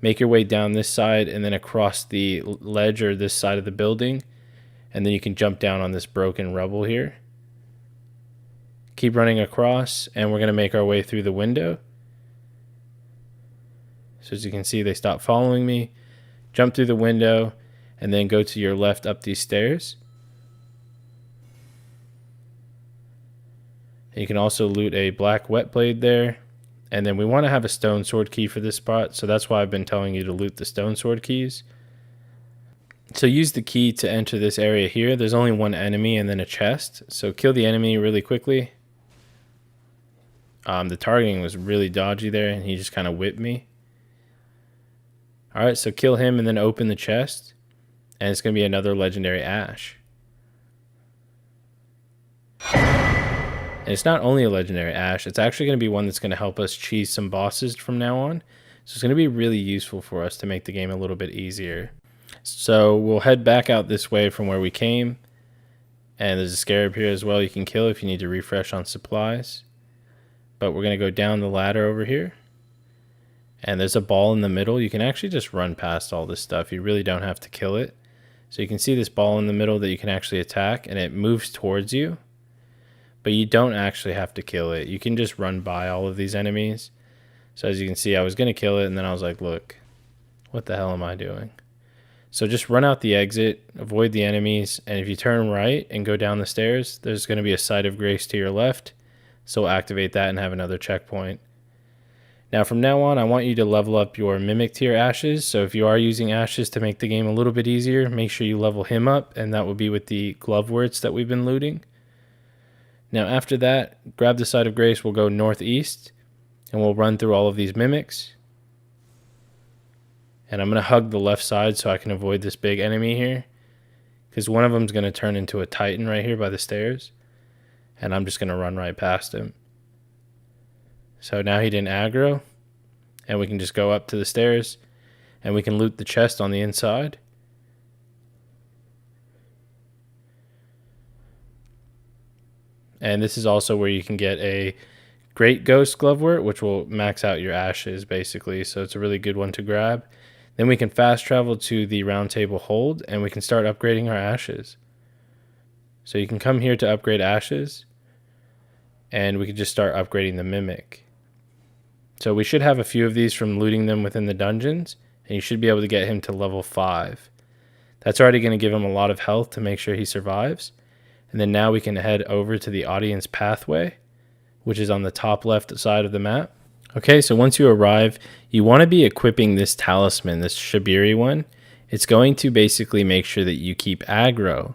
Make your way down this side and then across the ledge or this side of the building, and then you can jump down on this broken rubble here. Keep running across, and we're going to make our way through the window. So as you can see, they stop following me. Jump through the window, and then go to your left up these stairs. And you can also loot a black wet blade there. And then we want to have a stone sword key for this spot, so that's why I've been telling you to loot the stone sword keys. So use the key to enter this area here. There's only one enemy and then a chest. So kill the enemy really quickly. The targeting was really dodgy there, and he just kind of whipped me. Alright, so kill him and then open the chest. And it's going to be another legendary ash. And it's not only a legendary ash, it's actually going to be one that's going to help us cheese some bosses from now on. So it's going to be really useful for us to make the game a little bit easier. So we'll head back out this way from where we came. And there's a scarab here as well you can kill if you need to refresh on supplies. But we're going to go down the ladder over here. And there's a ball in the middle. You can actually just run past all this stuff. You really don't have to kill it. So you can see this ball in the middle that you can actually attack, and it moves towards you. But you don't actually have to kill it. You can just run by all of these enemies. So as you can see, I was going to kill it, and then I was like, look, what the hell am I doing? So just run out the exit, avoid the enemies, and if you turn right and go down the stairs, there's going to be a Site of Grace to your left. So we'll activate that and have another checkpoint. Now from now on, I want you to level up your Mimic tier ashes. So if you are using ashes to make the game a little bit easier, make sure you level him up, and that will be with the Gloveworts that we've been looting. Now after that, grab the Site of Grace, we'll go northeast, and we'll run through all of these Mimics. And I'm going to hug the left side so I can avoid this big enemy here, because one of them is going to turn into a Titan right here by the stairs, and I'm just going to run right past him. So now he didn't aggro, and we can just go up to the stairs, and we can loot the chest on the inside. And this is also where you can get a Great Ghost Glovewort, which will max out your ashes basically, so it's a really good one to grab. Then we can fast travel to the Rountable Hold, and we can start upgrading our ashes. So you can come here to upgrade ashes, and we can just start upgrading the Mimic. So we should have a few of these from looting them within the dungeons, and you should be able to get him to level 5. That's already going to give him a lot of health to make sure he survives. And then now we can head over to the audience pathway, which is on the top left side of the map. Okay, so once you arrive, you want to be equipping this talisman, this Shabiri one. It's going to basically make sure that you keep aggro.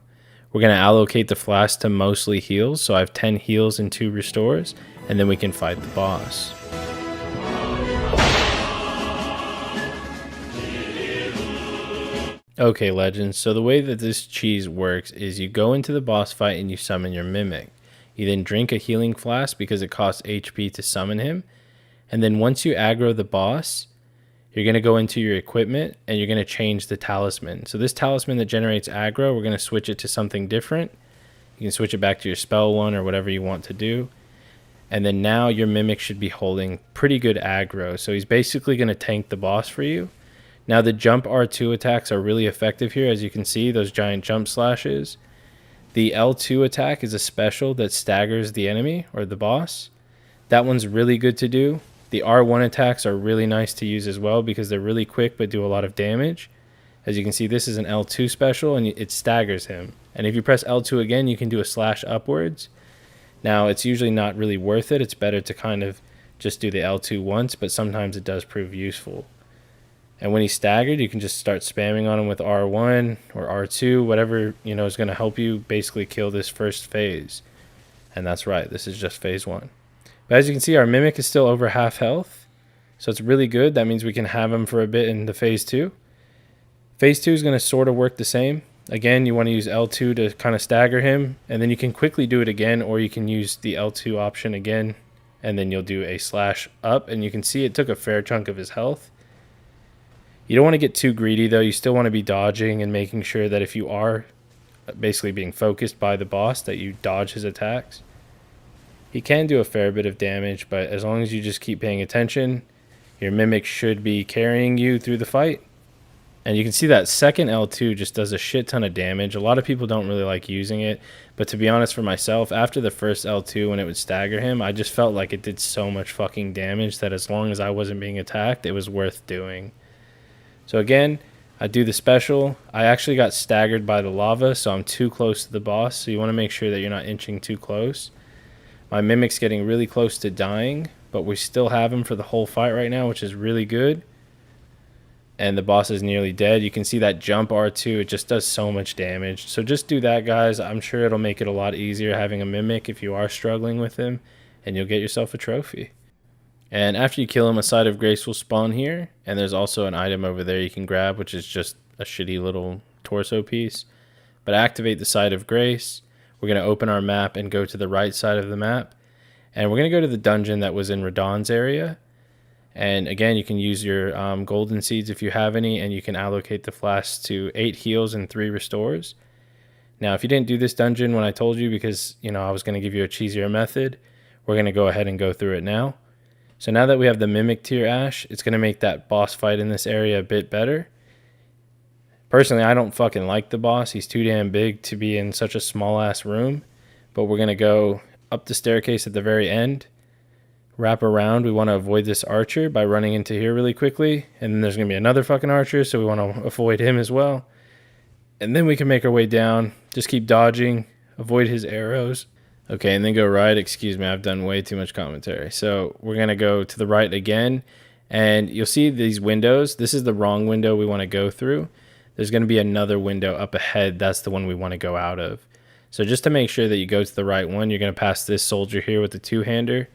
We're going to allocate the flask to mostly heals, so I have 10 heals and 2 restores, and then we can fight the boss. Okay, legends, so the way that this cheese works is you go into the boss fight and you summon your Mimic. You then drink a healing flask because it costs HP to summon him. And then once you aggro the boss, you're going to go into your equipment and you're going to change the talisman. So this talisman that generates aggro, we're going to switch it to something different. You can switch it back to your spell one or whatever you want to do. And then now your Mimic should be holding pretty good aggro. So he's basically going to tank the boss for you. Now the jump R2 attacks are really effective here. As you can see, those giant jump slashes. The L2 attack is a special that staggers the enemy or the boss. That one's really good to do. The R1 attacks are really nice to use as well because they're really quick but do a lot of damage. As you can see, this is an L2 special and it staggers him. And if you press L2 again, you can do a slash upwards. Now, it's usually not really worth it. It's better to kind of just do the L2 once, but sometimes it does prove useful. And when he's staggered, you can just start spamming on him with R1 or R2, whatever, you know, is going to help you basically kill this first phase. And that's right, this is just phase 1. But as you can see, our Mimic is still over half health. So it's really good. That means we can have him for a bit in the phase 2. Phase 2 is going to sort of work the same. Again, you want to use L2 to kind of stagger him, and then you can quickly do it again, or you can use the L2 option again, and then you'll do a slash up, and you can see it took a fair chunk of his health. You don't want to get too greedy, though. You still want to be dodging and making sure that if you are basically being focused by the boss, that you dodge his attacks. He can do a fair bit of damage, but as long as you just keep paying attention, your Mimic should be carrying you through the fight. And you can see that second L2 just does a shit ton of damage. A lot of people don't really like using it. But to be honest, for myself, after the first L2 when it would stagger him, I just felt like it did so much fucking damage that as long as I wasn't being attacked, it was worth doing. So again, I do the special. I actually got staggered by the lava, so I'm too close to the boss. So you want to make sure that you're not inching too close. My Mimic's getting really close to dying, but we still have him for the whole fight right now, which is really good. And the boss is nearly dead. You can see that jump R2, it just does so much damage. So just do that, guys. I'm sure it'll make it a lot easier having a Mimic if you are struggling with him, and you'll get yourself a trophy. And after you kill him, a Side of Grace will spawn here, and there's also an item over there you can grab, which is just a shitty little torso piece. But activate the Side of Grace. We're going to open our map and go to the right side of the map, and we're going to go to the dungeon that was in Radagon's area. And again, you can use your golden seeds if you have any, and you can allocate the flasks to 8 heals and 3 restores. Now, if you didn't do this dungeon when I told you, because I was going to give you a cheesier method, we're going to go ahead and go through it now. So now that we have the Mimic tier Ash, it's going to make that boss fight in this area a bit better. Personally, I don't fucking like the boss. He's too damn big to be in such a small ass room. But we're going to go up the staircase at the very end. Wrap around. We want to avoid this archer by running into here really quickly, and then there's going to be another fucking archer, so we want to avoid him as well. And then we can make our way down. Just keep dodging, avoid his arrows. Okay, and then go right. Excuse me, I've done way too much commentary. So we're going to go to the right again, and you'll see these windows. This is the wrong window we want to go through. There's going to be another window up ahead. That's the one we want to go out of. So just to make sure that you go to the right one, you're going to pass this soldier here with the two-hander.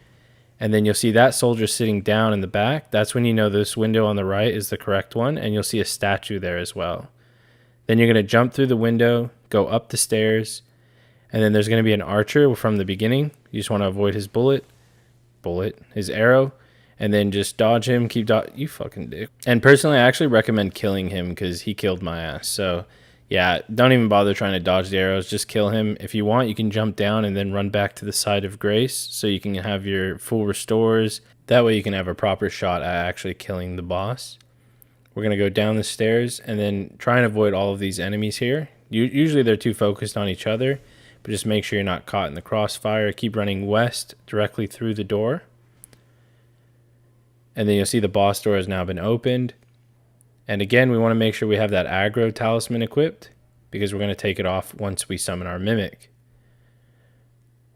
And then you'll see that soldier sitting down in the back. That's when you know this window on the right is the correct one. And you'll see a statue there as well. Then you're going to jump through the window, go up the stairs. And then there's going to be an archer from the beginning. You just want to avoid his his arrow. And then just dodge him, you fucking dick. And personally, I actually recommend killing him because he killed my ass. So yeah, don't even bother trying to dodge the arrows. Just kill him. If you want, you can jump down and then run back to the Side of Grace so you can have your full restores. That way you can have a proper shot at actually killing the boss. We're going to go down the stairs and then try and avoid all of these enemies here. Usually they're too focused on each other, but just make sure you're not caught in the crossfire. Keep running west directly through the door. And then you'll see the boss door has now been opened. And again, we want to make sure we have that aggro talisman equipped because we're going to take it off once we summon our Mimic.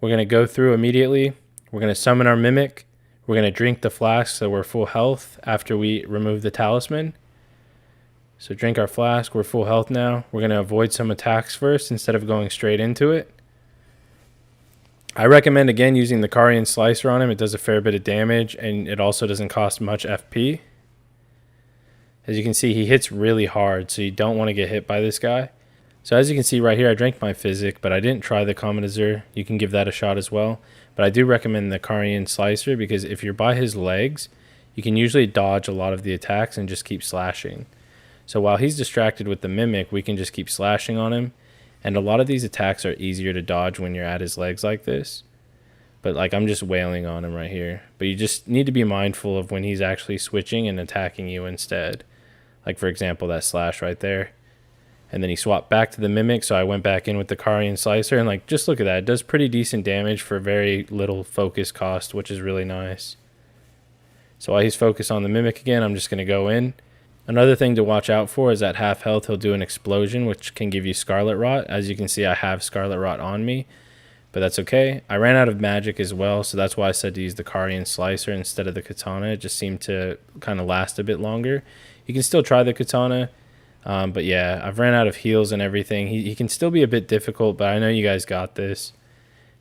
We're going to go through immediately. We're going to summon our Mimic. We're going to drink the flask so we're full health after we remove the talisman. So drink our flask. We're full health now. We're going to avoid some attacks first instead of going straight into it. I recommend, again, using the Carian Slicer on him. It does a fair bit of damage, and it also doesn't cost much FP. As you can see, he hits really hard, so you don't want to get hit by this guy. So as you can see right here, I drank my Physic, but I didn't try the Comet Azur. You can give that a shot as well. But I do recommend the Carian Slicer because if you're by his legs, you can usually dodge a lot of the attacks and just keep slashing. So while he's distracted with the Mimic, we can just keep slashing on him. And a lot of these attacks are easier to dodge when you're at his legs like this. But like I'm just wailing on him right here. But you just need to be mindful of when he's actually switching and attacking you instead. Like for example, that slash right there. And then he swapped back to the Mimic, so I went back in with the Carian Slicer. And like, just look at that. It does pretty decent damage for very little focus cost, which is really nice. So while he's focused on the Mimic again, I'm just going to go in. Another thing to watch out for is at half health, he'll do an explosion, which can give you Scarlet Rot. As you can see, I have Scarlet Rot on me, but that's okay. I ran out of magic as well, so that's why I said to use the Carian Slicer instead of the Katana. It just seemed to kind of last a bit longer. You can still try the Katana, but yeah, I've ran out of heals and everything. He can still be a bit difficult, but I know you guys got this.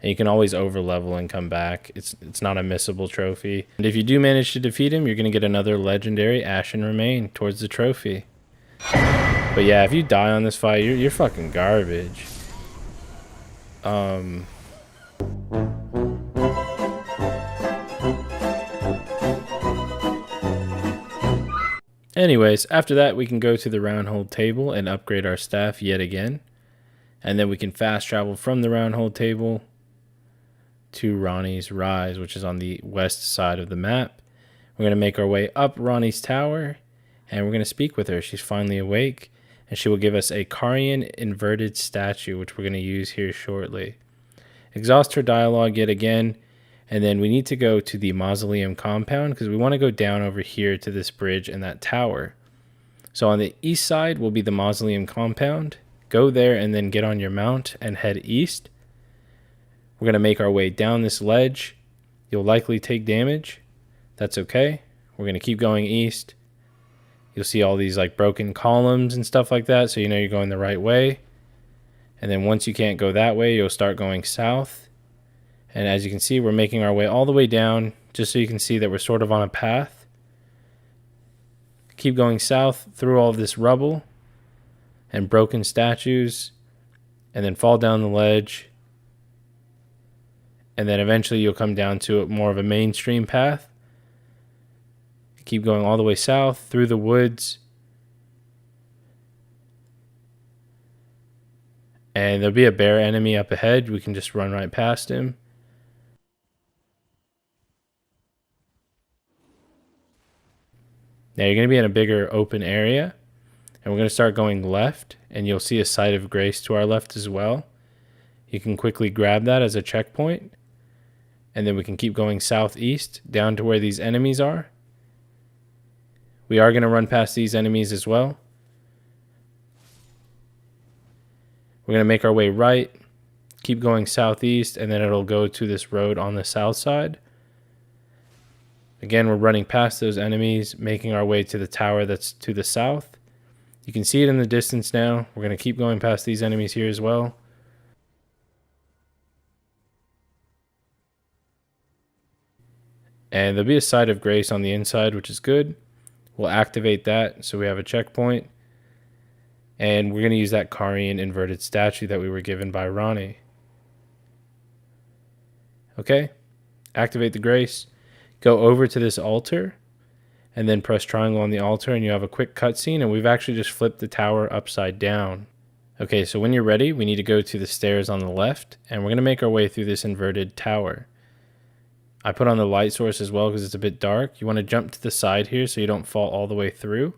And you can always over level and come back. It's not a missable trophy. And if you do manage to defeat him, you're going to get another legendary Ashen Remain towards the trophy. But yeah, if you die on this fight, you're fucking garbage. Anyways, after that, we can go to the Roundhold table and upgrade our staff yet again. And then we can fast travel from the Roundhold table to Ranni's Rise, which is on the west side of the map. We're going to make our way up Ranni's tower, and we're going to speak with her. She's finally awake, and she will give us a Carian inverted statue, which we're going to use here shortly. Exhaust her dialogue yet again, and then we need to go to the Mausoleum compound, because we want to go down over here to this bridge and that tower. So on the east side will be the Mausoleum compound. Go there and then get on your mount and head east. We're going to make our way down this ledge. You'll likely take damage. That's okay. We're going to keep going east. You'll see all these like broken columns and stuff like that, so you know you're going the right way. And then once you can't go that way, you'll start going south. And as you can see, we're making our way all the way down, just so you can see that we're sort of on a path. Keep going south through all of this rubble and broken statues, and then fall down the ledge. And then eventually you'll come down to more of a mainstream path. Keep going all the way south through the woods. And there'll be a bear enemy up ahead. We can just run right past him. Now you're going to be in a bigger open area. And we're going to start going left. And you'll see a Site of Grace to our left as well. You can quickly grab that as a checkpoint. And then we can keep going southeast down to where these enemies are. We are going to run past these enemies as well. We're going to make our way right, keep going southeast, and then it'll go to this road on the south side. Again, we're running past those enemies, making our way to the tower that's to the south. You can see it in the distance now. We're going to keep going past these enemies here as well. And there'll be a Site of Grace on the inside, which is good. We'll activate that so we have a checkpoint. And we're going to use that Carian inverted statue that we were given by Ronnie. Okay. Activate the Grace. Go over to this altar. And then press triangle on the altar and you have a quick cutscene. And we've actually just flipped the tower upside down. Okay, so when you're ready, we need to go to the stairs on the left. And we're going to make our way through this inverted tower. I put on the light source as well because it's a bit dark. You want to jump to the side here so you don't fall all the way through.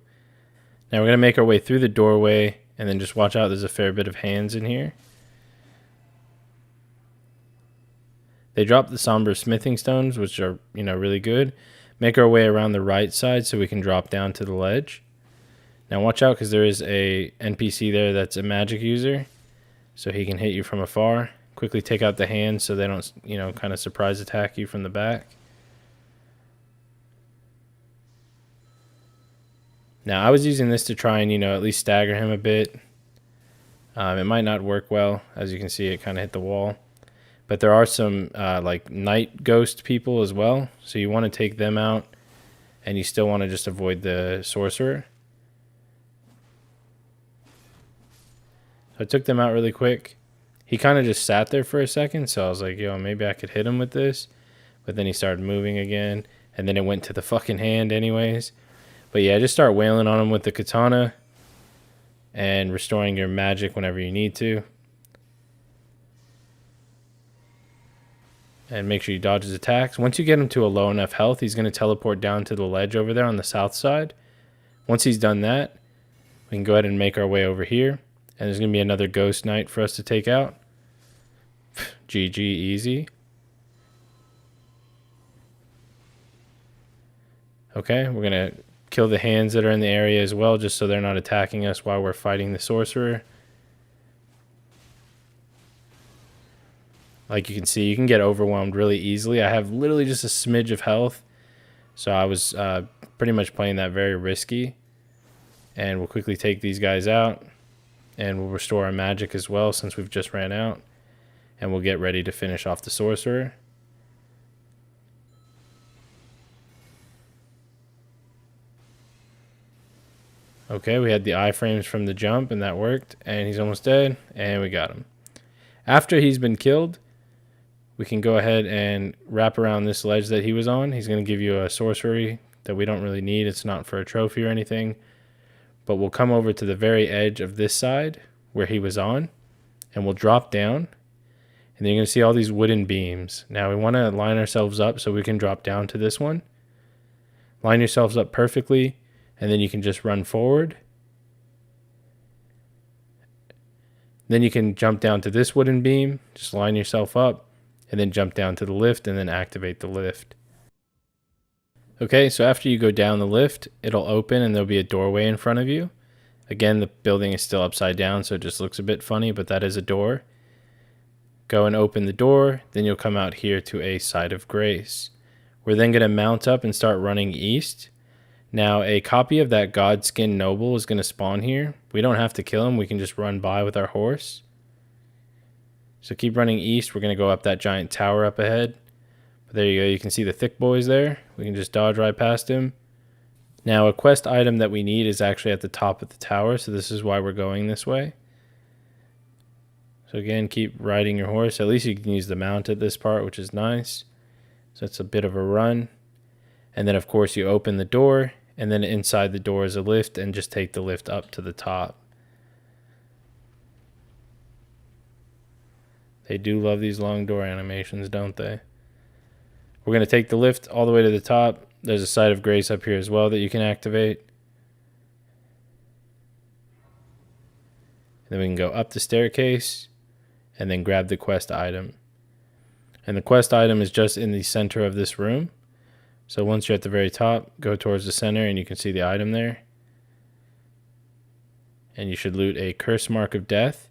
Now we're going to make our way through the doorway and then just watch out. There's a fair bit of hands in here. They drop the Somber smithing stones, which are, really good. Make our way around the right side so we can drop down to the ledge. Now watch out because there is a NPC there that's a magic user. So he can hit you from afar. Quickly take out the hands so they don't, kind of surprise attack you from the back. Now, I was using this to try and, at least stagger him a bit. It might not work well. As you can see, it kind of hit the wall. But there are some, night ghost people as well. So you want to take them out. And you still want to just avoid the sorcerer. So I took them out really quick. He kind of just sat there for a second, so I was like, maybe I could hit him with this. But then he started moving again, and then it went to the fucking hand anyways. But yeah, just start wailing on him with the katana and restoring your magic whenever you need to. And make sure you dodge his attacks. Once you get him to a low enough health, he's going to teleport down to the ledge over there on the south side. Once he's done that, we can go ahead and make our way over here. And there's going to be another ghost knight for us to take out. GG, easy. Okay, we're going to kill the hands that are in the area as well, just so they're not attacking us while we're fighting the sorcerer. Like you can see, you can get overwhelmed really easily. I have literally just a smidge of health, so I was pretty much playing that very risky. And we'll quickly take these guys out, and we'll restore our magic as well since we've just ran out. And we'll get ready to finish off the sorcerer. Okay, we had the iframes from the jump, and that worked. And he's almost dead, and we got him. After he's been killed, we can go ahead and wrap around this ledge that he was on. He's going to give you a sorcery that we don't really need. It's not for a trophy or anything. But we'll come over to the very edge of this side where he was on, and we'll drop down. And then you're going to see all these wooden beams. Now we want to line ourselves up so we can drop down to this one. Line yourselves up perfectly, and then you can just run forward. Then you can jump down to this wooden beam, just line yourself up, and then jump down to the lift and then activate the lift. Okay, so after you go down the lift, it'll open and there'll be a doorway in front of you. Again, the building is still upside down, so it just looks a bit funny, but that is a door. Go and open the door, then you'll come out here to a site of grace. We're then going to mount up and start running east. Now, a copy of that Godskin Noble is going to spawn here. We don't have to kill him, we can just run by with our horse. So keep running east. We're going to go up that giant tower up ahead. But there you go, you can see the thick boys there. We can just dodge right past him. Now, a quest item that we need is actually at the top of the tower, so this is why we're going this way. So again, keep riding your horse. At least you can use the mount at this part, which is nice. So it's a bit of a run. And then, of course, you open the door, and then inside the door is a lift, and just take the lift up to the top. They do love these long door animations, don't they? We're going to take the lift all the way to the top. There's a site of grace up here as well that you can activate. Then we can go up the staircase and then grab the quest item. And the quest item is just in the center of this room. So once you're at the very top, go towards the center and you can see the item there. And you should loot a Curse Mark of Death.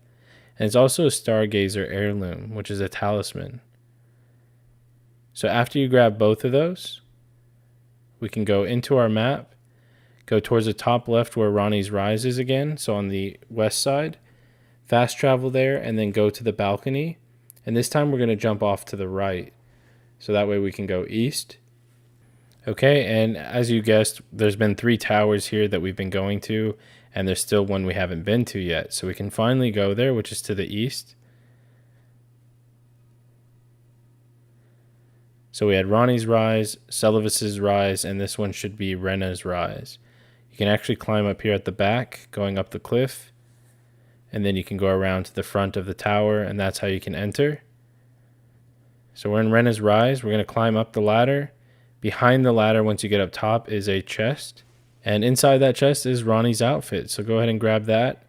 And it's also a Stargazer heirloom, which is a talisman. So after you grab both of those, we can go into our map, go towards the top left where Ronnie's Rise is again, so on the west side, fast travel there, and then go to the balcony. And this time we're going to jump off to the right, so that way we can go east. Okay, and as you guessed, there's been 3 towers here that we've been going to, and there's still one we haven't been to yet. So we can finally go there, which is to the east. So we had Ronnie's Rise, Celivis's Rise, and this one should be Renna's Rise. You can actually climb up here at the back, going up the cliff, and then you can go around to the front of the tower, and that's how you can enter. So we're in Renna's Rise. We're going to climb up the ladder. Behind the ladder, once you get up top, is a chest. And inside that chest is Ronnie's outfit. So go ahead and grab that.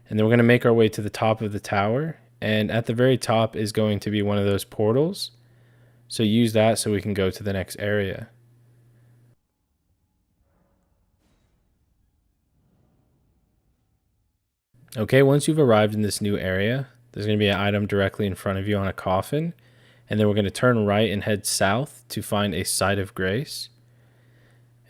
And then we're going to make our way to the top of the tower. And at the very top is going to be one of those portals. So use that so we can go to the next area. Okay, once you've arrived in this new area, there's going to be an item directly in front of you on a coffin. And then we're going to turn right and head south to find a site of grace.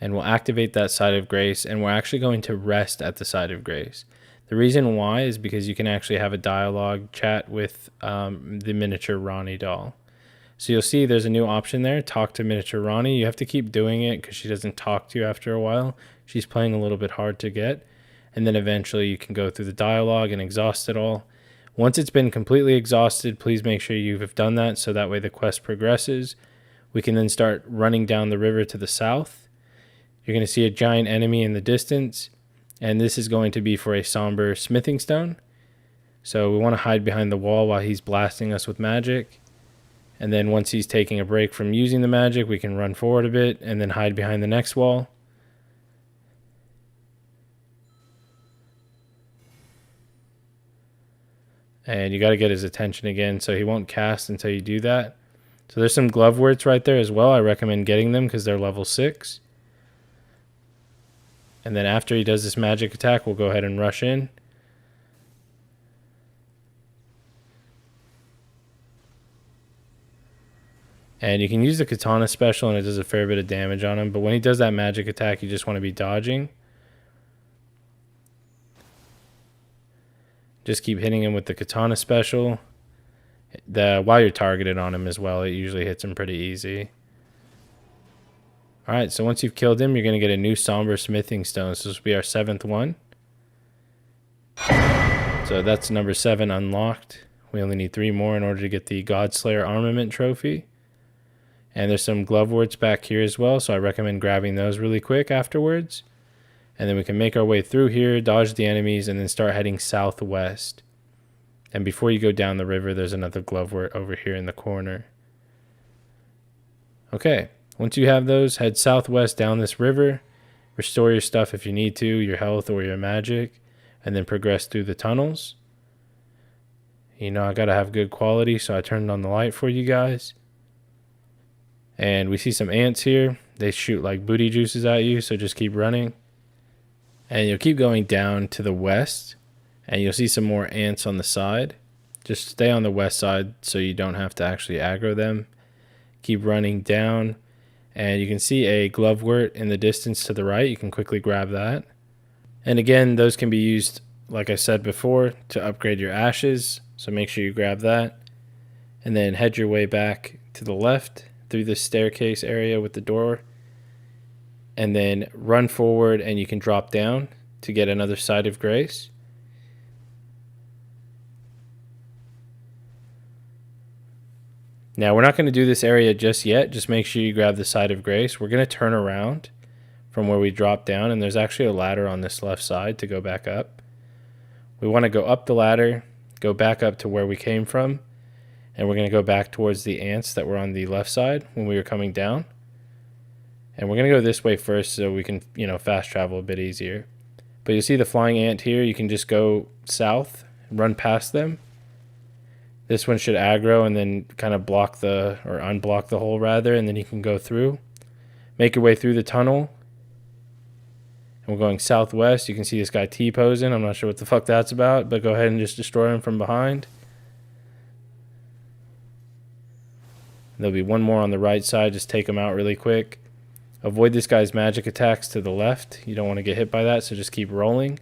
And we'll activate that site of grace, and we're actually going to rest at the site of grace. The reason why is because you can actually have a dialogue chat with the miniature Ronnie doll. So you'll see there's a new option there, talk to miniature Ronnie. You have to keep doing it because she doesn't talk to you after a while. She's playing a little bit hard to get. And then eventually you can go through the dialogue and exhaust it all. Once it's been completely exhausted, please make sure you have done that so that way the quest progresses. We can then start running down the river to the south. You're going to see a giant enemy in the distance, and this is going to be for a Somber smithing stone. So we want to hide behind the wall while he's blasting us with magic. And then once he's taking a break from using the magic, we can run forward a bit and then hide behind the next wall. And you got to get his attention again, so he won't cast until you do that. So there's some glove words right there as well. I recommend getting them because they're level 6. And then after he does this magic attack, we'll go ahead and rush in. And you can use the katana special and it does a fair bit of damage on him. But when he does that magic attack, you just want to be dodging. Just keep hitting him with the katana special. While you're targeted on him as well, it usually hits him pretty easy. Alright, so once you've killed him, you're going to get a new Somber Smithing Stone. So this will be our 7th one. So that's number 7 unlocked. We only need 3 more in order to get the Godslayer Armament trophy. And there's some Gloveworts back here as well, so I recommend grabbing those really quick afterwards. And then we can make our way through here, dodge the enemies, and then start heading southwest. And before you go down the river, there's another Glovewort over here in the corner. Okay, once you have those, head southwest down this river. Restore your stuff if you need to, your health or your magic. And then progress through the tunnels. You know, I gotta have good quality, so I turned on the light for you guys. And we see some ants here. They shoot like booty juices at you, so just keep running. And you'll keep going down to the west. And you'll see some more ants on the side. Just stay on the west side so you don't have to actually aggro them. Keep running down. And you can see a Glovewort in the distance to the right. You can quickly grab that. And again, those can be used, like I said before, to upgrade your ashes. So make sure you grab that. And then head your way back to the left through this staircase area with the door. And then run forward and you can drop down to get another Side of Grace. Now, we're not going to do this area just yet. Just make sure you grab the Side of Grace. We're going to turn around from where we dropped down, and there's actually a ladder on this left side to go back up. We want to go up the ladder, go back up to where we came from, and we're going to go back towards the ants that were on the left side when we were coming down. And we're going to go this way first so we can, fast travel a bit easier. But you see the flying ant here, you can just go south, run past them. This one should aggro and then kind of unblock the hole rather, and then you can go through. Make your way through the tunnel. And we're going southwest. You can see this guy T-posing. I'm not sure what the fuck that's about, but go ahead and just destroy him from behind. There'll be one more on the right side. Just take him out really quick. Avoid this guy's magic attacks to the left. You don't want to get hit by that, so just keep rolling.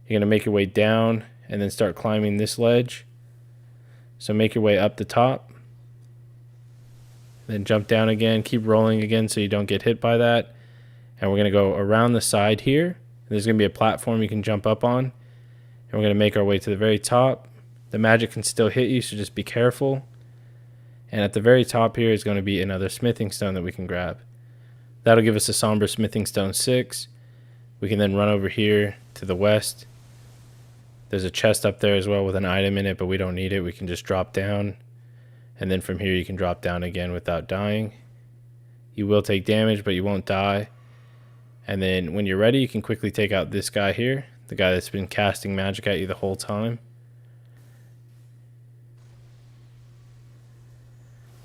You're going to make your way down and then start climbing this ledge. So make your way up the top. Then jump down again. Keep rolling again so you don't get hit by that. And we're going to go around the side here. There's going to be a platform you can jump up on. And we're going to make our way to the very top. The magic can still hit you, so just be careful. And at the very top here is going to be another smithing stone that we can grab. That'll give us a Somber Smithing Stone 6. We can then run over here to the west. There's a chest up there as well with an item in it, but we don't need it. We can just drop down. And then from here you can drop down again without dying. You will take damage, but you won't die. And then when you're ready, you can quickly take out this guy here, the guy that's been casting magic at you the whole time.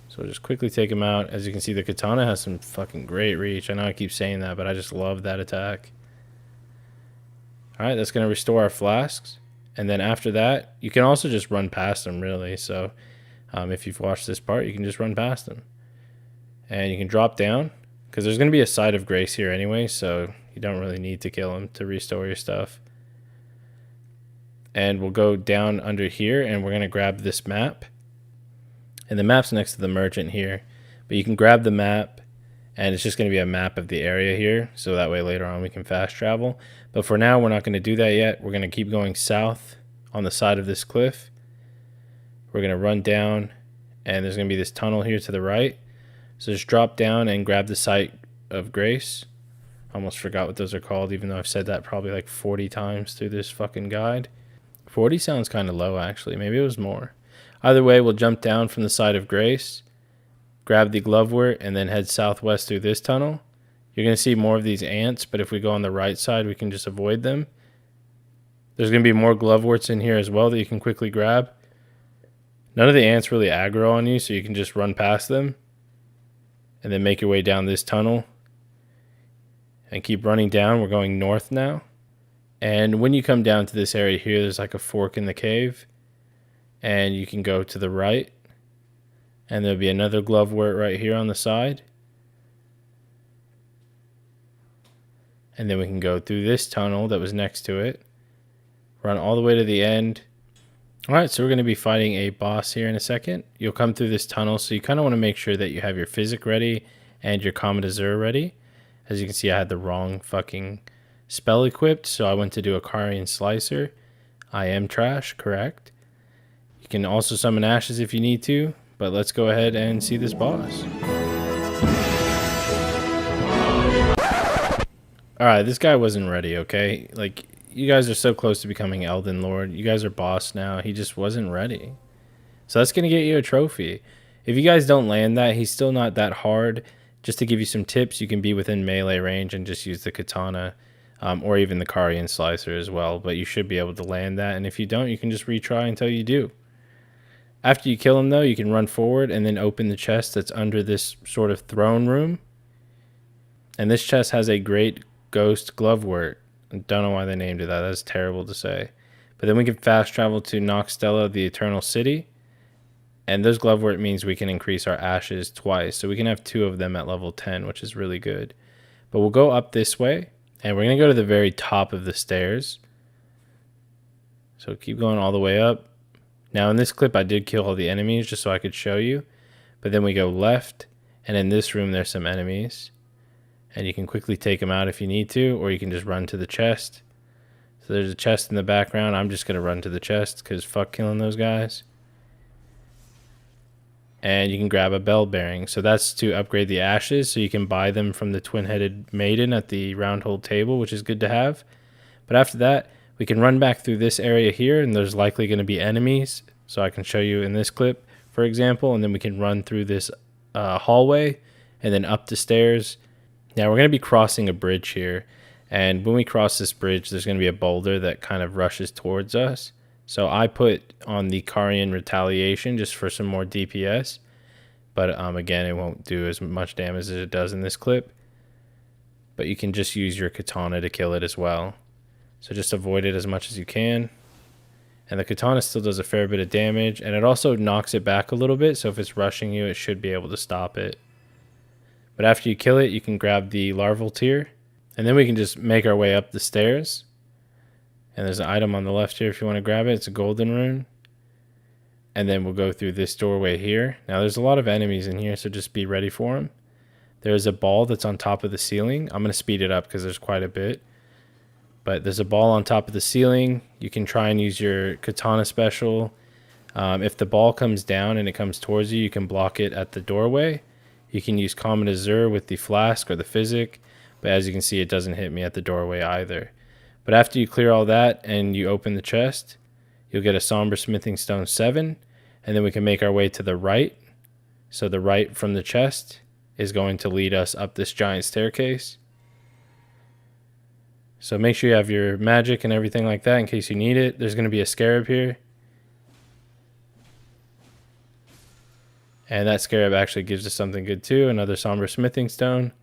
So just quickly take him out. As you can see, the katana has some fucking great reach. I know I keep saying that, but I just love that attack. Alright, that's going to restore our flasks. And then after that, you can also just run past them, really. So if you've watched this part, you can just run past them. And you can drop down, because there's going to be a Side of Grace here anyway, so you don't really need to kill him to restore your stuff. And we'll go down under here, and we're going to grab this map. And the map's next to the merchant here. But you can grab the map, and it's just going to be a map of the area here, so that way later on we can fast travel. But for now, we're not going to do that yet. We're going to keep going south on the side of this cliff. We're going to run down, and there's going to be this tunnel here to the right. So just drop down and grab the Site of Grace. Almost forgot what those are called, even though I've said that probably like 40 times through this fucking guide. 40 sounds kind of low, actually. Maybe it was more. Either way, we'll jump down from the Side of Grace, grab the Glovewort, and then head southwest through this tunnel. You're going to see more of these ants, but if we go on the right side, we can just avoid them. There's going to be more Gloveworts in here as well that you can quickly grab. None of the ants really aggro on you, so you can just run past them. And then make your way down this tunnel. and keep running down. We're going north now. And when you come down to this area here, there's like a fork in the cave. And you can go to the right. And there'll be another glovewort right here on the side. And then we can go through this tunnel that was next to it. Run all the way to the end. Alright, so we're going to be fighting a boss here in a second. You'll come through this tunnel, so you kind of want to make sure that you have your Physic ready and your Comet Azur ready. As you can see, I had the wrong fucking spell equipped, so I went to do a Carian Slicer. I am trash, correct. You can also summon Ashes if you need to, but let's go ahead and see this boss. Alright, this guy wasn't ready, okay? Like, you guys are so close to becoming Elden Lord. You guys are boss now. He just wasn't ready. So that's going to get you a trophy. If you guys don't land that, he's still not that hard. Just to give you some tips, you can be within melee range and just use the katana. Or even the Carian Slicer as well. But you should be able to land that. And if you don't, you can just retry until you do. After you kill him, though, you can run forward and then open the chest that's under this sort of throne room. And this chest has a great ghost glovewort. I don't know why they named it that. That's terrible to say. But then we can fast travel to Noxtella, the Eternal City. And those glovewort means we can increase our ashes twice. So we can have 2 of them at level 10, which is really good. But we'll go up this way. And we're going to go to the very top of the stairs. So keep going all the way up. Now in this clip I did kill all the enemies just so I could show you. But then we go left. And in this room there's some enemies. And you can quickly take them out if you need to, or you can just run to the chest. So there's a chest in the background. I'm just going to run to the chest because fuck killing those guys. And you can grab a bell bearing. So that's to upgrade the ashes, so you can buy them from the twin-headed maiden at the Roundhold table, which is good to have. But after that, we can run back through this area here, and there's likely going to be enemies. So I can show you in this clip, for example, and then we can run through this hallway and then up the stairs. Now we're going to be crossing a bridge here, and when we cross this bridge there's going to be a boulder that kind of rushes towards us. So I put on the Carian Retaliation just for some more DPS, but again it won't do as much damage as it does in this clip. But you can just use your katana to kill it as well. So just avoid it as much as you can. And the katana still does a fair bit of damage, and it also knocks it back a little bit, so if it's rushing you it should be able to stop it. But after you kill it, you can grab the larval tier. And then we can just make our way up the stairs. And there's an item on the left here if you want to grab it. It's a golden rune. And then we'll go through this doorway here. Now there's a lot of enemies in here, so just be ready for them. There's a ball that's on top of the ceiling. I'm going to speed it up because there's quite a bit. But there's a ball on top of the ceiling. You can try and use your katana special. If the ball comes down and it comes towards you, you can block it at the doorway. You can use Comet Azur with the flask or the physic, but as you can see it doesn't hit me at the doorway either. But after you clear all that and you open the chest, you'll get a Somber Smithing Stone 7, and then we can make our way to the right. So the right from the chest is going to lead us up this giant staircase. So make sure you have your magic and everything like that in case you need it. There's going to be a scarab here. And that scarab actually gives us something good too, another Somber Smithing Stone.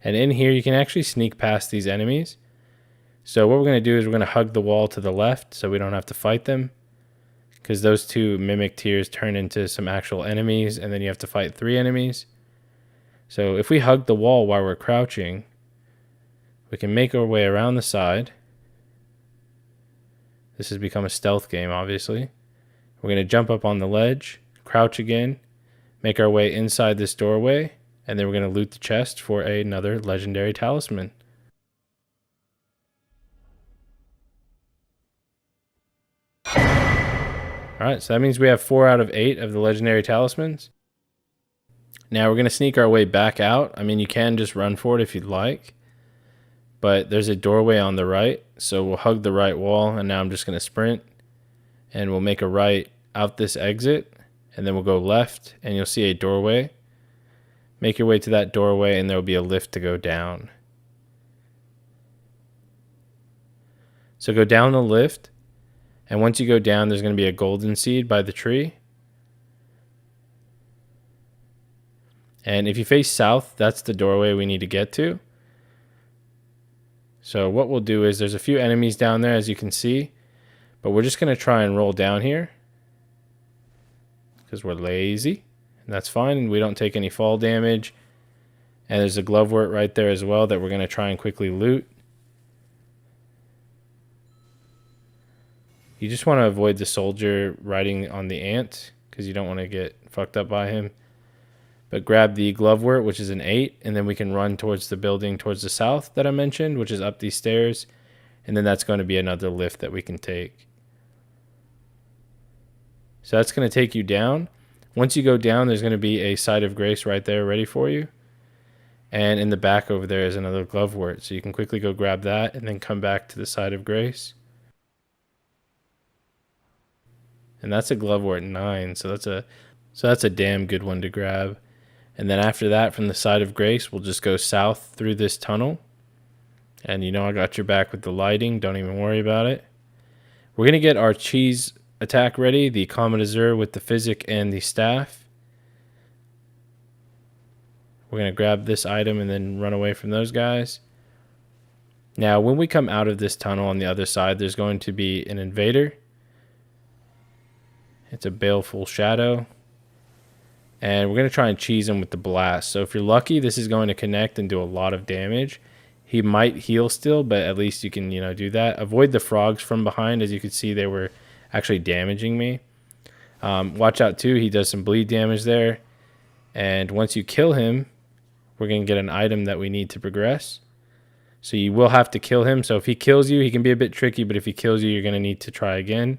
And in here you can actually sneak past these enemies. So what we're going to do is we're going to hug the wall to the left so we don't have to fight them. Because those 2 mimic tiers turn into some actual enemies, and then you have to fight 3 enemies. So if we hug the wall while we're crouching, we can make our way around the side. This has become a stealth game, obviously. We're going to jump up on the ledge, crouch again, make our way inside this doorway, and then we're going to loot the chest for another legendary talisman. Alright, so that means we have 4 out of 8 of the legendary talismans. Now we're going to sneak our way back out. I mean, you can just run for it if you'd like. But there's a doorway on the right, so we'll hug the right wall, and now I'm just going to sprint. And we'll make a right out this exit, and then we'll go left, and you'll see a doorway. Make your way to that doorway, and there will be a lift to go down. So go down the lift, and once you go down, there's going to be a golden seed by the tree. And if you face south, that's the doorway we need to get to. So what we'll do is there's a few enemies down there, as you can see. But we're just going to try and roll down here. Because we're lazy. And that's fine. We don't take any fall damage. And there's a glovewort right there as well that we're going to try and quickly loot. You just want to avoid the soldier riding on the ant, because you don't want to get fucked up by him. But grab the glovewort, which is an 8, and then we can run towards the building towards the south that I mentioned, which is up these stairs. And then that's going to be another lift that we can take. So that's going to take you down. Once you go down, there's going to be a Side of Grace right there ready for you. And in the back over there is another glovewort. So you can quickly go grab that and then come back to the Side of Grace. And that's a glovewort 9, so that's a damn good one to grab. And then after that, from the Side of Grace, we'll just go south through this tunnel. And you know I got your back with the lighting, don't even worry about it. We're going to get our cheese attack ready, the Comet Azur with the physic and the staff. We're going to grab this item and then run away from those guys. Now, when we come out of this tunnel on the other side, there's going to be an invader. It's a baleful shadow. And we're going to try and cheese him with the blast. So if you're lucky, this is going to connect and do a lot of damage. He might heal still, but at least you can, do that. Avoid the frogs from behind. As you can see, they were actually damaging me. Watch out too, he does some bleed damage there. And once you kill him, we're going to get an item that we need to progress. So you will have to kill him. So if he kills you, he can be a bit tricky, but if he kills you, you're going to need to try again.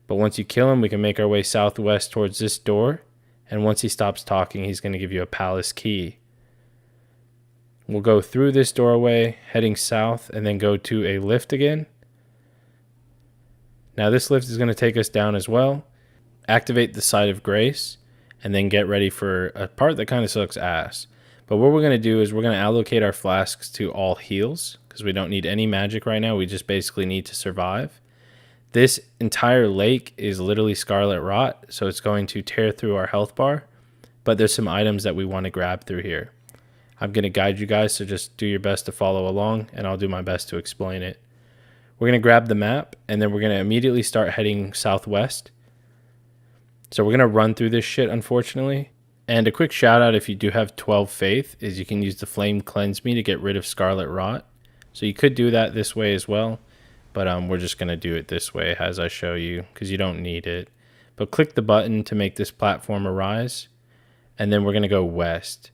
But once you kill him, we can make our way southwest towards this door. And once he stops talking, he's going to give you a palace key. We'll go through this doorway, heading south, and then go to a lift again. Now this lift is going to take us down as well. Activate the Side of Grace, and then get ready for a part that kind of sucks ass. But what we're going to do is we're going to allocate our flasks to all heals, because we don't need any magic right now. We just basically need to survive. This entire lake is literally Scarlet Rot, so it's going to tear through our health bar. But there's some items that we want to grab through here. I'm going to guide you guys, so just do your best to follow along, and I'll do my best to explain it. We're going to grab the map, and then we're going to immediately start heading southwest. So we're going to run through this shit, unfortunately. And a quick shout out, if you do have 12 faith, is you can use the Flame Cleanse Me to get rid of Scarlet Rot. So you could do that this way as well. But we're just going to do it this way as I show you, because you don't need it. But click the button to make this platform arise. And then we're going to go west.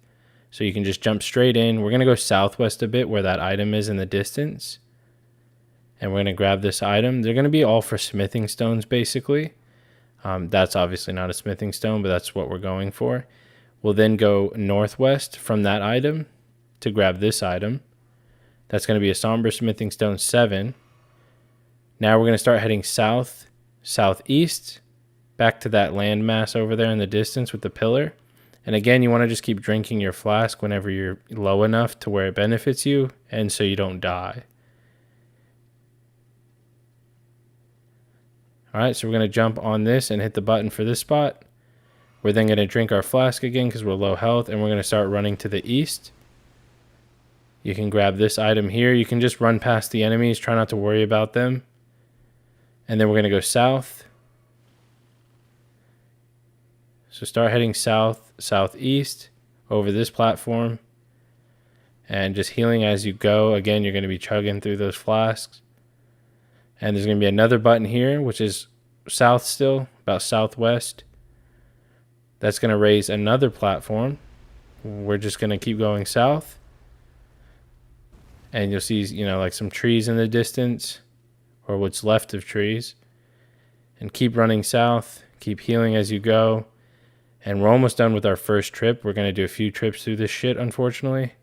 So you can just jump straight in. We're going to go southwest a bit where that item is in the distance. And we're going to grab this item. They're going to be all for smithing stones, basically. That's obviously not a smithing stone, but that's what we're going for. We'll then go northwest from that item to grab this item. That's going to be a Somber Smithing Stone 7. Now we're going to start heading south, southeast, back to that landmass over there in the distance with the pillar. And again, you want to just keep drinking your flask whenever you're low enough to where it benefits you, and so you don't die. Alright, so we're going to jump on this and hit the button for this spot. We're then going to drink our flask again because we're low health, and we're going to start running to the east. You can grab this item here. You can just run past the enemies, try not to worry about them. And then we're going to go south. So start heading south, southeast, over this platform. And just healing as you go. Again, you're going to be chugging through those flasks. And there's going to be another button here, which is south still, about southwest. That's going to raise another platform. We're just going to keep going south. And you'll see, like some trees in the distance, or what's left of trees. And keep running south, keep healing as you go. And we're almost done with our first trip. We're going to do a few trips through this shit, unfortunately.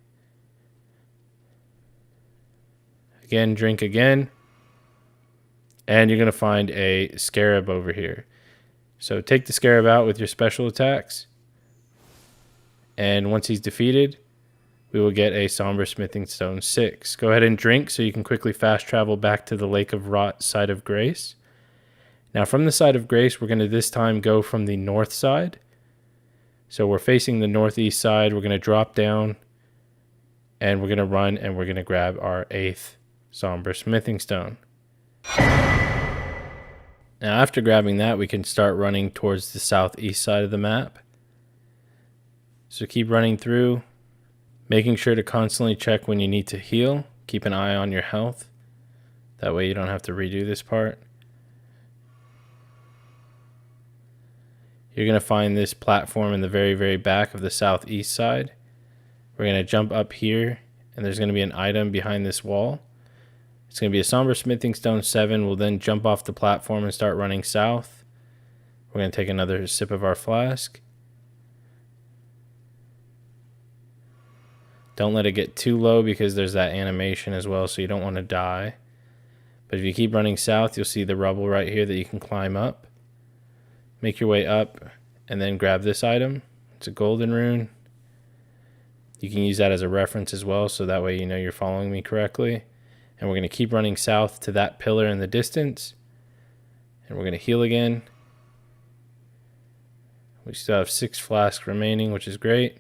Again, drink again. And you're going to find a scarab over here. So take the scarab out with your special attacks. And once he's defeated, we will get a Somber Smithing Stone 6. Go ahead and drink so you can quickly fast travel back to the Lake of Rot Side of Grace. Now from the Side of Grace, we're going to this time go from the north side. So we're facing the northeast side. We're going to drop down and we're going to run and we're going to grab our 8th Somber Smithing Stone. Now after grabbing that, we can start running towards the southeast side of the map. So keep running through, making sure to constantly check when you need to heal. Keep an eye on your health. That way you don't have to redo this part. You're going to find this platform in the very, very back of the southeast side. We're going to jump up here, and there's going to be an item behind this wall. It's going to be a Somber Smithing Stone 7. We'll then jump off the platform and start running south. We're going to take another sip of our flask. Don't let it get too low because there's that animation as well, so you don't want to die. But if you keep running south, you'll see the rubble right here that you can climb up. Make your way up and then grab this item. It's a golden rune. You can use that as a reference as well, so that way you know you're following me correctly. And we're going to keep running south to that pillar in the distance. And we're going to heal again. We still have 6 flasks remaining, which is great.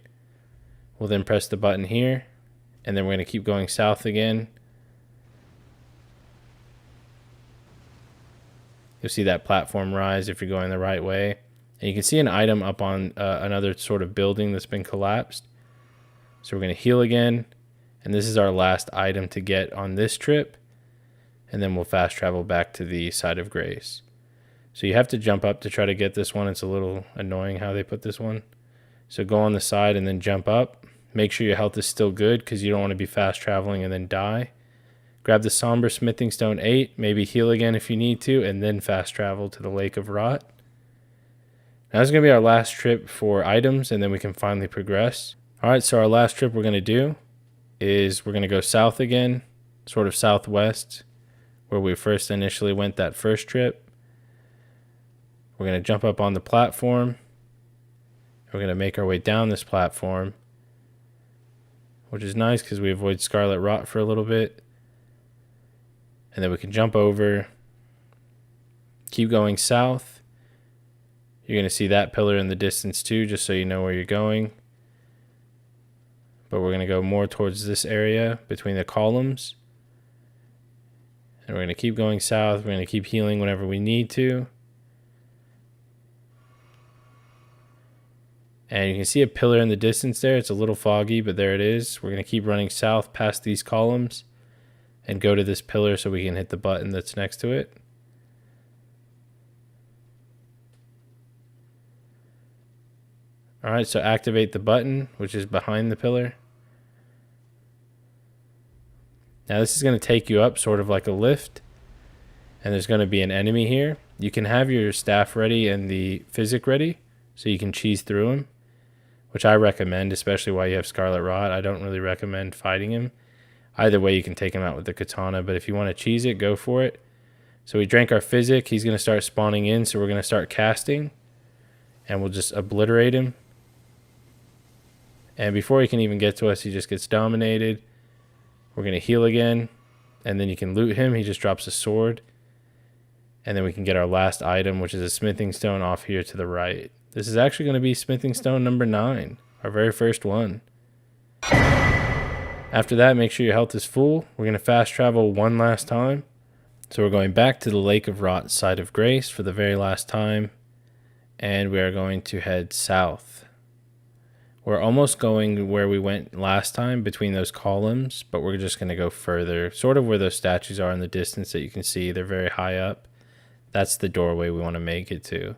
We'll then press the button here. And then we're going to keep going south again. You'll see that platform rise if you're going the right way. And you can see an item up on another sort of building that's been collapsed. So we're going to heal again. And this is our last item to get on this trip. And then we'll fast travel back to the side of grace. So you have to jump up to try to get this one. It's a little annoying how they put this one. So go on the side and then jump up. Make sure your health is still good because you don't want to be fast traveling and then die. Grab the Somber Smithing Stone 8, maybe heal again if you need to, and then fast travel to the Lake of Rot. Now this is going to be our last trip for items, and then we can finally progress. Alright, so our last trip we're going to do is we're going to go south again, sort of southwest, where we first initially went that first trip. We're going to jump up on the platform. We're going to make our way down this platform, which is nice because we avoid Scarlet Rot for a little bit. And then we can jump over, keep going south. You're going to see that pillar in the distance too, just so you know where you're going. But we're going to go more towards this area between the columns. And we're going to keep going south. We're going to keep healing whenever we need to. And you can see a pillar in the distance there. It's a little foggy, but there it is. We're going to keep running south past these columns and go to this pillar so we can hit the button that's next to it. Alright, so activate the button, which is behind the pillar. Now this is going to take you up sort of like a lift. And there's going to be an enemy here. You can have your staff ready and the physic ready, so you can cheese through him, which I recommend, especially while you have Scarlet Rot. I don't really recommend fighting him. Either way, you can take him out with the katana, but if you want to cheese it, go for it. So we drank our physic. He's going to start spawning in, so we're going to start casting, and we'll just obliterate him. And before he can even get to us, he just gets dominated. We're going to heal again, and then you can loot him. He just drops a sword. And then we can get our last item, which is a smithing stone off here to the right. This is actually going to be smithing stone number 9, our very first one. After that, make sure your health is full. We're going to fast travel one last time. So we're going back to the Lake of Rot side of Grace for the very last time. And we are going to head south. We're almost going where we went last time between those columns, but we're just going to go further, sort of where those statues are in the distance that you can see. They're very high up. That's the doorway we want to make it to.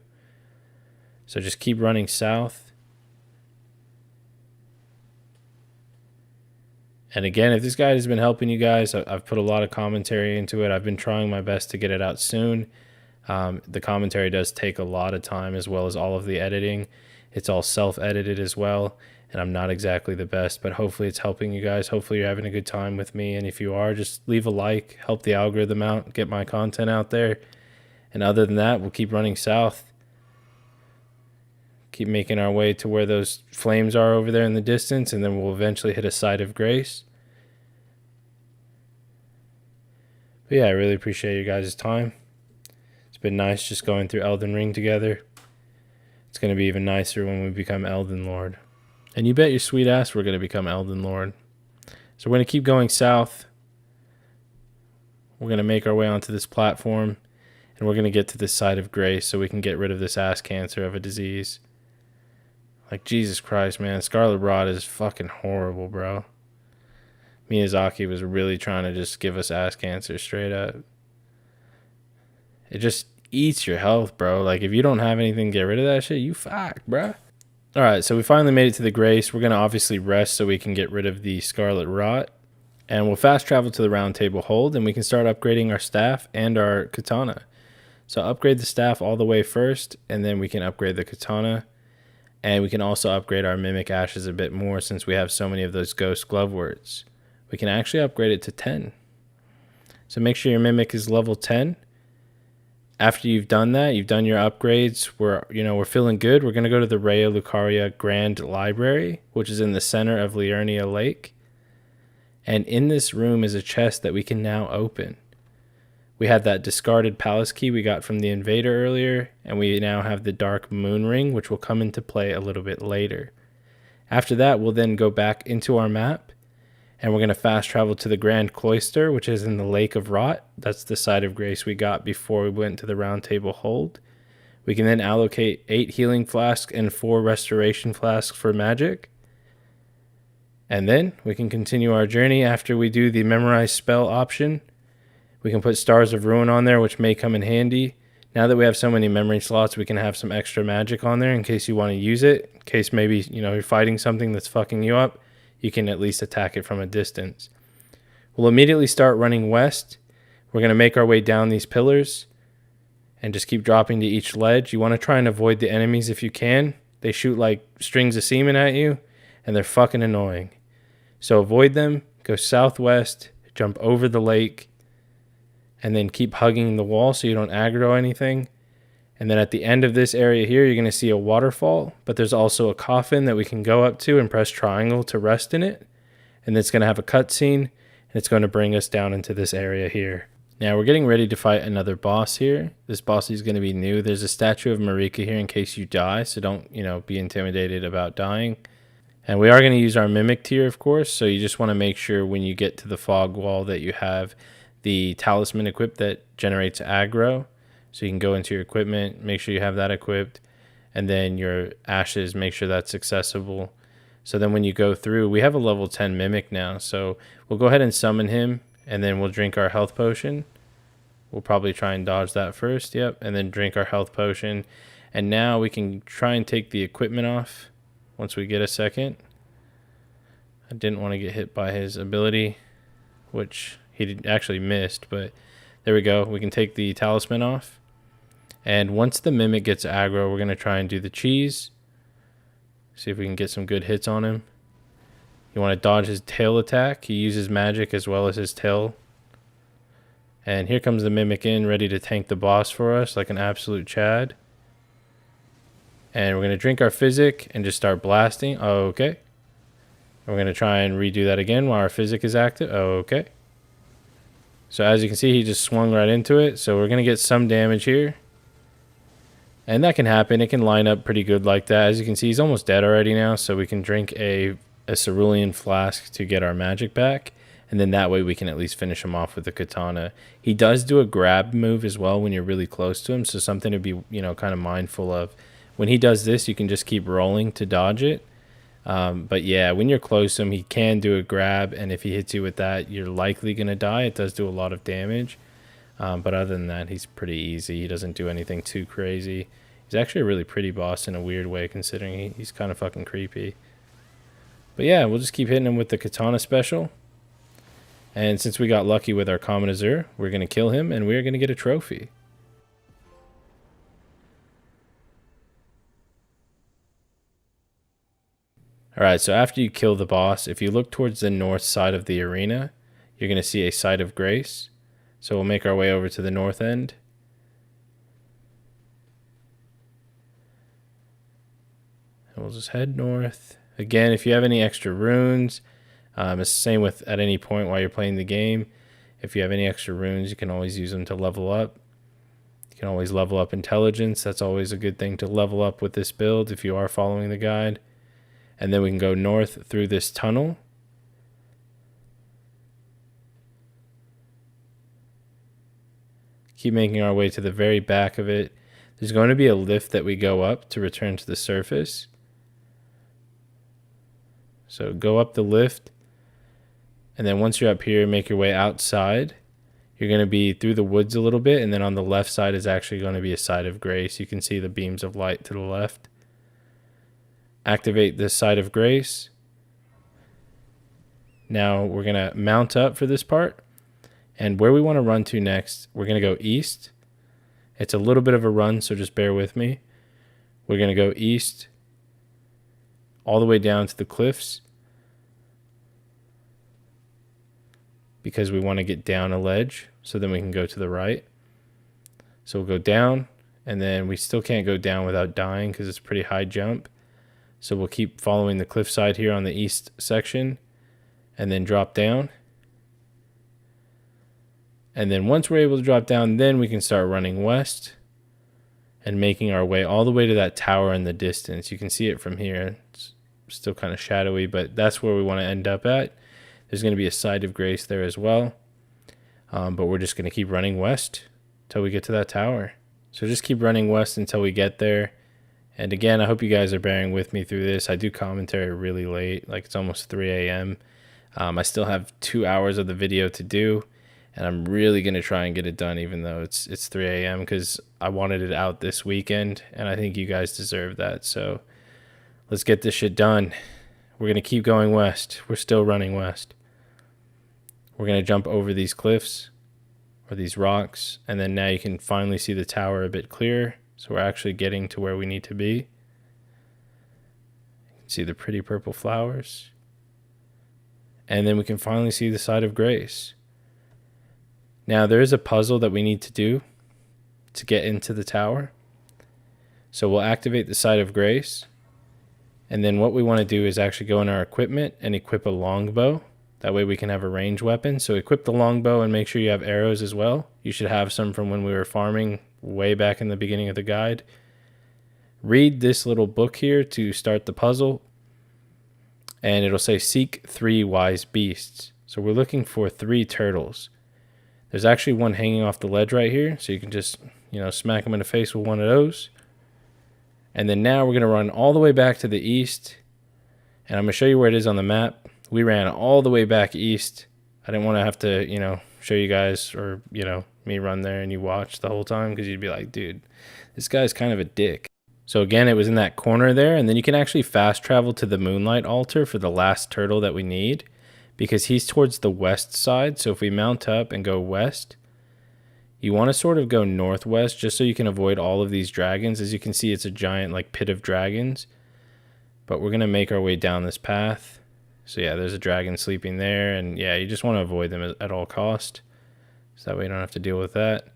So just keep running south. And again, if this guide has been helping you guys, I've put a lot of commentary into it. I've been trying my best to get it out soon. The commentary does take a lot of time, as well as all of the editing. It's all self-edited as well, and I'm not exactly the best, but hopefully it's helping you guys. Hopefully you're having a good time with me, and if you are, just leave a like, help the algorithm out, get my content out there. And other than that, we'll keep running south. Keep making our way to where those flames are over there in the distance, and then we'll eventually hit a side of grace. But yeah, I really appreciate you guys' time. It's been nice just going through Elden Ring together. It's going to be even nicer when we become Elden Lord. And you bet your sweet ass we're going to become Elden Lord. So we're going to keep going south. We're going to make our way onto this platform. And we're going to get to this side of grace so we can get rid of this ass cancer of a disease. Like, Jesus Christ, man. Scarlet Rot is fucking horrible, bro. Miyazaki was really trying to just give us ass cancer straight up. It just eats your health, bro. Like, if you don't have anything to get rid of that shit, you fucked, bro. Alright, so we finally made it to the Grace. We're going to obviously rest so we can get rid of the Scarlet Rot. And we'll fast travel to the Rountable Hold, and we can start upgrading our staff and our katana. So upgrade the staff all the way first, and then we can upgrade the katana. And we can also upgrade our Mimic Ashes a bit more since we have so many of those Ghost Glove words. We can actually upgrade it to 10. So make sure your Mimic is level 10. After you've done that, you've done your upgrades, we're feeling good. We're going to go to the Raya Lucaria Grand Library, which is in the center of Liurnia Lake. And in this room is a chest that we can now open. We had that discarded palace key we got from the invader earlier, and we now have the Dark Moon Ring, which will come into play a little bit later. After that, we'll then go back into our map, and we're going to fast travel to the Grand Cloister, which is in the Lake of Rot. That's the side of grace we got before we went to the Rountable Hold. We can then allocate 8 healing flasks and 4 restoration flasks for magic. And then we can continue our journey after we do the memorize spell option. We can put Stars of Ruin on there, which may come in handy. Now that we have so many memory slots, we can have some extra magic on there in case you want to use it. In case maybe, you're fighting something that's fucking you up, you can at least attack it from a distance. We'll immediately start running west. We're going to make our way down these pillars and just keep dropping to each ledge. You want to try and avoid the enemies if you can. They shoot like strings of semen at you, and they're fucking annoying. So avoid them, go southwest, jump over the lake, and then keep hugging the wall so you don't aggro anything. And then at the end of this area here, you're going to see a waterfall, but there's also a coffin that we can go up to and press triangle to rest in it. And it's going to have a cutscene, and it's going to bring us down into this area here. Now we're getting ready to fight another boss here. This boss is going to be new. There's a statue of Marika here in case you die, so don't, be intimidated about dying. And we are going to use our Mimic tier, of course, so you just want to make sure when you get to the fog wall that you have the Talisman equipped that generates aggro. So you can go into your equipment, make sure you have that equipped, and then your ashes, make sure that's accessible. So then when you go through, we have a level 10 Mimic now, so we'll go ahead and summon him, and then we'll drink our health potion. We'll probably try and dodge that first, yep, and then drink our health potion. And now we can try and take the equipment off once we get a second. I didn't want to get hit by his ability, which he actually missed, but there we go. We can take the talisman off. And once the Mimic gets aggro, we're going to try and do the cheese. See if we can get some good hits on him. You want to dodge his tail attack. He uses magic as well as his tail. And here comes the Mimic in, ready to tank the boss for us like an absolute Chad. And we're going to drink our physic and just start blasting. Okay. We're going to try and redo that again while our physic is active. Okay. So as you can see, he just swung right into it. So we're going to get some damage here. And that can happen. It can line up pretty good like that. As you can see, he's almost dead already now. So we can drink a cerulean flask to get our magic back. And then that way we can at least finish him off with the katana. He does do a grab move as well when you're really close to him. So something to be, kind of mindful of. When he does this, you can just keep rolling to dodge it. But yeah, when you're close to him, he can do a grab. And if he hits you with that, you're likely going to die. It does do a lot of damage. But other than that, he's pretty easy. He doesn't do anything too crazy. He's actually a really pretty boss in a weird way, considering he's kind of fucking creepy. But yeah, we'll just keep hitting him with the katana special. And since we got lucky with our Comet Azur, we're going to kill him and we're going to get a trophy. Alright, so after you kill the boss, if you look towards the north side of the arena, you're going to see a site of grace. So we'll make our way over to the north end. And we'll just head north. Again, if you have any extra runes, it's the same with at any point while you're playing the game. If you have any extra runes, you can always use them to level up. You can always level up intelligence. That's always a good thing to level up with this build if you are following the guide. And then we can go north through this tunnel. Keep making our way to the very back of it. There's going to be a lift that we go up to return to the surface. So go up the lift, and then once you're up here, make your way outside. You're going to be through the woods a little bit, and then on the left side is actually going to be a side of grace. You can see the beams of light to the left. Activate this side of grace. Now we're going to mount up for this part, and where we want to run to next, we're going to go east. It's a little bit of a run, so just bear with me. We're going to go east all the way down to the cliffs because we want to get down a ledge so then we can go to the right. So we'll go down, and then we still can't go down without dying because it's a pretty high jump. So we'll keep following the cliffside here on the east section and then drop down. And then once we're able to drop down, then we can start running west and making our way all the way to that tower in the distance. You can see it from here. It's still kind of shadowy, but that's where we want to end up at. There's going to be a side of grace there as well. But we're just going to keep running west until we get to that tower. So just keep running west until we get there. And again, I hope you guys are bearing with me through this. I do commentary really late, like it's almost 3 a.m. I still have 2 hours of the video to do. And I'm really going to try and get it done even though it's 3 a.m. because I wanted it out this weekend. And I think you guys deserve that. So let's get this shit done. We're going to keep going west. We're still running west. We're going to jump over these cliffs or these rocks. And then now you can finally see the tower a bit clearer. So we're actually getting to where we need to be. You can see the pretty purple flowers. And then we can finally see the side of grace. Now, there is a puzzle that we need to do to get into the tower. So we'll activate the side of grace. And then what we want to do is actually go in our equipment and equip a longbow. That way we can have a ranged weapon. So equip the longbow and make sure you have arrows as well. You should have some from when we were farming way back in the beginning of the guide. Read this little book here to start the puzzle. And it'll say seek 3 wise beasts. So we're looking for 3 turtles. There's actually one hanging off the ledge right here. So you can just, smack them in the face with one of those. And then now we're going to run all the way back to the east. And I'm going to show you where it is on the map. We ran all the way back east. I didn't want to have to, show you guys or, me run there and you watch the whole time because you'd be like, dude, this guy's kind of a dick. So again, it was in that corner there. And then you can actually fast travel to the Moonlight Altar for the last turtle that we need, because he's towards the west side. So if we mount up and go west, you want to sort of go northwest just so you can avoid all of these dragons. As you can see, it's a giant pit of dragons. But we're going to make our way down this path. So yeah, there's a dragon sleeping there. And yeah, you just want to avoid them at all cost. So that way you don't have to deal with that.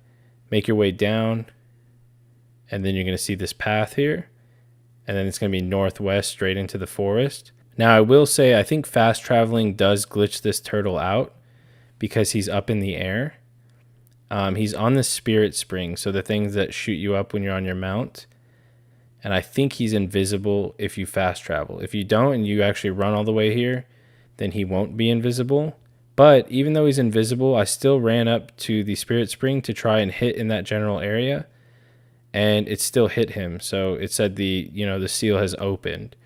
Make your way down. And then you're going to see this path here. And then it's going to be northwest straight into the forest. Now, I will say, I think fast traveling does glitch this turtle out because he's up in the air. He's on the spirit spring, so the things that shoot you up when you're on your mount. And I think he's invisible if you fast travel. If you don't and you actually run all the way here, then he won't be invisible. But even though he's invisible, I still ran up to the spirit spring to try and hit in that general area. And it still hit him. So it said the seal has opened.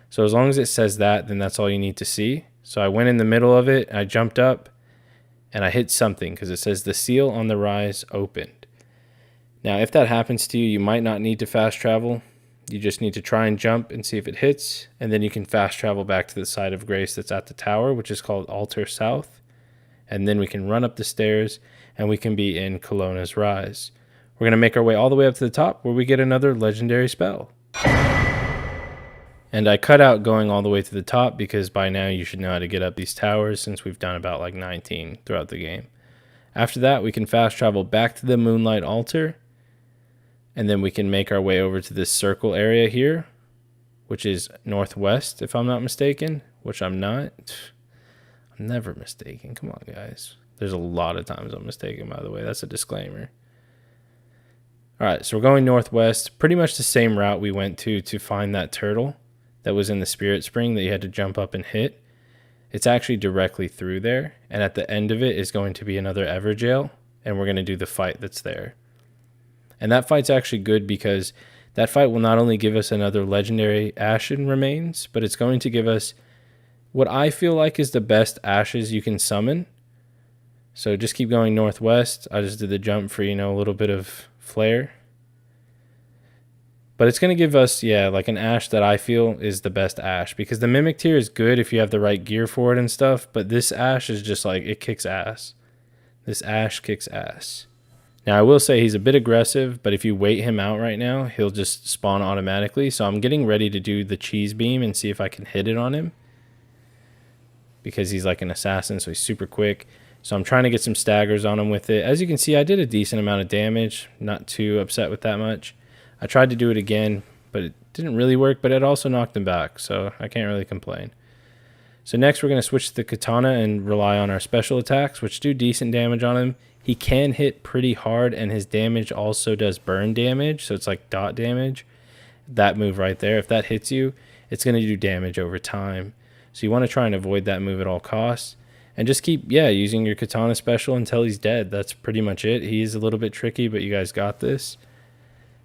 So as long as it says that, then that's all you need to see. So I went in the middle of it, I jumped up, and I hit something because it says the seal on the rise opened. Now, if that happens to you, you might not need to fast travel. You just need to try and jump and see if it hits, and then you can fast travel back to the side of grace that's at the tower, which is called Altar South. And then we can run up the stairs, and we can be in Colonna's Rise. We're going to make our way all the way up to the top where we get another legendary spell. And I cut out going all the way to the top because by now you should know how to get up these towers since we've done about 19 throughout the game. After that, we can fast travel back to the Moonlight Altar. And then we can make our way over to this circle area here, which is northwest, if I'm not mistaken, which I'm not. I'm never mistaken. Come on, guys. There's a lot of times I'm mistaken, by the way. That's a disclaimer. All right, so we're going northwest, pretty much the same route we went to find that turtle that was in the Spirit Spring that you had to jump up and hit. It's actually directly through there, and at the end of it is going to be another Everjail, and we're going to do the fight that's there. And that fight's actually good because that fight will not only give us another legendary Ashen remains, but it's going to give us what I feel like is the best ashes you can summon. So just keep going northwest. I just did the jump for, a little bit of flare. But it's going to give us, like an ash that I feel is the best ash. Because the Mimic tier is good if you have the right gear for it and stuff. But this ash is just like, it kicks ass. This ash kicks ass. Now, I will say he's a bit aggressive, but if you wait him out right now, he'll just spawn automatically. So I'm getting ready to do the cheese beam and see if I can hit it on him. Because he's like an assassin, so he's super quick. So I'm trying to get some staggers on him with it. As you can see, I did a decent amount of damage. Not too upset with that much. I tried to do it again, but it didn't really work, but it also knocked him back, so I can't really complain. So next we're going to switch to the katana and rely on our special attacks, which do decent damage on him. He can hit pretty hard, and his damage also does burn damage, so it's like dot damage. That move right there, if that hits you, it's going to do damage over time. So you want to try and avoid that move at all costs. And just keep, using your katana special until he's dead. That's pretty much it. He is a little bit tricky, but you guys got this.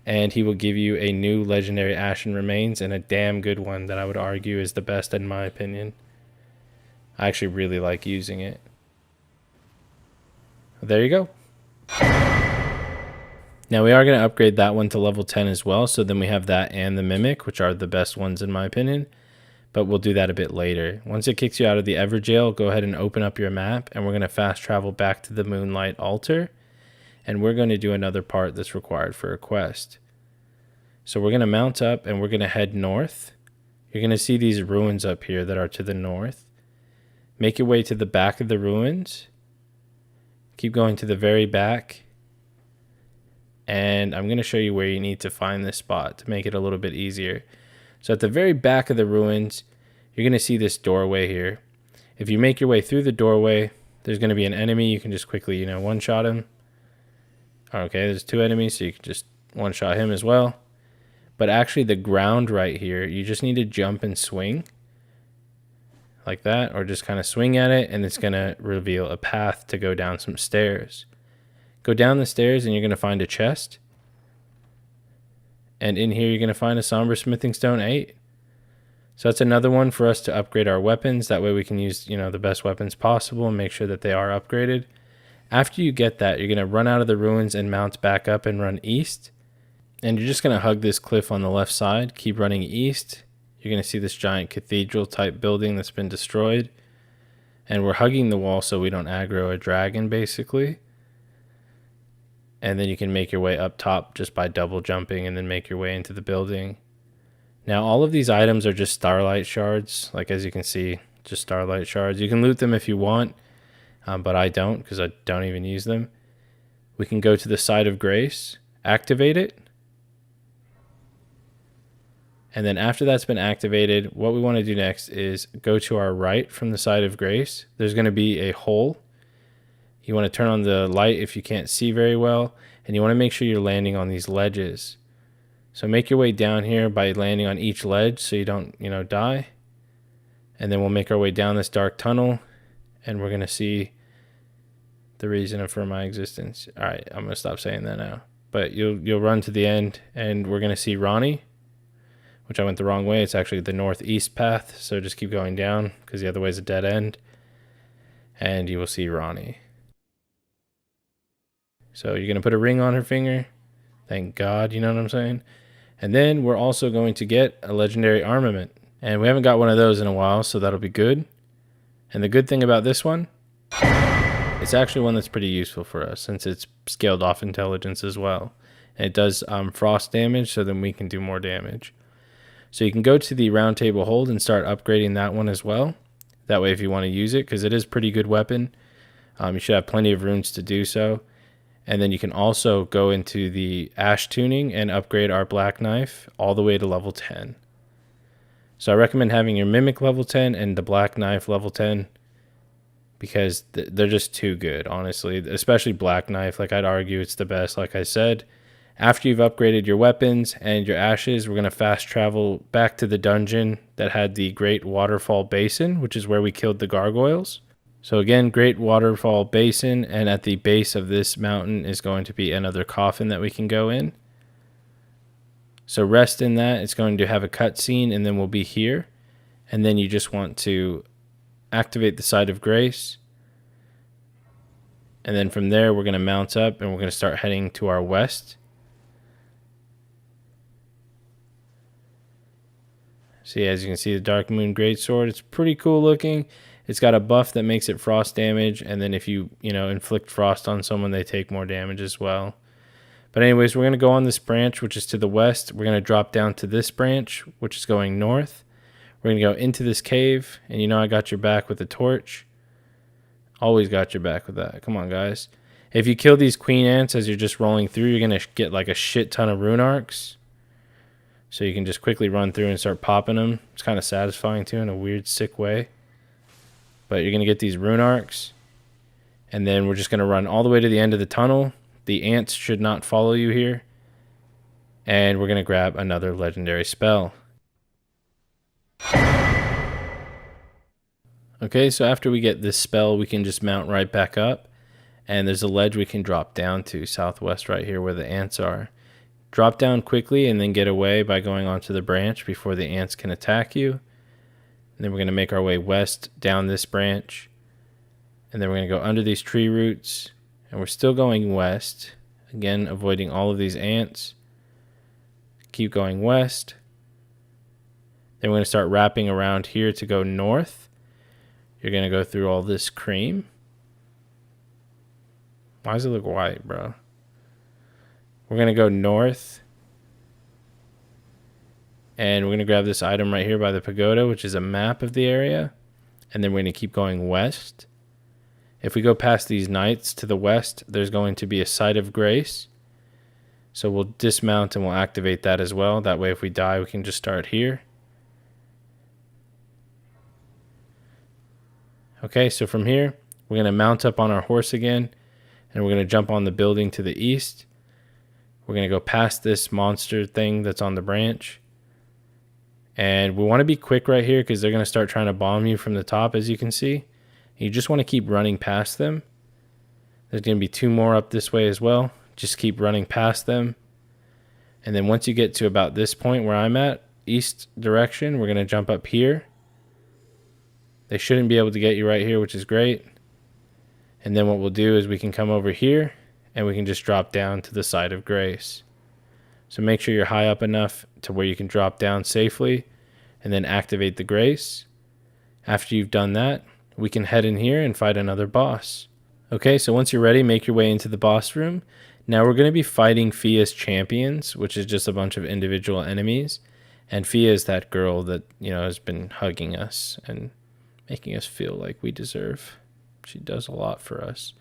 And he will give you a new legendary Ashen remains, and a damn good one that I would argue is the best in my opinion. I actually really like using it. There you go. Now we are going to upgrade that one to level 10 as well, so then we have that and the Mimic, which are the best ones in my opinion. But we'll do that a bit later. Once it kicks you out of the Everjail, go ahead and open up your map, and we're going to fast travel back to the Moonlight Altar. And we're going to do another part that's required for a quest. So we're going to mount up and we're going to head north. You're going to see these ruins up here that are to the north. Make your way to the back of the ruins. Keep going to the very back. And I'm going to show you where you need to find this spot to make it a little bit easier. So at the very back of the ruins, you're going to see this doorway here. If you make your way through the doorway, there's going to be an enemy. You can just quickly, one-shot him. Okay, there's two enemies, so you can just one-shot him as well. But actually the ground right here, you just need to jump and swing. Like that, or just kind of swing at it, and it's going to reveal a path to go down some stairs. Go down the stairs and you're going to find a chest. And in here you're going to find a Somber Smithing Stone 8. So that's another one for us to upgrade our weapons. That way we can use, the best weapons possible and make sure that they are upgraded. After you get that, you're going to run out of the ruins and mount back up and run east. And you're just going to hug this cliff on the left side. Keep running east. You're going to see this giant cathedral type building that's been destroyed. And we're hugging the wall so we don't aggro a dragon, basically. And then you can make your way up top just by double jumping and then make your way into the building. Now, all of these items are just starlight shards. Like, as you can see, just starlight shards. You can loot them if you want. But I don't, because I don't even use them. We can go to the Side of Grace, activate it. And then after that's been activated, what we want to do next is go to our right from the Side of Grace. There's going to be a hole. You want to turn on the light if you can't see very well. And you want to make sure you're landing on these ledges. So make your way down here by landing on each ledge so you don't, die. And then we'll make our way down this dark tunnel. And we're going to see the reason for my existence. All right, I'm going to stop saying that now. But you'll run to the end, and we're going to see Ronnie, which I went the wrong way. It's actually the northeast path, so just keep going down, because the other way is a dead end. And you will see Ronnie. So you're going to put a ring on her finger. Thank God, you know what I'm saying? And then we're also going to get a legendary armament. And we haven't got one of those in a while, so that'll be good. And the good thing about this one, it's actually one that's pretty useful for us since it's scaled off intelligence as well. And it does frost damage, so then we can do more damage. So you can go to the Rountable Hold and start upgrading that one as well. That way if you want to use it, because it is a pretty good weapon, you should have plenty of runes to do so. And then you can also go into the Ash tuning and upgrade our Black Knife all the way to level 10. So I recommend having your Mimic level 10 and the Black Knife level 10 because they're just too good, honestly. Especially Black Knife, like I'd argue it's the best, like I said. After you've upgraded your weapons and your ashes, we're going to fast travel back to the dungeon that had the Great Waterfall Basin, which is where we killed the gargoyles. So again, Great Waterfall Basin, and at the base of this mountain is going to be another coffin that we can go in. So rest in that. It's going to have a cutscene, and then we'll be here. And then you just want to activate the Site of Grace. And then from there, we're going to mount up, and we're going to start heading to our west. See, as you can see, the Dark Moon Greatsword, it's pretty cool looking. It's got a buff that makes it frost damage, and then if you inflict frost on someone, they take more damage as well. But anyways, we're going to go on this branch, which is to the west. We're going to drop down to this branch, which is going north. We're going to go into this cave, and I got your back with the torch. Always got your back with that. Come on, guys. If you kill these queen ants as you're just rolling through, you're going to get like a shit ton of rune arcs. So you can just quickly run through and start popping them. It's kind of satisfying too in a weird, sick way. But you're going to get these rune arcs. And then we're just going to run all the way to the end of the tunnel. The ants should not follow you here. And we're going to grab another legendary spell. Okay, so after we get this spell, we can just mount right back up. And there's a ledge we can drop down to southwest right here where the ants are. Drop down quickly and then get away by going onto the branch before the ants can attack you. And then we're going to make our way west down this branch. And then we're going to go under these tree roots. And we're still going west. Again, avoiding all of these ants. Keep going west. Then we're going to start wrapping around here to go north. You're going to go through all this cream. Why does it look white, bro? We're going to go north. And we're going to grab this item right here by the pagoda, which is a map of the area. And then we're going to keep going west. If we go past these knights to the west, there's going to be a Site of Grace. So we'll dismount and we'll activate that as well. That way if we die, we can just start here. Okay, so from here, we're going to mount up on our horse again. And we're going to jump on the building to the east. We're going to go past this monster thing that's on the branch. And we want to be quick right here because they're going to start trying to bomb you from the top, as you can see. You just want to keep running past them. There's going to be 2 more up this way as well. Just keep running past them. And then once you get to about this point where I'm at, east direction, we're going to jump up here. They shouldn't be able to get you right here, which is great. And then what we'll do is we can come over here and we can just drop down to the Site of Grace. So make sure you're high up enough to where you can drop down safely and then activate the Grace. After you've done that, we can head in here and fight another boss. Okay, so once you're ready, make your way into the boss room. Now we're going to be fighting Fia's champions, which is just a bunch of individual enemies. And Fia is that girl that, has been hugging us and making us feel like we deserve. She does a lot for us.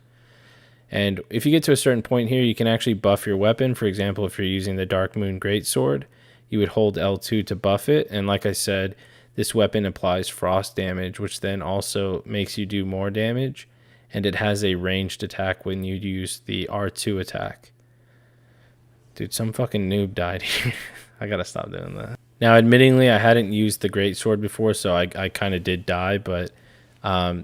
And if you get to a certain point here, you can actually buff your weapon. For example, if you're using the Dark Moon Greatsword, you would hold L2 to buff it. And like I said, this weapon applies frost damage, which then also makes you do more damage. And it has a ranged attack when you use the R2 attack. Dude, some fucking noob died here. I gotta stop doing that. Now, admittingly, I hadn't used the Greatsword before, so I kind of did die, but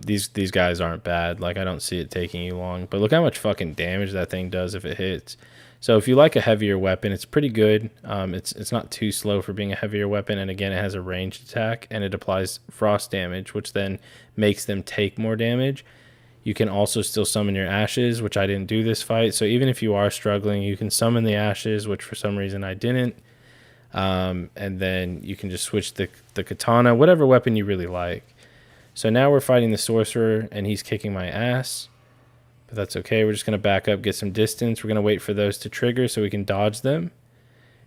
these guys aren't bad. Like, I don't see it taking you long. But look how much fucking damage that thing does if it hits. So if you like a heavier weapon, it's pretty good. It's not too slow for being a heavier weapon. And again, it has a ranged attack, and it applies frost damage, which then makes them take more damage. You can also still summon your ashes, which I didn't do this fight. So even if you are struggling, you can summon the ashes, which for some reason I didn't. And then you can just switch the katana, whatever weapon you really like. So now we're fighting the sorcerer, and he's kicking my ass. But that's okay. We're just going to back up, get some distance. We're going to wait for those to trigger so we can dodge them.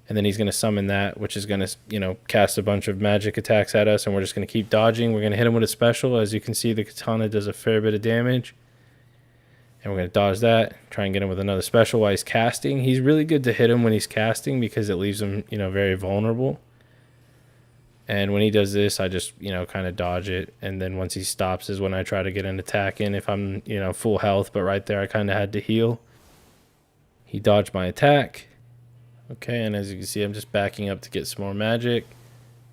And then he's going to summon that, which is going to, cast a bunch of magic attacks at us. And we're just going to keep dodging. We're going to hit him with a special. As you can see, the katana does a fair bit of damage. And we're going to dodge that. Try and get him with another special while he's casting. He's really good to hit him when he's casting because it leaves him, very vulnerable. And when he does this, I just, kind of dodge it. And then once he stops is when I try to get an attack in if I'm, full health. But right there, I kind of had to heal. He dodged my attack. Okay, and as you can see, I'm just backing up to get some more magic.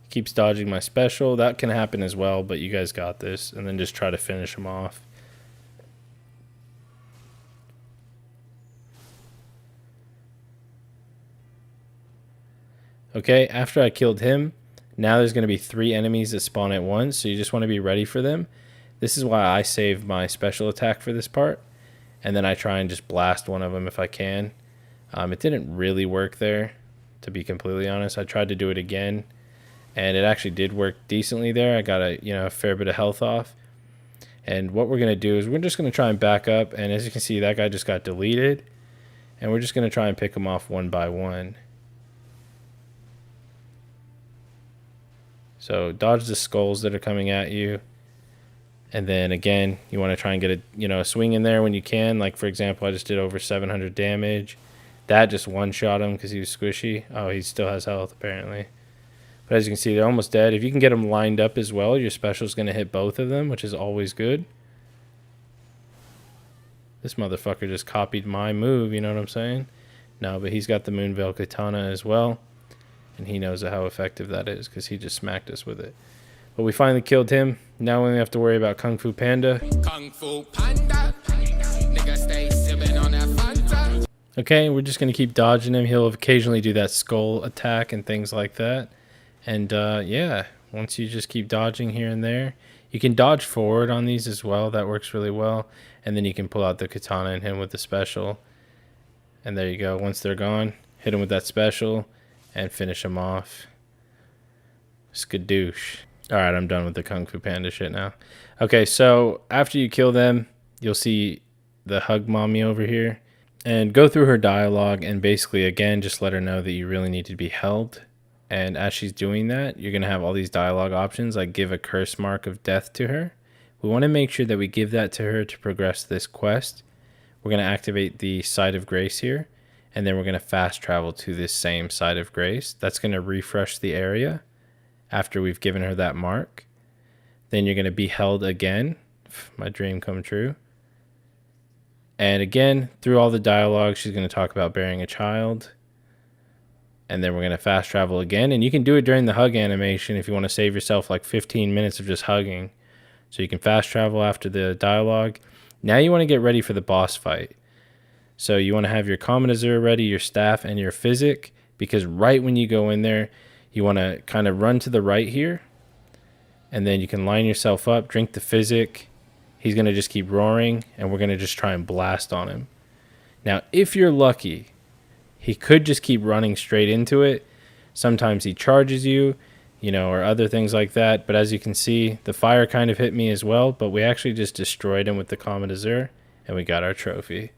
Keeps dodging my special. That can happen as well, but you guys got this. And then just try to finish him off. Okay, after I killed him, now there's going to be 3 enemies that spawn at once, so you just want to be ready for them. This is why I save my special attack for this part, and then I try and just blast one of them if I can. It didn't really work there, to be completely honest. I tried to do it again, and it actually did work decently there. I got a fair bit of health off. And what we're going to do is we're just going to try and back up, and as you can see, that guy just got deleted, and we're just going to try and pick them off one by one. So dodge the skulls that are coming at you. And then again, you want to try and get a swing in there when you can. Like for example, I just did over 700 damage. That just one-shot him because he was squishy. Oh, he still has health apparently. But as you can see, they're almost dead. If you can get them lined up as well, your special is going to hit both of them, which is always good. This motherfucker just copied my move, you know what I'm saying? No, but he's got the Moonveil Katana as well. And he knows how effective that is because he just smacked us with it. But we finally killed him. Now we only have to worry about Kung Fu Panda. Kung Fu Panda. Nigga stay sipping on that Fanta. Okay, we're just going to keep dodging him. He'll occasionally do that skull attack and things like that. And yeah, once you just keep dodging here and there. You can dodge forward on these as well. That works really well. And then you can pull out the katana and hit him with the special. And there you go. Once they're gone, hit him with that special. And finish him off. Skadoosh. Alright, I'm done with the Kung Fu Panda shit now. Okay, so after you kill them, you'll see the Hug Mommy over here. And go through her dialogue and basically, again, just let her know that you really need to be held. And as she's doing that, you're going to have all these dialogue options, like give a curse mark of death to her. We want to make sure that we give that to her to progress this quest. We're going to activate the Site of Grace here. And then we're going to fast travel to this same Site of Grace. That's going to refresh the area after we've given her that mark. Then you're going to be held again. My dream come true. And again, through all the dialogue, she's going to talk about bearing a child. And then we're going to fast travel again. And you can do it during the hug animation if you want to save yourself like 15 minutes of just hugging. So you can fast travel after the dialogue. Now you want to get ready for the boss fight. So you want to have your Comet Azur ready, your staff, and your physic, because right when you go in there, you want to kind of run to the right here, and then you can line yourself up, drink the physic. He's going to just keep roaring, and we're going to just try and blast on him. Now, if you're lucky, he could just keep running straight into it. Sometimes he charges you, or other things like that. But as you can see, the fire kind of hit me as well, but we actually just destroyed him with the Comet Azur, and we got our trophy.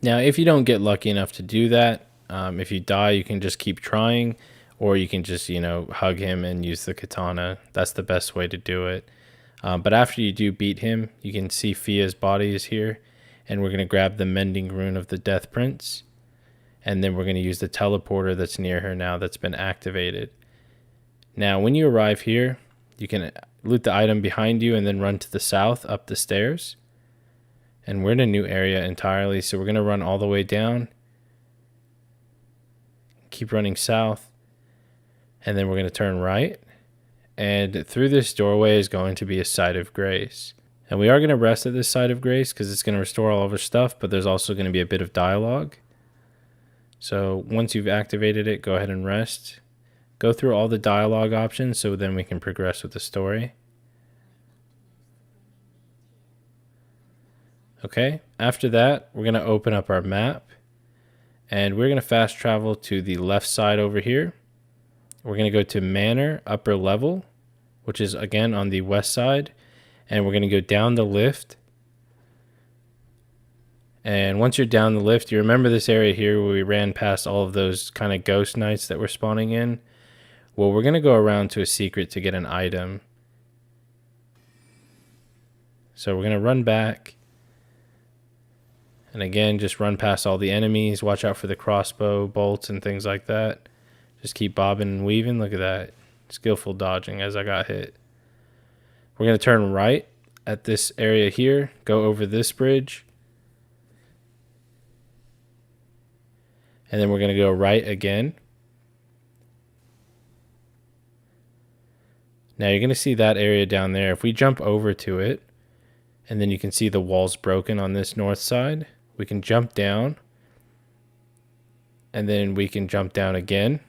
Now, if you don't get lucky enough to do that, if you die, you can just keep trying, or you can just, hug him and use the katana. That's the best way to do it. But after you do beat him, you can see Fia's body is here, and we're going to grab the Mending Rune of the Death Prince, and then we're going to use the teleporter that's near her now that's been activated. Now, when you arrive here, you can loot the item behind you and then run to the south up the stairs. And we're in a new area entirely, so we're going to run all the way down. Keep running south. And then we're going to turn right. And through this doorway is going to be a Site of Grace. And we are going to rest at this Site of Grace because it's going to restore all of our stuff, but there's also going to be a bit of dialogue. So once you've activated it, go ahead and rest. Go through all the dialogue options so then we can progress with the story. Okay, after that, we're going to open up our map, and we're going to fast travel to the left side over here. We're going to go to Manor, upper level, which is again on the west side, and we're going to go down the lift. And once you're down the lift, you remember this area here where we ran past all of those kind of ghost knights that were spawning in? Well, we're going to go around to a secret to get an item. So we're going to run back. And again, just run past all the enemies. Watch out for the crossbow bolts and things like that. Just keep bobbing and weaving. Look at that. Skillful dodging as I got hit. We're going to turn right at this area here. Go over this bridge. And then we're going to go right again. Now you're going to see that area down there. If we jump over to it, and then you can see the walls broken on this north side, we can jump down, and then we can jump down again,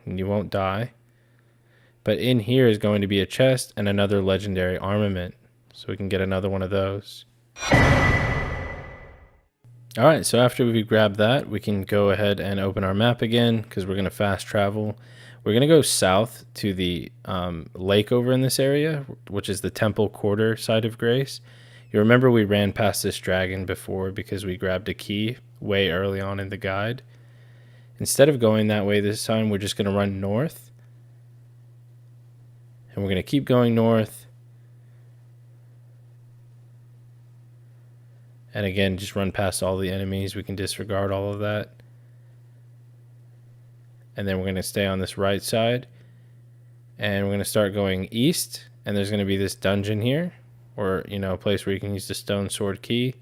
and you won't die. But in here is going to be a chest and another legendary armament, so we can get another one of those. Alright, so after we grab that, we can go ahead and open our map again, because we're going to fast travel. We're going to go south to the lake over in this area, which is the Temple Quarter side of Grace. You remember we ran past this dragon before because we grabbed a key way early on in the guide. Instead of going that way this time, we're just going to run north. And we're going to keep going north. And again, just run past all the enemies. We can disregard all of that. And then we're going to stay on this right side. And we're going to start going east. And there's going to be this dungeon here. Or, you know, a place where you can use the stone sword key.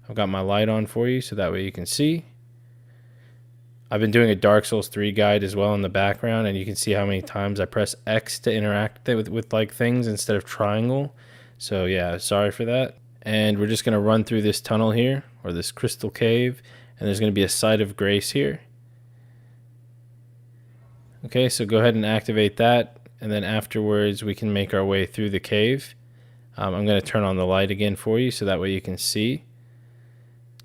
I've got my light on for you so that way you can see. I've been doing a Dark Souls 3 guide as well in the background, and you can see how many times I press X to interact with like things instead of triangle. So yeah, sorry for that. And we're just going to run through this tunnel here, or this crystal cave, and there's going to be a site of grace here. Okay, so go ahead and activate that, and then afterwards we can make our way through the cave. I'm going to turn on the light again for you so that way you can see.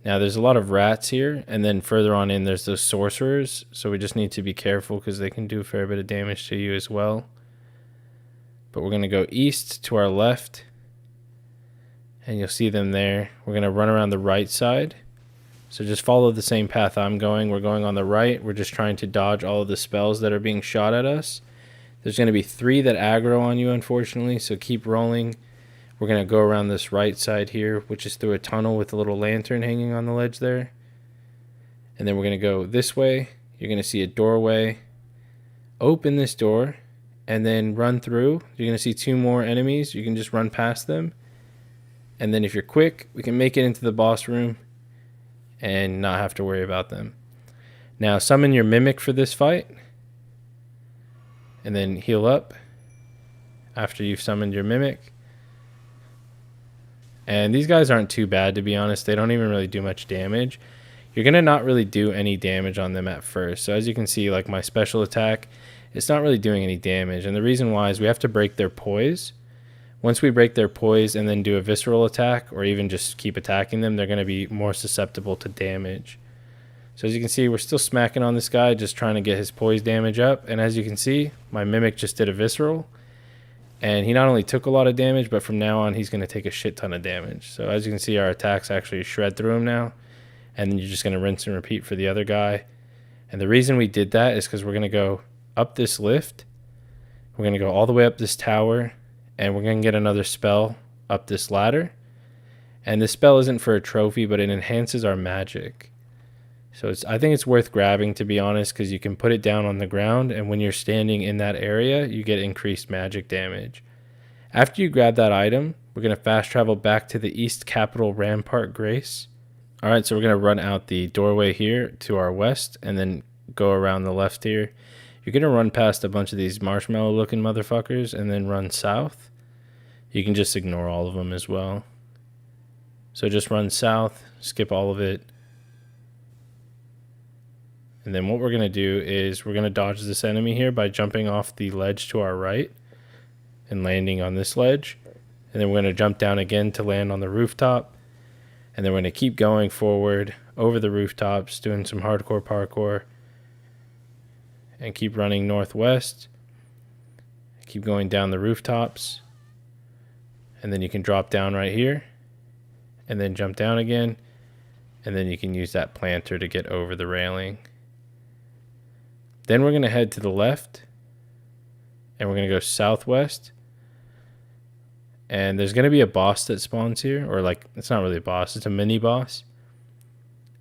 Now there's a lot of rats here, and then further on in there's those sorcerers, so we just need to be careful because they can do a fair bit of damage to you as well. But we're going to go east to our left, and you'll see them there. We're going to run around the right side, so just follow the same path I'm going. We're going on the right. We're just trying to dodge all of the spells that are being shot at us. There's going to be 3 that aggro on you, unfortunately, so keep rolling. We're going to go around this right side here, which is through a tunnel with a little lantern hanging on the ledge there. And then we're going to go this way. You're going to see a doorway. Open this door and then run through. You're going to see 2 more enemies. You can just run past them. And then if you're quick, we can make it into the boss room and not have to worry about them. Now summon your mimic for this fight. And then heal up after you've summoned your mimic. And these guys aren't too bad, to be honest. They don't even really do much damage. You're going to not really do any damage on them at first. So as you can see, like my special attack, it's not really doing any damage. And the reason why is we have to break their poise. Once we break their poise and then do a visceral attack, or even just keep attacking them, they're going to be more susceptible to damage. So as you can see, we're still smacking on this guy, just trying to get his poise damage up. And as you can see, my mimic just did a visceral. And he not only took a lot of damage, but from now on, he's going to take a shit ton of damage. So as you can see, our attacks actually shred through him now. And then you're just going to rinse and repeat for the other guy. And the reason we did that is because we're going to go up this lift. We're going to go all the way up this tower. And we're going to get another spell up this ladder. And this spell isn't for a trophy, but it enhances our magic. So I think it's worth grabbing, to be honest, because you can put it down on the ground, and when you're standing in that area, you get increased magic damage. After you grab that item, we're going to fast travel back to the East Capital Rampart Grace. Alright, so we're going to run out the doorway here to our west, and then go around the left here. You're going to run past a bunch of these marshmallow-looking motherfuckers, and then run south. You can just ignore all of them as well. So just run south, skip all of it. And then what we're going to do is we're going to dodge this enemy here by jumping off the ledge to our right and landing on this ledge. And then we're going to jump down again to land on the rooftop. And then we're going to keep going forward over the rooftops, doing some hardcore parkour. And keep running northwest. Keep going down the rooftops. And then you can drop down right here. And then jump down again. And then you can use that planter to get over the railing. Then we're going to head to the left, and we're going to go southwest, and there's going to be a boss that spawns here, or like, it's not really a boss, it's a mini boss.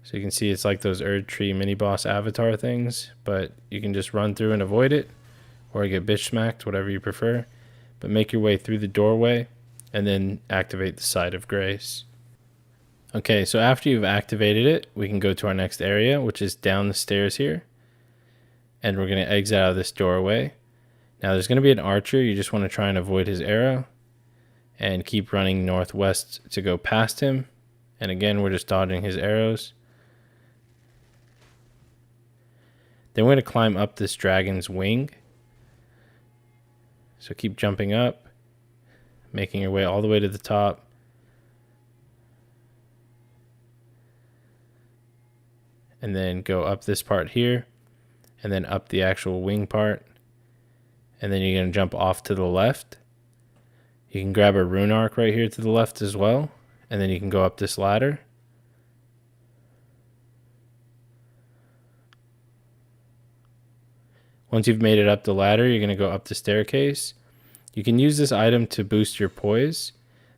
So you can see it's like those Erdtree mini boss avatar things, but you can just run through and avoid it, or get bitch smacked, whatever you prefer. But make your way through the doorway, and then activate the Site of Grace. Okay, so after you've activated it, we can go to our next area, which is down the stairs here. And we're going to exit out of this doorway. Now there's going to be an archer. You just want to try and avoid his arrow. And keep running northwest to go past him. And again, we're just dodging his arrows. Then we're going to climb up this dragon's wing. So keep jumping up. Making your way all the way to the top. And then go up this part here, and then up the actual wing part, and then you're going to jump off to the left. You can grab a rune arc right here to the left as well, and then you can go up this ladder. Once you've made it up the ladder, you're going to go up the staircase. You can use this item to boost your poise.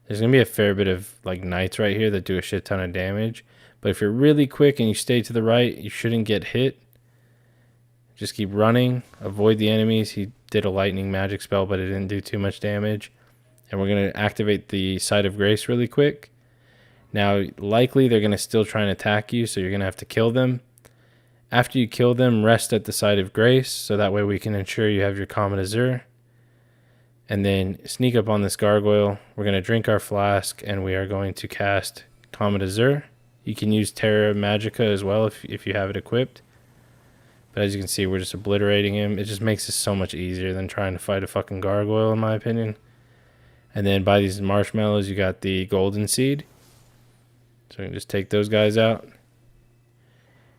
There's going to be a fair bit of like knights right here that do a shit ton of damage. But if you're really quick and you stay to the right, you shouldn't get hit. Just keep running. Avoid the enemies. He did a lightning magic spell, but it didn't do too much damage. And we're going to activate the Site of Grace really quick. Now, likely they're going to still try and attack you, so you're going to have to kill them. After you kill them, rest at the Site of Grace, so that way we can ensure you have your Comet Azur. And then sneak up on this gargoyle. We're going to drink our flask, and we are going to cast Comet Azur. You can use Terra Magica as well if you have it equipped. But as you can see, we're just obliterating him. It just makes it so much easier than trying to fight a fucking gargoyle, in my opinion. And then by these marshmallows, you got the golden seed. So we can just take those guys out.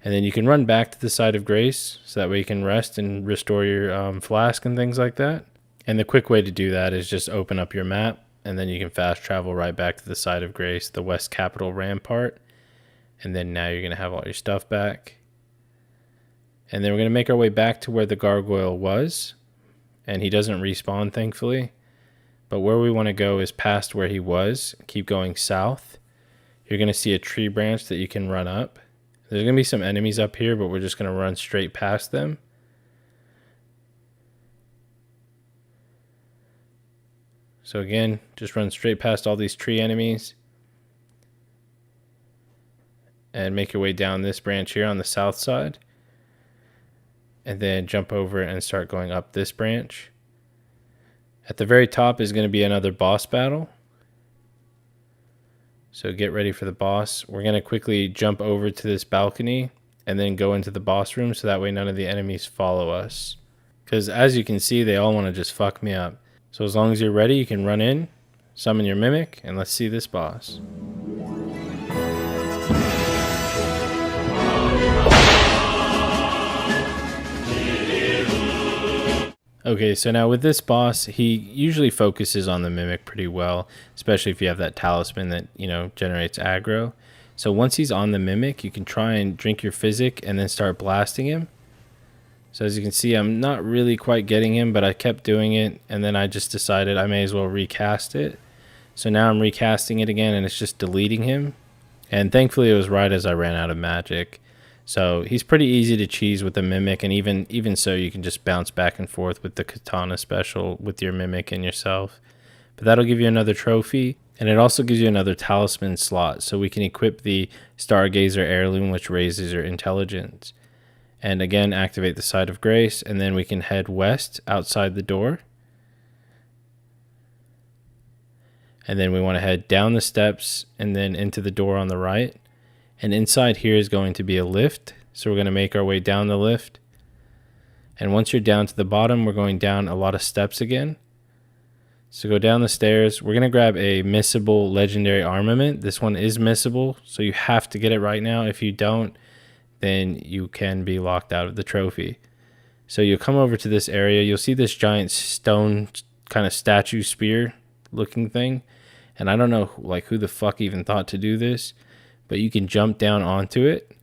And then you can run back to the Site of Grace, so that way you can rest and restore your flask and things like that. And the quick way to do that is just open up your map, and then you can fast travel right back to the Site of Grace, the West Capital Rampart. And then now you're going to have all your stuff back. And then we're going to make our way back to where the gargoyle was. And he doesn't respawn, thankfully. But where we want to go is past where he was. Keep going south. You're going to see a tree branch that you can run up. There's going to be some enemies up here, but we're just going to run straight past them. So again, just run straight past all these tree enemies. And make your way down this branch here on the south side. And then jump over and start going up this branch. At the very top is going to be another boss battle. So get ready for the boss. We're going to quickly jump over to this balcony and then go into the boss room, so that way none of the enemies follow us. Because as you can see, they all want to just fuck me up. So as long as you're ready, you can run in, summon your mimic, and let's see this boss. Okay, so now with this boss, he usually focuses on the mimic pretty well, especially if you have that talisman that, generates aggro. So once he's on the mimic, you can try and drink your physic and then start blasting him. So as you can see, I'm not really quite getting him, but I kept doing it, and then I just decided I may as well recast it. So now I'm recasting it again, and it's just deleting him. And thankfully it was right as I ran out of magic. So he's pretty easy to cheese with the mimic, and even so, you can just bounce back and forth with the katana special with your mimic and yourself. But that'll give you another trophy, and it also gives you another talisman slot, so we can equip the Stargazer heirloom, which raises your intelligence. And again, activate the Site of Grace, and then we can head west outside the door. And then we want to head down the steps and then into the door on the right. And inside here is going to be a lift. So we're going to make our way down the lift. And once you're down to the bottom, we're going down a lot of steps again. So go down the stairs. We're going to grab a missable legendary armament. This one is missable, so you have to get it right now. If you don't, then you can be locked out of the trophy. So you'll come over to this area. You'll see this giant stone kind of statue spear looking thing. And I don't know who the fuck even thought to do this. But you can jump down onto it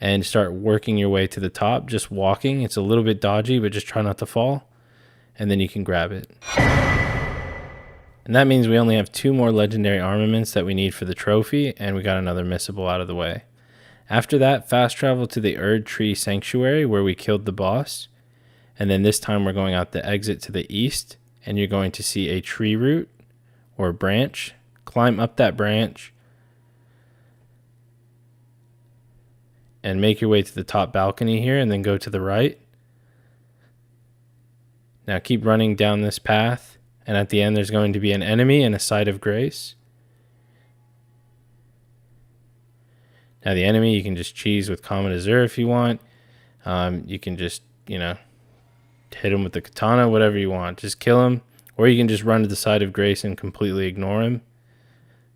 and start working your way to the top, just walking. It's a little bit dodgy, but just try not to fall. And then you can grab it. And that means we only have 2 more legendary armaments that we need for the trophy, and we got another missable out of the way. After that, fast travel to the Erd Tree Sanctuary where we killed the boss. And then this time we're going out the exit to the east, and you're going to see a tree root or branch. Climb up that branch. and make your way to the top balcony here and then go to the right. Now keep running down this path, and at the end there's going to be an enemy and a site of grace. Now the enemy you can just cheese with Comet Azur if you want. You can just, you know, hit him with the katana, whatever you want. Just kill him. Or you can just run to the side of grace and completely ignore him.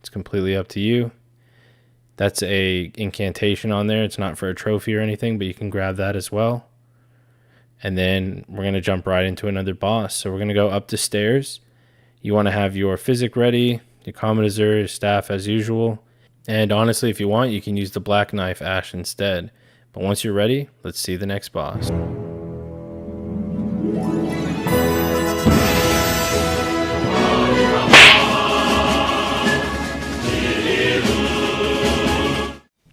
It's completely up to you. That's a incantation on there. It's not for a trophy or anything, but you can grab that as well. And then we're going to jump right into another boss. So we're going to go up the stairs. You want to have your physic ready, your Comet Azur, your staff as usual. And honestly, if you want, you can use the Black Knife Ash instead. But once you're ready, let's see the next boss.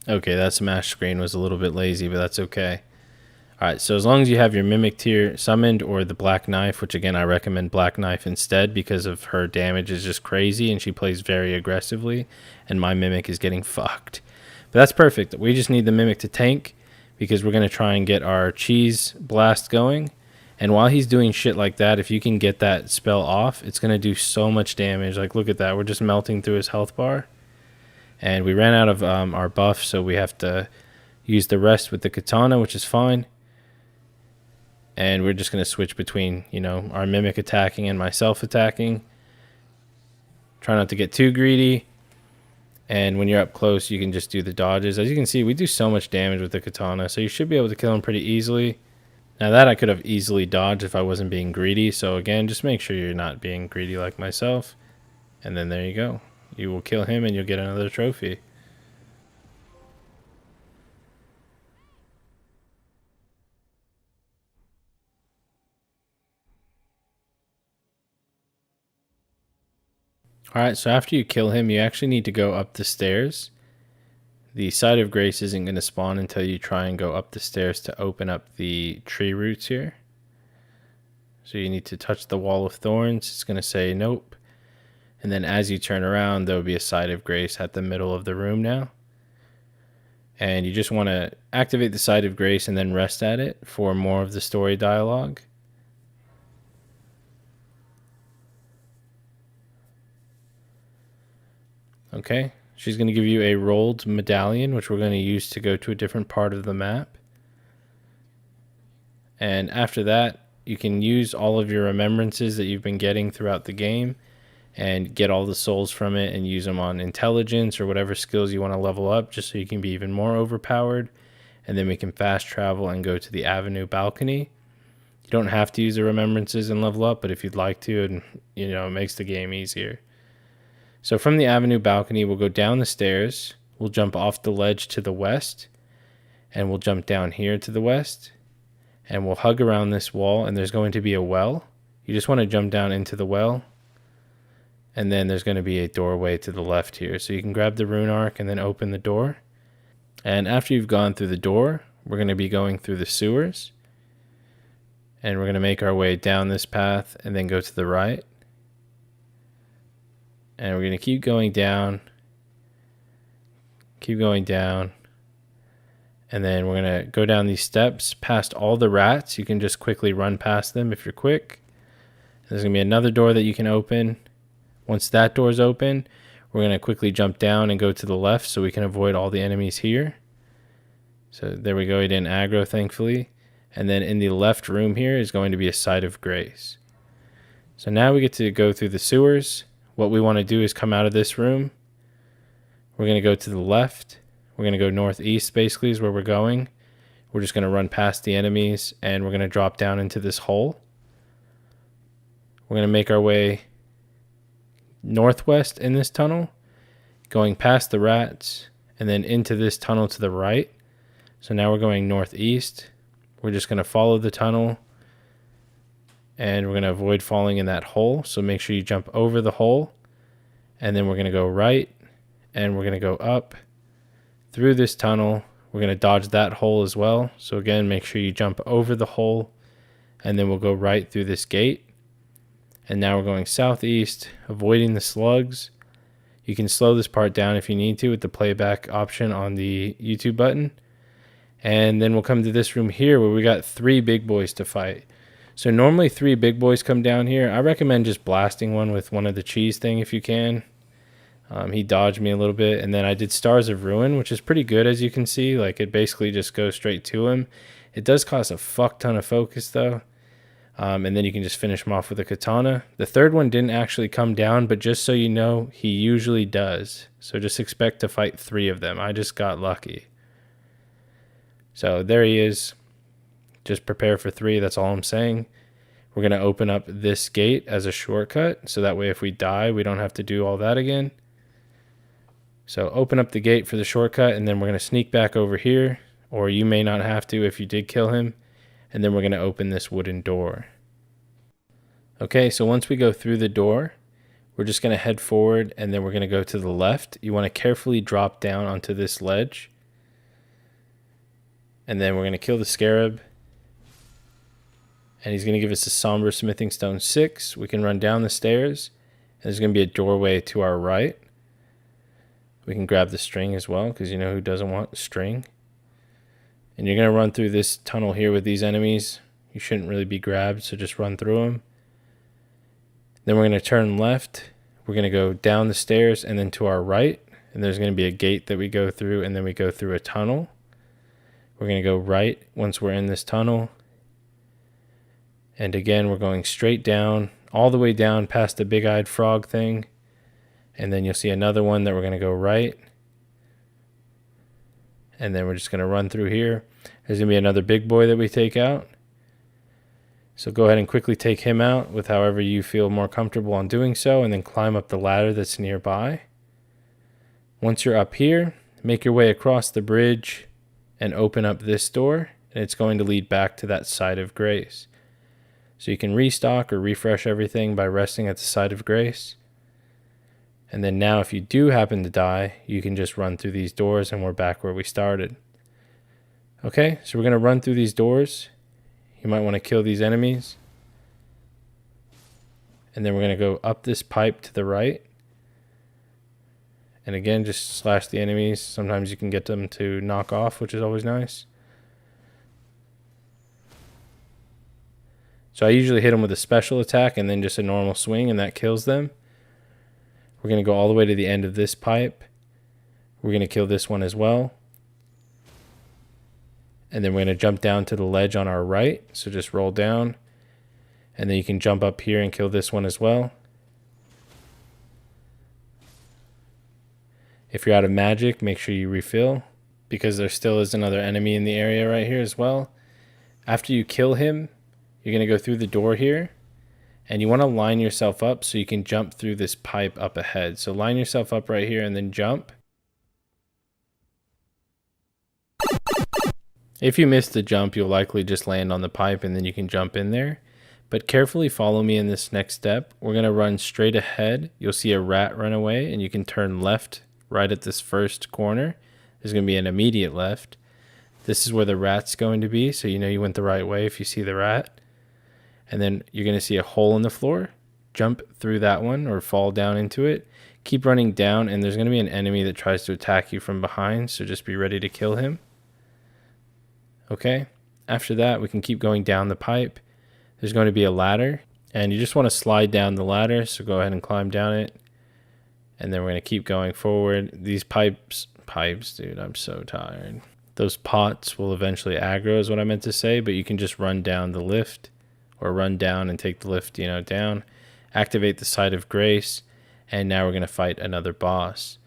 Okay, that smash screen was a little bit lazy, but that's okay. Alright, so as long as you have your Mimic tier summoned or the Black Knife, which again I recommend Black Knife instead because of her damage is just crazy and she plays very aggressively and my Mimic is getting fucked. But that's perfect. We just need the Mimic to tank because we're going to try and get our cheese blast going. And while he's doing shit like that, if you can get that spell off, it's going to do so much damage. Like, look at that. We're just melting through his health bar. And we ran out of our buff, so we have to use the rest with the katana, which is fine. And we're just going to switch between, you know, our Mimic attacking and myself attacking. Try not to get too greedy. And when you're up close, you can just do the dodges. As you can see, we do so much damage with the katana, so you should be able to kill him pretty easily. Now that I could have easily dodged if I wasn't being greedy. So again, just make sure you're not being greedy like myself. And then there you go. You will kill him and you'll get another trophy. Alright, so after you kill him, you actually need to go up the stairs. The side of grace isn't going to spawn until you try and go up the stairs to open up the tree roots here. So you need to touch the wall of thorns. It's going to say nope. And then as you turn around, there will be a side of grace at the middle of the room now. And you just want to activate the side of grace and then rest at it for more of the story dialogue. Okay, she's going to give you a rolled medallion, which we're going to use to go to a different part of the map. And after that, you can use all of your remembrances that you've been getting throughout the game and get all the souls from it and use them on intelligence or whatever skills you want to level up just so you can be even more overpowered. And then we can fast travel and go to the avenue balcony. You don't have to use the remembrances and level up, but if you'd like to, and you know, it makes the game easier. So from the avenue balcony, we'll go down the stairs, we'll jump off the ledge to the west, and we'll jump down here to the west, and we'll hug around this wall, and there's going to be a well. You just want to jump down into the well, and then there's going to be a doorway to the left here. So you can grab the rune arc and then open the door. And after you've gone through the door, we're going to be going through the sewers, and we're going to make our way down this path and then go to the right. And we're going to keep going down, and then we're going to go down these steps past all the rats. You can just quickly run past them if you're quick. There's going to be another door that you can open. Once that door is open, we're going to quickly jump down and go to the left so we can avoid all the enemies here. So there we go, he didn't aggro, thankfully. And then in the left room here is going to be a side of grace. So now we get to go through the sewers. What we want to do is come out of this room. We're going to go to the left. We're going to go northeast, basically, is where we're going. We're just going to run past the enemies, and we're going to drop down into this hole. We're going to make our way northwest in this tunnel, going past the rats, and then into this tunnel to the right. So now we're going northeast. We're just going to follow the tunnel, and we're going to avoid falling in that hole. So make sure you jump over the hole, and then we're going to go right, and we're going to go up through this tunnel. We're going to dodge that hole as well. So again, make sure you jump over the hole, and then we'll go right through this gate. And now we're going southeast, avoiding the slugs. You can slow this part down if you need to with the playback option on the YouTube button. And then we'll come to this room here where we got 3 big boys to fight. So normally 3 big boys come down here. I recommend just blasting one with one of the cheese thing if you can. He dodged me a little bit. And then I did Stars of Ruin, which is pretty good as you can see. Like it basically just goes straight to him. It does cost a fuck ton of focus though. And then you can just finish him off with a katana. The third one didn't actually come down, but just so you know, he usually does. So just expect to fight 3 of them. I just got lucky. So there he is. Just prepare for 3. That's all I'm saying. We're going to open up this gate as a shortcut. So that way if we die, we don't have to do all that again. So open up the gate for the shortcut, and then we're going to sneak back over here. Or you may not have to if you did kill him. And then we're going to open this wooden door. Okay, so once we go through the door, we're just going to head forward, and then we're going to go to the left. You want to carefully drop down onto this ledge. And then we're going to kill the scarab. And he's going to give us a Somber Smithing Stone 6. We can run down the stairs. And there's going to be a doorway to our right. We can grab the string as well, because you know who doesn't want string. And you're going to run through this tunnel here with these enemies. You shouldn't really be grabbed, so just run through them. Then we're going to turn left. We're going to go down the stairs and then to our right. And there's going to be a gate that we go through, and then we go through a tunnel. We're going to go right once we're in this tunnel. And again, we're going straight down, all the way down past the big-eyed frog thing. And then you'll see another one that we're going to go right. And then we're just going to run through here. There's going to be another big boy that we take out. So go ahead and quickly take him out with however you feel more comfortable on doing so. And then climb up the ladder that's nearby. Once you're up here, make your way across the bridge and open up this door. And it's going to lead back to that side of grace. So you can restock or refresh everything by resting at the side of grace. And then now if you do happen to die, you can just run through these doors and we're back where we started. Okay, so we're going to run through these doors. You might want to kill these enemies. And then we're going to go up this pipe to the right. And again, just slash the enemies. Sometimes you can get them to knock off, which is always nice. So I usually hit them with a special attack and then just a normal swing, and that kills them. We're going to go all the way to the end of this pipe. We're going to kill this one as well. And then we're going to jump down to the ledge on our right. So just roll down. And then you can jump up here and kill this one as well. If you're out of magic, make sure you refill, because there still is another enemy in the area right here as well. After you kill him, you're going to go through the door here. And you want to line yourself up so you can jump through this pipe up ahead. So line yourself up right here and then jump. If you miss the jump, you'll likely just land on the pipe and then you can jump in there. But carefully follow me in this next step. We're going to run straight ahead. You'll see a rat run away, and you can turn left right at this first corner. There's going to be an immediate left. This is where the rat's going to be, so you know you went the right way if you see the rat. And then you're going to see a hole in the floor. Jump through that one or fall down into it. Keep running down, and there's going to be an enemy that tries to attack you from behind, so just be ready to kill him. Okay, after that, we can keep going down the pipe. There's going to be a ladder, and you just want to slide down the ladder, so go ahead and climb down it. And then we're going to keep going forward. These pipes, dude, I'm so tired. Those pots will eventually aggro is what I meant to say, but you can just run down the lift. Or run down and take the lift, down. Activate the Side of Grace. And now we're going to fight another boss.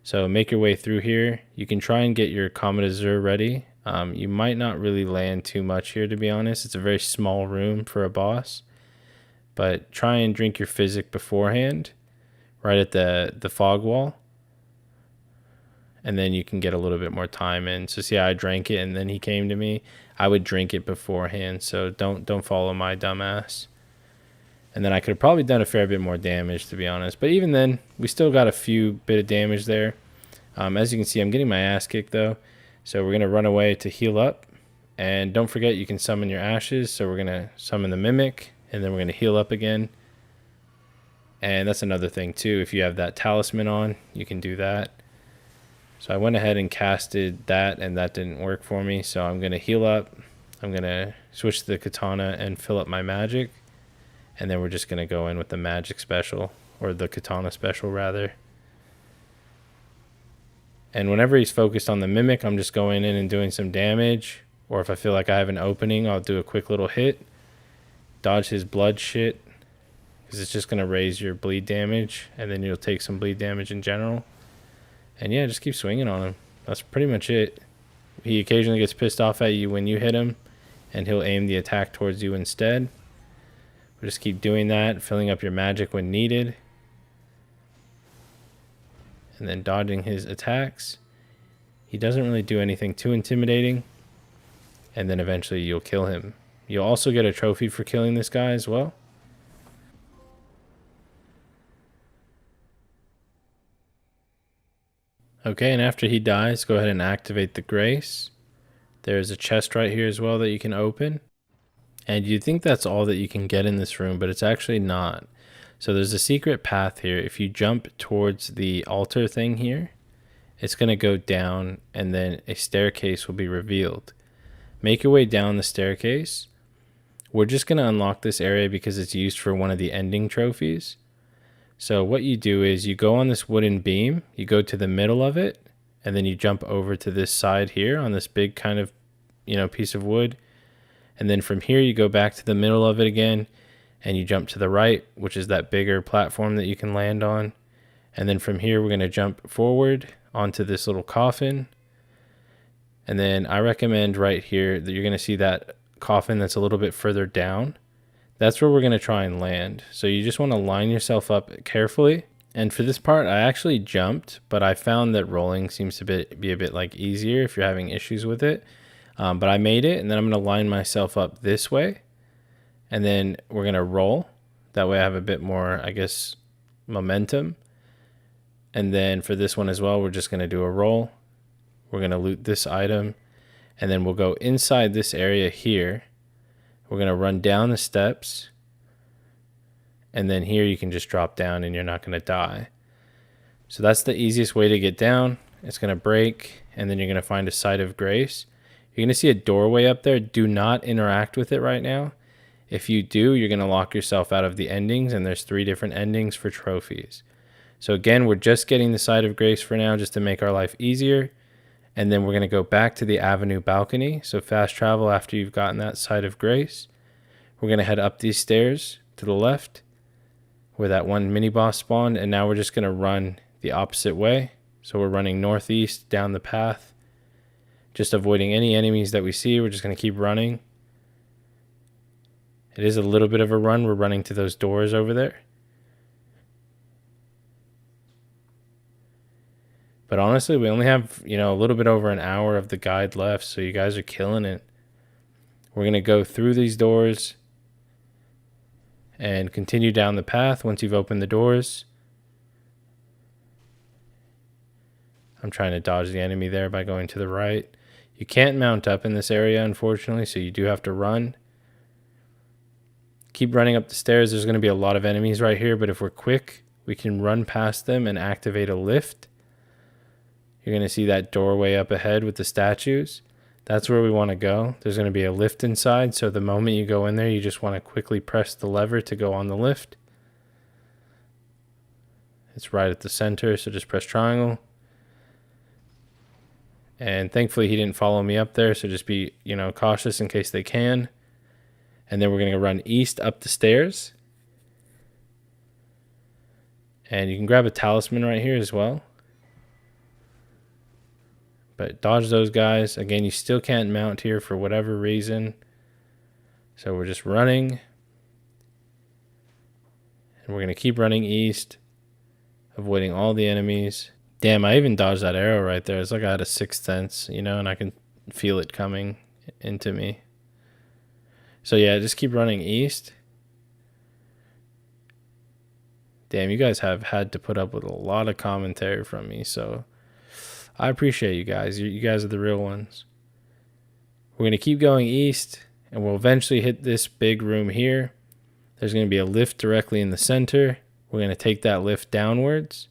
So make your way through here. You can try and get your Comet Azur ready. You might not really land too much here, to be honest. It's a very small room for a boss. But try and drink your Physic beforehand. Right at the fog wall. And then you can get a little bit more time in. So see, I drank it and then he came to me. I would drink it beforehand, so don't follow my dumbass. And then I could have probably done a fair bit more damage, to be honest. But even then, we still got a few bit of damage there. As you can see, I'm getting my ass kicked, though. So we're going to run away to heal up. And don't forget, you can summon your ashes. So we're going to summon the Mimic, and then we're going to heal up again. And that's another thing, too. If you have that Talisman on, you can do that. So I went ahead and casted that, and that didn't work for me. So I'm going to heal up. I'm going to switch to the katana and fill up my magic. And then we're just going to go in with the magic special, or the katana special rather. And whenever he's focused on the mimic, I'm just going in and doing some damage. Or if I feel like I have an opening, I'll do a quick little hit. Dodge his blood shit, because it's just going to raise your bleed damage. And then you'll take some bleed damage in general. And yeah, just keep swinging on him. That's pretty much it. He occasionally gets pissed off at you when you hit him, and he'll aim the attack towards you instead. But just keep doing that, filling up your magic when needed. And then dodging his attacks. He doesn't really do anything too intimidating. And then eventually you'll kill him. You'll also get a trophy for killing this guy as well. Okay, and after he dies, go ahead and activate the Grace. There's a chest right here as well that you can open. And you'd think that's all that you can get in this room, but it's actually not. So there's a secret path here. If you jump towards the altar thing here, it's going to go down, and then a staircase will be revealed. Make your way down the staircase. We're just going to unlock this area because it's used for one of the ending trophies. So what you do is you go on this wooden beam, you go to the middle of it, and then you jump over to this side here on this big kind of, piece of wood. And then from here you go back to the middle of it again, and you jump to the right, which is that bigger platform that you can land on. And then from here we're going to jump forward onto this little coffin. And then I recommend right here that you're going to see that coffin that's a little bit further down. That's where we're going to try and land. So you just want to line yourself up carefully. And for this part, I actually jumped, but I found that rolling seems to be a bit like easier if you're having issues with it. But I made it, and then I'm going to line myself up this way. And then we're going to roll. That way I have a bit more, I guess, momentum. And then for this one as well, we're just going to do a roll. We're going to loot this item. And then we'll go inside this area here. We're going to run down the steps. And then here you can just drop down and you're not going to die. So that's the easiest way to get down. It's going to break, and then you're going to find a site of grace. You're going to see a doorway up there. Do not interact with it right now. If you do, you're going to lock yourself out of the endings, and there's 3 different endings for trophies. So again, we're just getting the site of grace for now just to make our life easier. And then we're going to go back to the avenue balcony. So fast travel after you've gotten that site of grace. We're going to head up these stairs to the left where that one mini boss spawned. And now we're just going to run the opposite way. So we're running northeast down the path, just avoiding any enemies that we see. We're just going to keep running. It is a little bit of a run. We're running to those doors over there. But honestly, we only have, a little bit over an hour of the guide left, so you guys are killing it. We're going to go through these doors and continue down the path once you've opened the doors. I'm trying to dodge the enemy there by going to the right. You can't mount up in this area, unfortunately, so you do have to run. Keep running up the stairs. There's going to be a lot of enemies right here, but if we're quick, we can run past them and activate a lift. You're going to see that doorway up ahead with the statues. That's where we want to go. There's going to be a lift inside, so the moment you go in there, you just want to quickly press the lever to go on the lift. It's right at the center, so just press triangle. And thankfully he didn't follow me up there, so just be, cautious in case they can. And then we're going to run east up the stairs. And you can grab a talisman right here as well. But dodge those guys. Again, you still can't mount here for whatever reason. So we're just running. And we're going to keep running east, avoiding all the enemies. Damn, I even dodged that arrow right there. It's like I had a sixth sense, and I can feel it coming into me. So yeah, just keep running east. Damn, you guys have had to put up with a lot of commentary from me, so I appreciate you guys. You guys are the real ones. We're going to keep going east, and we'll eventually hit this big room here. There's going to be a lift directly in the center. We're going to take that lift downwards.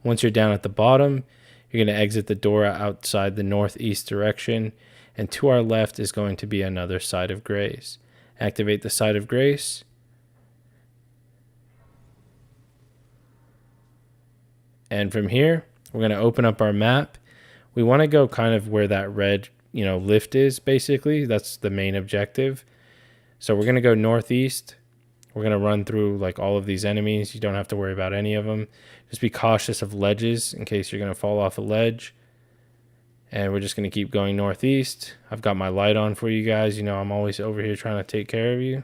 Once you're down at the bottom, you're going to exit the door outside the northeast direction, and to our left is going to be another Site of Grace. Activate the Site of Grace. And from here, we're going to open up our map. We want to go kind of where that red, lift is, basically. That's the main objective. So we're going to go northeast. We're going to run through like all of these enemies. You don't have to worry about any of them. Just be cautious of ledges in case you're going to fall off a ledge. And we're just going to keep going northeast. I've got my light on for you guys. I'm always over here trying to take care of you.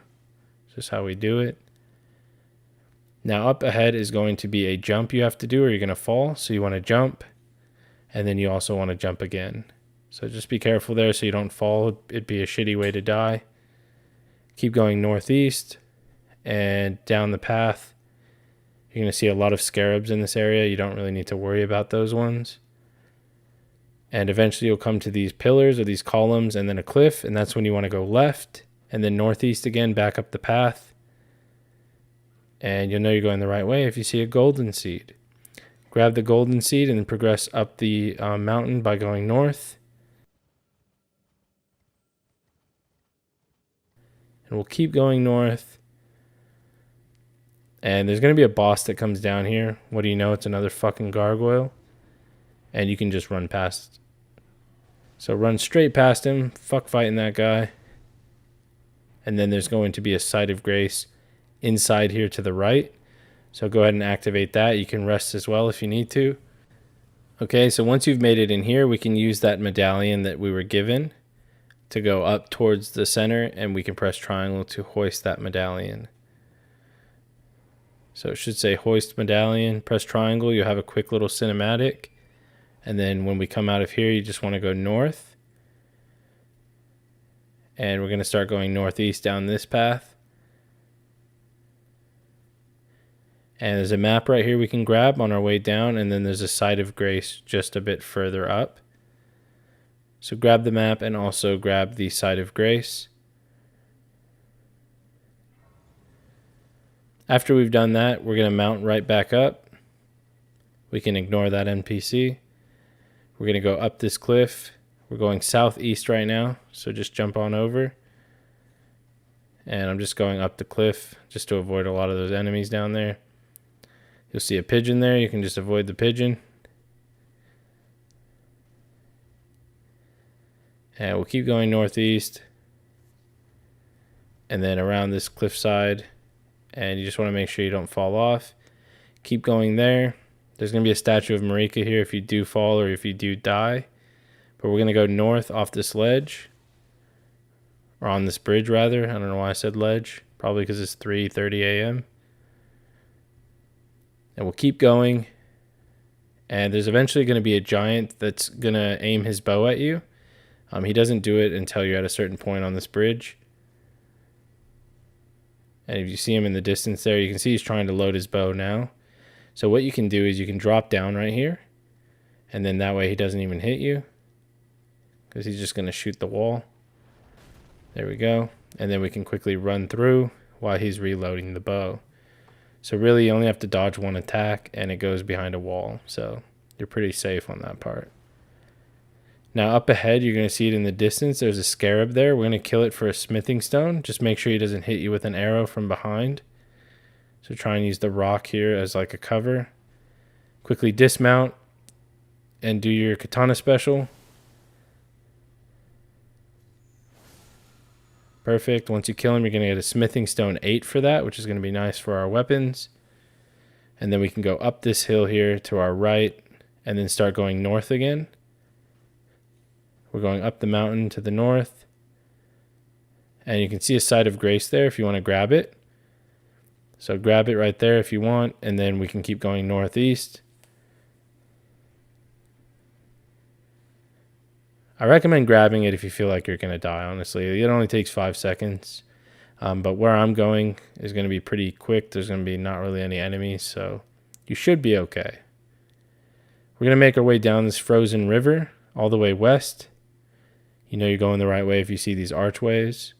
It's just how we do it. Now up ahead is going to be a jump you have to do or you're going to fall. So you want to jump. And then you also want to jump again. So just be careful there so you don't fall. It'd be a shitty way to die. Keep going northeast. And down the path, you're going to see a lot of scarabs in this area. You don't really need to worry about those ones. And eventually you'll come to these pillars or these columns and then a cliff. And that's when you want to go left and then northeast again, back up the path. And you'll know you're going the right way if you see a golden seed. Grab the golden seed and then progress up the mountain by going north. And we'll keep going north. And there's going to be a boss that comes down here. What do you know? It's another fucking gargoyle. And you can just run past. So run straight past him. Fuck fighting that guy. And then there's going to be a Site of Grace inside here to the right. So go ahead and activate that. You can rest as well if you need to. Okay, so once you've made it in here, we can use that medallion that we were given to go up towards the center. And we can press triangle to hoist that medallion. So it should say hoist medallion, press triangle, you'll have a quick little cinematic. And then when we come out of here, you just want to go north. And we're going to start going northeast down this path. And there's a map right here we can grab on our way down. And then there's a Site of Grace just a bit further up. So grab the map and also grab the Site of Grace. After we've done that, we're going to mount right back up. We can ignore that NPC. We're going to go up this cliff. We're going southeast right now, so just jump on over. And I'm just going up the cliff just to avoid a lot of those enemies down there. You'll see a pigeon there. You can just avoid the pigeon. And we'll keep going northeast. And then around this cliffside. And you just want to make sure you don't fall off. Keep going there. There's going to be a statue of Marika here if you do fall or if you do die. But we're going to go north off this ledge. Or on this bridge, rather. I don't know why I said ledge. Probably because it's 3:30 a.m. And we'll keep going. And there's eventually going to be a giant that's going to aim his bow at you. He doesn't do it until you're at a certain point on this bridge. And if you see him in the distance there, you can see he's trying to load his bow now. So what you can do is you can drop down right here. And then that way he doesn't even hit you. Because he's just going to shoot the wall. There we go. And then we can quickly run through while he's reloading the bow. So really you only have to dodge one attack and it goes behind a wall. So you're pretty safe on that part. Now up ahead, you're going to see it in the distance. There's a scarab there. We're going to kill it for a smithing stone. Just make sure he doesn't hit you with an arrow from behind. So try and use the rock here as like a cover. Quickly dismount and do your katana special. Perfect. Once you kill him, you're going to get a smithing stone 8 for that, which is going to be nice for our weapons. And then we can go up this hill here to our right and then start going north again. We're going up the mountain to the north. And you can see a Site of Grace there if you want to grab it. So grab it right there if you want. And then we can keep going northeast. I recommend grabbing it if you feel like you're going to die, honestly. It only takes 5 seconds. But where I'm going is going to be pretty quick. There's going to be not really any enemies. So you should be okay. We're going to make our way down this frozen river all the way west. You know you're going the right way if you see these archways.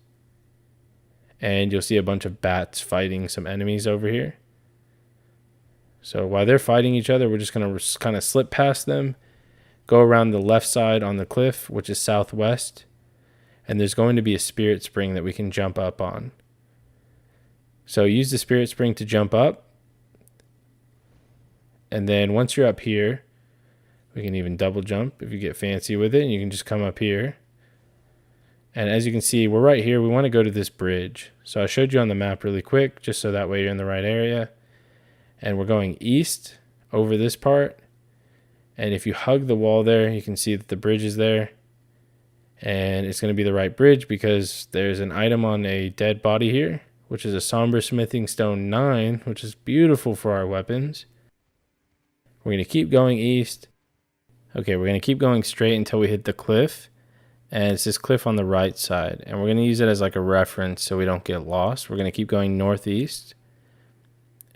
And you'll see a bunch of bats fighting some enemies over here. So while they're fighting each other, we're just going to kind of slip past them, go around the left side on the cliff, which is southwest, and there's going to be a spirit spring that we can jump up on. So use the spirit spring to jump up, and then once you're up here, we can even double jump if you get fancy with it, and you can just come up here. And as you can see, we're right here. We want to go to this bridge. So I showed you on the map really quick, just so that way you're in the right area. And we're going east over this part. And if you hug the wall there, you can see that the bridge is there. And it's going to be the right bridge because there's an item on a dead body here, which is a Somber Smithing Stone 9, which is beautiful for our weapons. We're going to keep going east. Okay, we're going to keep going straight until we hit the cliff. And it's this cliff on the right side. And we're going to use it as like a reference so we don't get lost. We're going to keep going northeast.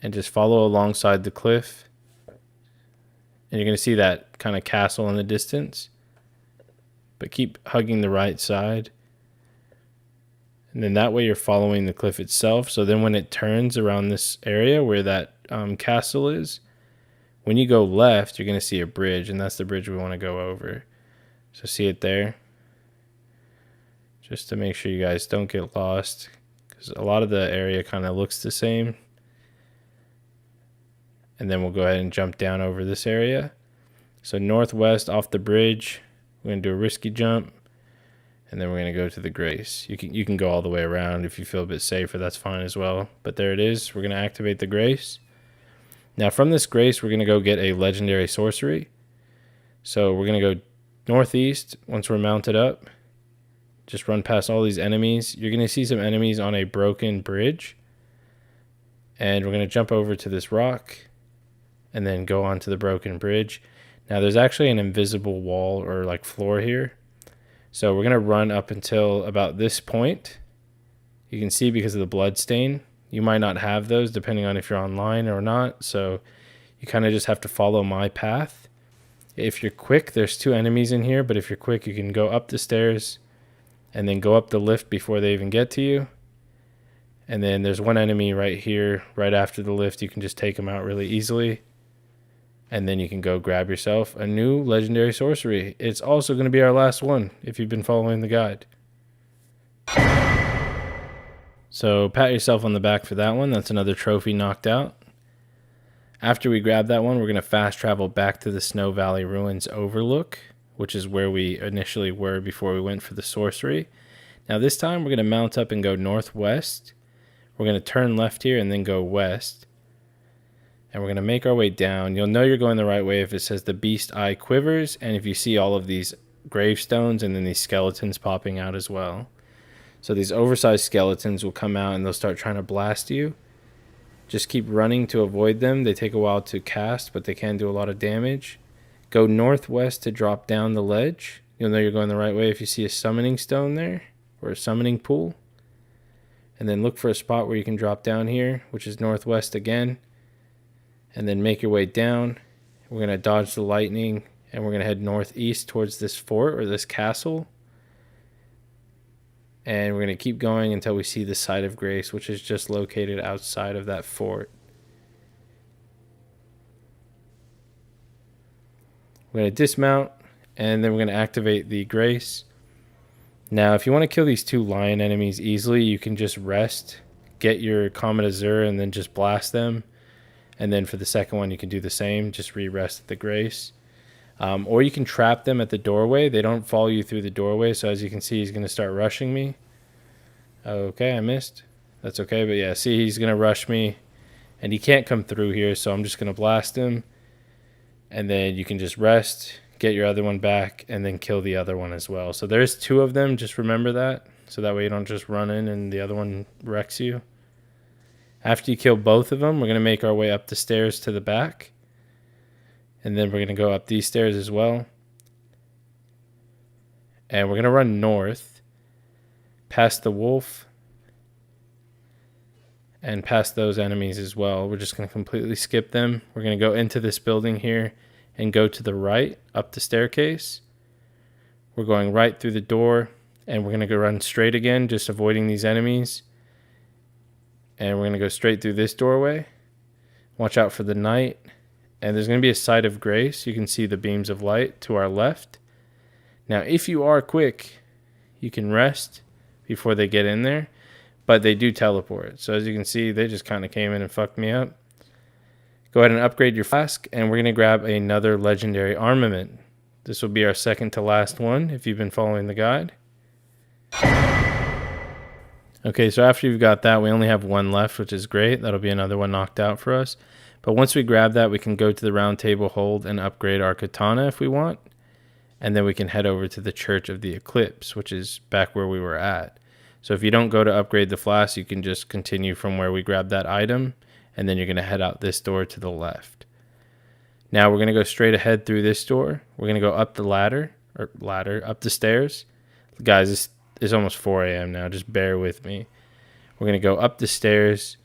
And just follow alongside the cliff. And you're going to see that kind of castle in the distance. But keep hugging the right side. And then that way you're following the cliff itself. So then when it turns around this area where that castle is, when you go left, you're going to see a bridge. And that's the bridge we want to go over. So see it there? Just to make sure you guys don't get lost. Because a lot of the area kind of looks the same. And then we'll go ahead and jump down over this area. So northwest off the bridge, we're going to do a risky jump. And then we're going to go to the Grace. You can go all the way around if you feel a bit safer. That's fine as well. But there it is. We're going to activate the Grace. Now from this Grace, we're going to go get a Legendary Sorcery. So we're going to go northeast once we're mounted up. Just run past all these enemies. You're going to see some enemies on a broken bridge. And we're going to jump over to this rock. And then go onto the broken bridge. Now there's actually an invisible wall or like floor here. So we're going to run up until about this point. You can see because of the blood stain. You might not have those depending on if you're online or not. So you kind of just have to follow my path. If you're quick, there's 2 enemies in here. But if you're quick, you can go up the stairs. And then go up the lift before they even get to you. And then there's one enemy right here, right after the lift. You can just take them out really easily. And then you can go grab yourself a new Legendary Sorcery. It's also going to be our last one, if you've been following the guide. So pat yourself on the back for that one. That's another trophy knocked out. After we grab that one, we're going to fast travel back to the Snow Valley Ruins Overlook, which is where we initially were before we went for the sorcery. Now this time we're going to mount up and go northwest. We're going to turn left here and then go west. And we're going to make our way down. You'll know you're going the right way if it says the Beast Eye quivers, and if you see all of these gravestones and then these skeletons popping out as well. So these oversized skeletons will come out and they'll start trying to blast you. Just keep running to avoid them. They take a while to cast, but they can do a lot of damage. Go northwest to drop down the ledge. You'll know you're going the right way if you see a summoning stone there, or a summoning pool. And then look for a spot where you can drop down here, which is northwest again. And then make your way down. We're going to dodge the lightning, and we're going to head northeast towards this fort, or this castle. And we're going to keep going until we see the Site of Grace, which is just located outside of that fort. We're going to dismount, and then we're going to activate the Grace. Now, if you want to kill these 2 lion enemies easily, you can just rest, get your Comet Azur, and then just blast them. And then for the second one, you can do the same, just re-rest the Grace. Or you can trap them at the doorway. They don't follow you through the doorway, so as you can see, he's going to start rushing me. Okay, I missed. That's okay, but yeah, see, he's going to rush me, and he can't come through here, so I'm just going to blast him. And then you can just rest, get your other one back, and then kill the other one as well. So there's 2 of them, just remember that. So that way you don't just run in and the other one wrecks you. After you kill both of them, we're going to make our way up the stairs to the back. And then we're going to go up these stairs as well. And we're going to run north, past the wolf, and past those enemies as well. We're just going to completely skip them. We're going to go into this building here and go to the right up the staircase. We're going right through the door, and we're going to go run straight again, just avoiding these enemies. And we're going to go straight through this doorway. Watch out for the Knight. And there's going to be a Site of Grace. You can see the beams of light to our left. Now, if you are quick, you can rest before they get in there. But they do teleport. So as you can see, they just kind of came in and fucked me up. Go ahead and upgrade your flask. And we're going to grab another legendary armament. This will be our second to last one if you've been following the guide. Okay, so after you've got that, we only have one left, which is great. That'll be another one knocked out for us. But once we grab that, we can go to the Roundtable Hold and upgrade our katana if we want. And then we can head over to the Church of the Eclipse, which is back where we were at. So if you don't go to upgrade the flask, you can just continue from where we grabbed that item. And then you're going to head out this door to the left. Now we're going to go straight ahead through this door. We're going to go up the up the stairs. Guys, it's almost 4 a.m. now. Just bear with me. We're going to go up the stairs.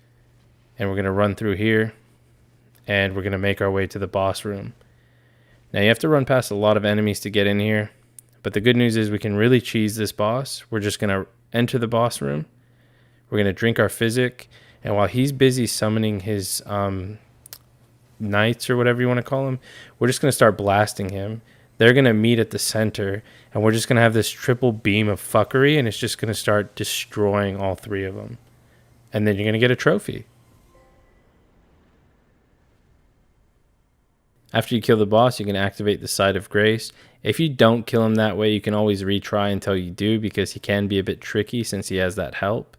And we're going to run through here. And we're going to make our way to the boss room. Now you have to run past a lot of enemies to get in here. But the good news is we can really cheese this boss. We're just going to enter the boss room. We're going to drink our physic. And while he's busy summoning his knights or whatever you want to call them, we're just going to start blasting him. They're going to meet at the center. And we're just going to have this triple beam of fuckery. And it's just going to start destroying all three of them. And then you're going to get a trophy. After you kill the boss, you can activate the Site of Grace. If you don't kill him that way, you can always retry until you do, because he can be a bit tricky since he has that help.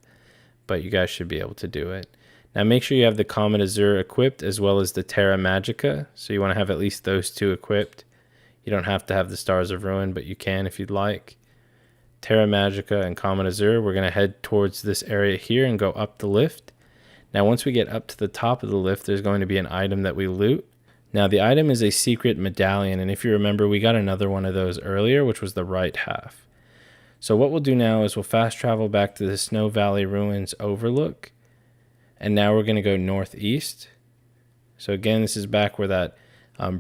But you guys should be able to do it. Now make sure you have the Comet Azur equipped as well as the Terra Magica. So you want to have at least those two equipped. You don't have to have the Stars of Ruin, but you can if you'd like. Terra Magica and Comet Azur. We're going to head towards this area here and go up the lift. Now once we get up to the top of the lift, there's going to be an item that we loot. Now the item is a secret medallion, and if you remember, we got another one of those earlier, which was the right half. So what we'll do now is we'll fast travel back to the Snow Valley Ruins overlook, and now we're going to go northeast. So again, this is back where that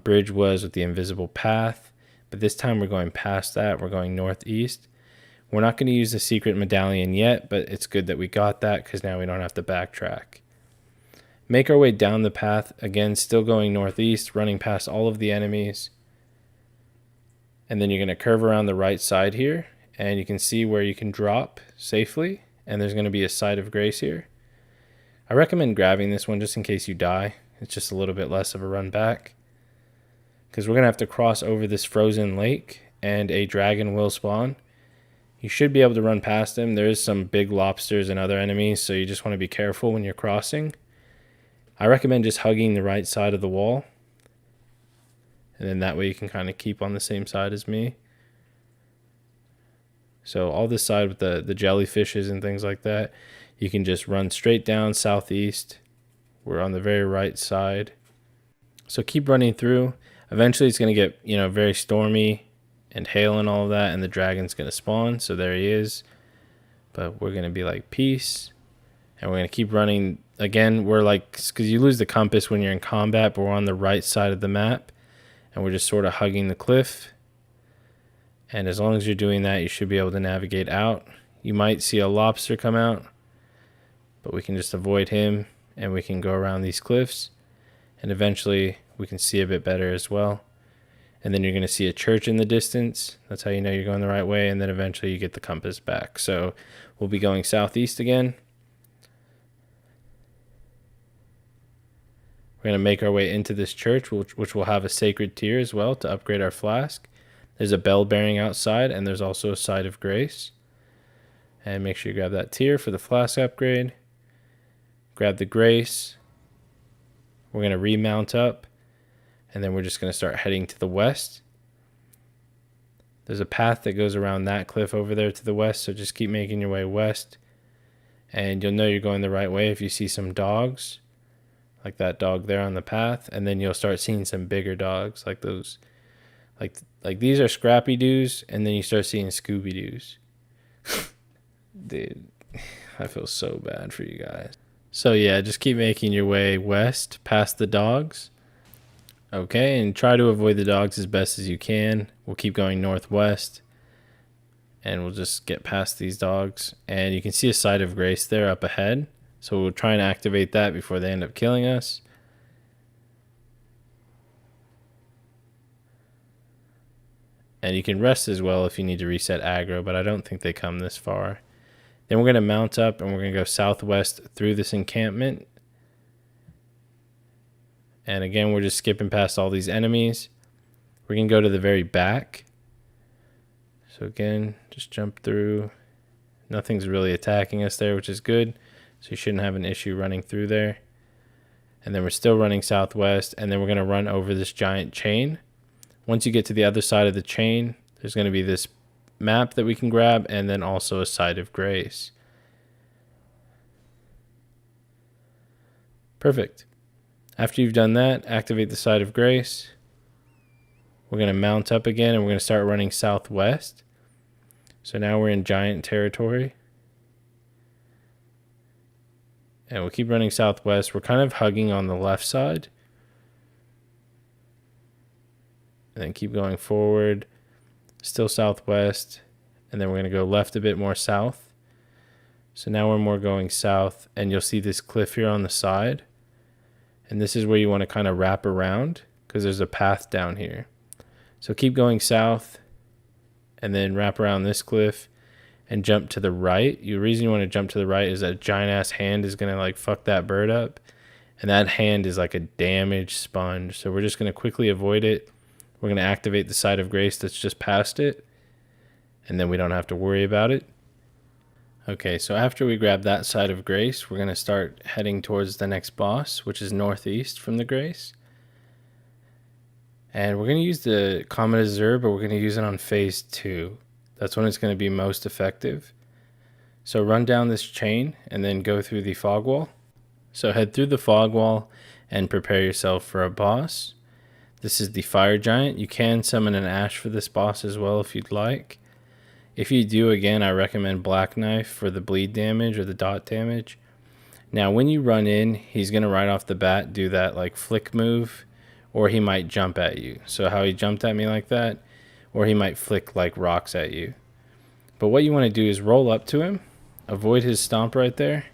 bridge was with the invisible path, but this time we're going past that. We're going northeast. We're not going to use the secret medallion yet, but it's good that we got that because now we don't have to backtrack. Make our way down the path, again, still going northeast, running past all of the enemies. And then you're going to curve around the right side here, and you can see where you can drop safely. And there's going to be a Site of Grace here. I recommend grabbing this one just in case you die. It's just a little bit less of a run back. Because we're going to have to cross over this frozen lake, and a dragon will spawn. You should be able to run past him. There is some big lobsters and other enemies, so you just want to be careful when you're crossing. I recommend just hugging the right side of the wall. And then that way you can kind of keep on the same side as me. So all this side with the jellyfishes and things like that, you can just run straight down southeast. We're on the very right side. So keep running through. Eventually it's going to get, very stormy and hail and all of that, and the dragon's going to spawn. So there he is. But we're going to be like, peace. And we're going to keep running. Again, we're like, because you lose the compass when you're in combat, but we're on the right side of the map. And we're just sort of hugging the cliff. And as long as you're doing that, you should be able to navigate out. You might see a lobster come out, but we can just avoid him, and we can go around these cliffs. And eventually, we can see a bit better as well. And then you're going to see a church in the distance. That's how you know you're going the right way. And then eventually you get the compass back. So we'll be going southeast again. We're going to make our way into this church, which will have a sacred tier as well to upgrade our flask. There's a bell bearing outside, and there's also a Site of Grace. And make sure you grab that tier for the flask upgrade. Grab the Grace. We're going to remount up, and then we're just going to start heading to the west. There's a path that goes around that cliff over there to the west, so just keep making your way west. And you'll know you're going the right way if you see some dogs, like that dog there on the path, and then you'll start seeing some bigger dogs like those. Like these are Scrappy Doos, and then you start seeing Scooby Doos. Dude, I feel so bad for you guys. So yeah, just keep making your way west past the dogs. Okay, and try to avoid the dogs as best as you can. We'll keep going northwest, and we'll just get past these dogs. And you can see a Site of Grace there up ahead. So we'll try and activate that before they end up killing us. And you can rest as well if you need to reset aggro, but I don't think they come this far. Then we're going to mount up and we're going to go southwest through this encampment. And again, we're just skipping past all these enemies. We're going to go to the very back. So again, just jump through. Nothing's really attacking us there, which is good. So you shouldn't have an issue running through there. And then we're still running southwest. And then we're going to run over this giant chain. Once you get to the other side of the chain, there's going to be this map that we can grab. And then also a Site of Grace. Perfect. After you've done that, activate the Site of Grace. We're going to mount up again and we're going to start running southwest. So now we're in giant territory. And we'll keep running southwest. We're kind of hugging on the left side. And then keep going forward. Still southwest. And then we're going to go left a bit more south. So now we're more going south. And you'll see this cliff here on the side. And this is where you want to kind of wrap around, because there's a path down here. So keep going south. And then wrap around this cliff. And jump to the right. The reason you want to jump to the right is that giant ass hand is going to like fuck that bird up. And that hand is like a damage sponge. So we're just going to quickly avoid it. We're going to activate the Site of Grace that's just past it. And then we don't have to worry about it. Okay, so after we grab that Site of Grace, we're going to start heading towards the next boss, which is northeast from the Grace. And we're going to use the Comet Azur, but we're going to use it on phase 2. That's when it's going to be most effective. So run down this chain and then go through the fog wall. So head through the fog wall and prepare yourself for a boss. This is the fire giant. You can summon an ash for this boss as well if you'd like. If you do, again, I recommend Black Knife for the bleed damage or the dot damage. Now when you run in, he's going to right off the bat do that like flick move, or he might jump at you. So how he jumped at me like that, or he might flick like rocks at you. But what you want to do is roll up to him, avoid his stomp right there,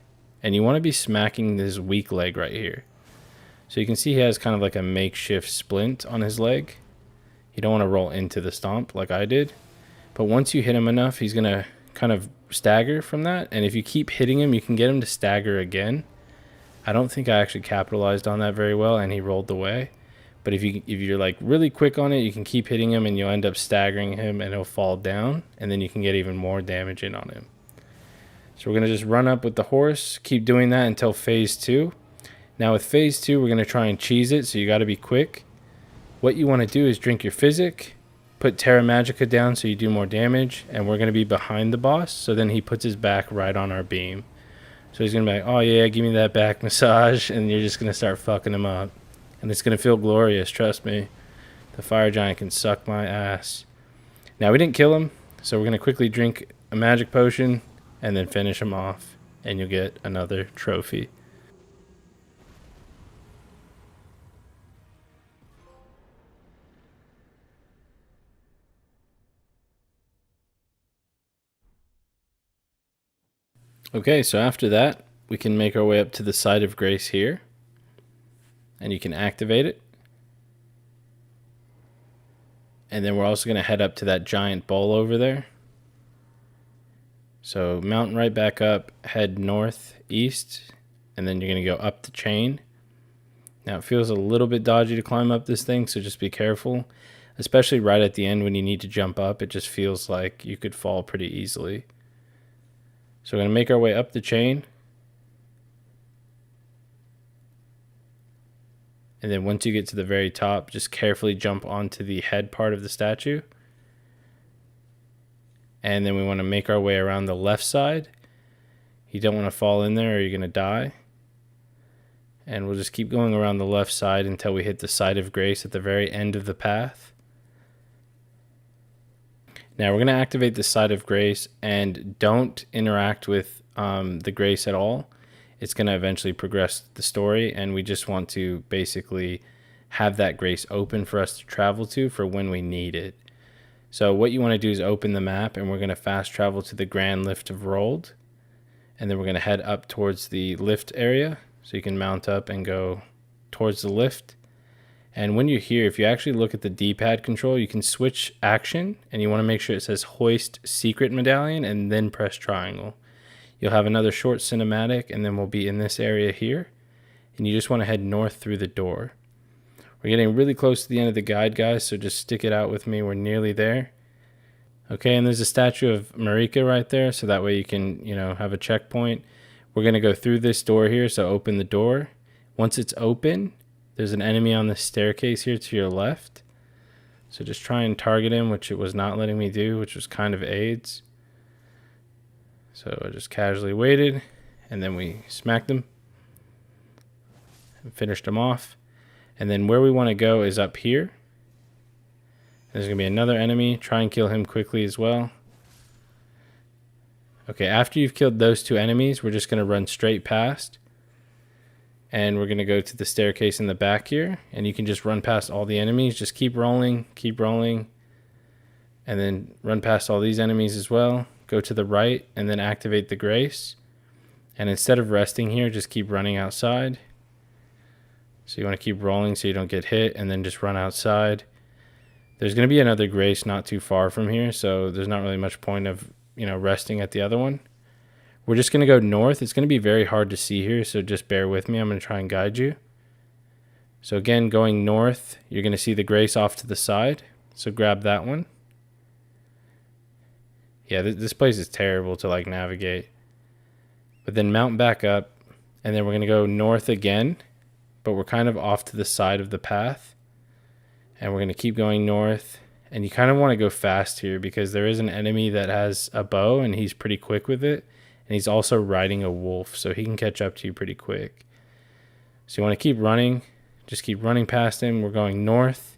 and you want to be smacking this weak leg right here. So you can see he has kind of like a makeshift splint on his leg. You don't want to roll into the stomp like I did. But once you hit him enough, he's going to kind of stagger from that. And if you keep hitting him, you can get him to stagger again. I don't think I actually capitalized on that very well, and he rolled away. But if you're like really quick on it, you can keep hitting him and you'll end up staggering him and he'll fall down. And then you can get even more damage in on him. So we're going to just run up with the horse. Keep doing that until phase 2. Now with phase 2, we're going to try and cheese it. So you got to be quick. What you want to do is drink your physic. Put Terra Magica down so you do more damage. And we're going to be behind the boss. So then he puts his back right on our beam. So he's going to be like, oh yeah, give me that back massage. And you're just going to start fucking him up. And it's going to feel glorious, trust me. The fire giant can suck my ass. Now, we didn't kill him, so we're going to quickly drink a magic potion and then finish him off. And you'll get another trophy. Okay, so after that, we can make our way up to the Site of Grace here. And you can activate it. And then we're also going to head up to that giant bowl over there. So mount right back up, head northeast, and then you're going to go up the chain. Now it feels a little bit dodgy to climb up this thing, so just be careful. Especially right at the end when you need to jump up, it just feels like you could fall pretty easily. So we're going to make our way up the chain. And then once you get to the very top, just carefully jump onto the head part of the statue. And then we want to make our way around the left side. You don't want to fall in there or you're going to die. And we'll just keep going around the left side until we hit the Site of Grace at the very end of the path. Now we're going to activate the Site of Grace and don't interact with the Grace at all. It's going to eventually progress the story, and we just want to basically have that Grace open for us to travel to for when we need it. So what you want to do is open the map, and we're going to fast travel to the Grand Lift of Rold, and then we're going to head up towards the lift area, so you can mount up and go towards the lift. And when you're here, if you actually look at the D-pad control, you can switch action, and you want to make sure it says Hoist Secret Medallion, and then press triangle. You'll have another short cinematic, and then we'll be in this area here. And you just want to head north through the door. We're getting really close to the end of the guide, guys, so just stick it out with me. We're nearly there. Okay, and there's a statue of Marika right there, so that way you can, have a checkpoint. We're going to go through this door here, so open the door. Once it's open, there's an enemy on the staircase here to your left. So just try and target him, which it was not letting me do, which was kind of AIDS. So I just casually waited, and then we smacked him and finished him off. And then where we want to go is up here. There's going to be another enemy. Try and kill him quickly as well. Okay, after you've killed those two enemies, we're just going to run straight past. And we're going to go to the staircase in the back here. And you can just run past all the enemies. Just keep rolling, and then run past all these enemies as well. Go to the right, and then activate the grace. And instead of resting here, just keep running outside. So you want to keep rolling so you don't get hit, and then just run outside. There's going to be another grace not too far from here, so there's not really much point of, resting at the other one. We're just going to go north. It's going to be very hard to see here, so just bear with me. I'm going to try and guide you. So again, going north, you're going to see the grace off to the side. So grab that one. Yeah, this place is terrible to navigate. But then mount back up, and then we're going to go north again, but we're kind of off to the side of the path. And we're going to keep going north. And you kind of want to go fast here because there is an enemy that has a bow, and he's pretty quick with it. And he's also riding a wolf, so he can catch up to you pretty quick. So you want to keep running. Just keep running past him. We're going north.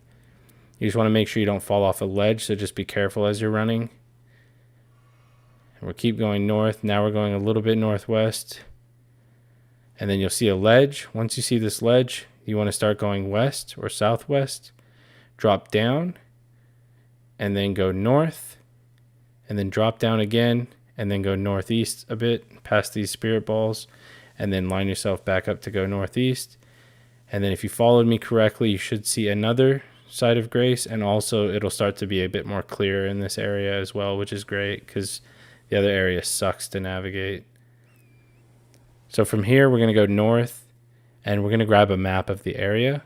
You just want to make sure you don't fall off a ledge, so just be careful as you're running. And we'll keep going north. Now we're going a little bit northwest. And then you'll see a ledge. Once you see this ledge, you want to start going west or southwest. Drop down. And then go north. And then drop down again. And then go northeast a bit past these spirit balls, and then line yourself back up to go northeast. And then if you followed me correctly, you should see another side of grace, and also it'll start to be a bit more clear in this area as well, which is great because the other area sucks to navigate. So from here, we're going to go north, and we're going to grab a map of the area.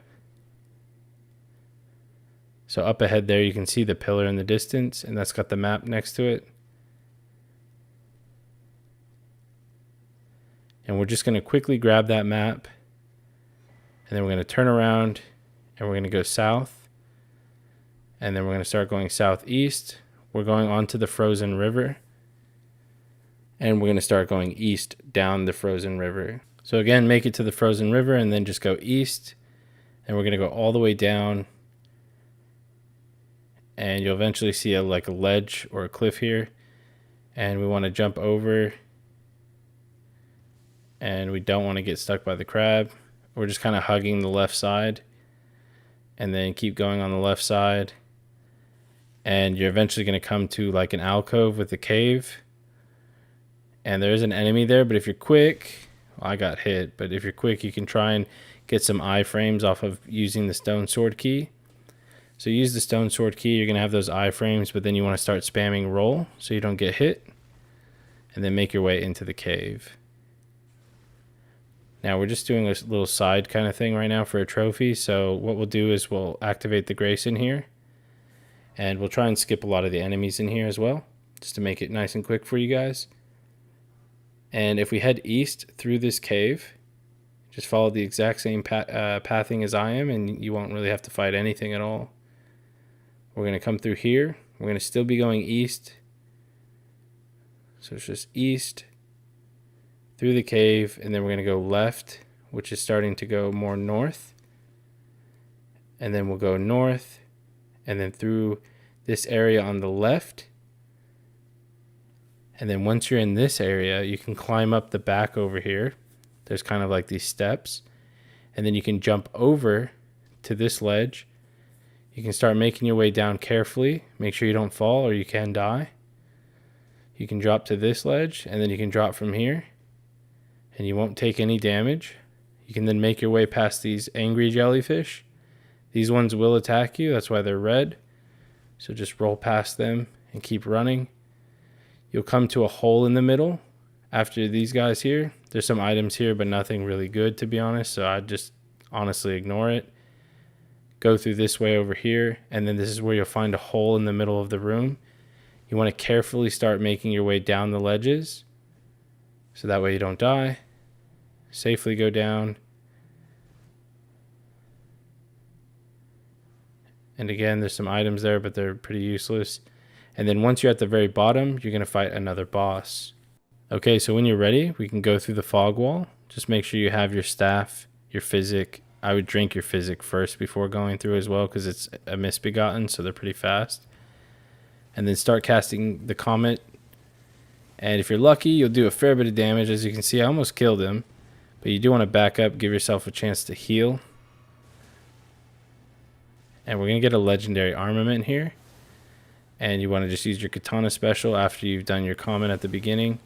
So up ahead there, you can see the pillar in the distance, and that's got the map next to it. And we're just going to quickly grab that map. And then we're going to turn around and we're going to go south. And then we're going to start going southeast. We're going onto the frozen river. And we're going to start going east down the frozen river. So again, make it to the frozen river and then just go east. And we're going to go all the way down. And you'll eventually see a ledge or a cliff here. And we want to jump over. And we don't want to get stuck by the crab. We're just kind of hugging the left side. And then keep going on the left side. And you're eventually going to come to an alcove with a cave. And there is an enemy there, but if you're quick, well, I got hit, but if you're quick, you can try and get some iframes off of using the stone sword key. So use the stone sword key, you're going to have those iframes, but then you want to start spamming roll so you don't get hit. And then make your way into the cave. Now we're just doing a little side kind of thing right now for a trophy. So what we'll do is we'll activate the grace in here. And we'll try and skip a lot of the enemies in here as well, just to make it nice and quick for you guys. And if we head east through this cave, just follow the exact same pathing as I am, and you won't really have to fight anything at all. We're going to come through here. We're going to still be going east. So it's just east through the cave, and then we're going to go left, which is starting to go more north. And then we'll go north, and then through this area on the left. And then once you're in this area, you can climb up the back over here. There's kind of these steps. And then you can jump over to this ledge. You can start making your way down carefully. Make sure you don't fall or you can die. You can drop to this ledge, and then you can drop from here. And you won't take any damage. You can then make your way past these angry jellyfish. These ones will attack you. That's why they're red. So just roll past them and keep running. You'll come to a hole in the middle after these guys here. There's some items here, but nothing really good, to be honest. So I'd just honestly ignore it. Go through this way over here, and then this is where you'll find a hole in the middle of the room. You want to carefully start making your way down the ledges, so that way you don't die. Safely go down. And again, there's some items there, but they're pretty useless. And then once you're at the very bottom, you're going to fight another boss. Okay, so when you're ready, we can go through the fog wall. Just make sure you have your staff, your physic. I would drink your physic first before going through as well, because it's a misbegotten, so they're pretty fast. And then start casting the Comet. And if you're lucky, you'll do a fair bit of damage. As you can see, I almost killed him. But you do want to back up, give yourself a chance to heal. And we're going to get a legendary armament here. And you want to just use your katana special after you've done your Comet at the beginning.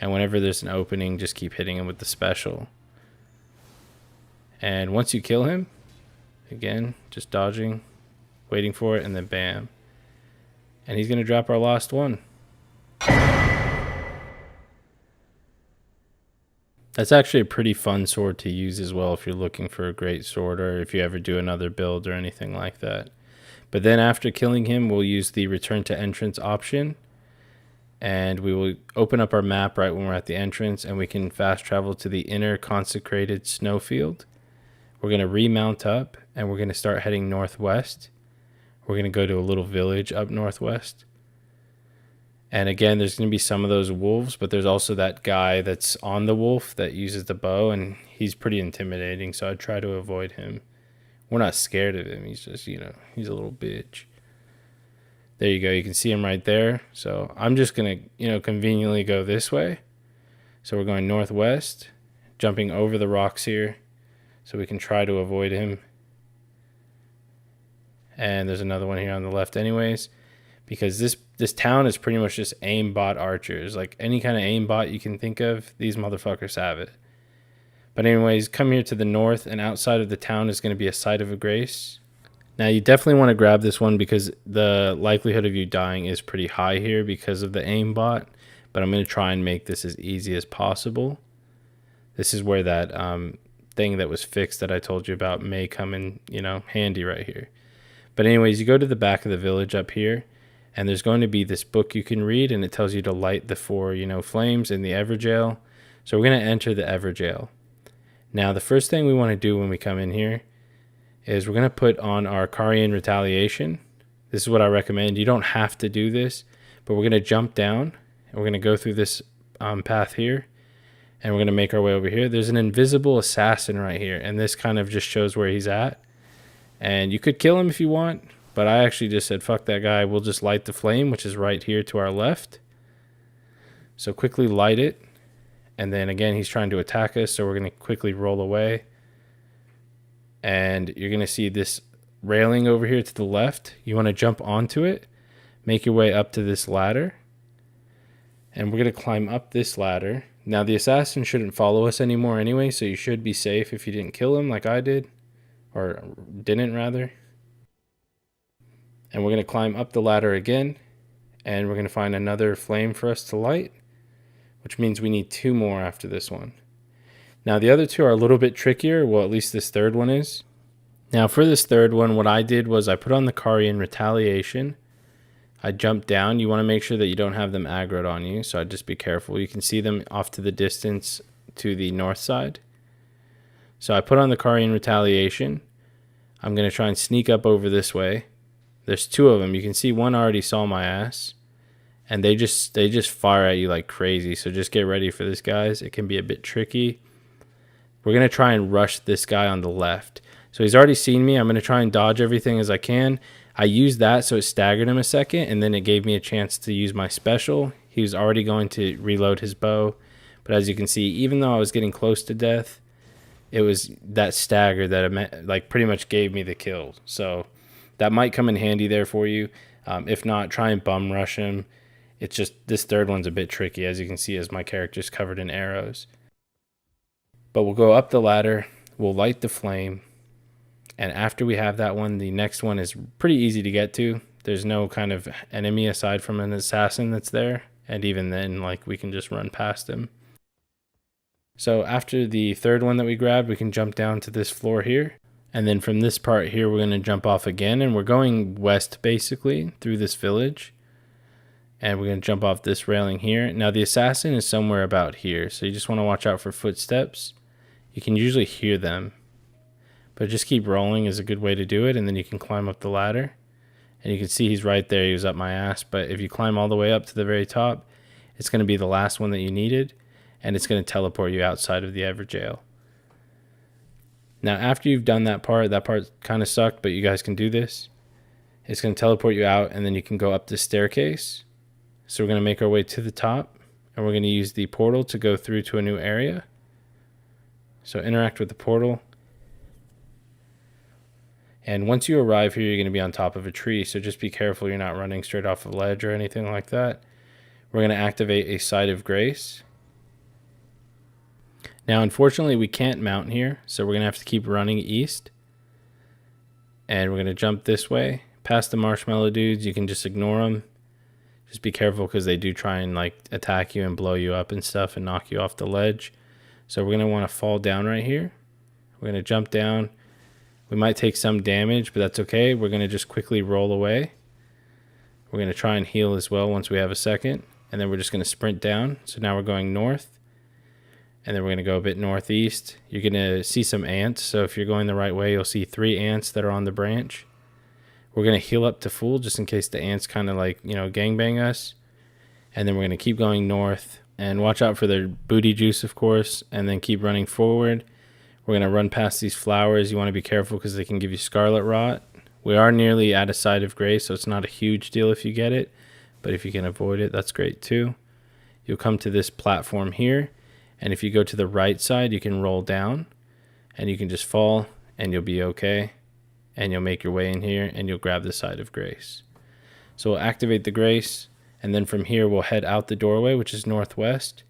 And whenever there's an opening, just keep hitting him with the special. And once you kill him, again, just dodging, waiting for it, and then bam. And he's going to drop our last one. That's actually a pretty fun sword to use as well if you're looking for a great sword, or if you ever do another build or anything like that. But then after killing him, we'll use the return to entrance option. And we will open up our map right when we're at the entrance, and we can fast travel to the inner consecrated snowfield. We're going to remount up, and we're going to start heading northwest. We're going to go to a little village up northwest. And again, there's going to be some of those wolves, but there's also that guy that's on the wolf that uses the bow, and he's pretty intimidating, so I'd try to avoid him. We're not scared of him. He's just, he's a little bitch. There you go. You can see him right there. So I'm just going to, conveniently go this way. So we're going northwest, jumping over the rocks here so we can try to avoid him. And there's another one here on the left anyways, because this town is pretty much just aimbot archers. Like any kind of aimbot you can think of, these motherfuckers have it. But anyways, come here to the north, and outside of the town is going to be a site of a grace. Now you definitely want to grab this one because the likelihood of you dying is pretty high here because of the aimbot. But I'm going to try and make this as easy as possible. This is where that thing that was fixed that I told you about may come in, handy right here. But anyways, you go to the back of the village up here, and there's going to be this book you can read, and it tells you to light the 4, flames in the Everjail. So we're going to enter the Everjail. Now, the first thing we want to do when we come in here is we're going to put on our Carian Retaliation. This is what I recommend. You don't have to do this, but we're going to jump down, and we're going to go through this path here, and we're going to make our way over here. There's an invisible assassin right here, and this kind of just shows where he's at. And you could kill him if you want, but I actually just said, fuck that guy. We'll just light the flame, which is right here to our left. So quickly light it. And then again, he's trying to attack us, so we're going to quickly roll away. And you're going to see this railing over here to the left. You want to jump onto it, make your way up to this ladder. And we're going to climb up this ladder. Now, the assassin shouldn't follow us anymore anyway, so you should be safe if you didn't kill him like I did. Or didn't, rather. And we're going to climb up the ladder again. And we're going to find another flame for us to light, which means we need 2 more after this one. Now, the other 2 are a little bit trickier. Well, at least this third one is. Now, for this third one, what I did was I put on the Carian Retaliation. I jumped down. You want to make sure that you don't have them aggroed on you, so I'd just be careful. You can see them off to the distance to the north side. So I put on the Carian Retaliation. I'm going to try and sneak up over this way. There's 2 of them. You can see one already saw my ass. And they just fire at you like crazy. So just get ready for this, guys. It can be a bit tricky. We're going to try and rush this guy on the left. So he's already seen me. I'm going to try and dodge everything as I can. I used that so it staggered him a second. And then it gave me a chance to use my special. He was already going to reload his bow. But as you can see, even though I was getting close to death, it was that stagger that pretty much gave me the kill. So that might come in handy there for you. If not, try and bum rush him. It's just this third one's a bit tricky, as you can see, as my character's covered in arrows. But we'll go up the ladder, we'll light the flame, And after we have that one, the next one is pretty easy to get to. There's no kind of enemy aside from an assassin that's there. And even then, like, we can just run past him. So after the third one that we grabbed, we can jump down to this floor here. And then from this part here, we're going to jump off again. And we're going west, basically, through this village. And we're going to jump off this railing here. Now, the assassin is somewhere about here. So you just want to watch out for footsteps. You can usually hear them. But just keep rolling is a good way to do it. And then you can climb up the ladder. And you can see he's right there. He was up my ass. But if you climb all the way up to the very top, it's going to be the last one that you needed. And it's going to teleport you outside of the Everjail. Now, after you've done that part kind of sucked, but you guys can do this. It's going to teleport you out, and then you can go up this staircase. So we're going to make our way to the top, and we're going to use the portal to go through to a new area. So interact with the portal. And once you arrive here, you're going to be on top of a tree, so just be careful you're not running straight off a ledge or anything like that. We're going to activate a Site of Grace. Now, unfortunately, we can't mount here, so we're going to have to keep running east. And we're going to jump this way. Past the marshmallow dudes, you can just ignore them. Just be careful because they do try and like attack you and blow you up and stuff and knock you off the ledge. So we're going to want to fall down right here. We're going to jump down. We might take some damage, but that's okay. We're going to just quickly roll away. We're going to try and heal as well once we have a second. And then we're just going to sprint down. So now we're going north. And then we're going to go a bit northeast. You're going to see some ants. So if you're going the right way, you'll see 3 ants that are on the branch. We're going to heal up to full just in case the ants kind of like, you know, gangbang us. And then we're going to keep going north. And watch out for their booty juice, of course. And then keep running forward. We're going to run past these flowers. You want to be careful because they can give you scarlet rot. We are nearly at a Site of Grace, so it's not a huge deal if you get it. But if you can avoid it, that's great too. You'll come to this platform here. And if you go to the right side, you can roll down. And you can just fall, and you'll be okay. And you'll make your way in here, and you'll grab the Site of Grace. So we'll activate the Grace. And then from here, we'll head out the doorway, which is northwest.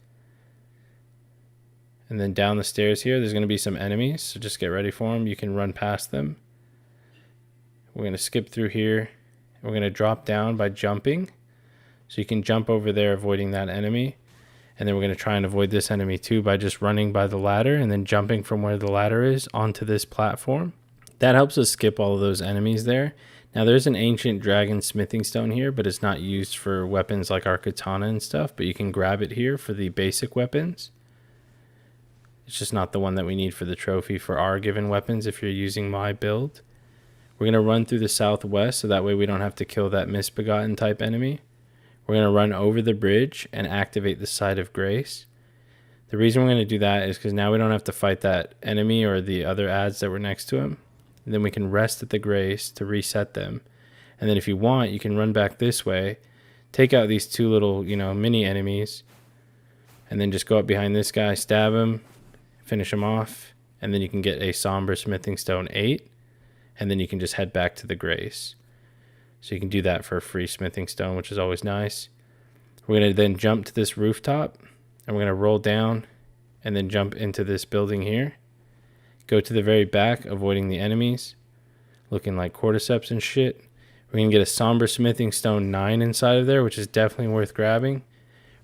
And then down the stairs here, there's going to be some enemies. So just get ready for them. You can run past them. We're going to skip through here. We're going to drop down by jumping. So you can jump over there, avoiding that enemy. And then we're going to try and avoid this enemy too by just running by the ladder and then jumping from where the ladder is onto this platform. That helps us skip all of those enemies there. Now there's an ancient dragon smithing stone here, but it's not used for weapons like our katana and stuff. But you can grab it here for the basic weapons. It's just not the one that we need for the trophy for our given weapons if you're using my build. We're going to run through the southwest so that way we don't have to kill that Misbegotten type enemy. We're going to run over the bridge and activate the Site of Grace. The reason we're going to do that is because now we don't have to fight that enemy or the other ads that were next to him. And then we can rest at the Grace to reset them. And then if you want, you can run back this way, take out these 2 little, you know, mini enemies, and then just go up behind this guy, stab him, finish him off, and then you can get a Somber Smithing Stone 8, and then you can just head back to the Grace. So you can do that for a free smithing stone, which is always nice. We're going to then jump to this rooftop, and we're going to roll down and then jump into this building here. Go to the very back, avoiding the enemies, looking like cordyceps and shit. We're going to get a Somber Smithing Stone 9 inside of there, which is definitely worth grabbing.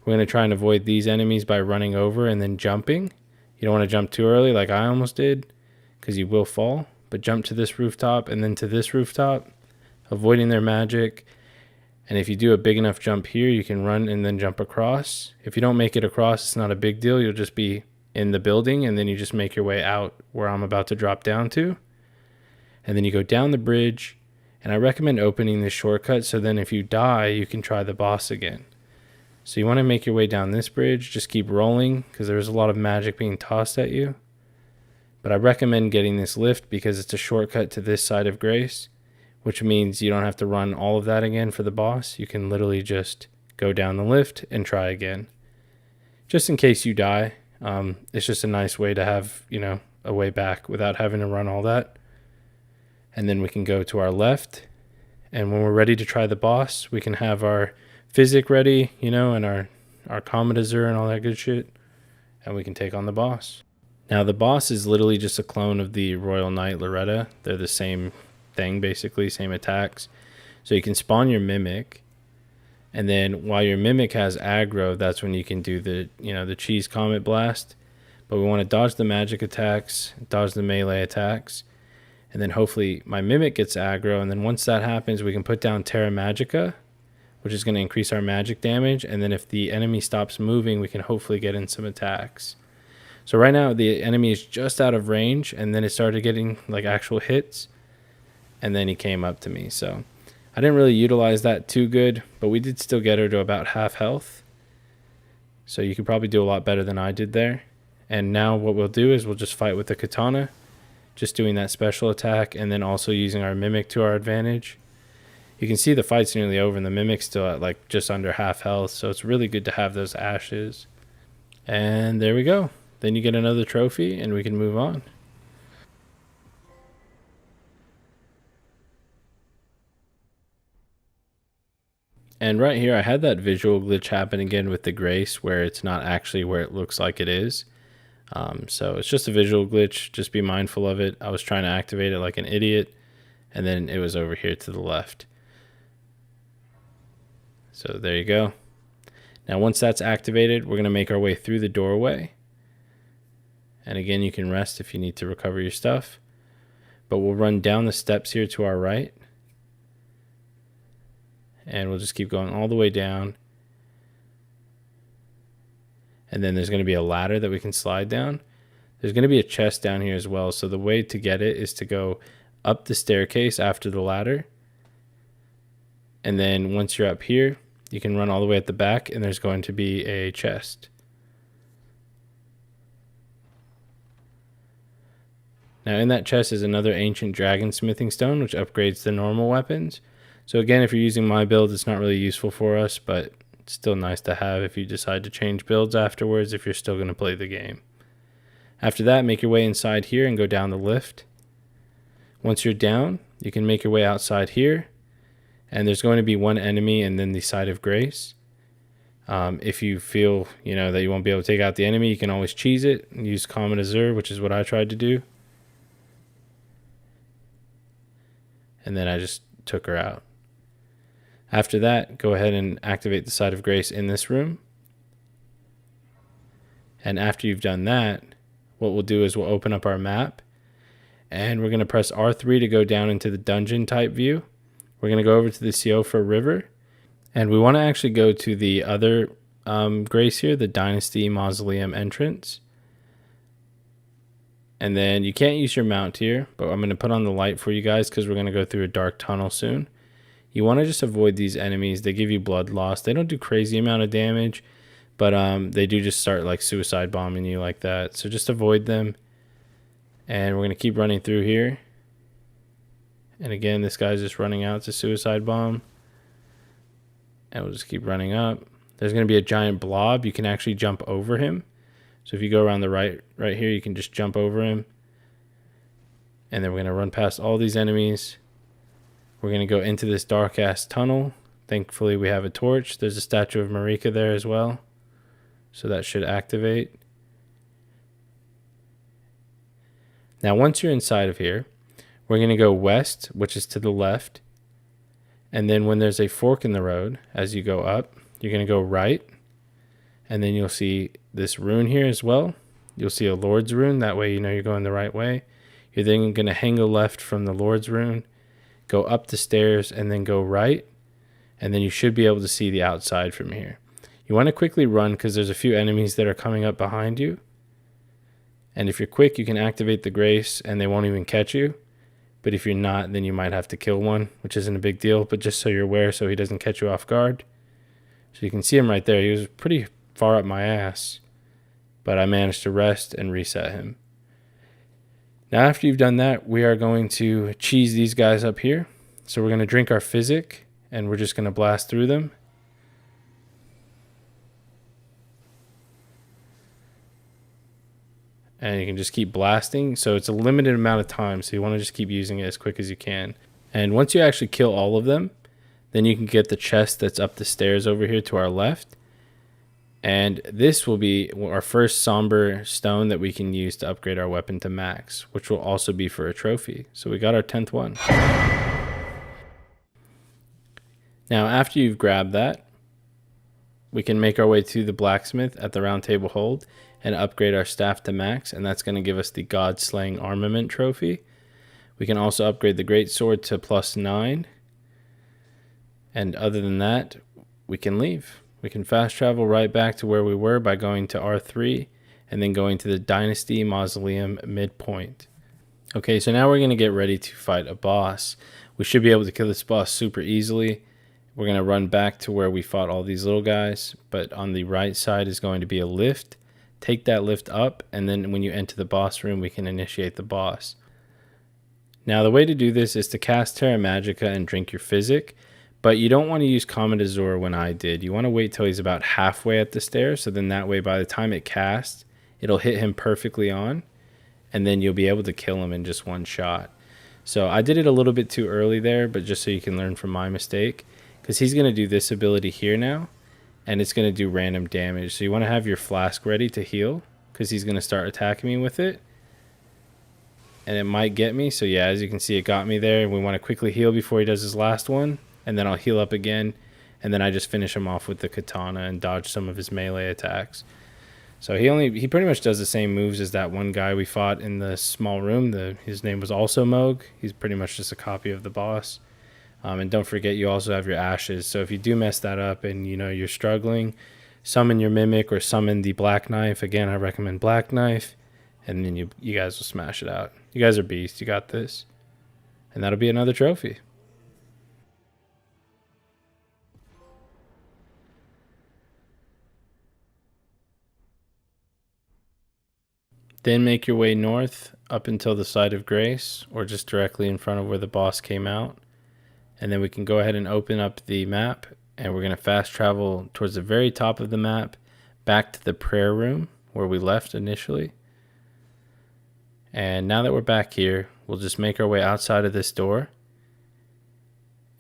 We're going to try and avoid these enemies by running over and then jumping. You don't want to jump too early like I almost did, because you will fall. But jump to this rooftop and then to this rooftop, avoiding their magic. And if you do a big enough jump here, you can run and then jump across. If you don't make it across, it's not a big deal. You'll just be in the building, and then you just make your way out where I'm about to drop down to. And then you go down the bridge, and I recommend opening this shortcut so then if you die, you can try the boss again. So you want to make your way down this bridge. Just keep rolling because there's a lot of magic being tossed at you. But I recommend getting this lift because it's a shortcut to this Site of Grace, which means you don't have to run all of that again for the boss. You can literally just go down the lift and try again. Just in case you die, it's just a nice way to have, you know, a way back without having to run all that. And then we can go to our left. And when we're ready to try the boss, we can have our physic ready, you know, and our Comet Azur and all that good shit. And we can take on the boss. Now the boss is literally just a clone of the Royal Knight Loretta. They're the same thing basically, same attacks. So you can spawn your Mimic, and then while your Mimic has aggro, that's when you can do the, the cheese Comet blast. But we want to dodge the magic attacks, dodge the melee attacks, and then hopefully my Mimic gets aggro, and then once that happens, we can put down Terra Magica, which is going to increase our magic damage, and then if the enemy stops moving, we can hopefully get in some attacks. So right now, the enemy is just out of range, and then it started getting like actual hits, and then he came up to me. So I didn't really utilize that too good, but we did still get her to about half health. So you could probably do a lot better than I did there. And now what we'll do is we'll just fight with the katana, just doing that special attack, and then also using our Mimic to our advantage. You can see the fight's nearly over, and the Mimic's still at like just under half health, so it's really good to have those ashes. And there we go. Then you get another trophy, and we can move on. And right here, I had that visual glitch happen again with the Grace, where it's not actually where it looks like it is. So it's just a visual glitch. Just be mindful of it. I was trying to activate it like an idiot, and then it was over here to the left. So there you go. Now once that's activated, we're going to make our way through the doorway. And again, you can rest if you need to recover your stuff. But we'll run down the steps here to our right. And we'll just keep going all the way down. And then there's going to be a ladder that we can slide down. There's going to be a chest down here as well. So the way to get it is to go up the staircase after the ladder. And then once you're up here, you can run all the way at the back, and there's going to be a chest. Now in that chest is another ancient dragon smithing stone, which upgrades the normal weapons. So again, if you're using my build, it's not really useful for us, but it's still nice to have if you decide to change builds afterwards if you're still going to play the game. After that, make your way inside here and go down the lift. Once you're down, you can make your way outside here, and there's going to be one enemy and then the Side of Grace. If you feel that you won't be able to take out the enemy, you can always cheese it and use Comet Azur, which is what I tried to do. And then I just took her out. After that, go ahead and activate the Side of Grace in this room. And after you've done that, what we'll do is we'll open up our map, and we're going to press R3 to go down into the dungeon type view. We're going to go over to the Siofra River, and we want to actually go to the other Grace here, the Dynasty Mausoleum entrance. And then you can't use your mount here, but I'm going to put on the light for you guys because we're going to go through a dark tunnel soon. You want to just avoid these enemies. They give you blood loss. They don't do crazy amount of damage, but they do just start like suicide bombing you like that. So just avoid them. And we're going to keep running through here. And again, this guy's just running out to suicide bomb. And we'll just keep running up. There's going to be a giant blob. You can actually jump over him. So if you go around the right here, you can just jump over him. And then we're going to run past all these enemies. We're going to go into this dark-ass tunnel. Thankfully, we have a torch. There's a statue of Marika there as well. So that should activate. Now, once you're inside of here, we're going to go west, which is to the left. And then when there's a fork in the road, as you go up, you're going to go right. And then you'll see this rune here as well. You'll see a Lord's rune. That way you know you're going the right way. You're then going to hang a left from the Lord's rune, go up the stairs, and then go right. And then you should be able to see the outside from here. You want to quickly run because there's a few enemies that are coming up behind you. And if you're quick, you can activate the Grace and they won't even catch you. But if you're not, then you might have to kill one, which isn't a big deal. But just so you're aware so he doesn't catch you off guard. So you can see him right there. He was pretty far up my ass. But I managed to rest and reset him. Now after you've done that, we are going to cheese these guys up here. So we're going to drink our physic and we're just going to blast through them. And you can just keep blasting. So it's a limited amount of time. So you want to just keep using it as quick as you can. And once you actually kill all of them, then you can get the chest that's up the stairs over here to our left. And this will be our first Somber stone that we can use to upgrade our weapon to max, which will also be for a trophy. So we got our 10th one. Now, after you've grabbed that, we can make our way to the blacksmith at the Rountable Hold and upgrade our staff to max, and that's going to give us the God Slaying Armament trophy. We can also upgrade the Great Sword to +9. And other than that, we can leave. We can fast travel right back to where we were by going to R3 and then going to the Dynasty Mausoleum midpoint. Okay, so now we're going to get ready to fight a boss. We should be able to kill this boss super easily. We're going to run back to where we fought all these little guys, but on the right side is going to be a lift. Take that lift up, and then when you enter the boss room, we can initiate the boss. Now, the way to do this is to cast Terra Magica and drink your Physic. But you don't want to use Comet Azur when I did. You want to wait till he's about halfway at the stairs. So then that way, by the time it casts, it'll hit him perfectly on. And then you'll be able to kill him in just one shot. So I did it a little bit too early there, but just so you can learn from my mistake. Because he's going to do this ability here now. And it's going to do random damage. So you want to have your flask ready to heal. Because he's going to start attacking me with it. And it might get me. So yeah, as you can see, it got me there. And we want to quickly heal before he does his last one. And then I'll heal up again, and then I just finish him off with the katana and dodge some of his melee attacks. So he pretty much does the same moves as that one guy we fought in the small room. His name was also Moog. He's pretty much just a copy of the boss. And don't forget, you also have your ashes. So if you do mess that up and you're struggling, summon your mimic or summon the black knife. Again, I recommend black knife, and then you guys will smash it out. You guys are beasts. You got this. And that'll be another trophy. Then make your way north up until the site of Grace, or just directly in front of where the boss came out. And then we can go ahead and open up the map, and we're going to fast travel towards the very top of the map, back to the prayer room where we left initially. And now that we're back here, we'll just make our way outside of this door.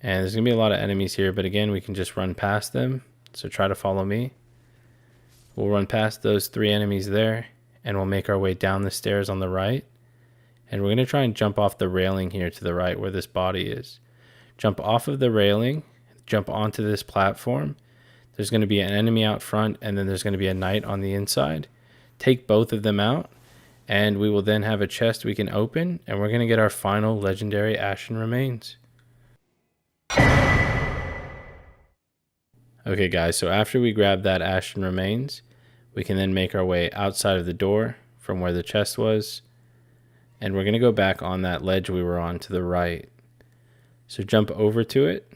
And there's going to be a lot of enemies here, but again, we can just run past them. So try to follow me. We'll run past those 3 enemies there. And we'll make our way down the stairs on the right. And we're going to try and jump off the railing here to the right where this body is. Jump off of the railing, jump onto this platform. There's going to be an enemy out front, and then there's going to be a knight on the inside. Take both of them out, and we will then have a chest we can open, and we're going to get our final legendary Ashen Remains. Okay guys, so after we grab that Ashen Remains, we can then make our way outside of the door from where the chest was. And we're going to go back on that ledge we were on to the right. So jump over to it,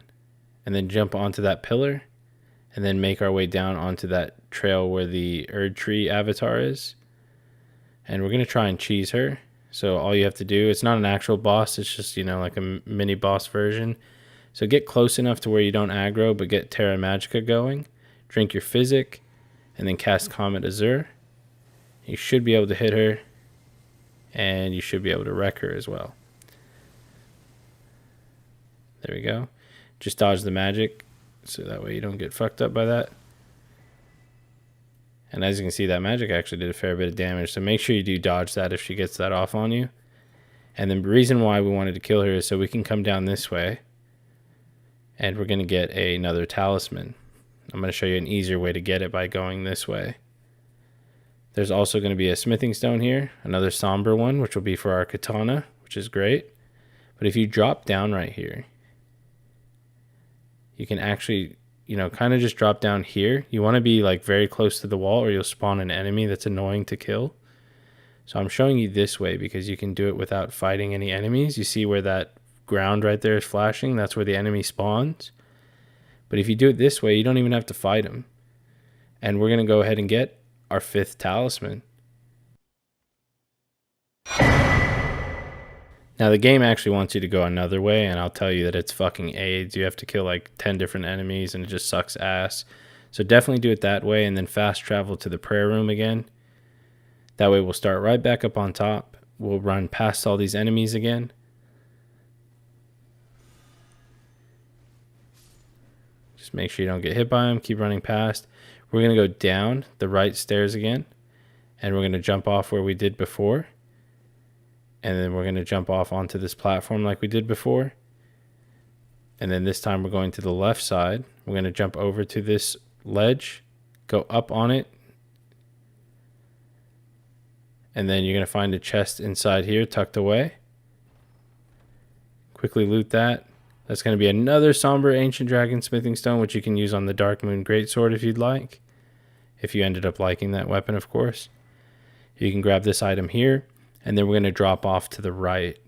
and then jump onto that pillar, and then make our way down onto that trail where the Erdtree avatar is. And we're going to try and cheese her. So all you have to do, it's not an actual boss, it's just, like a mini boss version. So get close enough to where you don't aggro, but get Terra Magica going. Drink your Physic. And then cast Comet Azur. You should be able to hit her. And you should be able to wreck her as well. There we go. Just dodge the magic, so that way you don't get fucked up by that. And as you can see, that magic actually did a fair bit of damage. So make sure you do dodge that if she gets that off on you. And the reason why we wanted to kill her is so we can come down this way. And we're going to get another talisman. I'm going to show you an easier way to get it by going this way. There's also going to be a smithing stone here, another somber one, which will be for our katana, which is great. But if you drop down right here, you can actually, kind of just drop down here. You want to be very close to the wall, or you'll spawn an enemy that's annoying to kill. So I'm showing you this way because you can do it without fighting any enemies. You see where that ground right there is flashing? That's where the enemy spawns. But if you do it this way, you don't even have to fight him. And we're going to go ahead and get our 5th talisman. Now the game actually wants you to go another way, and I'll tell you that it's fucking AIDS. You have to kill 10 different enemies, and it just sucks ass. So definitely do it that way, and then fast travel to the prayer room again. That way we'll start right back up on top. We'll run past all these enemies again. Just make sure you don't get hit by them. Keep running past. We're going to go down the right stairs again. And we're going to jump off where we did before. And then we're going to jump off onto this platform like we did before. And then this time we're going to the left side. We're going to jump over to this ledge. Go up on it. And then you're going to find a chest inside here tucked away. Quickly loot that. That's going to be another Somber Ancient Dragon Smithing Stone, which you can use on the Dark Moon Greatsword if you'd like. If you ended up liking that weapon, of course. You can grab this item here, and then we're going to drop off to the right.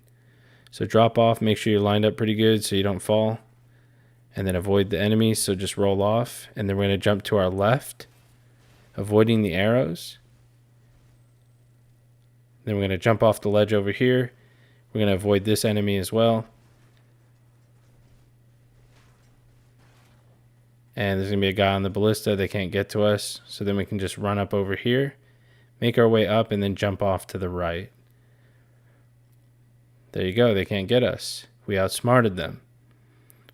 So drop off, make sure you're lined up pretty good so you don't fall. And then avoid the enemies, so just roll off. And then we're going to jump to our left, avoiding the arrows. Then we're going to jump off the ledge over here. We're going to avoid this enemy as well. And there's going to be a guy on the ballista. They can't get to us. So then we can just run up over here, make our way up, and then jump off to the right. There you go. They can't get us. We outsmarted them.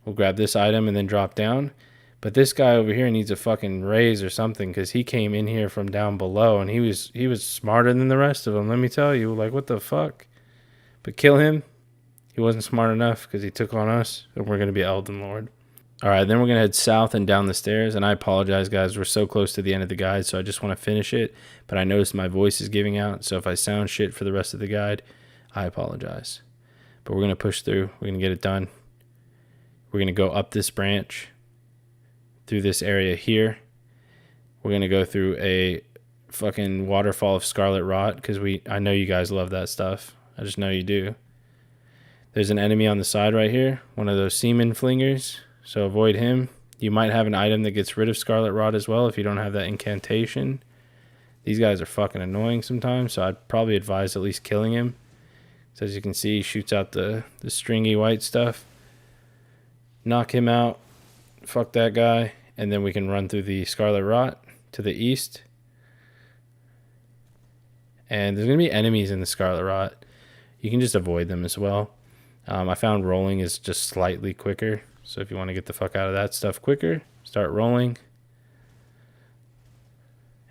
We'll grab this item and then drop down. But this guy over here needs a fucking raise or something, because he came in here from down below, and he was smarter than the rest of them. Let me tell you, like, what the fuck? But kill him. He wasn't smart enough because he took on us, and we're going to be Elden Lord. All right, then we're going to head south and down the stairs. And I apologize, guys. We're so close to the end of the guide, so I just want to finish it. But I noticed my voice is giving out, so if I sound shit for the rest of the guide, I apologize. But we're going to push through. We're going to get it done. We're going to go up this branch through this area here. We're going to go through a fucking waterfall of Scarlet Rot because I know you guys love that stuff. I just know you do. There's an enemy on the side right here, one of those seaman flingers. So avoid him. You might have an item that gets rid of Scarlet Rot as well if you don't have that incantation. These guys are fucking annoying sometimes, so I'd probably advise at least killing him. So as you can see, he shoots out the stringy white stuff. Knock him out. Fuck that guy. And then we can run through the Scarlet Rot to the east. And there's going to be enemies in the Scarlet Rot. You can just avoid them as well. I found rolling is just slightly quicker. So if you want to get the fuck out of that stuff quicker, start rolling.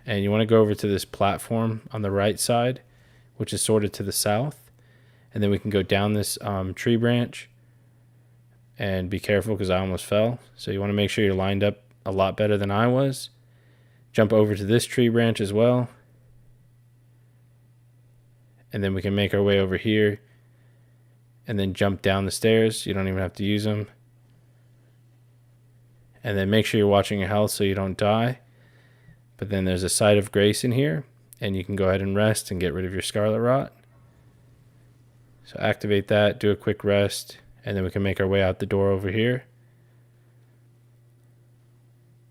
And you want to go over to this platform on the right side, which is sorted to the south. And then we can go down this tree branch. And be careful because I almost fell. So you want to make sure you're lined up a lot better than I was. Jump over to this tree branch as well. And then we can make our way over here. And then jump down the stairs. You don't even have to use them. And then make sure you're watching your health so you don't die. But then there's a site of grace in here. And you can go ahead and rest and get rid of your Scarlet Rot. So activate that. Do a quick rest. And then we can make our way out the door over here.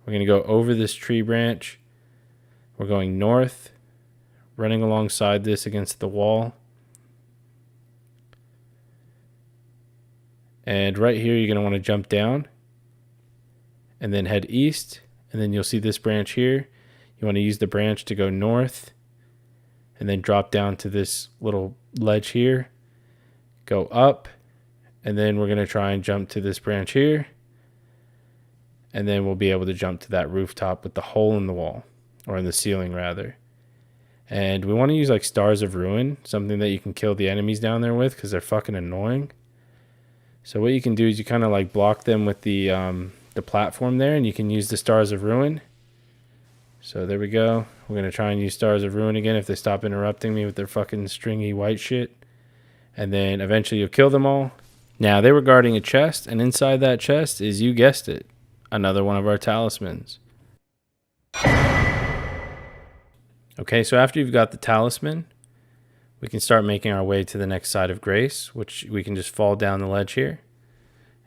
We're going to go over this tree branch. We're going north. Running alongside this against the wall. And right here you're going to want to jump down. And then head east. And then you'll see this branch here. You want to use the branch to go north. And then drop down to this little ledge here. Go up. And then we're going to try and jump to this branch here. And then we'll be able to jump to that rooftop with the hole in the wall. Or in the ceiling, rather. And we want to use like Stars of Ruin. Something that you can kill the enemies down there with. Because they're fucking annoying. So what you can do is you kind of like block them with the platform there. And you can use the Stars of Ruin. So there we go. We're going to try and use Stars of Ruin again if they stop interrupting me with their fucking stringy white shit. And then eventually you'll kill them all. Now, they were guarding a chest, and inside that chest is, you guessed it, another one of our talismans. Okay, so after you've got the talisman, we can start making our way to the next side of grace, which we can just fall down the ledge here,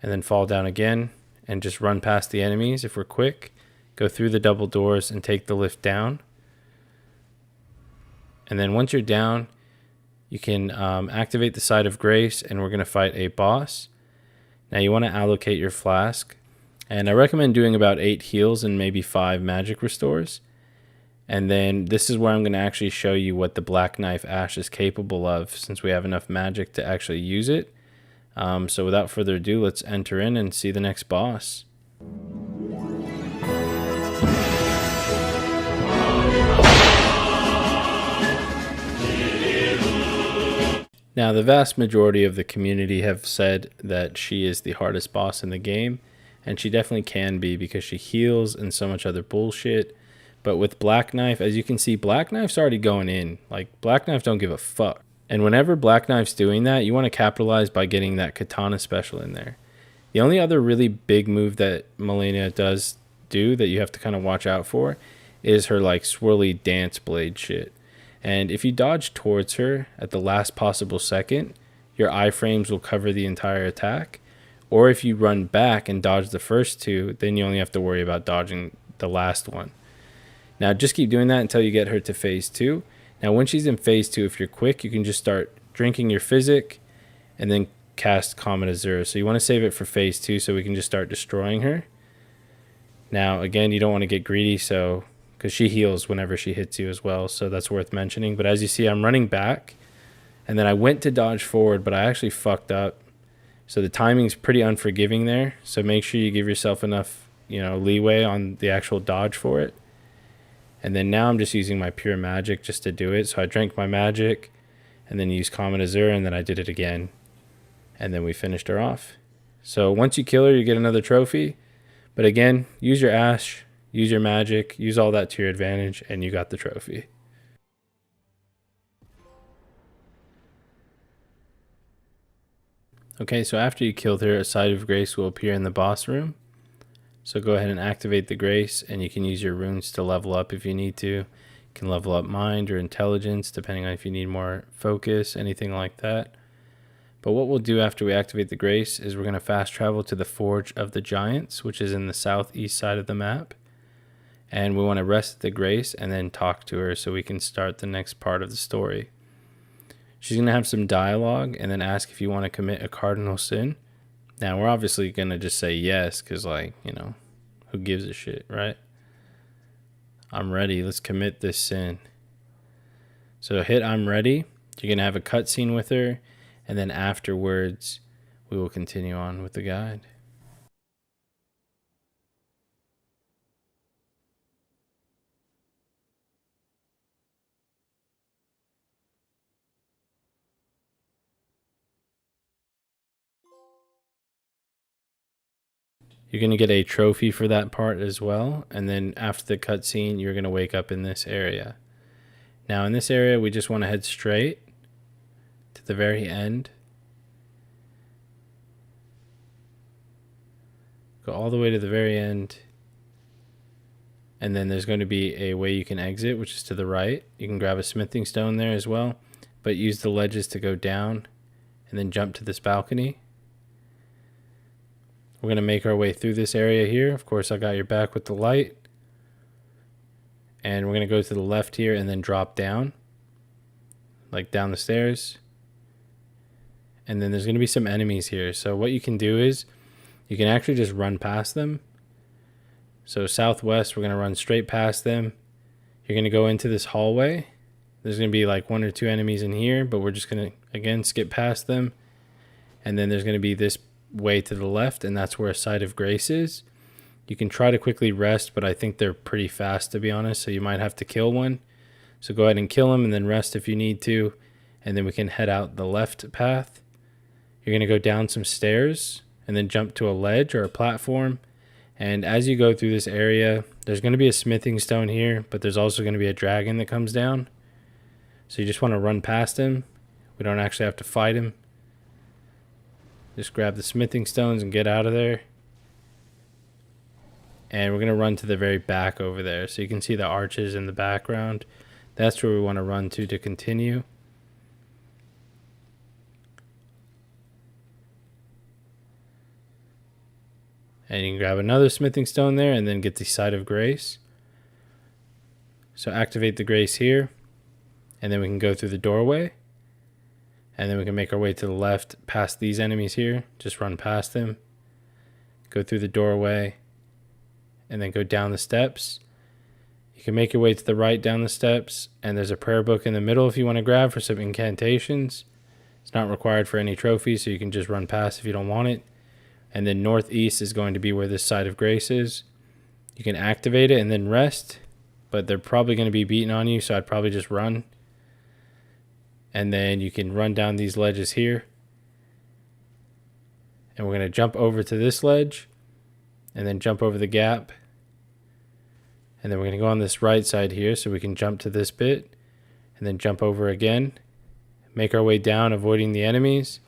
and then fall down again, and just run past the enemies if we're quick, go through the double doors, and take the lift down. And then once you're down, you can activate the Side of Grace, and we're going to fight a boss. Now you want to allocate your flask, and I recommend doing about 8 heals and maybe 5 magic restores. And then this is where I'm going to actually show you what the Black Knife Ash is capable of, since we have enough magic to actually use it. So without further ado, let's enter in and see the next boss. Now, the vast majority of the community have said that she is the hardest boss in the game, and she definitely can be because she heals and so much other bullshit. But with Black Knife, as you can see, Black Knife's already going in. Like, Black Knife don't give a fuck. And whenever Black Knife's doing that, you want to capitalize by getting that Katana special in there. The only other really big move that Malenia does do that you have to kind of watch out for is her, like, swirly dance blade shit. And if you dodge towards her at the last possible second, your iframes will cover the entire attack. Or if you run back and dodge the first two, then you only have to worry about dodging the last one. Now, just keep doing that until you get her to phase 2. Now, when she's in phase 2, if you're quick, you can just start drinking your physic and then cast Comet Azur. So you want to save it for phase 2 so we can just start destroying her. Now, again, you don't want to get greedy, so because she heals whenever she hits you as well, so that's worth mentioning. But as you see, I'm running back, and then I went to dodge forward, but I actually fucked up. So the timing's pretty unforgiving there, so make sure you give yourself enough, leeway on the actual dodge for it. And then now I'm just using my pure magic just to do it. So I drank my magic, and then used Comet Azur, and then I did it again. And then we finished her off. So once you kill her, you get another trophy. But again, use your Ash, use your magic, use all that to your advantage, and you got the trophy. Okay, so after you killed her, a Side of Grace will appear in the boss room. So go ahead and activate the Grace, and you can use your runes to level up if you need to. You can level up Mind or Intelligence, depending on if you need more focus, anything like that. But what we'll do after we activate the Grace is we're going to fast travel to the Forge of the Giants, which is in the southeast side of the map. And we want to rest at the Grace and then talk to her so we can start the next part of the story. She's going to have some dialogue and then ask if you want to commit a cardinal sin. Now, we're obviously going to just say yes because, who gives a shit, right? I'm ready. Let's commit this sin. So hit I'm ready. You're going to have a cutscene with her. And then afterwards, we will continue on with the guide. You're going to get a trophy for that part as well. And then after the cutscene, you're going to wake up in this area. Now in this area, we just want to head straight to the very end. Go all the way to the very end. And then there's going to be a way you can exit, which is to the right. You can grab a smithing stone there as well. But use the ledges to go down and then jump to this balcony. We're going to make our way through this area here. Of course, I got your back with the light. And we're going to go to the left here and then drop down. Like down the stairs. And then there's going to be some enemies here. So what you can do is you can actually just run past them. So southwest, we're going to run straight past them. You're going to go into this hallway. There's going to be like 1 or 2 enemies in here, but we're just going to, again, skip past them. And then there's going to be this way to the left, and that's where a Side of Grace is. You can try to quickly rest, but I think they're pretty fast, to be honest, so you might have to kill one. So go ahead and kill them and then rest if you need to, and then we can head out the left path. You're going to go down some stairs and then jump to a ledge or a platform. And as you go through this area, there's going to be a smithing stone here, but there's also going to be a dragon that comes down. So you just want to run past him. We don't actually have to fight him. Just grab the smithing stones and get out of there. And we're going to run to the very back over there. So you can see the arches in the background. That's where we want to run to continue. And you can grab another smithing stone there and then get the Side of Grace. So activate the Grace here. And then we can go through the doorway. And then we can make our way to the left past these enemies here. Just run past them. Go through the doorway. And then go down the steps. You can make your way to the right down the steps. And there's a prayer book in the middle if you want to grab for some incantations. It's not required for any trophies, so you can just run past if you don't want it. And then northeast is going to be where this Side of Grace is. You can activate it and then rest. But they're probably going to be beating on you, so I'd probably just run. And then you can run down these ledges here. And we're going to jump over to this ledge. And then jump over the gap. And then we're going to go on this right side here so we can jump to this bit. And then jump over again. Make our way down, avoiding the enemies.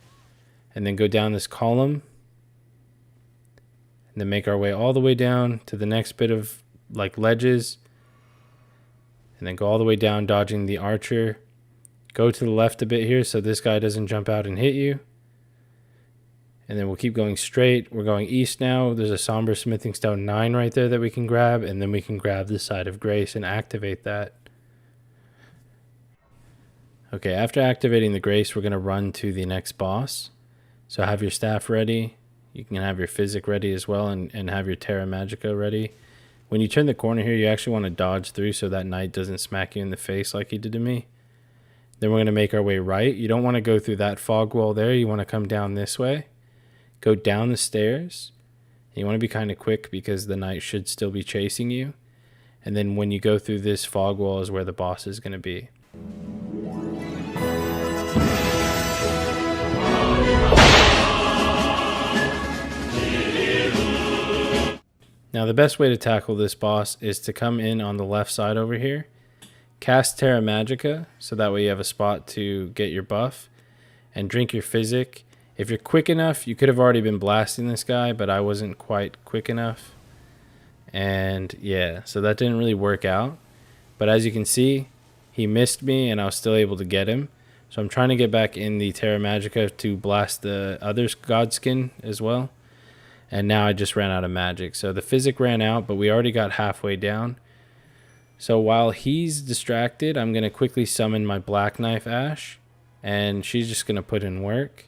And then go down this column. And then make our way all the way down to the next bit of like ledges. And then go all the way down, dodging the archer. Go to the left a bit here so this guy doesn't jump out and hit you. And then we'll keep going straight. We're going east now. There's a Somber Smithing Stone 9 right there that we can grab. And then we can grab the Side of Grace and activate that. Okay, after activating the Grace, we're going to run to the next boss. So have your staff ready. You can have your Physic ready as well, and have your Terra Magica ready. When you turn the corner here, you actually want to dodge through so that knight doesn't smack you in the face like he did to me. Then we're going to make our way right. You don't want to go through that fog wall there. You want to come down this way. Go down the stairs. You want to be kind of quick because the knight should still be chasing you. And then when you go through this fog wall is where the boss is going to be. Now the best way to tackle this boss is to come in on the left side over here. Cast Terra Magica, so that way you have a spot to get your buff. And drink your Physic. If you're quick enough, you could have already been blasting this guy, but I wasn't quite quick enough. And yeah, so that didn't really work out. But as you can see, he missed me and I was still able to get him. So I'm trying to get back in the Terra Magica to blast the other Godskin as well. And now I just ran out of magic. So the Physic ran out, but we already got halfway down. So while he's distracted, I'm going to quickly summon my Black Knife Ash. And she's just going to put in work.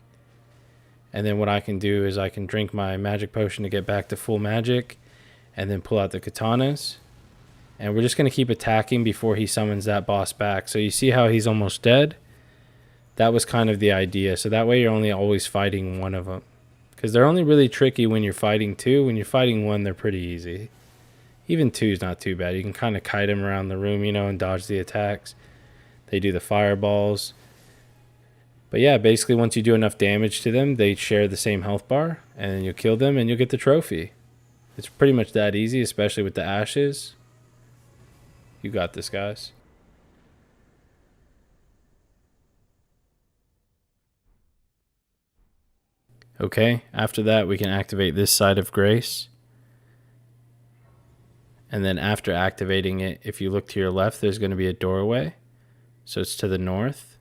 And then what I can do is I can drink my magic potion to get back to full magic. And then pull out the katanas. And we're just going to keep attacking before he summons that boss back. So you see how he's almost dead? That was kind of the idea. So that way you're only always fighting one of them. Because they're only really tricky when you're fighting two. When you're fighting one, they're pretty easy. Even two is not too bad. You can kind of kite them around the room, you know, and dodge the attacks. They do the fireballs. But yeah, basically once you do enough damage to them, they share the same health bar. And then you'll kill them and you'll get the trophy. It's pretty much that easy, especially with the ashes. You got this, guys. Okay, after that we can activate this Side of Grace. And then after activating it, if you look to your left, there's going to be a doorway. So it's to the north.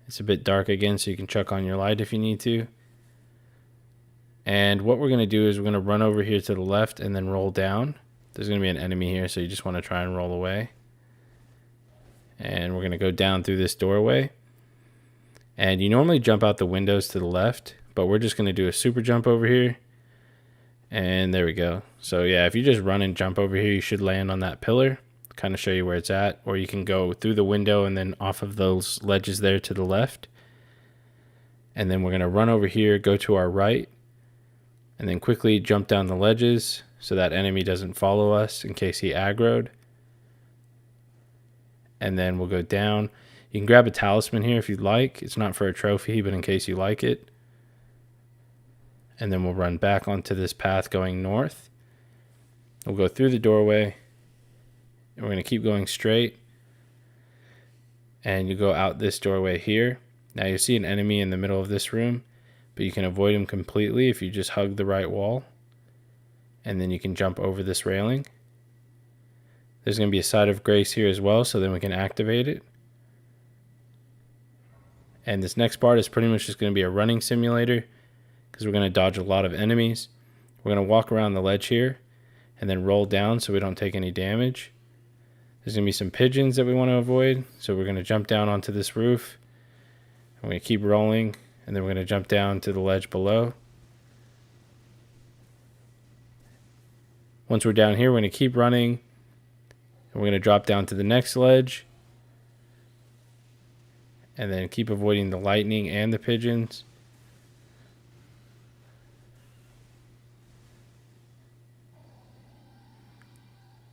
It's a bit dark again, so you can chuck on your light if you need to. And what we're going to do is we're going to run over here to the left and then roll down. There's going to be an enemy here, so you just want to try and roll away. And we're going to go down through this doorway. And you normally jump out the windows to the left, but we're just going to do a super jump over here. And there we go. So yeah, if you just run and jump over here, you should land on that pillar. Kind of show you where it's at. Or you can go through the window and then off of those ledges there to the left. And then we're going to run over here, go to our right. And then quickly jump down the ledges so that enemy doesn't follow us in case he aggroed. And then we'll go down. You can grab a talisman here if you'd like. It's not for a trophy, but in case you like it. And then we'll run back onto this path going north. We'll go through the doorway. And we're going to keep going straight. And you go out this doorway here. Now you see an enemy in the middle of this room. But you can avoid him completely if you just hug the right wall. And then you can jump over this railing. There's going to be a Side of Grace here as well, so then we can activate it. And this next part is pretty much just going to be a running simulator, because we're going to dodge a lot of enemies. We're going to walk around the ledge here, and then roll down so we don't take any damage. There's going to be some pigeons that we want to avoid, so we're going to jump down onto this roof. And we're going to keep rolling, and then we're going to jump down to the ledge below. Once we're down here, we're going to keep running. And we're going to drop down to the next ledge. And then keep avoiding the lightning and the pigeons.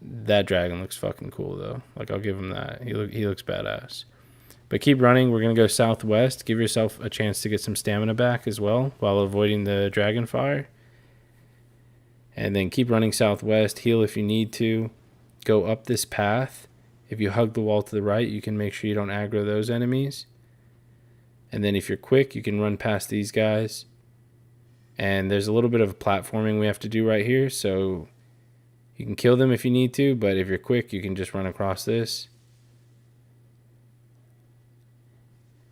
That dragon looks fucking cool though. Like, I'll give him that. He looks badass. But keep running. We're going to go southwest. Give yourself a chance to get some stamina back as well while avoiding the dragon fire. And then keep running southwest. Heal if you need to. Go up this path. If you hug the wall to the right, you can make sure you don't aggro those enemies. And then if you're quick, you can run past these guys. And there's a little bit of platforming we have to do right here. So you can kill them if you need to, but if you're quick, you can just run across this.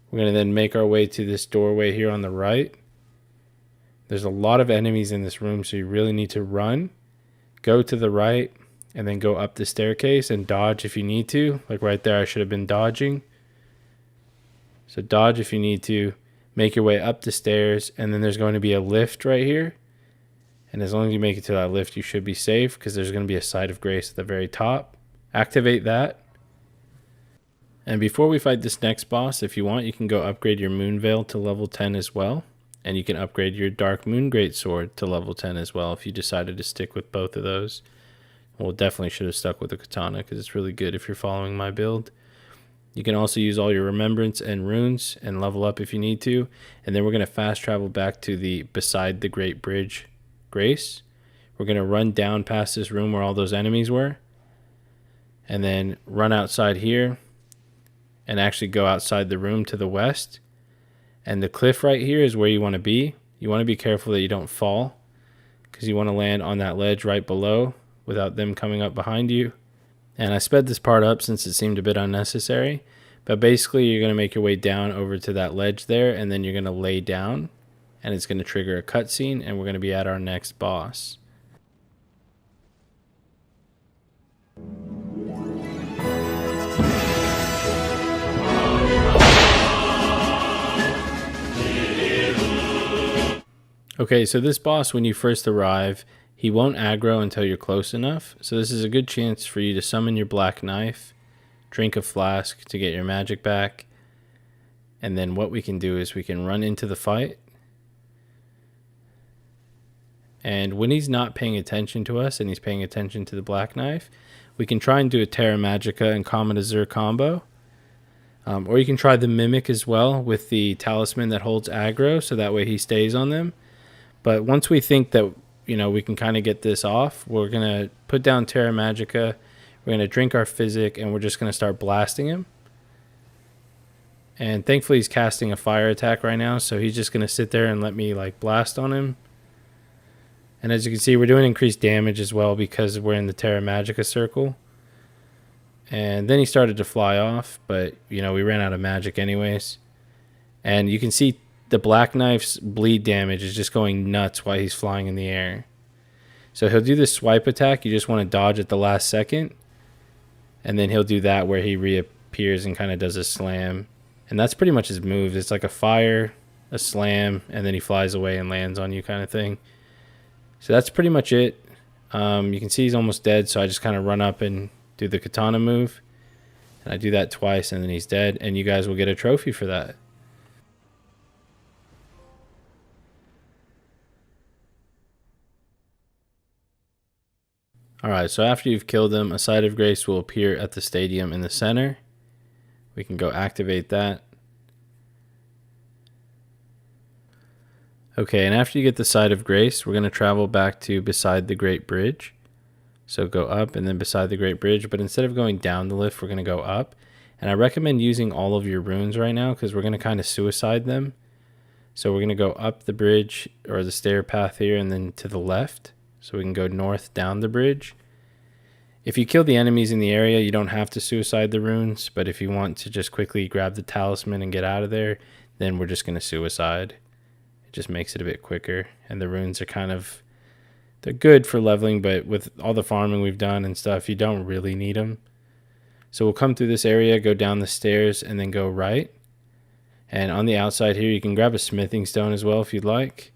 We're going to then make our way to this doorway here on the right. There's a lot of enemies in this room, so you really need to run. Go to the right, and then go up the staircase and dodge if you need to. Like right there, I should have been dodging. So dodge if you need to. Make your way up the stairs, and then there's going to be a lift right here. And as long as you make it to that lift, you should be safe, because there's going to be a site of grace at the very top. Activate that. And before we fight this next boss, if you want, you can go upgrade your Moon Veil to level 10 as well. And you can upgrade your Dark Moon Greatsword to level 10 as well if you decided to stick with both of those. Well, definitely should have stuck with the katana, because it's really good if you're following my build. You can also use all your remembrance and runes and level up if you need to. And then we're going to fast travel back to the beside the Great Bridge Grace. We're going to run down past this room where all those enemies were. And then run outside here. And actually go outside the room to the west. And the cliff right here is where you want to be. You want to be careful that you don't fall, because you want to land on that ledge right below without them coming up behind you. And I sped this part up since it seemed a bit unnecessary. But basically, you're going to make your way down over to that ledge there, and then you're going to lay down, and it's going to trigger a cutscene, and we're going to be at our next boss. Okay, so this boss, when you first arrive, he won't aggro until you're close enough. So this is a good chance for you to summon your Black Knife, drink a flask to get your magic back. And then what we can do is we can run into the fight. And when he's not paying attention to us and he's paying attention to the Black Knife, we can try and do a Terra Magica and Comet Azur combo. Or you can try the Mimic as well with the Talisman that holds aggro, so that way he stays on them. But once we think that, you know, we can kind of get this off, we're going to put down Terra Magica, we're going to drink our Physic, and we're just going to start blasting him. And thankfully he's casting a fire attack right now, so he's just going to sit there and let me like blast on him. And as you can see, we're doing increased damage as well because we're in the Terra Magica circle. And then he started to fly off, but you know, we ran out of magic anyways. And you can see the Black Knife's bleed damage is just going nuts while he's flying in the air. So he'll do this swipe attack. You just want to dodge at the last second. And then he'll do that where he reappears and kind of does a slam. And that's pretty much his move. It's like a fire, a slam, and then he flies away and lands on you kind of thing. So that's pretty much it. You can see he's almost dead, so I just kind of run up and do the katana move. And I do that twice, and then he's dead. And you guys will get a trophy for that. Alright, so after you've killed them, a Site of Grace will appear at the stadium in the center. We can go activate that. Okay, and after you get the Site of Grace, we're going to travel back to beside the Great Bridge. So go up and then beside the Great Bridge, but instead of going down the lift, we're going to go up. And I recommend using all of your runes right now because we're going to kind of suicide them. So we're going to go up the bridge or the stair path here and then to the left. So we can go north down the bridge. If you kill the enemies in the area, you don't have to suicide the runes. But if you want to just quickly grab the talisman and get out of there, then we're just going to suicide. It just makes it a bit quicker. And the runes are kind of, they're good for leveling, but with all the farming we've done and stuff, you don't really need them. So we'll come through this area, go down the stairs, and then go right. And on the outside here, you can grab a smithing stone as well if you'd like.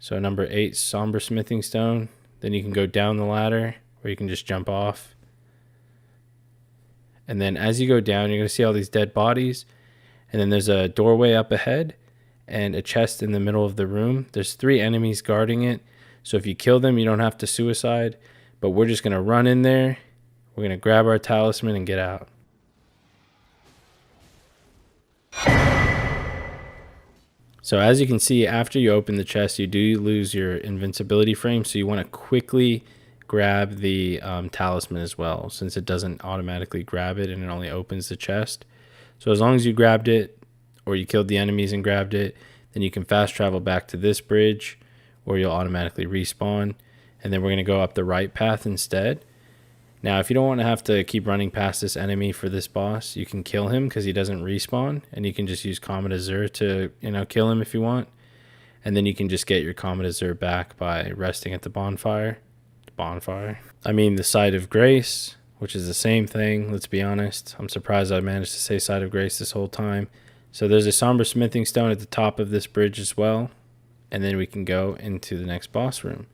So number 8, Somber Smithing Stone. Then you can go down the ladder, or you can just jump off. And then as you go down, you're going to see all these dead bodies. And then there's a doorway up ahead and a chest in the middle of the room. There's 3 enemies guarding it. So if you kill them, you don't have to suicide. But we're just going to run in there. We're going to grab our talisman and get out. So as you can see, after you open the chest, you do lose your invincibility frame. So you want to quickly grab the talisman as well, since it doesn't automatically grab it and it only opens the chest. So as long as you grabbed it, or you killed the enemies and grabbed it, then you can fast travel back to this bridge, or you'll automatically respawn. And then we're going to go up the right path instead. Now, if you don't want to have to keep running past this enemy for this boss, you can kill him because he doesn't respawn, and you can just use Comet Azur to, kill him if you want. And then you can just get your Comet Azur back by resting at the bonfire. The Site of Grace, which is the same thing, let's be honest. I'm surprised I managed to say Site of Grace this whole time. So there's a Somber Smithing Stone at the top of this bridge as well. And then we can go into the next boss room.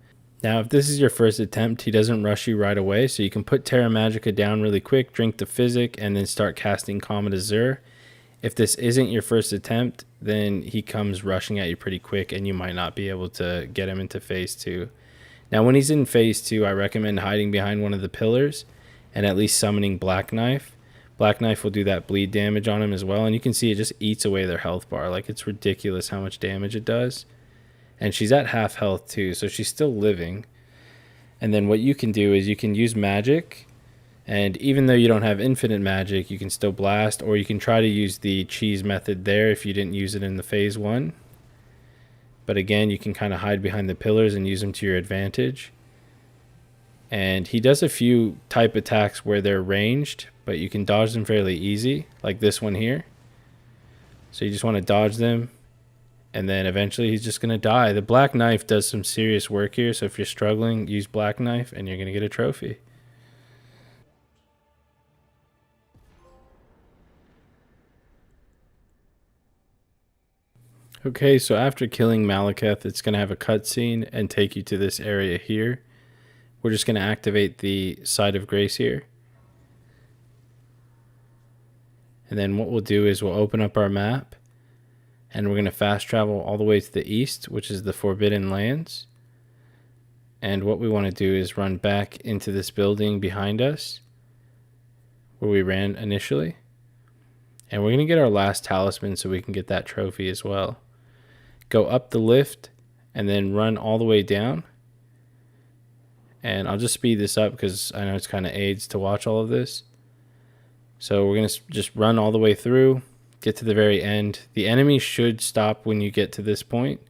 Now, if this is your first attempt, he doesn't rush you right away, so you can put Terra Magica down really quick, drink the Physic, and then start casting Comet Azur. If this isn't your first attempt, then he comes rushing at you pretty quick, and you might not be able to get him into Phase 2. Now, when he's in Phase 2, I recommend hiding behind one of the pillars and at least summoning Black Knife. Black Knife will do that bleed damage on him as well, and you can see it just eats away their health bar. Like, it's ridiculous how much damage it does. And she's at half health too, so she's still living. And then what you can do is you can use magic, and even though you don't have infinite magic, you can still blast, or you can try to use the cheese method there if you didn't use it in the Phase 1. But again, you can kind of hide behind the pillars and use them to your advantage. And he does a few type attacks where they're ranged, but you can dodge them fairly easy, like this one here. So you just want to dodge them. And then eventually he's just going to die. The Black Knife does some serious work here. So if you're struggling, use Black Knife and you're going to get a trophy. Okay, so after killing Malekith, it's going to have a cutscene and take you to this area here. We're just going to activate the Site of Grace here. And then what we'll do is we'll open up our map. And we're going to fast travel all the way to the east, which is the Forbidden Lands. And what we want to do is run back into this building behind us, where we ran initially. And we're going to get our last talisman so we can get that trophy as well. Go up the lift and then run all the way down. And I'll just speed this up because I know it's kind of aids to watch all of this. So we're going to just run all the way through. Get to the very end. The enemy should stop when you get to this point,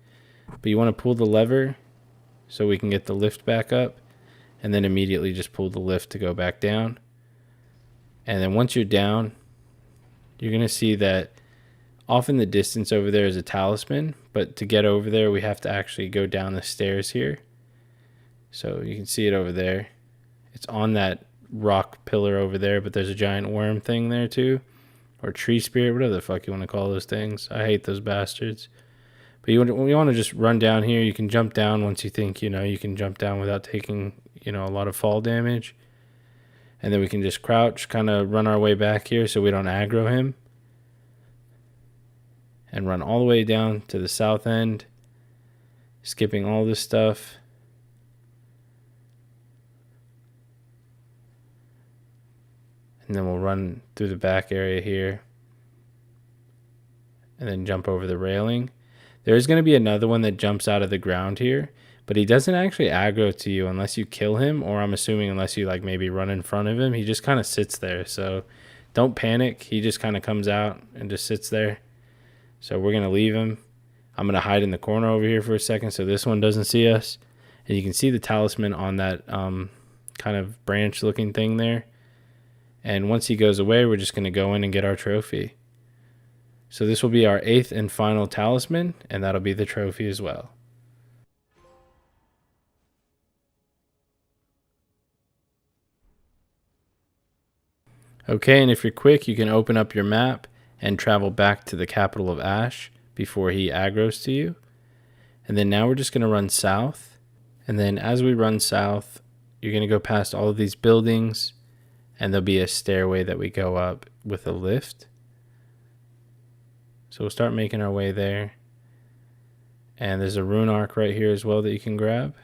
but you want to pull the lever so we can get the lift back up, and then immediately just pull the lift to go back down. And then once you're down, you're going to see that off in the distance over there is a talisman, but to get over there we have to actually go down the stairs here. So you can see it over there. It's on that rock pillar over there, but there's a giant worm thing there too. Or tree spirit, whatever the fuck you want to call those things. I hate those bastards. But you want to just run down here. You can jump down once you think, you can jump down without taking, a lot of fall damage. And then we can just crouch, kind of run our way back here so we don't aggro him. And run all the way down to the south end. Skipping all this stuff. And then we'll run through the back area here. And then jump over the railing. There's going to be another one that jumps out of the ground here. But he doesn't actually aggro to you unless you kill him. Or I'm assuming unless you maybe run in front of him. He just kind of sits there. So don't panic. He just kind of comes out and just sits there. So we're going to leave him. I'm going to hide in the corner over here for a second so this one doesn't see us. And you can see the talisman on that kind of branch looking thing there. And once he goes away, we're just going to go in and get our trophy. So this will be our 8th and final talisman, and that'll be the trophy as well. Okay, and if you're quick, you can open up your map and travel back to the capital of Ash before he aggros to you. And then now we're just going to run south. And then as we run south, you're going to go past all of these buildings. And there'll be a stairway that we go up with a lift. So we'll start making our way there. And there's a rune arc right here as well that you can grab.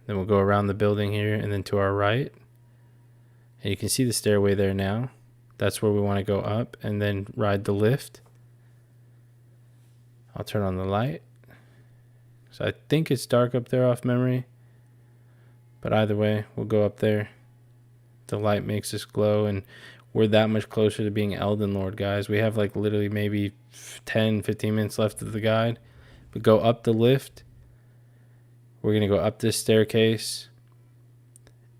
Then we'll go around the building here and then to our right. And you can see the stairway there now. That's where we want to go up and then ride the lift. I'll turn on the light. So I think it's dark up there off memory. But either way, we'll go up there. The light makes us glow, and we're that much closer to being Elden Lord, guys. We have like literally maybe 10, 15 minutes left of the guide. But go up the lift. We're going to go up this staircase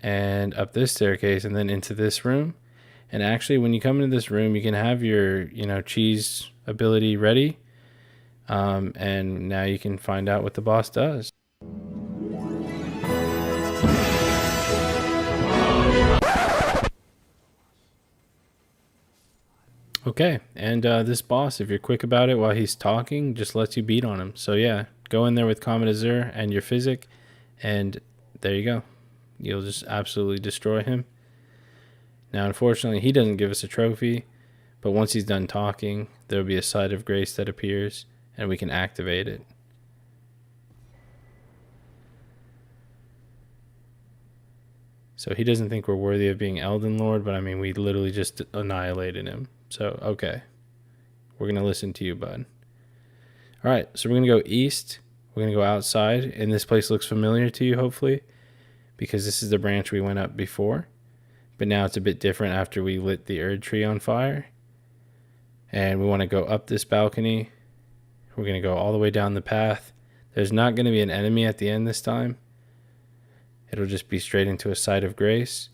and up this staircase and then into this room. And actually, when you come into this room, you can have your, cheese ability ready. And now you can find out what the boss does. Okay, and this boss, if you're quick about it while he's talking, just lets you beat on him. So yeah, go in there with Comet Azur and your physic, and there you go. You'll just absolutely destroy him. Now, unfortunately, he doesn't give us a trophy, but once he's done talking, there'll be a site of grace that appears, and we can activate it. So he doesn't think we're worthy of being Elden Lord, but I mean, we literally just annihilated him. So, okay. We're going to listen to you, bud. All right, so we're going to go east. We're going to go outside, and this place looks familiar to you, hopefully, because this is the branch we went up before. But now it's a bit different after we lit the Erd tree on fire. And we want to go up this balcony. We're going to go all the way down the path. There's not going to be an enemy at the end this time. It'll just be straight into a site of grace.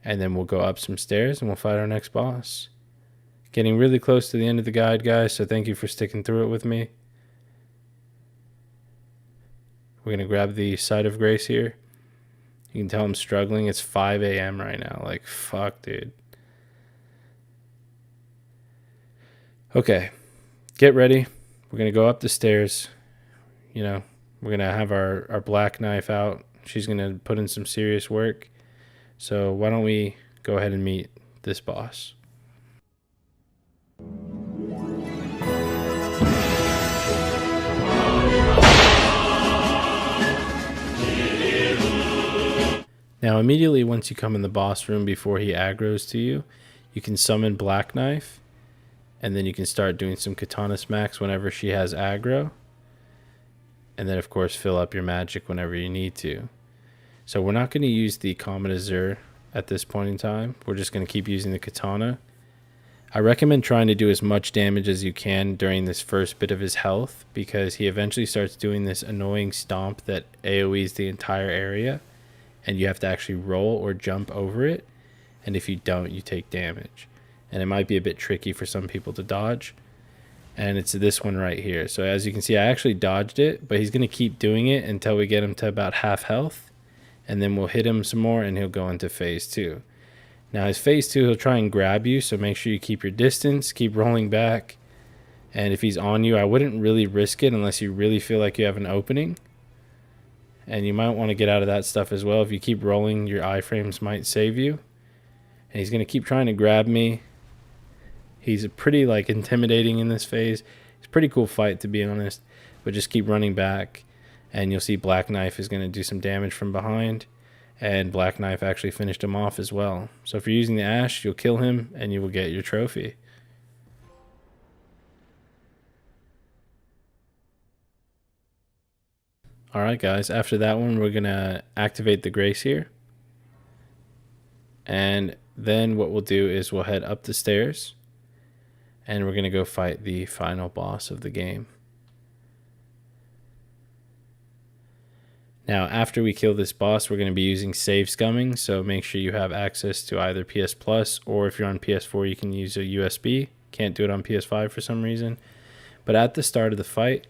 And then we'll go up some stairs and we'll fight our next boss. Getting really close to the end of the guide, guys, so thank you for sticking through it with me. We're going to grab the site of grace here. You can tell I'm struggling. It's 5 a.m. right now. Like, fuck, dude. Okay. Get ready. We're going to go up the stairs. We're going to have our black knife out. She's going to put in some serious work. So why don't we go ahead and meet this boss. Now, immediately once you come in the boss room before he aggroes to you, you can summon Black Knife, and then you can start doing some katana smacks whenever she has aggro. And then, of course, fill up your magic whenever you need to. So we're not going to use the Comet Azur at this point in time. We're just going to keep using the katana. I recommend trying to do as much damage as you can during this first bit of his health, because he eventually starts doing this annoying stomp that AoEs the entire area, and you have to actually roll or jump over it, and if you don't, you take damage. And it might be a bit tricky for some people to dodge, and it's this one right here. So as you can see, I actually dodged it, but he's going to keep doing it until we get him to about half health, and then we'll hit him some more and he'll go into phase 2. Now his phase 2, he'll try and grab you, so make sure you keep your distance, keep rolling back, and if he's on you, I wouldn't really risk it unless you really feel like you have an opening. And you might want to get out of that stuff as well. If you keep rolling, your iframes might save you. And he's going to keep trying to grab me. He's pretty intimidating in this phase. It's a pretty cool fight, to be honest. But just keep running back. And you'll see Black Knife is going to do some damage from behind. And Black Knife actually finished him off as well. So if you're using the Ash, you'll kill him and you will get your trophy. Alright guys, after that one, we're going to activate the Grace here. And then what we'll do is we'll head up the stairs. And we're going to go fight the final boss of the game. Now, after we kill this boss, we're going to be using save scumming. So make sure you have access to either PS Plus, or if you're on PS4, you can use a USB. Can't do it on PS5 for some reason. But at the start of the fight,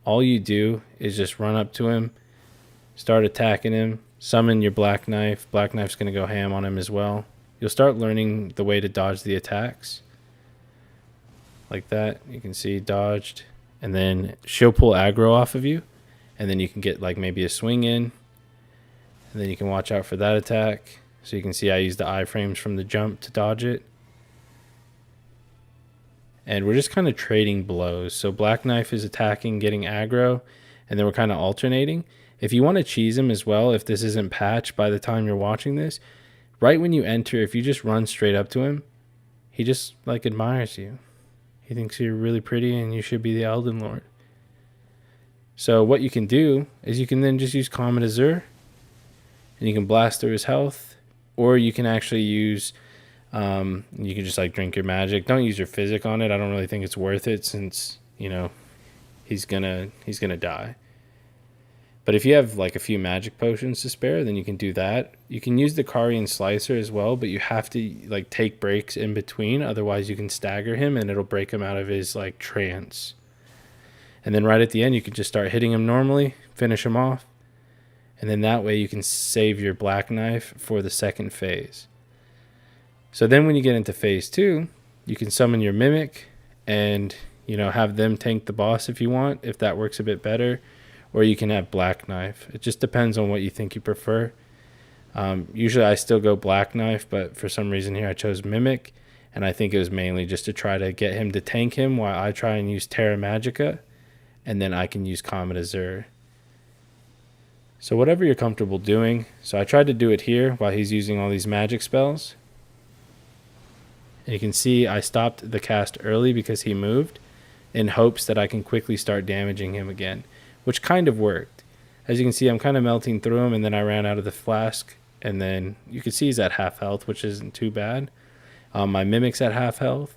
all you do is just run up to him, start attacking him, summon your Black Knife. Black Knife's going to go ham on him as well. You'll start learning the way to dodge the attacks. Like that. You can see dodged. And then she'll pull aggro off of you. And then you can get maybe a swing in. And then you can watch out for that attack. So you can see I use the iframes from the jump to dodge it. And we're just kind of trading blows. So Black Knife is attacking, getting aggro, and then we're kind of alternating. If you want to cheese him as well, if this isn't patched by the time you're watching this, right when you enter, if you just run straight up to him, He just like admires you. He thinks you're really pretty and you should be the Elden Lord. So what you can do is you can then just use Comet Azur and you can blast through his health, or you can actually use you can just like drink your magic. Don't use your physic on it. I don't really think it's worth it, since, you know, he's gonna die. But if you have like a few magic potions to spare, then you can do that. You can use the Carian Slicer as well, but you have to like take breaks in between, otherwise you can stagger him and it'll break him out of his like trance. And then right at the end you can just start hitting him normally, finish him off, and then that way you can save your Black Knife for the second phase. So then when you get into phase 2, you can summon your Mimic and, you know, have them tank the boss if you want, if that works a bit better. Or you can have Black Knife. It just depends on what you think you prefer. Usually I still go Black Knife, but for some reason here I chose Mimic. And I think it was mainly just to try to get him to tank him while I try and use Terra Magica. And then I can use Comet Azur. So whatever you're comfortable doing. So I tried to do it here while he's using all these magic spells. And you can see I stopped the cast early because he moved, in hopes that I can quickly start damaging him again, which kind of worked. As you can see, I'm kind of melting through him, and then I ran out of the flask, and then you can see he's at half health, which isn't too bad. My Mimic's at half health.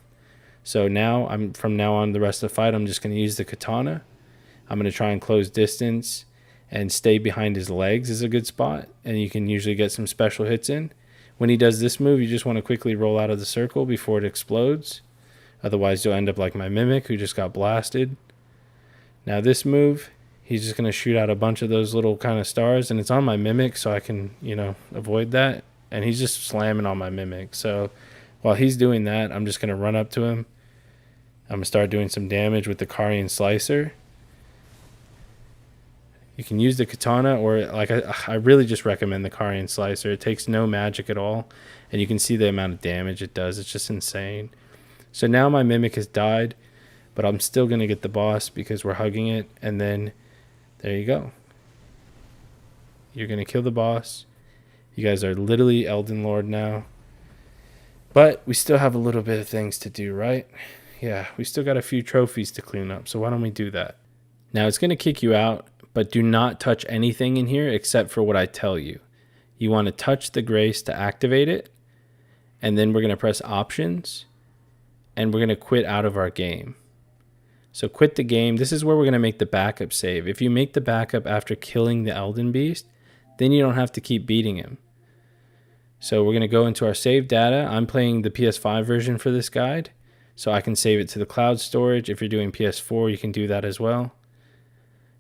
So now, from now on the rest of the fight, I'm just going to use the katana. I'm going to try and close distance, and stay behind his legs is a good spot, and you can usually get some special hits in. When he does this move, you just want to quickly roll out of the circle before it explodes. Otherwise, you'll end up like my Mimic, who just got blasted. Now this move, he's just going to shoot out a bunch of those little kind of stars, and it's on my Mimic, so I can, you know, avoid that. And he's just slamming on my Mimic. So while he's doing that, I'm just going to run up to him. I'm going to start doing some damage with the Carian Slicer. You can use the katana, or like I really just recommend the Carian Slicer. It takes no magic at all, and you can see the amount of damage it does. It's just insane. So now my Mimic has died, but I'm still going to get the boss because we're hugging it, and then there you go. You're going to kill the boss. You guys are literally Elden Lord now. But we still have a little bit of things to do, right? Yeah, we still got a few trophies to clean up, so why don't we do that? Now it's going to kick you out, but do not touch anything in here except for what I tell you. You want to touch the grace to activate it, and then we're going to press options, and we're going to quit out of our game. So quit the game. This is where we're going to make the backup save. If you make the backup after killing the Elden Beast, then you don't have to keep beating him. So we're going to go into our save data. I'm playing the PS5 version for this guide, so I can save it to the cloud storage. If you're doing PS4, you can do that as well.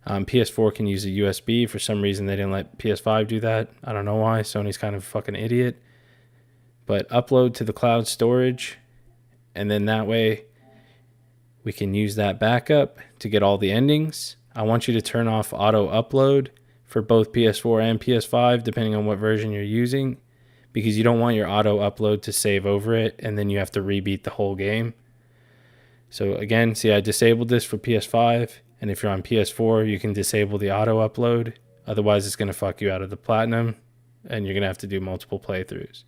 PS4 can use a USB. For some reason, they didn't let PS5 do that. I don't know why. Sony's kind of a fucking idiot. But upload to the cloud storage, and then that way we can use that backup to get all the endings. I want you to turn off auto upload for both PS4 and PS5, depending on what version you're using, because you don't want your auto upload to save over it, and then you have to rebeat the whole game. So again, see, I disabled this for PS5. And if you're on PS4, you can disable the auto upload. Otherwise, it's going to fuck you out of the platinum, and you're going to have to do multiple playthroughs.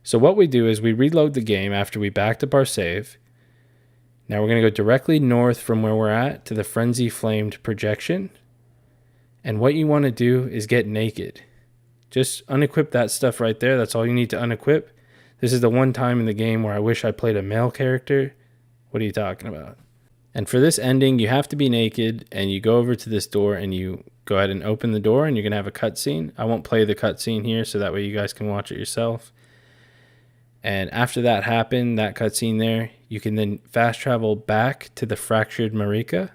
So what we do is we reload the game after we backed up our save. Now we're going to go directly north from where we're at to the Frenzy Flamed projection. And what you want to do is get naked. Just unequip that stuff right there. That's all you need to unequip. This is the one time in the game where I wish I played a male character. What are you talking about? And for this ending, you have to be naked, and you go over to this door and you go ahead and open the door, and you're going to have a cutscene. I won't play the cutscene here, so that way you guys can watch it yourself. And after that happened, that cutscene there, you can then fast travel back to the Fractured Marika,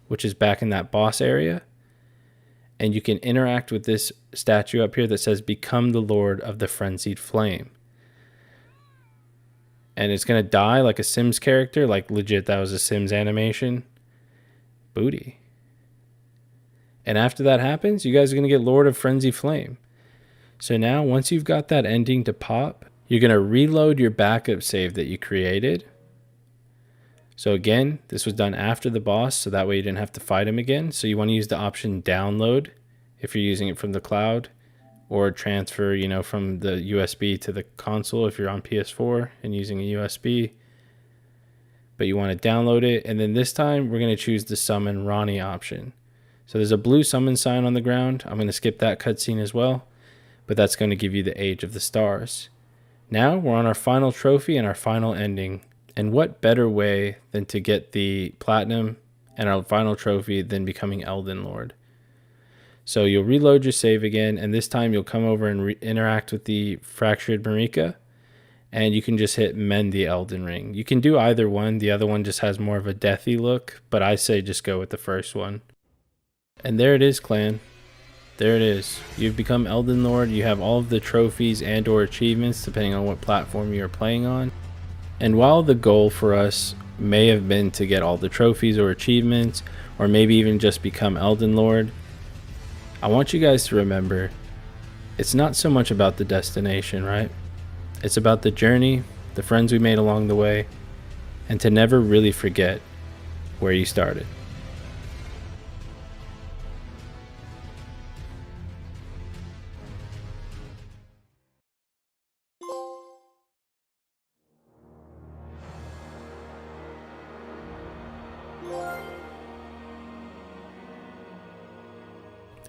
which is back in that boss area. And you can interact with this statue up here that says, "Become the Lord of the Frenzied Flame." And it's going to die like a Sims character. Like legit, that was a Sims animation. Booty. And after that happens, you guys are going to get Lord of Frenzy Flame. So now, once you've got that ending to pop, you're going to reload your backup save that you created. So again, this was done after the boss, so that way you didn't have to fight him again. So you want to use the option download if you're using it from the cloud, or transfer, you know, from the USB to the console if you're on PS4 and using a USB. But you want to download it, and then this time we're going to choose the Summon Ronnie option. So there's a blue summon sign on the ground. I'm going to skip that cutscene as well, but that's going to give you the Age of the Stars. Now we're on our final trophy and our final ending. And what better way than to get the platinum and our final trophy than becoming Elden Lord? So you'll reload your save again, and this time you'll come over and interact with the Fractured Marika, and you can just hit Mend the Elden Ring. You can do either one. The other one just has more of a deathy look, but I say just go with the first one. And there it is, clan. There it is. You've become Elden Lord. You have all of the trophies and or achievements depending on what platform you are playing on. And while the goal for us may have been to get all the trophies or achievements, or maybe even just become Elden Lord, I want you guys to remember, it's not so much about the destination, right? It's about the journey, the friends we made along the way, and to never really forget where you started.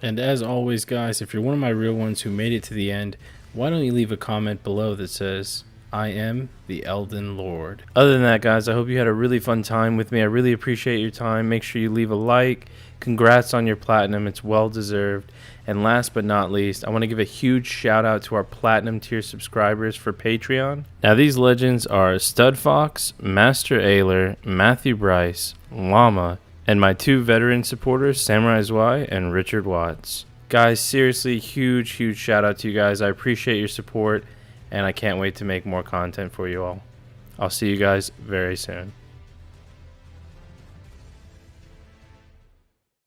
And as always, guys, if you're one of my real ones who made it to the end, why don't you leave a comment below that says, I am the Elden Lord. Other than that, guys, I hope you had a really fun time with me. I really appreciate your time. Make sure you leave a like. Congrats on your platinum. It's well deserved. And last but not least, I want to give a huge shout out to our platinum tier subscribers for Patreon. Now, these legends are Stud Fox, Master Ayler, Mathew Bryce Llama, and my 2 veteran supporters, SamuraiZwei and Richard Watts. Guys, seriously, huge shout out to you guys. I appreciate your support, and I can't wait to make more content for you all. I'll see you guys very soon.